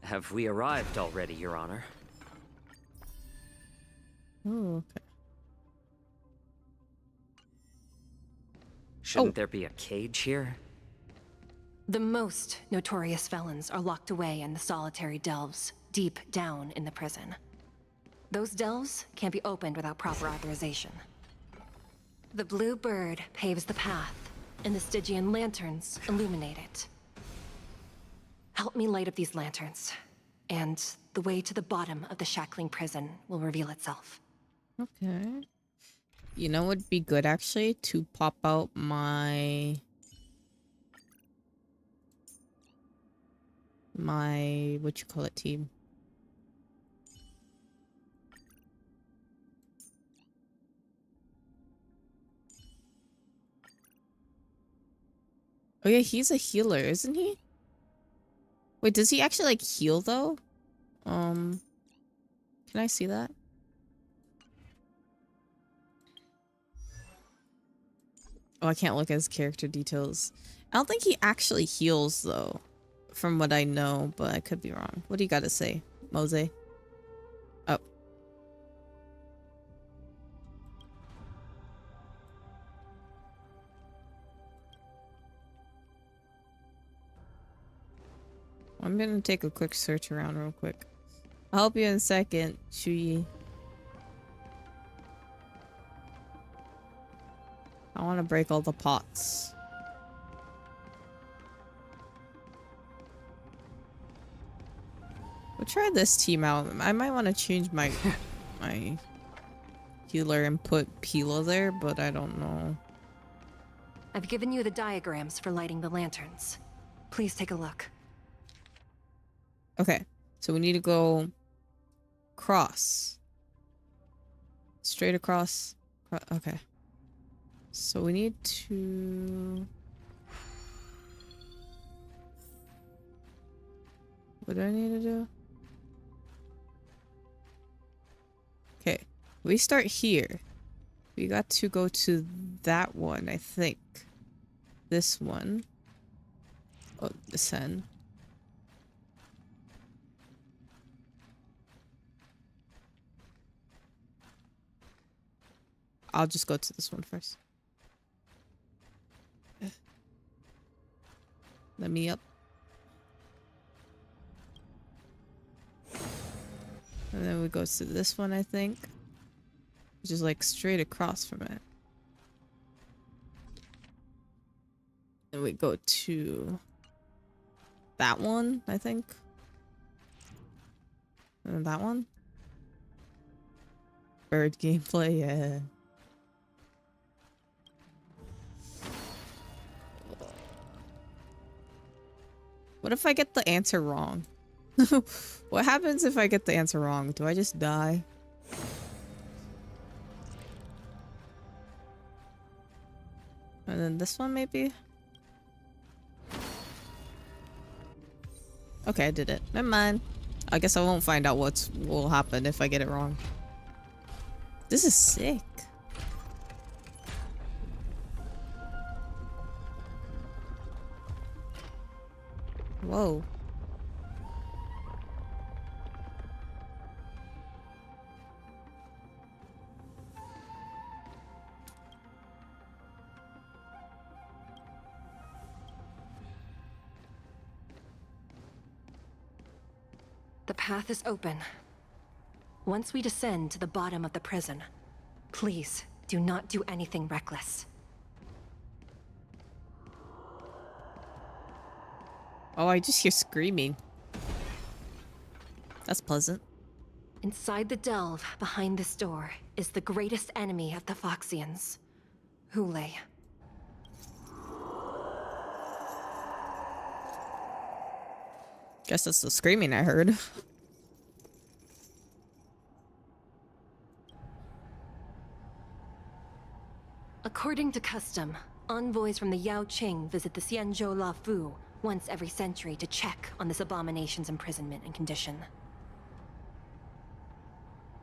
Have we arrived already, Your Honor? Oh, okay. Shouldn't there be a cage here? The most notorious felons are locked away in the solitary delves, deep down in the prison. Those delves can't be opened without proper authorization. The blue bird paves the path, and the Stygian lanterns illuminate it. Help me light up these lanterns, and the way to the bottom of the Shackling prison will reveal itself. Okay. You know what would be good, actually? To pop out my what you call it, team. Oh yeah, he's a healer, isn't he? Wait, does he actually like heal though? Can I see that? Oh, I can't look at his character details. I don't think he actually heals though, from what I know, but I could be wrong. What do you got to say, Mose? Oh. I'm gonna take a quick search around real quick. I'll help you in a second, Shuyi. I want to break all the pots. We'll try this team out. I might want to change my my healer and put Pila there, but I don't know. I've given you the diagrams for lighting the lanterns. Please take a look. Okay, so we need to go cross. Straight across. Okay. So we need to... What do I need to do? Okay, we start here. We got to go to that one, I think. This one. Oh, descend. I'll just go to this one first. Let me up. And then we go to this one, I think. Which is like straight across from it. And we go to that one, I think. And then that one. Bird gameplay, yeah. What if I get the answer wrong? What happens if I get the answer wrong? Do I just die? And then this one, maybe? Okay, I did it. Never mind. I guess I won't find out what will happen if I get it wrong. This is sick. Whoa. The path is open. Once we descend to the bottom of the prison, please do not do anything reckless. Oh, I just hear screaming. That's pleasant. Inside the delve, behind this door, is the greatest enemy of the Foxians, Hule. Guess that's the screaming I heard. According to custom, envoys from the Yao Qing visit the Xianzhou La Fu once every century to check on this abomination's imprisonment and condition.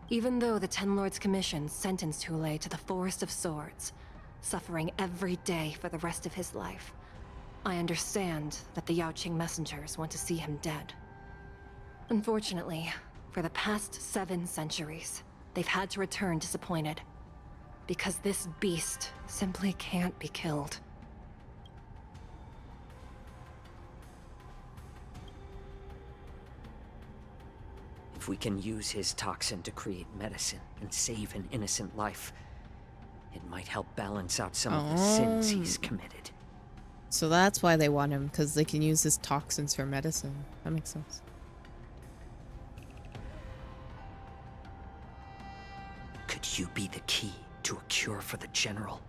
Even though the Ten Lords Commission sentenced Hule to the Forest of Swords, suffering every day for the rest of his life, I understand that the Yao Qing messengers want to see him dead. Unfortunately, for the past 7 centuries, they've had to return disappointed. Because this beast simply can't be killed. If we can use his toxin to create medicine and save an innocent life, it might help balance out some of the sins he's committed. So that's why they want him, because they can use his toxins for medicine. That makes sense. Could you be the key to a cure for the General,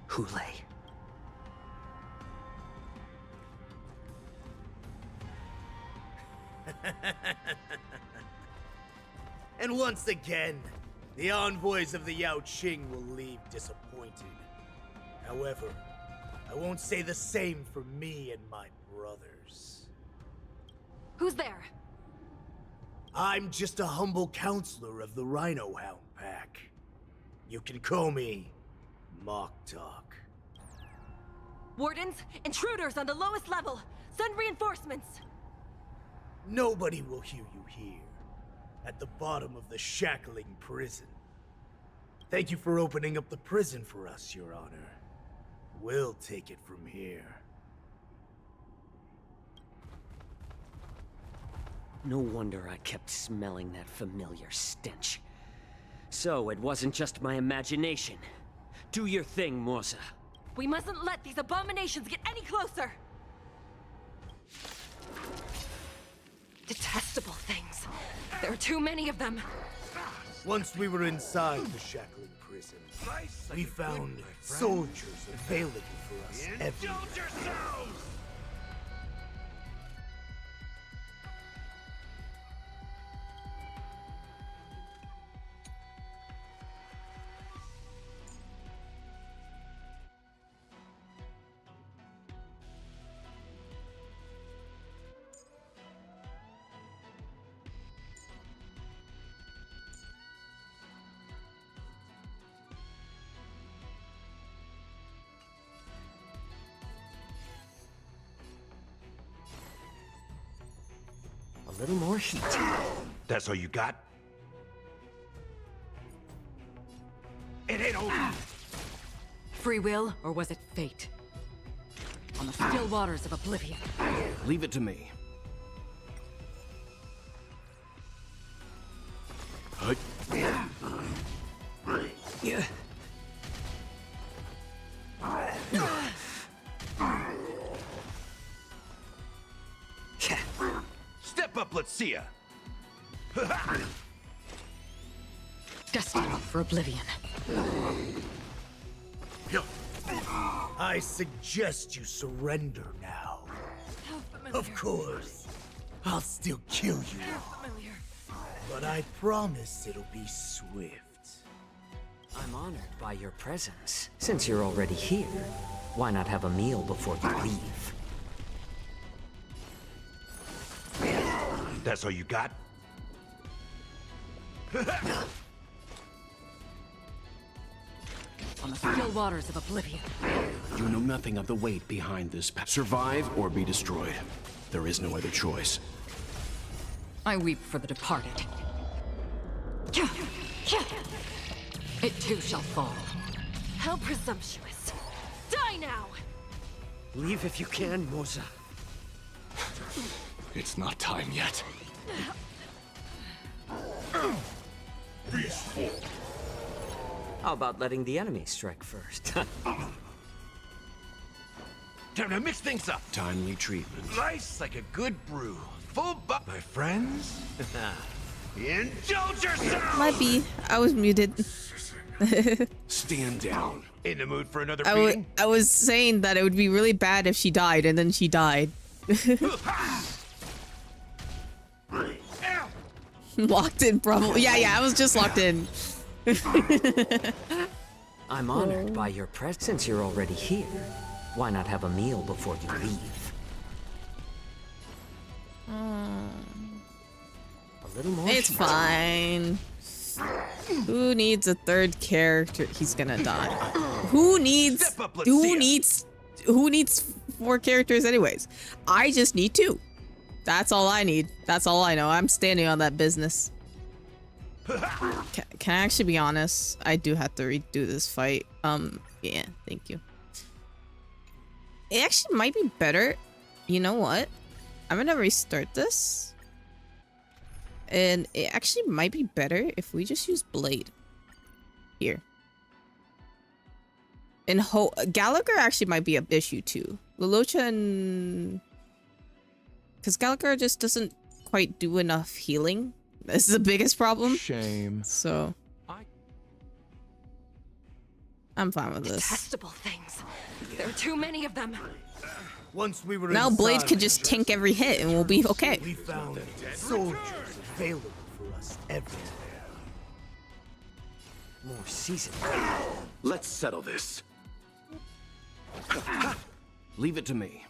Hule? And once again, the envoys of the Yao Qing will leave disappointed. However, I won't say the same for me and my brothers. Who's there? I'm just a humble counselor of the Rhino Hound Pack. You can call me Mock Talk. Wardens, intruders on the lowest level! Send reinforcements! Nobody will hear you here, at the bottom of the shackling prison. Thank you for opening up the prison for us, Your Honor. We'll take it from here. No wonder I kept smelling that familiar stench. So it wasn't just my imagination. Do your thing, Morza. We mustn't let these abominations get any closer! Detestable things. There are too many of them. Once we were inside the shackling prison, we found soldiers available for us everywhere. A little more heat. That's all you got? It ain't over. Free will, or was it fate? On the still waters of oblivion. Leave it to me. Step up, let's see ya. Destined for oblivion. I suggest you surrender now. Of course, I'll still kill you all. But I promise it'll be swift. I'm honored by your presence. Since you're already here, why not have a meal before you leave? That's all you got? On the still waters of oblivion. You know nothing of the weight behind this path. Survive or be destroyed. There is no other choice. I weep for the departed. It too shall fall. How presumptuous. Die now! Leave if you can, Moza. It's not time yet. How about letting the enemy strike first? Time to mix things up. Timely treatment. Nice like a good brew. Full my friends. Indulge yourself! Might be. I was muted. Stand down. In the mood for another beating? I was saying that it would be really bad if she died, and then she died. Locked in, probably. Yeah, I was just locked in. I'm honored by your presence. Since you're already here, why not have a meal before you leave? A little more. It's fine. Who needs a third character? He's gonna die. Who needs 4 characters anyways? I just need 2. That's all I need. That's all I know. I'm standing on that business. Can I actually be honest? I do have to redo this fight. Yeah, thank you. It actually might be better. You know what? I'm gonna restart this. And it actually might be better if we just use Blade. Here. And Gallagher actually might be an issue too. Lelouch and... Because Gallagher just doesn't quite do enough healing. This is the biggest problem. Shame. So... I'm fine with this. Detestable things. There are too many of them. Once we were Now Blade could just tank every hit and we'll be okay. We found soldiers available for us everywhere. More seasoned. Let's settle this. Leave it to me.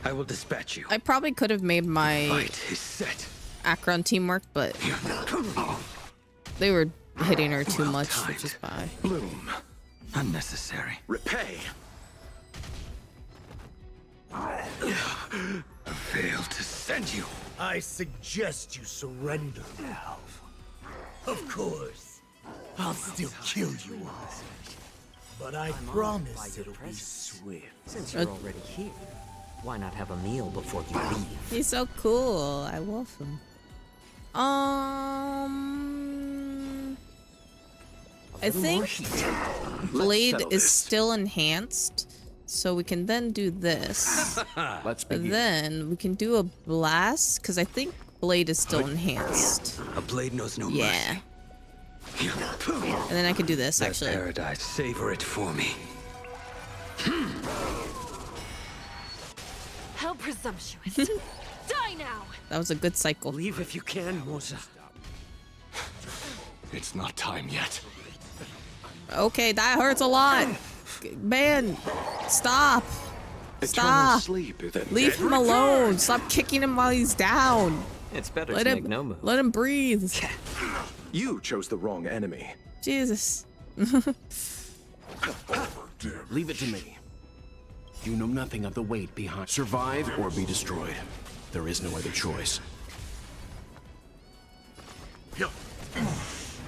I will dispatch you. I probably could have made my Fight is set. Akron team work, but they were hitting her too much, which is fine. Bloom. Unnecessary. Repay. Failed to send you. I suggest you surrender now. Of course, I'll still kill you all. But I promise it'll be swift. Since you're already here, why not have a meal before you leave? He's so cool. I love him. I think Blade is still enhanced, so we can then do this. Let's begin. Then we can do a blast, because I think Blade is still enhanced. A blade knows no mercy. And then I could do this, actually. Paradise, savor it for me. How presumptuous. Die now! That was a good cycle. Leave if you can, Moza. It's not time yet. Okay, that hurts a lot. Man, stop. Stop. Sleep is Leave him alone. Stop kicking him while he's down. It's better Let to him, make no move. Let him breathe. You chose the wrong enemy. Jesus. Leave it to me. You know nothing of the weight behind. Survive or be destroyed. There is no other choice.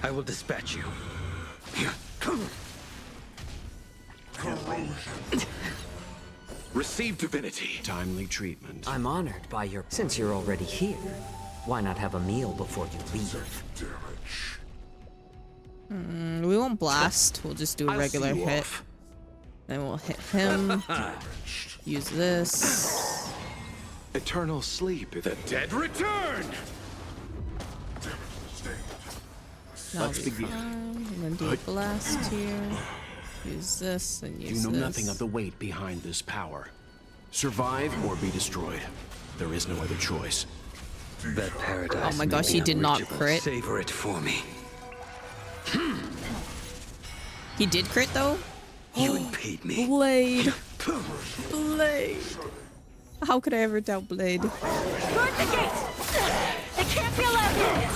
I will dispatch you. Receive divinity. Timely treatment. I'm honored by your... Since you're already here, why not have a meal before you leave? We won't blast. We'll just do a regular hit. Then we'll hit him. Use this. Eternal sleep is the dead return. Let's begin. And then do a blast here. Use this and use this. You know nothing of the weight behind this power. Survive or be destroyed. There is no other choice. That paradise. Oh my gosh, he did not crit. Savor it for me. He did crit though? You impede me. Blade. Blade. How could I ever doubt Blade? Guard the gate! They can't be allowed in!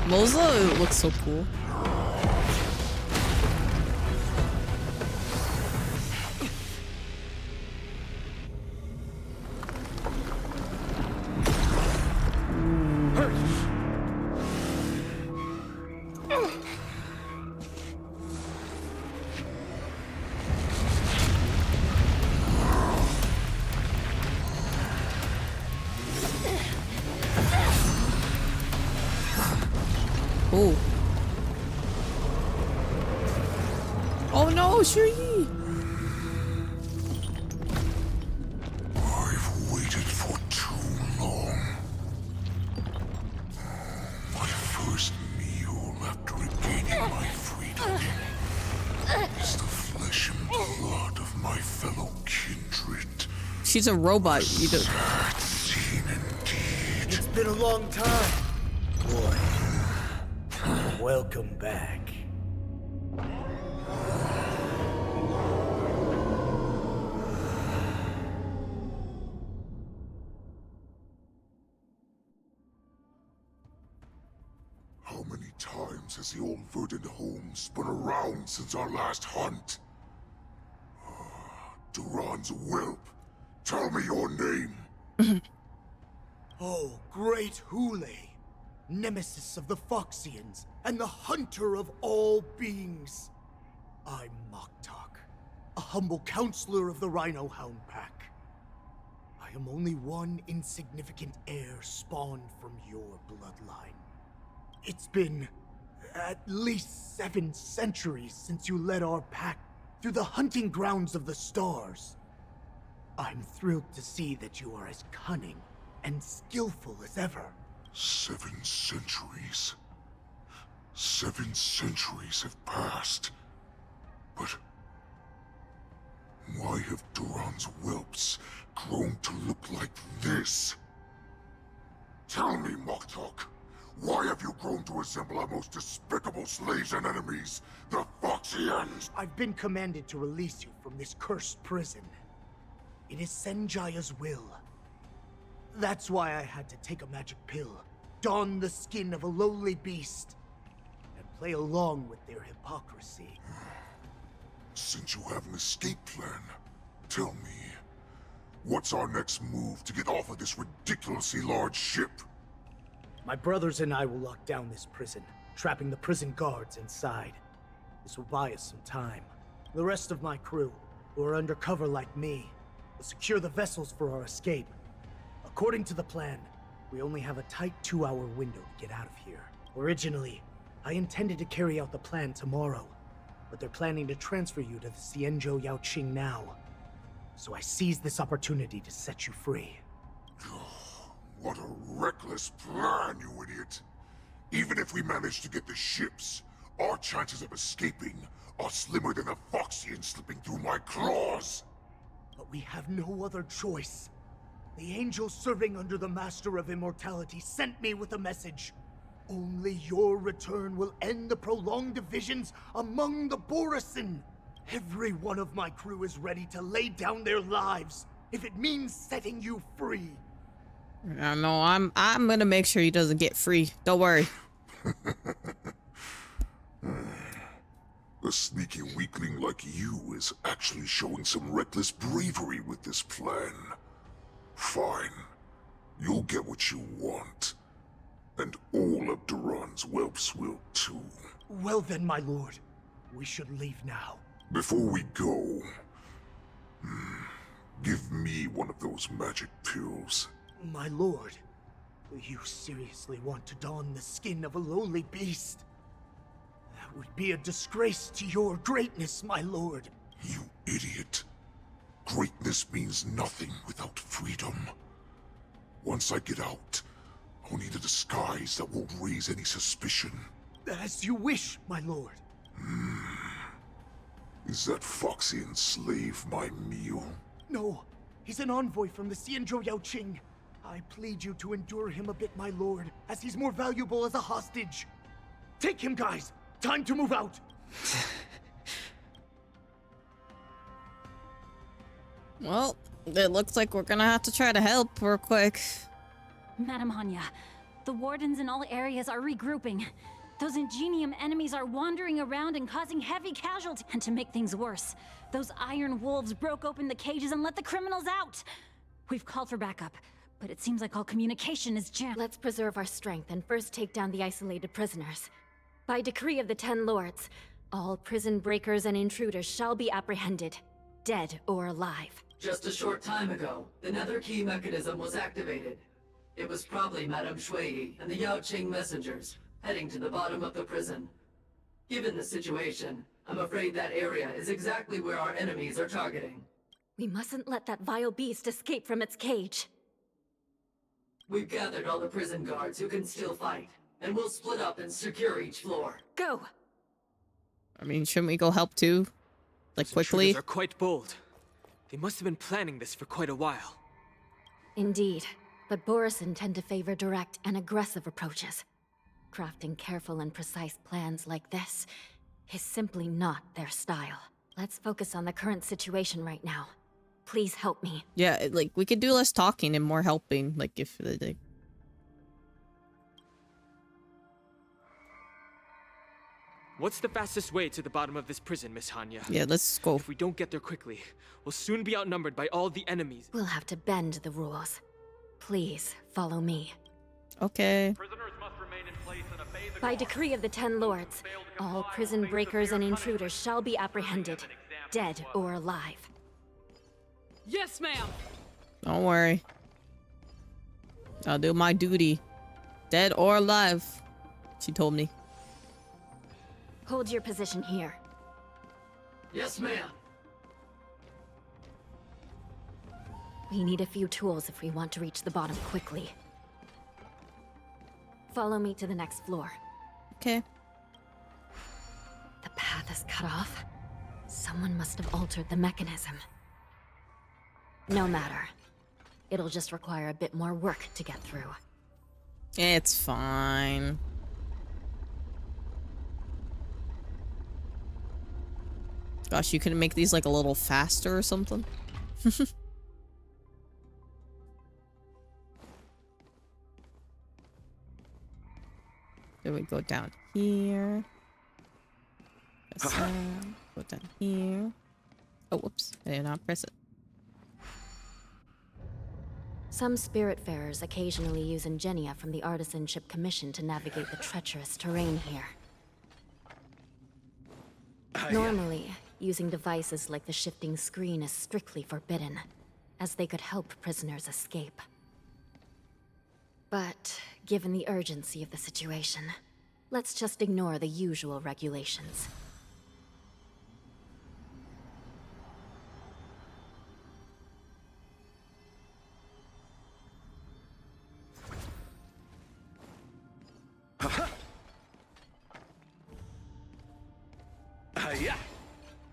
Moza looks so cool. Oh. Oh no, Shuri! I've waited for too long. My first meal after regaining my freedom is the flesh and blood of my fellow kindred. She's a robot. You don't. Sad scene indeed. It's been a long time, boy. Welcome back. How many times has the old verdant home spun around since our last hunt? Duran's whelp, tell me your name. Oh, great Hule, nemesis of the Foxians and the hunter of all beings. I'm Moktok, a humble counselor of the Rhino Hound Pack. I am only one insignificant heir spawned from your bloodline. It's been at least 7 centuries since you led our pack through the hunting grounds of the stars. I'm thrilled to see that you are as cunning and skillful as ever. 7 centuries. 7 centuries have passed. But why have Duran's whelps grown to look like this? Tell me, Moktok, why have you grown to resemble our most despicable slaves and enemies, the Foxians? I've been commanded to release you from this cursed prison. It is Senjaya's will. That's why I had to take a magic pill, don the skin of a lowly beast, and play along with their hypocrisy. Since you have an escape plan, tell me, what's our next move to get off of this ridiculously large ship? My brothers and I will lock down this prison, trapping the prison guards inside. This will buy us some time. The rest of my crew, who are undercover like me, will secure the vessels for our escape. According to the plan, we only have a tight 2-hour window to get out of here. Originally, I intended to carry out the plan tomorrow, but they're planning to transfer you to the Xianzhou Yaoqing now. So I seized this opportunity to set you free. What a reckless plan, you idiot! Even if we manage to get the ships, our chances of escaping are slimmer than a Foxian slipping through my claws! But we have no other choice. The angel serving under the Master of Immortality sent me with a message. Only your return will end the prolonged divisions among the Borisin. Every one of my crew is ready to lay down their lives if it means setting you free. I know. I'm gonna make sure he doesn't get free. Don't worry. A sneaky weakling like you is actually showing some reckless bravery with this plan. Fine. You'll get what you want. And all of Duran's whelps will too. Well then, my lord. We should leave now. Before we go, give me one of those magic pills. My lord, you seriously want to don the skin of a lowly beast? That would be a disgrace to your greatness, my lord. You idiot. Greatness means nothing without freedom. Once I get out, I'll need a disguise that won't raise any suspicion. As you wish, my lord. Is that Foxian slave my meal? No, he's an envoy from the Xianzhou Yaoqing. I plead you to endure him a bit, my lord, as he's more valuable as a hostage. Take him, guys! Time to move out! Well, it looks like we're gonna have to try to help real quick. Madam Hanya, the wardens in all areas are regrouping. Those Ingenium enemies are wandering around and causing heavy casualties. And to make things worse, those iron wolves broke open the cages and let the criminals out. We've called for backup, but it seems like all communication is jammed. Let's preserve our strength and first take down the isolated prisoners. By decree of the 10 Lords, all prison breakers and intruders shall be apprehended, dead or alive. Just a short time ago, the nether key mechanism was activated. It was probably Madame Shui and the Yaoqing messengers, heading to the bottom of the prison. Given the situation, I'm afraid that area is exactly where our enemies are targeting. We mustn't let that vile beast escape from its cage. We've gathered all the prison guards who can still fight, and we'll split up and secure each floor. Go! I mean, shouldn't we go help too? Like, quickly? Intruders are quite bold. They must have been planning this for quite a while. Indeed, but Borisin tend to favor direct and aggressive approaches. Crafting careful and precise plans like this is simply not their style. Let's focus on the current situation right now. Please help me. Yeah, like, we could do less talking and more helping, like, if, like... What's the fastest way to the bottom of this prison, Miss Hanya? Yeah, let's go. If we don't get there quickly, we'll soon be outnumbered by all the enemies. We'll have to bend the rules. Please, follow me. Okay. By decree of the 10 Lords, all prison breakers and intruders shall be apprehended, dead or alive. Yes, ma'am! Don't worry. I'll do my duty. Dead or alive, she told me. Hold your position here. Yes, ma'am. We need a few tools if we want to reach the bottom quickly. Follow me to the next floor. Okay. The path is cut off. Someone must have altered the mechanism. No matter. It'll just require a bit more work to get through. It's fine. Gosh, you couldn't make these like a little faster or something? Then we go down here. Press that. Go down here. Oh, whoops. I did not press it. Some Spiritfarers occasionally use Ingenia from the Artisanship Commission to navigate the treacherous terrain here. Normally, using devices like the shifting screen is strictly forbidden, as they could help prisoners escape. But, given the urgency of the situation, let's just ignore the usual regulations.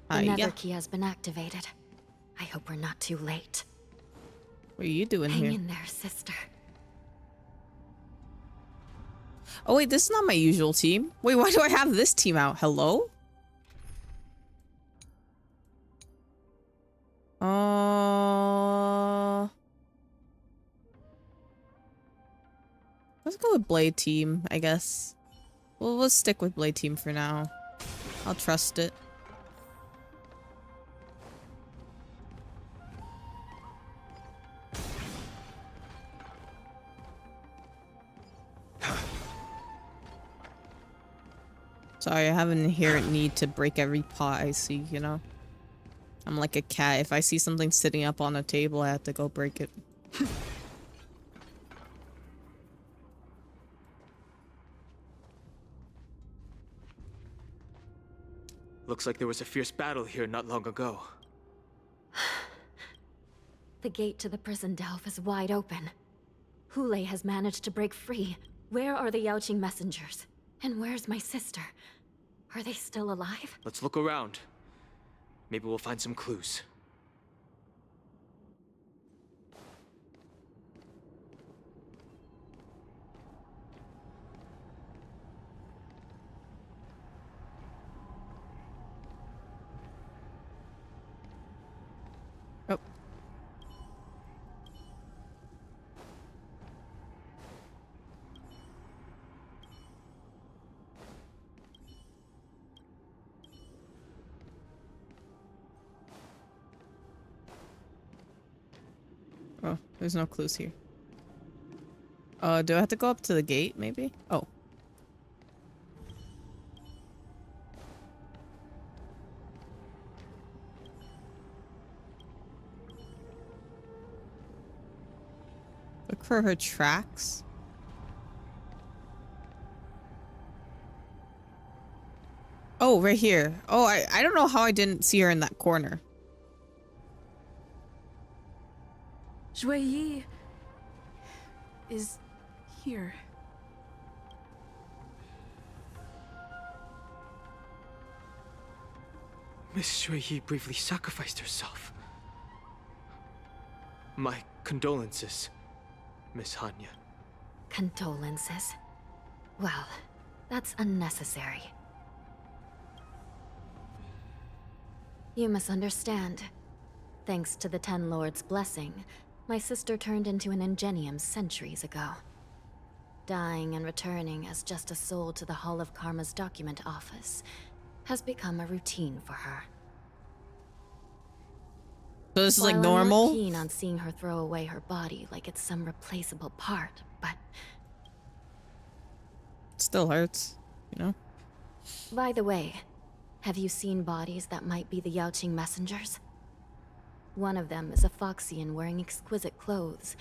The nether key has been activated. I hope we're not too late. What are you doing Hang here? in there, sister. Oh wait, this is not my usual team. Wait, why do I have this team out? Hello? Let's go with Blade team, I guess. Well, let's stick with Blade team for now. I'll trust it. Sorry, I have an inherent need to break every pot I see, you know? I'm like a cat. If I see something sitting up on a table, I have to go break it. Looks like there was a fierce battle here not long ago. The gate to the prison delve is wide open. Hule has managed to break free. Where are the Yaoqing messengers? And where's my sister? Are they still alive? Let's look around. Maybe we'll find some clues. Oh. Oh, there's no clues here. Do I have to go up to the gate, maybe? Oh. Look for her tracks. Oh, right here. Oh, I don't know how I didn't see her in that corner. Jueyi is here. Miss Jueyi briefly sacrificed herself. My condolences, Miss Hanya. Condolences? Well, that's unnecessary. You misunderstand. Thanks to the Ten Lords' blessing, my sister turned into an Ingenium centuries ago. Dying and returning as just a soul to the Hall of Karma's document office has become a routine for her. So this is like While normal? I'm not keen on seeing her throw away her body like it's some replaceable part, but... It still hurts, you know? By the way, have you seen bodies that might be the Yaoqing messengers? One of them is a Foxian wearing exquisite clothes,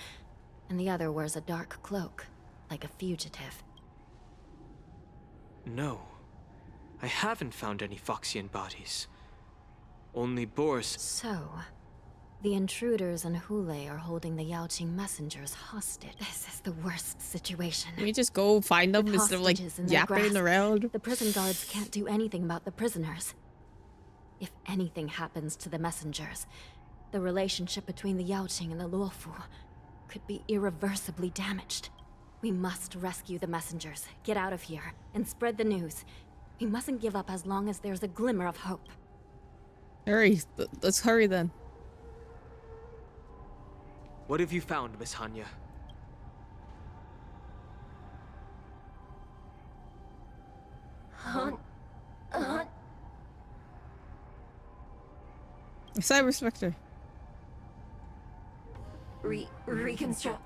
and the other wears a dark cloak, like a fugitive. No. I haven't found any Foxian bodies. Only Boris. So, the intruders and Hule are holding the Yaoqing messengers hostage. This is the worst situation. Can we just go find them With instead of like hostages in their yapping grasp, around? The prison guards can't do anything about the prisoners. If anything happens to the messengers, the relationship between the Yaoqing and the Luofu could be irreversibly damaged. We must rescue the messengers, get out of here, and spread the news. We mustn't give up as long as there's a glimmer of hope. Hurry, let's hurry then. What have you found, Miss Hanya? Cyber Spectre. Reconstruct.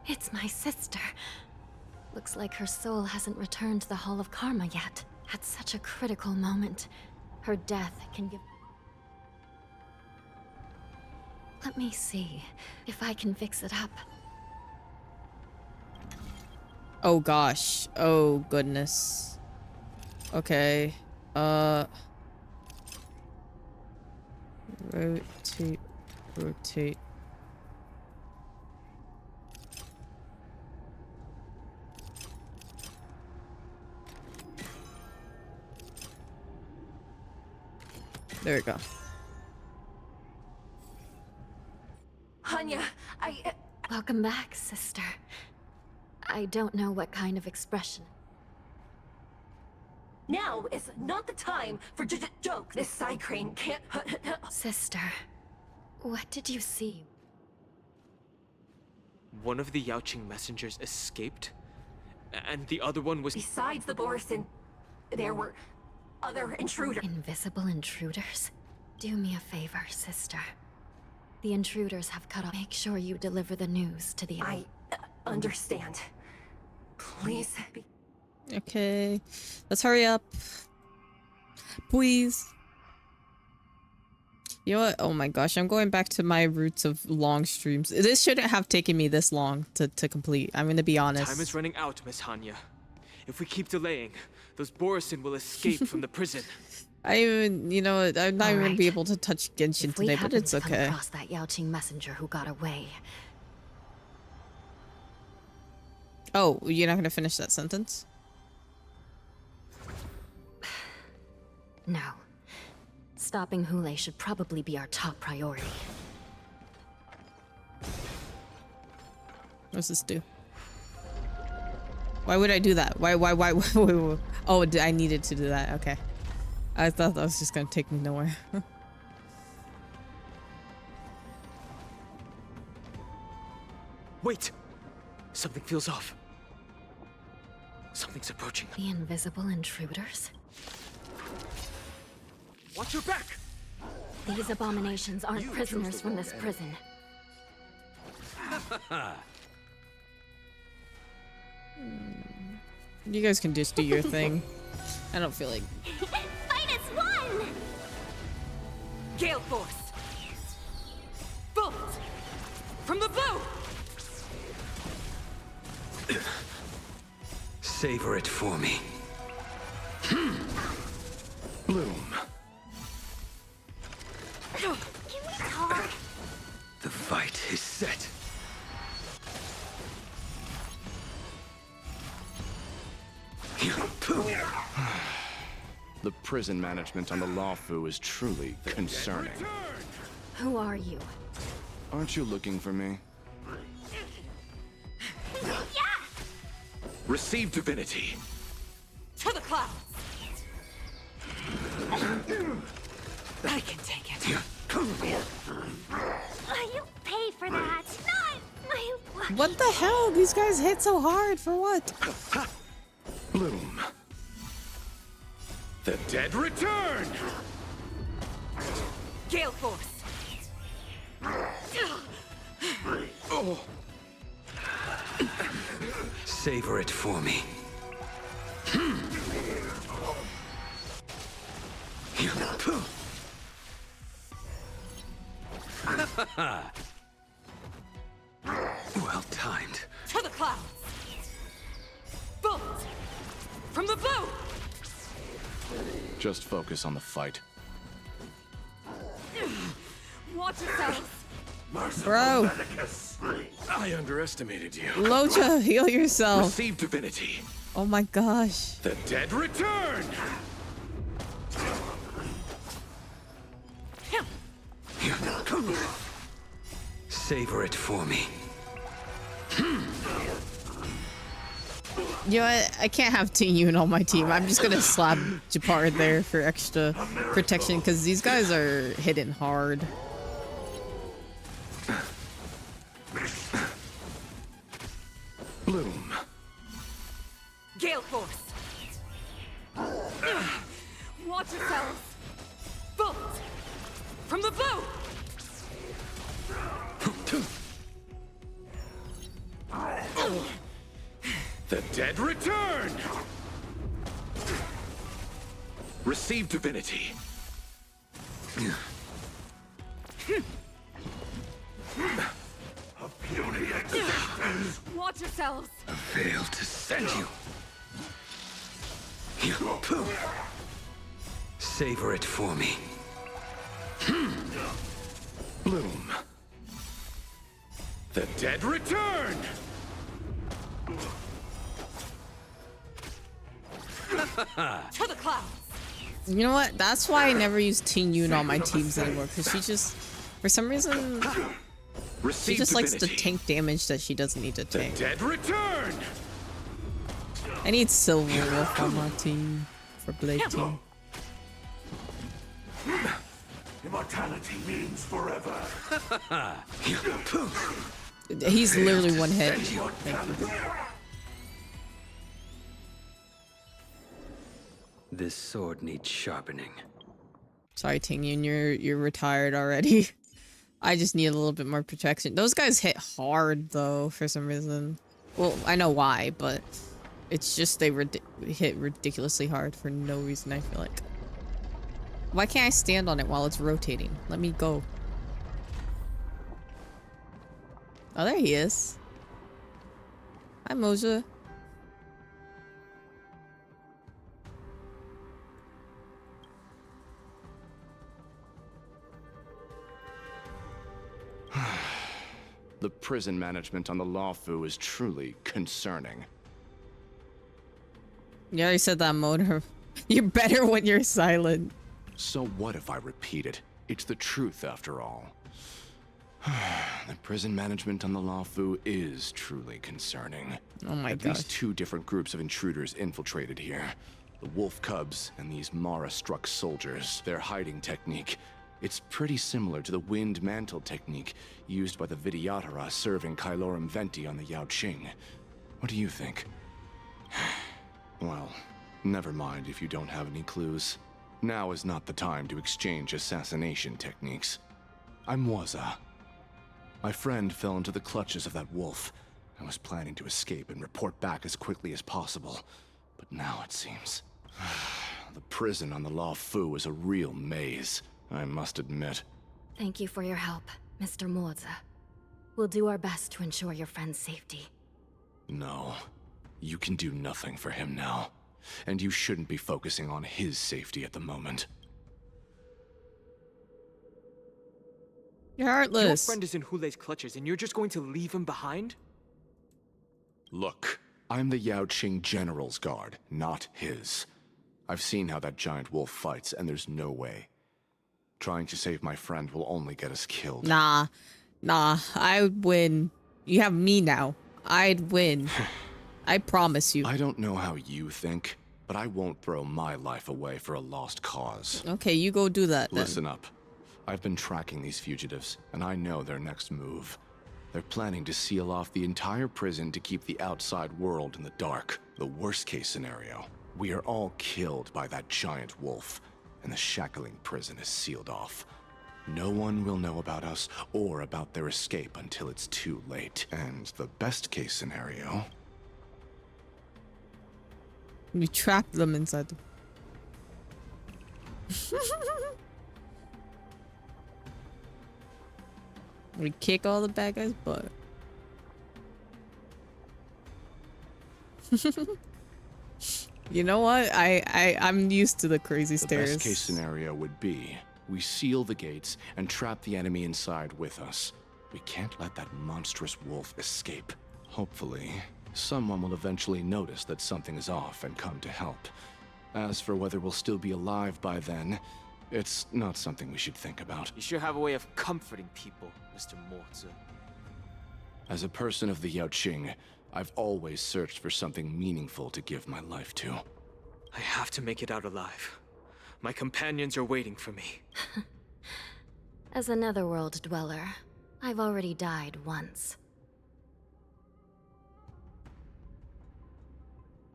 It's my sister. Looks like her soul hasn't returned to the Hall of Karma yet. At such a critical moment, her death can give... Let me see if I can fix it up. Oh gosh. Oh goodness. Okay. Rotate. Rotate. There we go. Hanya, Welcome back, sister. I don't know what kind of expression. Now is not the time for joke. This side crane can't... Sister, what did you see? One of the Yaoqing messengers escaped, and the other one was... Besides the Borisin, there were other intruders. Invisible intruders? Do me a favor, sister. The intruders have cut off. Make sure you deliver the news to the... I understand. Please be... Okay. Let's hurry up. Please. You know what? Oh my gosh, I'm going back to my roots of long streams. This shouldn't have taken me this long to complete. I'm gonna be honest. Time is running out, Miss Hanya. If we keep delaying, those Borisin will escape from the prison. I even, you know, I'm not even gonna be able to touch Genshin If we today, but happen it's to come okay. across that Yaoqing messenger who got away. Oh, you're not gonna finish that sentence? No. Stopping Hule should probably be our top priority. What's this do? Why would I do that? Why? Oh, I needed to do that. Okay. I thought that was just gonna take me nowhere. Wait! Something feels off. Something's approaching. The invisible intruders? Watch your back! These abominations aren't prisoners from this prison. You guys can just do your thing. I don't feel like... Fight as one! Gale Force! Bolt! From the blue! Savor it for me. Bloom. Can we talk? The fight is set. The prison management on the Lawfu is truly concerning. Who are you? Aren't you looking for me? Receive divinity. To the clouds! I can take it. You pay for that. Not my luck. What the hell? These guys hit so hard for what? Bloom. The dead return! Gale Force! Oh. Savor it for me. Well timed. To the clouds! Bolt! From the blue! Just focus on the fight. Watch yourselves! Bro. I underestimated you. Locha, heal yourself. Receive divinity. Oh my gosh. The dead return! Savor it for me. You know what? I can't have Ting-Yun on my team. I'm just gonna slap Japar there for extra protection because these guys are hitting hard. Bloom. Gale Force! Watch yourselves! Bolt! From the blue! The dead return! Receive divinity. Watch yourselves! A veil to send you. Savor it for me. Bloom. The dead return! To the clouds! You know what? That's why I never use Ting-Yun on my teams anymore because she just, for some reason, she just likes to tank damage that she doesn't need to tank. The dead return! I need Silver Wolf on my team for Blade team. Immortality means forever. He's literally one hit. Thank you. This sword needs sharpening. Sorry, Ting-Yun, you're retired already. I just need a little bit more protection. Those guys hit hard though for some reason. Well, I know why, but it's just they hit ridiculously hard for no reason, I feel like. Why can't I stand on it while it's rotating? Let me go. Oh, there he is. Hi, Moja. The prison management on the Lawfu is truly concerning. You already said that, Motor. You're better when you're silent. So what if I repeat it? It's the truth after all. The prison management on the Luofu is truly concerning. Oh my At gosh. least 2 different groups of intruders infiltrated here. The Wolf Cubs and these Mara-struck soldiers. Their hiding technique. It's pretty similar to the Wind Mantle technique used by the Vidyadhara serving Kailorum Venti on the Yaoqing. What do you think? Well, never mind if you don't have any clues. Now is not the time to exchange assassination techniques. I'm Waza. My friend fell into the clutches of that wolf. I was planning to escape and report back as quickly as possible. But now it seems... the prison on the Luofu is a real maze, I must admit. Thank you for your help, Mr. Moza. We'll do our best to ensure your friend's safety. No. You can do nothing for him now. And you shouldn't be focusing on his safety at the moment. You're heartless. Your friend is in Hulei's clutches and you're just going to leave him behind? Look, I'm the Yaoqing General's guard, not his. I've seen how that giant wolf fights, and there's no way. Trying to save my friend will only get us killed. Nah, I'd win. You have me now. I'd win. I promise you. I don't know how you think, but I won't throw my life away for a lost cause. Okay, you go do that then. Listen up. I've been tracking these fugitives, and I know their next move. They're planning to seal off the entire prison to keep the outside world in the dark. The worst case scenario, we are all killed by that giant wolf, and the shackling prison is sealed off. No one will know about us or about their escape until it's too late. And the best case scenario... We trap them inside the... We kick all the bad guys' butt. You know what? I'm used to the crazy stairs. The best case scenario would be we seal the gates and trap the enemy inside with us. We can't let that monstrous wolf escape. Hopefully, someone will eventually notice that something is off and come to help. As for whether we'll still be alive by then, it's not something we should think about. You sure have a way of comforting people, Mr. Morza. As a person of the Yaoqing, I've always searched for something meaningful to give my life to. I have to make it out alive. My companions are waiting for me. As a netherworld dweller, I've already died once.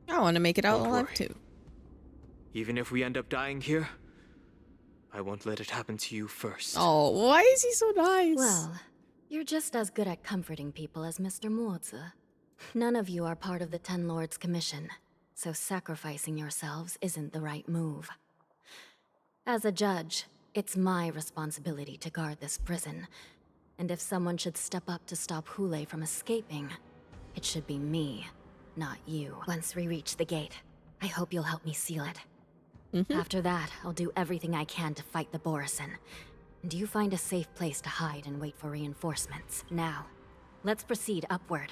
I want to make it out Don't alive worry. too. Even if we end up dying here, I won't let it happen to you first. Oh, why is he so nice? Well, you're just as good at comforting people as Mr. Moza. None of you are part of the Ten Lords Commission, so sacrificing yourselves isn't the right move. As a judge, it's my responsibility to guard this prison, and if someone should step up to stop Hulei from escaping, it should be me, not you. Once we reach the gate, I hope you'll help me seal it. After that, I'll do everything I can to fight the Borisin. And you find a safe place to hide and wait for reinforcements. Now, let's proceed upward.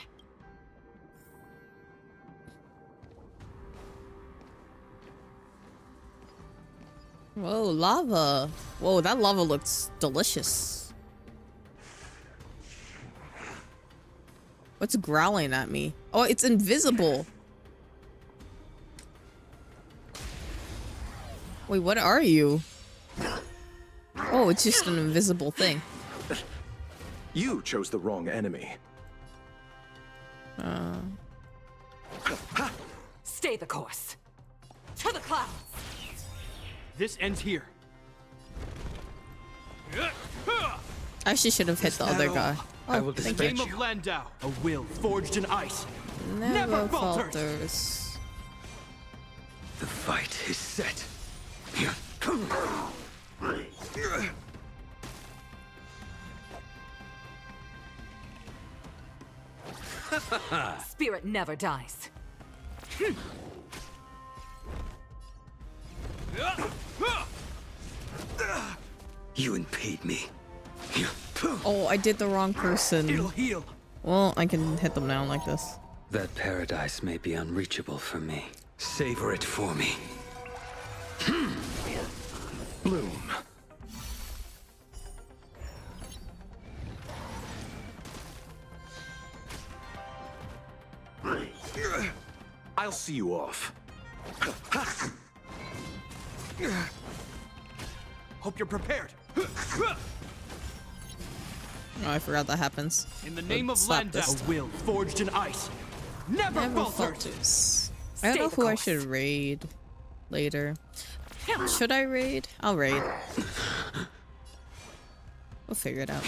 Whoa, lava. Whoa, that lava looks delicious. What's growling at me? Oh, it's invisible. Wait, what are you? Oh, it's just an invisible thing. You chose the wrong enemy. Stay the course. To the clouds. This ends here. I actually should have hit the other guy. Oh, I will thank dispatch you. you. Of Landau, a will forged in ice. Never falters. falters. The fight is set. Spirit never dies. You impede me. Oh, I did the wrong person. It'll heal. Well, I can hit them now like this. That paradise may be unreachable for me. Savor it for me. Bloom. I'll see you off. Hope you're prepared. Oh, I forgot that happens. In the name of Slap Lenda, this a will forged in ice. Never falters. I don't Stay know the who I course. should raid later. Should I raid? I'll raid. We'll figure it out.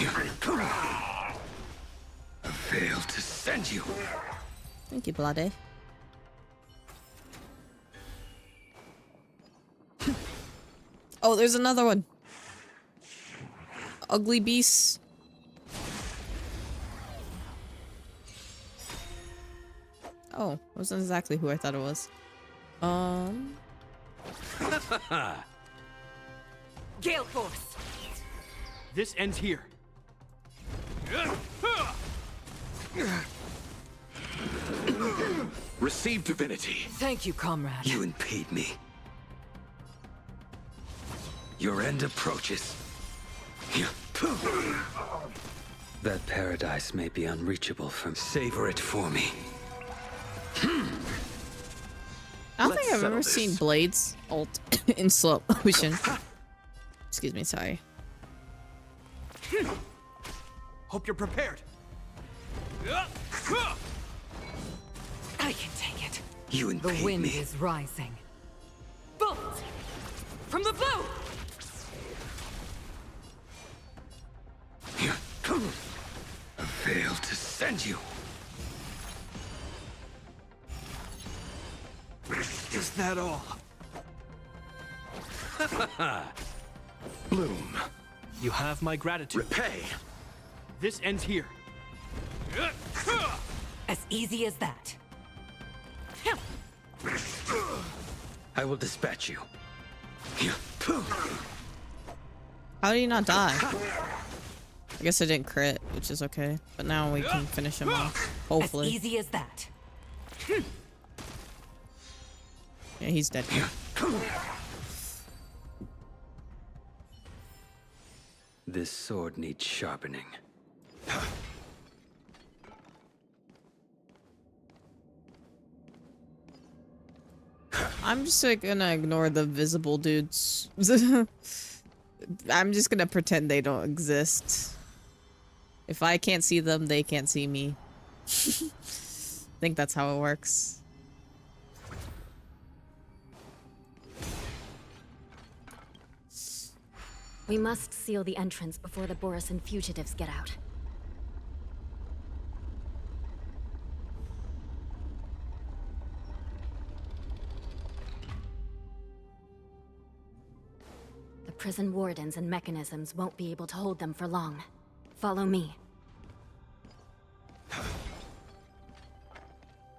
I failed to send you. Thank you, Bloody. Oh, there's another one. Ugly beast. Oh, wasn't exactly who I thought it was. Gale Force! This ends here. Receive divinity. Thank you, comrade. You impede me. Your end approaches. That paradise may be unreachable from. Savor it for me. I don't think I've ever seen Blades ult in slow motion. Excuse me, sorry. Hope you're prepared. I can take it. You The impede wind me. is rising. Bolt! From the blue! I failed to send you. Is that all? Bloom. You have my gratitude. Repay. This ends here. As easy as that. I will dispatch you. How did he not die? I guess I didn't crit, which is okay. But now we can finish him off. Hopefully. As easy as that. Yeah, he's dead. This sword needs sharpening. I'm just like gonna ignore the visible dudes. I'm just gonna pretend they don't exist. If I can't see them, they can't see me. I think that's how it works. We must seal the entrance before the Borisin fugitives get out. The prison wardens and mechanisms won't be able to hold them for long. Follow me.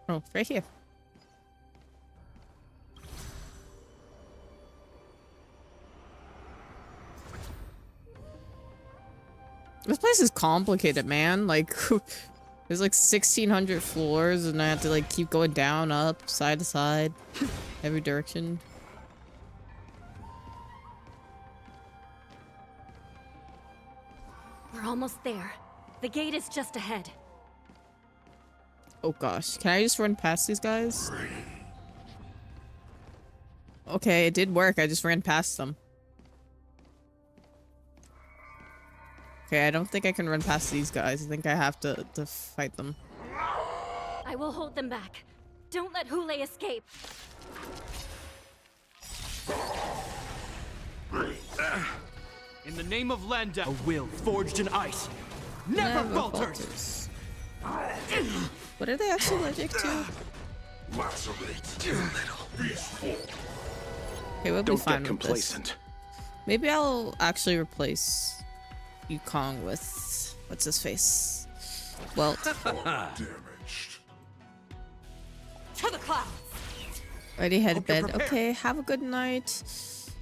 Oh, right here. This place is complicated, man. Like, there's like 1,600 floors, and I have to like keep going down, up, side to side, every direction. We're almost there. The gate is just ahead. Oh gosh, can I just run past these guys? Okay, it did work. I just ran past them. Okay, I don't think I can run past these guys. I think I have to fight them. I will hold them back. Don't let Hule escape. In the name of Lenda, a will forged in ice. Never falters. What are they actually allergic to? Okay, we'll be Don't fine get with complacent. this. Maybe I'll actually replace Yukong with what's his face? Well, Damaged. To the clouds! already head to Hope you're bed. prepared. Okay, have a good night.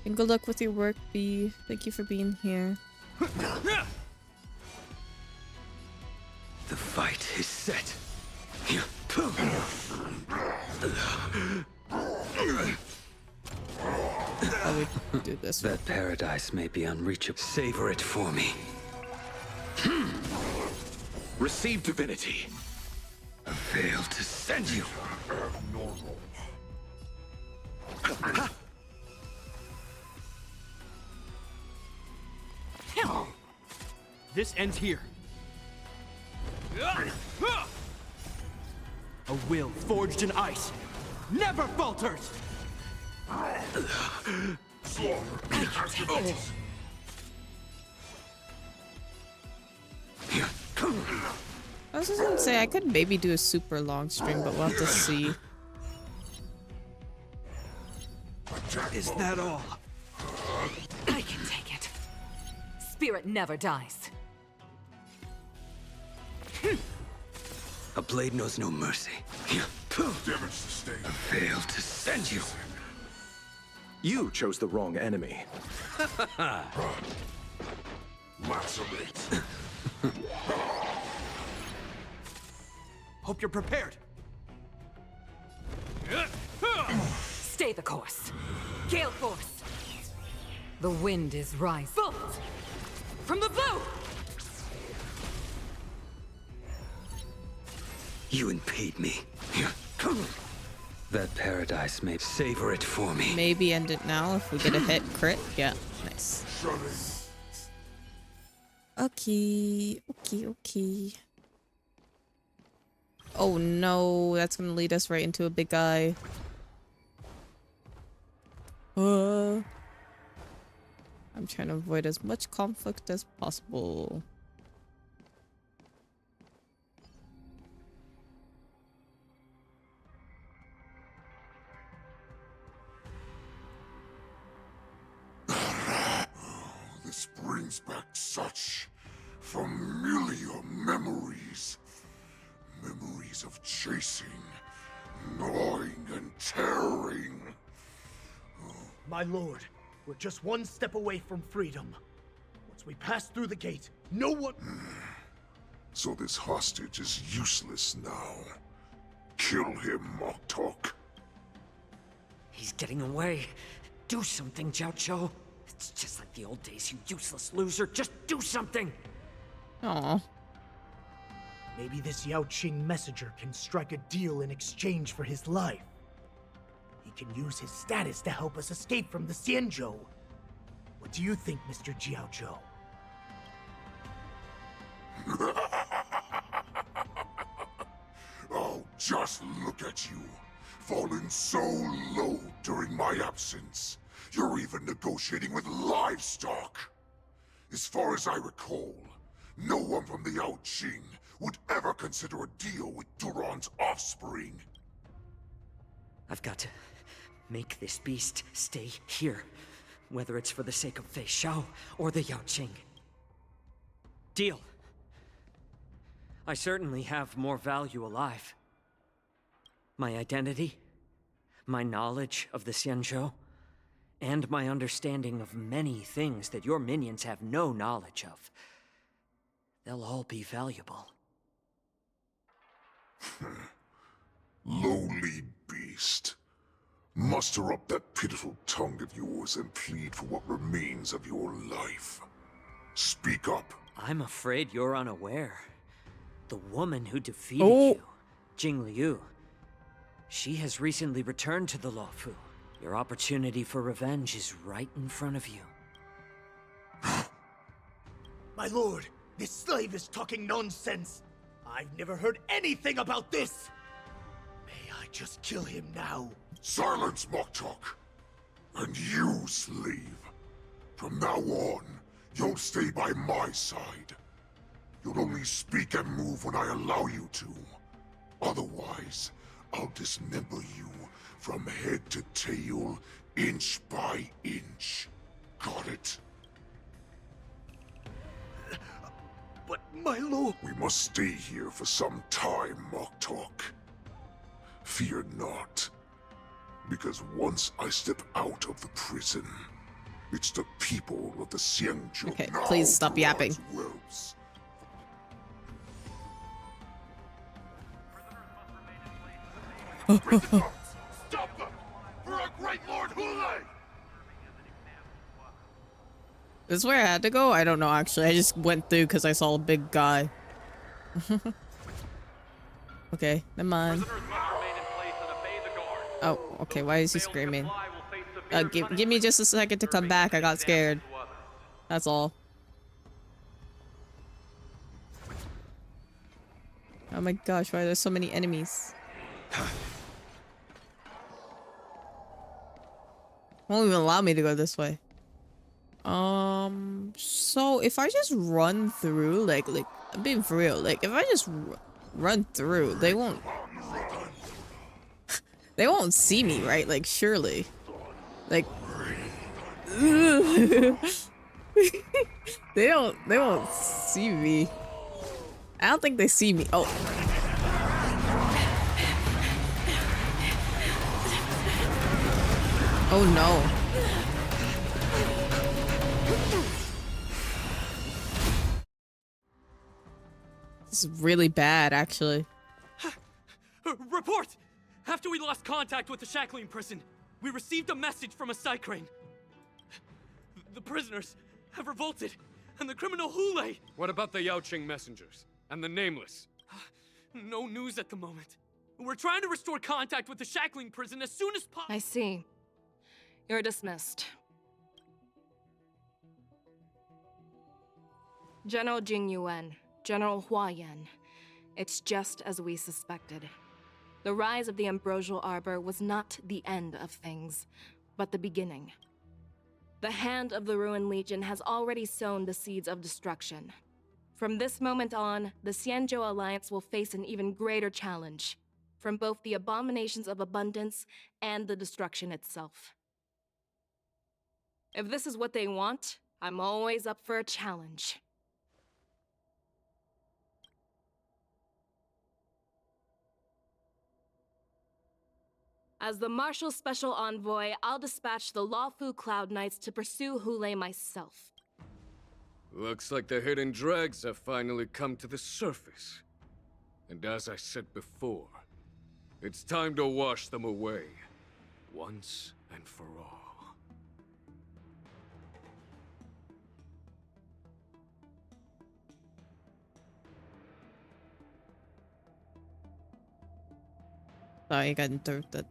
And good luck with your work, B. Thank you for being here. The fight is set. Oh, we do this. That paradise may be unreachable. Savor it for me. Receive divinity. A veil to send you. Abnormal. This ends here. A will forged in ice never falters! I was just gonna say I could maybe do a super long stream, but we'll have to see. Is that all? I can take it. Spirit never dies. A blade knows no mercy. Damage sustained. A veil to send you. You chose the wrong enemy. Lacerate. Hope you're prepared. Stay the course. Gale force. The wind is rising. Bolt! From the blue! You impede me. That paradise may savor it for me. Maybe end it now if we get a hit crit. Yeah, nice. Okay. Oh no, that's gonna lead us right into a big guy. I'm trying to avoid as much conflict as possible. This brings back such familiar memories. Memories of chasing, gnawing, and tearing. My lord, we're just one step away from freedom. Once we pass through the gate, no one... So this hostage is useless now. Kill him, Moktok. He's getting away. Do something, Jiao. It's just like the old days, you useless loser. Just do something! Aww. Maybe this Yao Qing messenger can strike a deal in exchange for his life. He can use his status to help us escape from the Xianzhou. What do you think, Mr. Jiao? Oh, just look at you. Fallen so low during my absence. You're even negotiating with livestock. As far as I recall, no one from the Yao Qing would ever consider a deal with Duran's offspring. I've got to make this beast stay here, whether it's for the sake of Fei Xiao or the Yao Qing. Deal. I certainly have more value alive. My identity, my knowledge of the Xianzhou, and my understanding of many things that your minions have no knowledge of. They'll all be valuable. Lowly beast. Muster up that pitiful tongue of yours and plead for what remains of your life. Speak up. I'm afraid you're unaware. The woman who defeated you, Jing Liu, she has recently returned to the Luofu. Your opportunity for revenge is right in front of you. My lord, this slave is talking nonsense. I've never heard anything about this. May I just kill him now? Silence, Moktok. And you, slave. From now on, you'll stay by my side. You'll only speak and move when I allow you to. Otherwise, I'll dismember you from head to tail, inch by inch. Got it? But my lord... We must stay here for some time, Moktok. Fear not. Because once I step out of the prison, it's the people of the Xianzhou. Okay, please stop yapping. Wills. Stop them! For our great Lord Hule! This is where I had to go? I don't know, actually. I just went through because I saw a big guy. Okay, never mind. Oh, okay, why is he screaming? Give me just a second to come back. I got scared. That's all. Oh my gosh, why are there so many enemies? Won't even allow me to go this way. So if I just run through, like, I'm being for real, like, if I just run through, they won't see me, right? Like, surely. Like, they won't see me. I don't think they see me. Oh. Oh no. This is really bad, actually. Report! After we lost contact with the shackling prison, we received a message from a Psycrane. The prisoners have revolted, and the criminal Hule. What about the Yaoqing messengers and the Nameless? No news at the moment. We're trying to restore contact with the shackling prison as soon as possible. I see. You're dismissed. General Jing Yuan, General Hua Yan. It's just as we suspected. The rise of the Ambrosial Arbor was not the end of things, but the beginning. The hand of the Ruined Legion has already sown the seeds of destruction. From this moment on, the Xianzhou Alliance will face an even greater challenge, from both the abominations of abundance and the destruction itself. If this is what they want, I'm always up for a challenge. As the Marshal Special Envoy, I'll dispatch the Lawfu Cloud Knights to pursue Hule myself. Looks like the hidden dregs have finally come to the surface. And as I said before, it's time to wash them away, once and for all. Sorry, I got interrupted.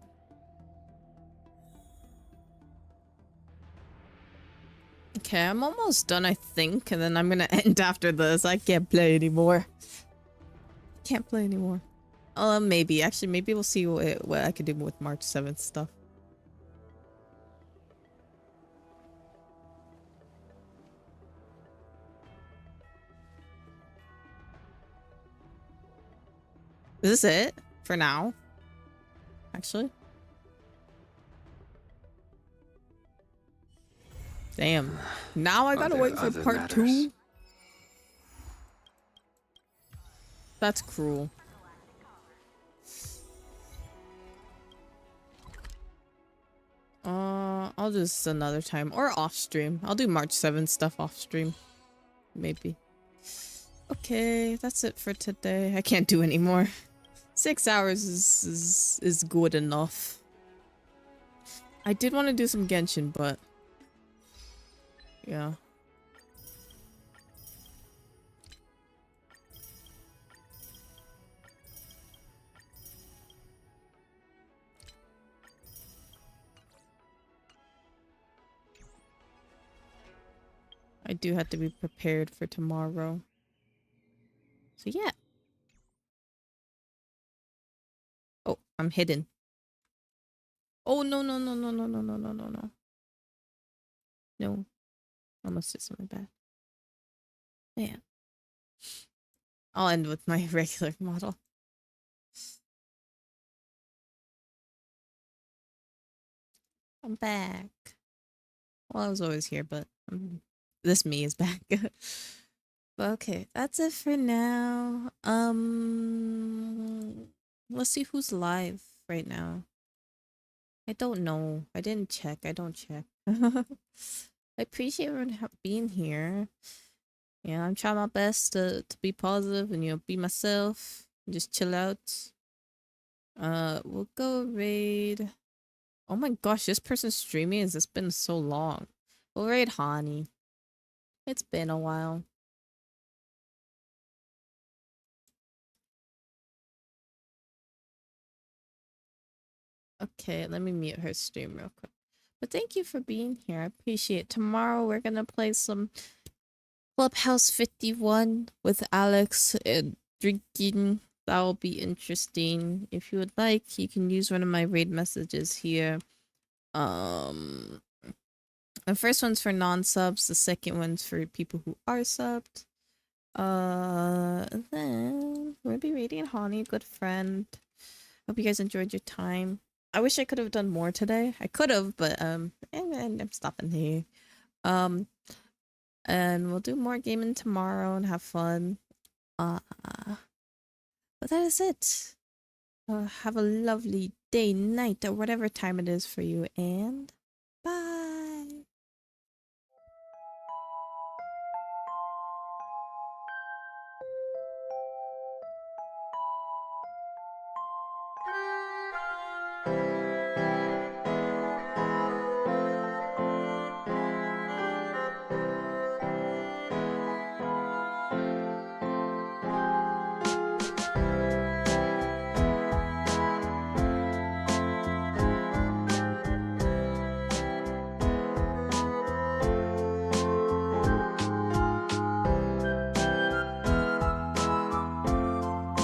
Okay, I'm almost done, I think, and then I'm gonna end after this. I can't play anymore. Can't play anymore. Maybe. Actually, maybe we'll see what I can do with March 7th stuff. Is this it? For now? Actually? Damn. Now I gotta wait for part 2? That's cruel. I'll do this another time. Or off stream. I'll do March 7th stuff off stream. Maybe. Okay, that's it for today. I can't do any more. 6 hours is good enough. I did want to do some Genshin, but yeah. I do have to be prepared for tomorrow. So yeah. Oh, I'm hidden. Oh no no no no no no no no no no. No. I almost did something bad. Yeah. I'll end with my regular model. I'm back. Well, I was always here, but this me is back. But okay, that's it for now. Let's see who's live right now. I don't know. I didn't check. I don't check. I appreciate everyone being here. Yeah, I'm trying my best to be positive and, you know, be myself. And just chill out. We'll go raid. Oh my gosh, this person's streaming has just been so long. We'll raid Hani. It's been a while. Okay, let me mute her stream real quick. But thank you for being here. I appreciate it. Tomorrow we're gonna play some Clubhouse 51 with Alex and drinking. That'll be interesting. If you would like, you can use one of my raid messages here. The first one's for non-subs, the second one's for people who are subbed. And then we'll be raiding Honey, good friend. Hope you guys enjoyed your time. I wish I could have done more today. I could have, but and I'm stopping here. And we'll do more gaming tomorrow and have fun. But that is it. Have a lovely day, night, or whatever time it is for you, and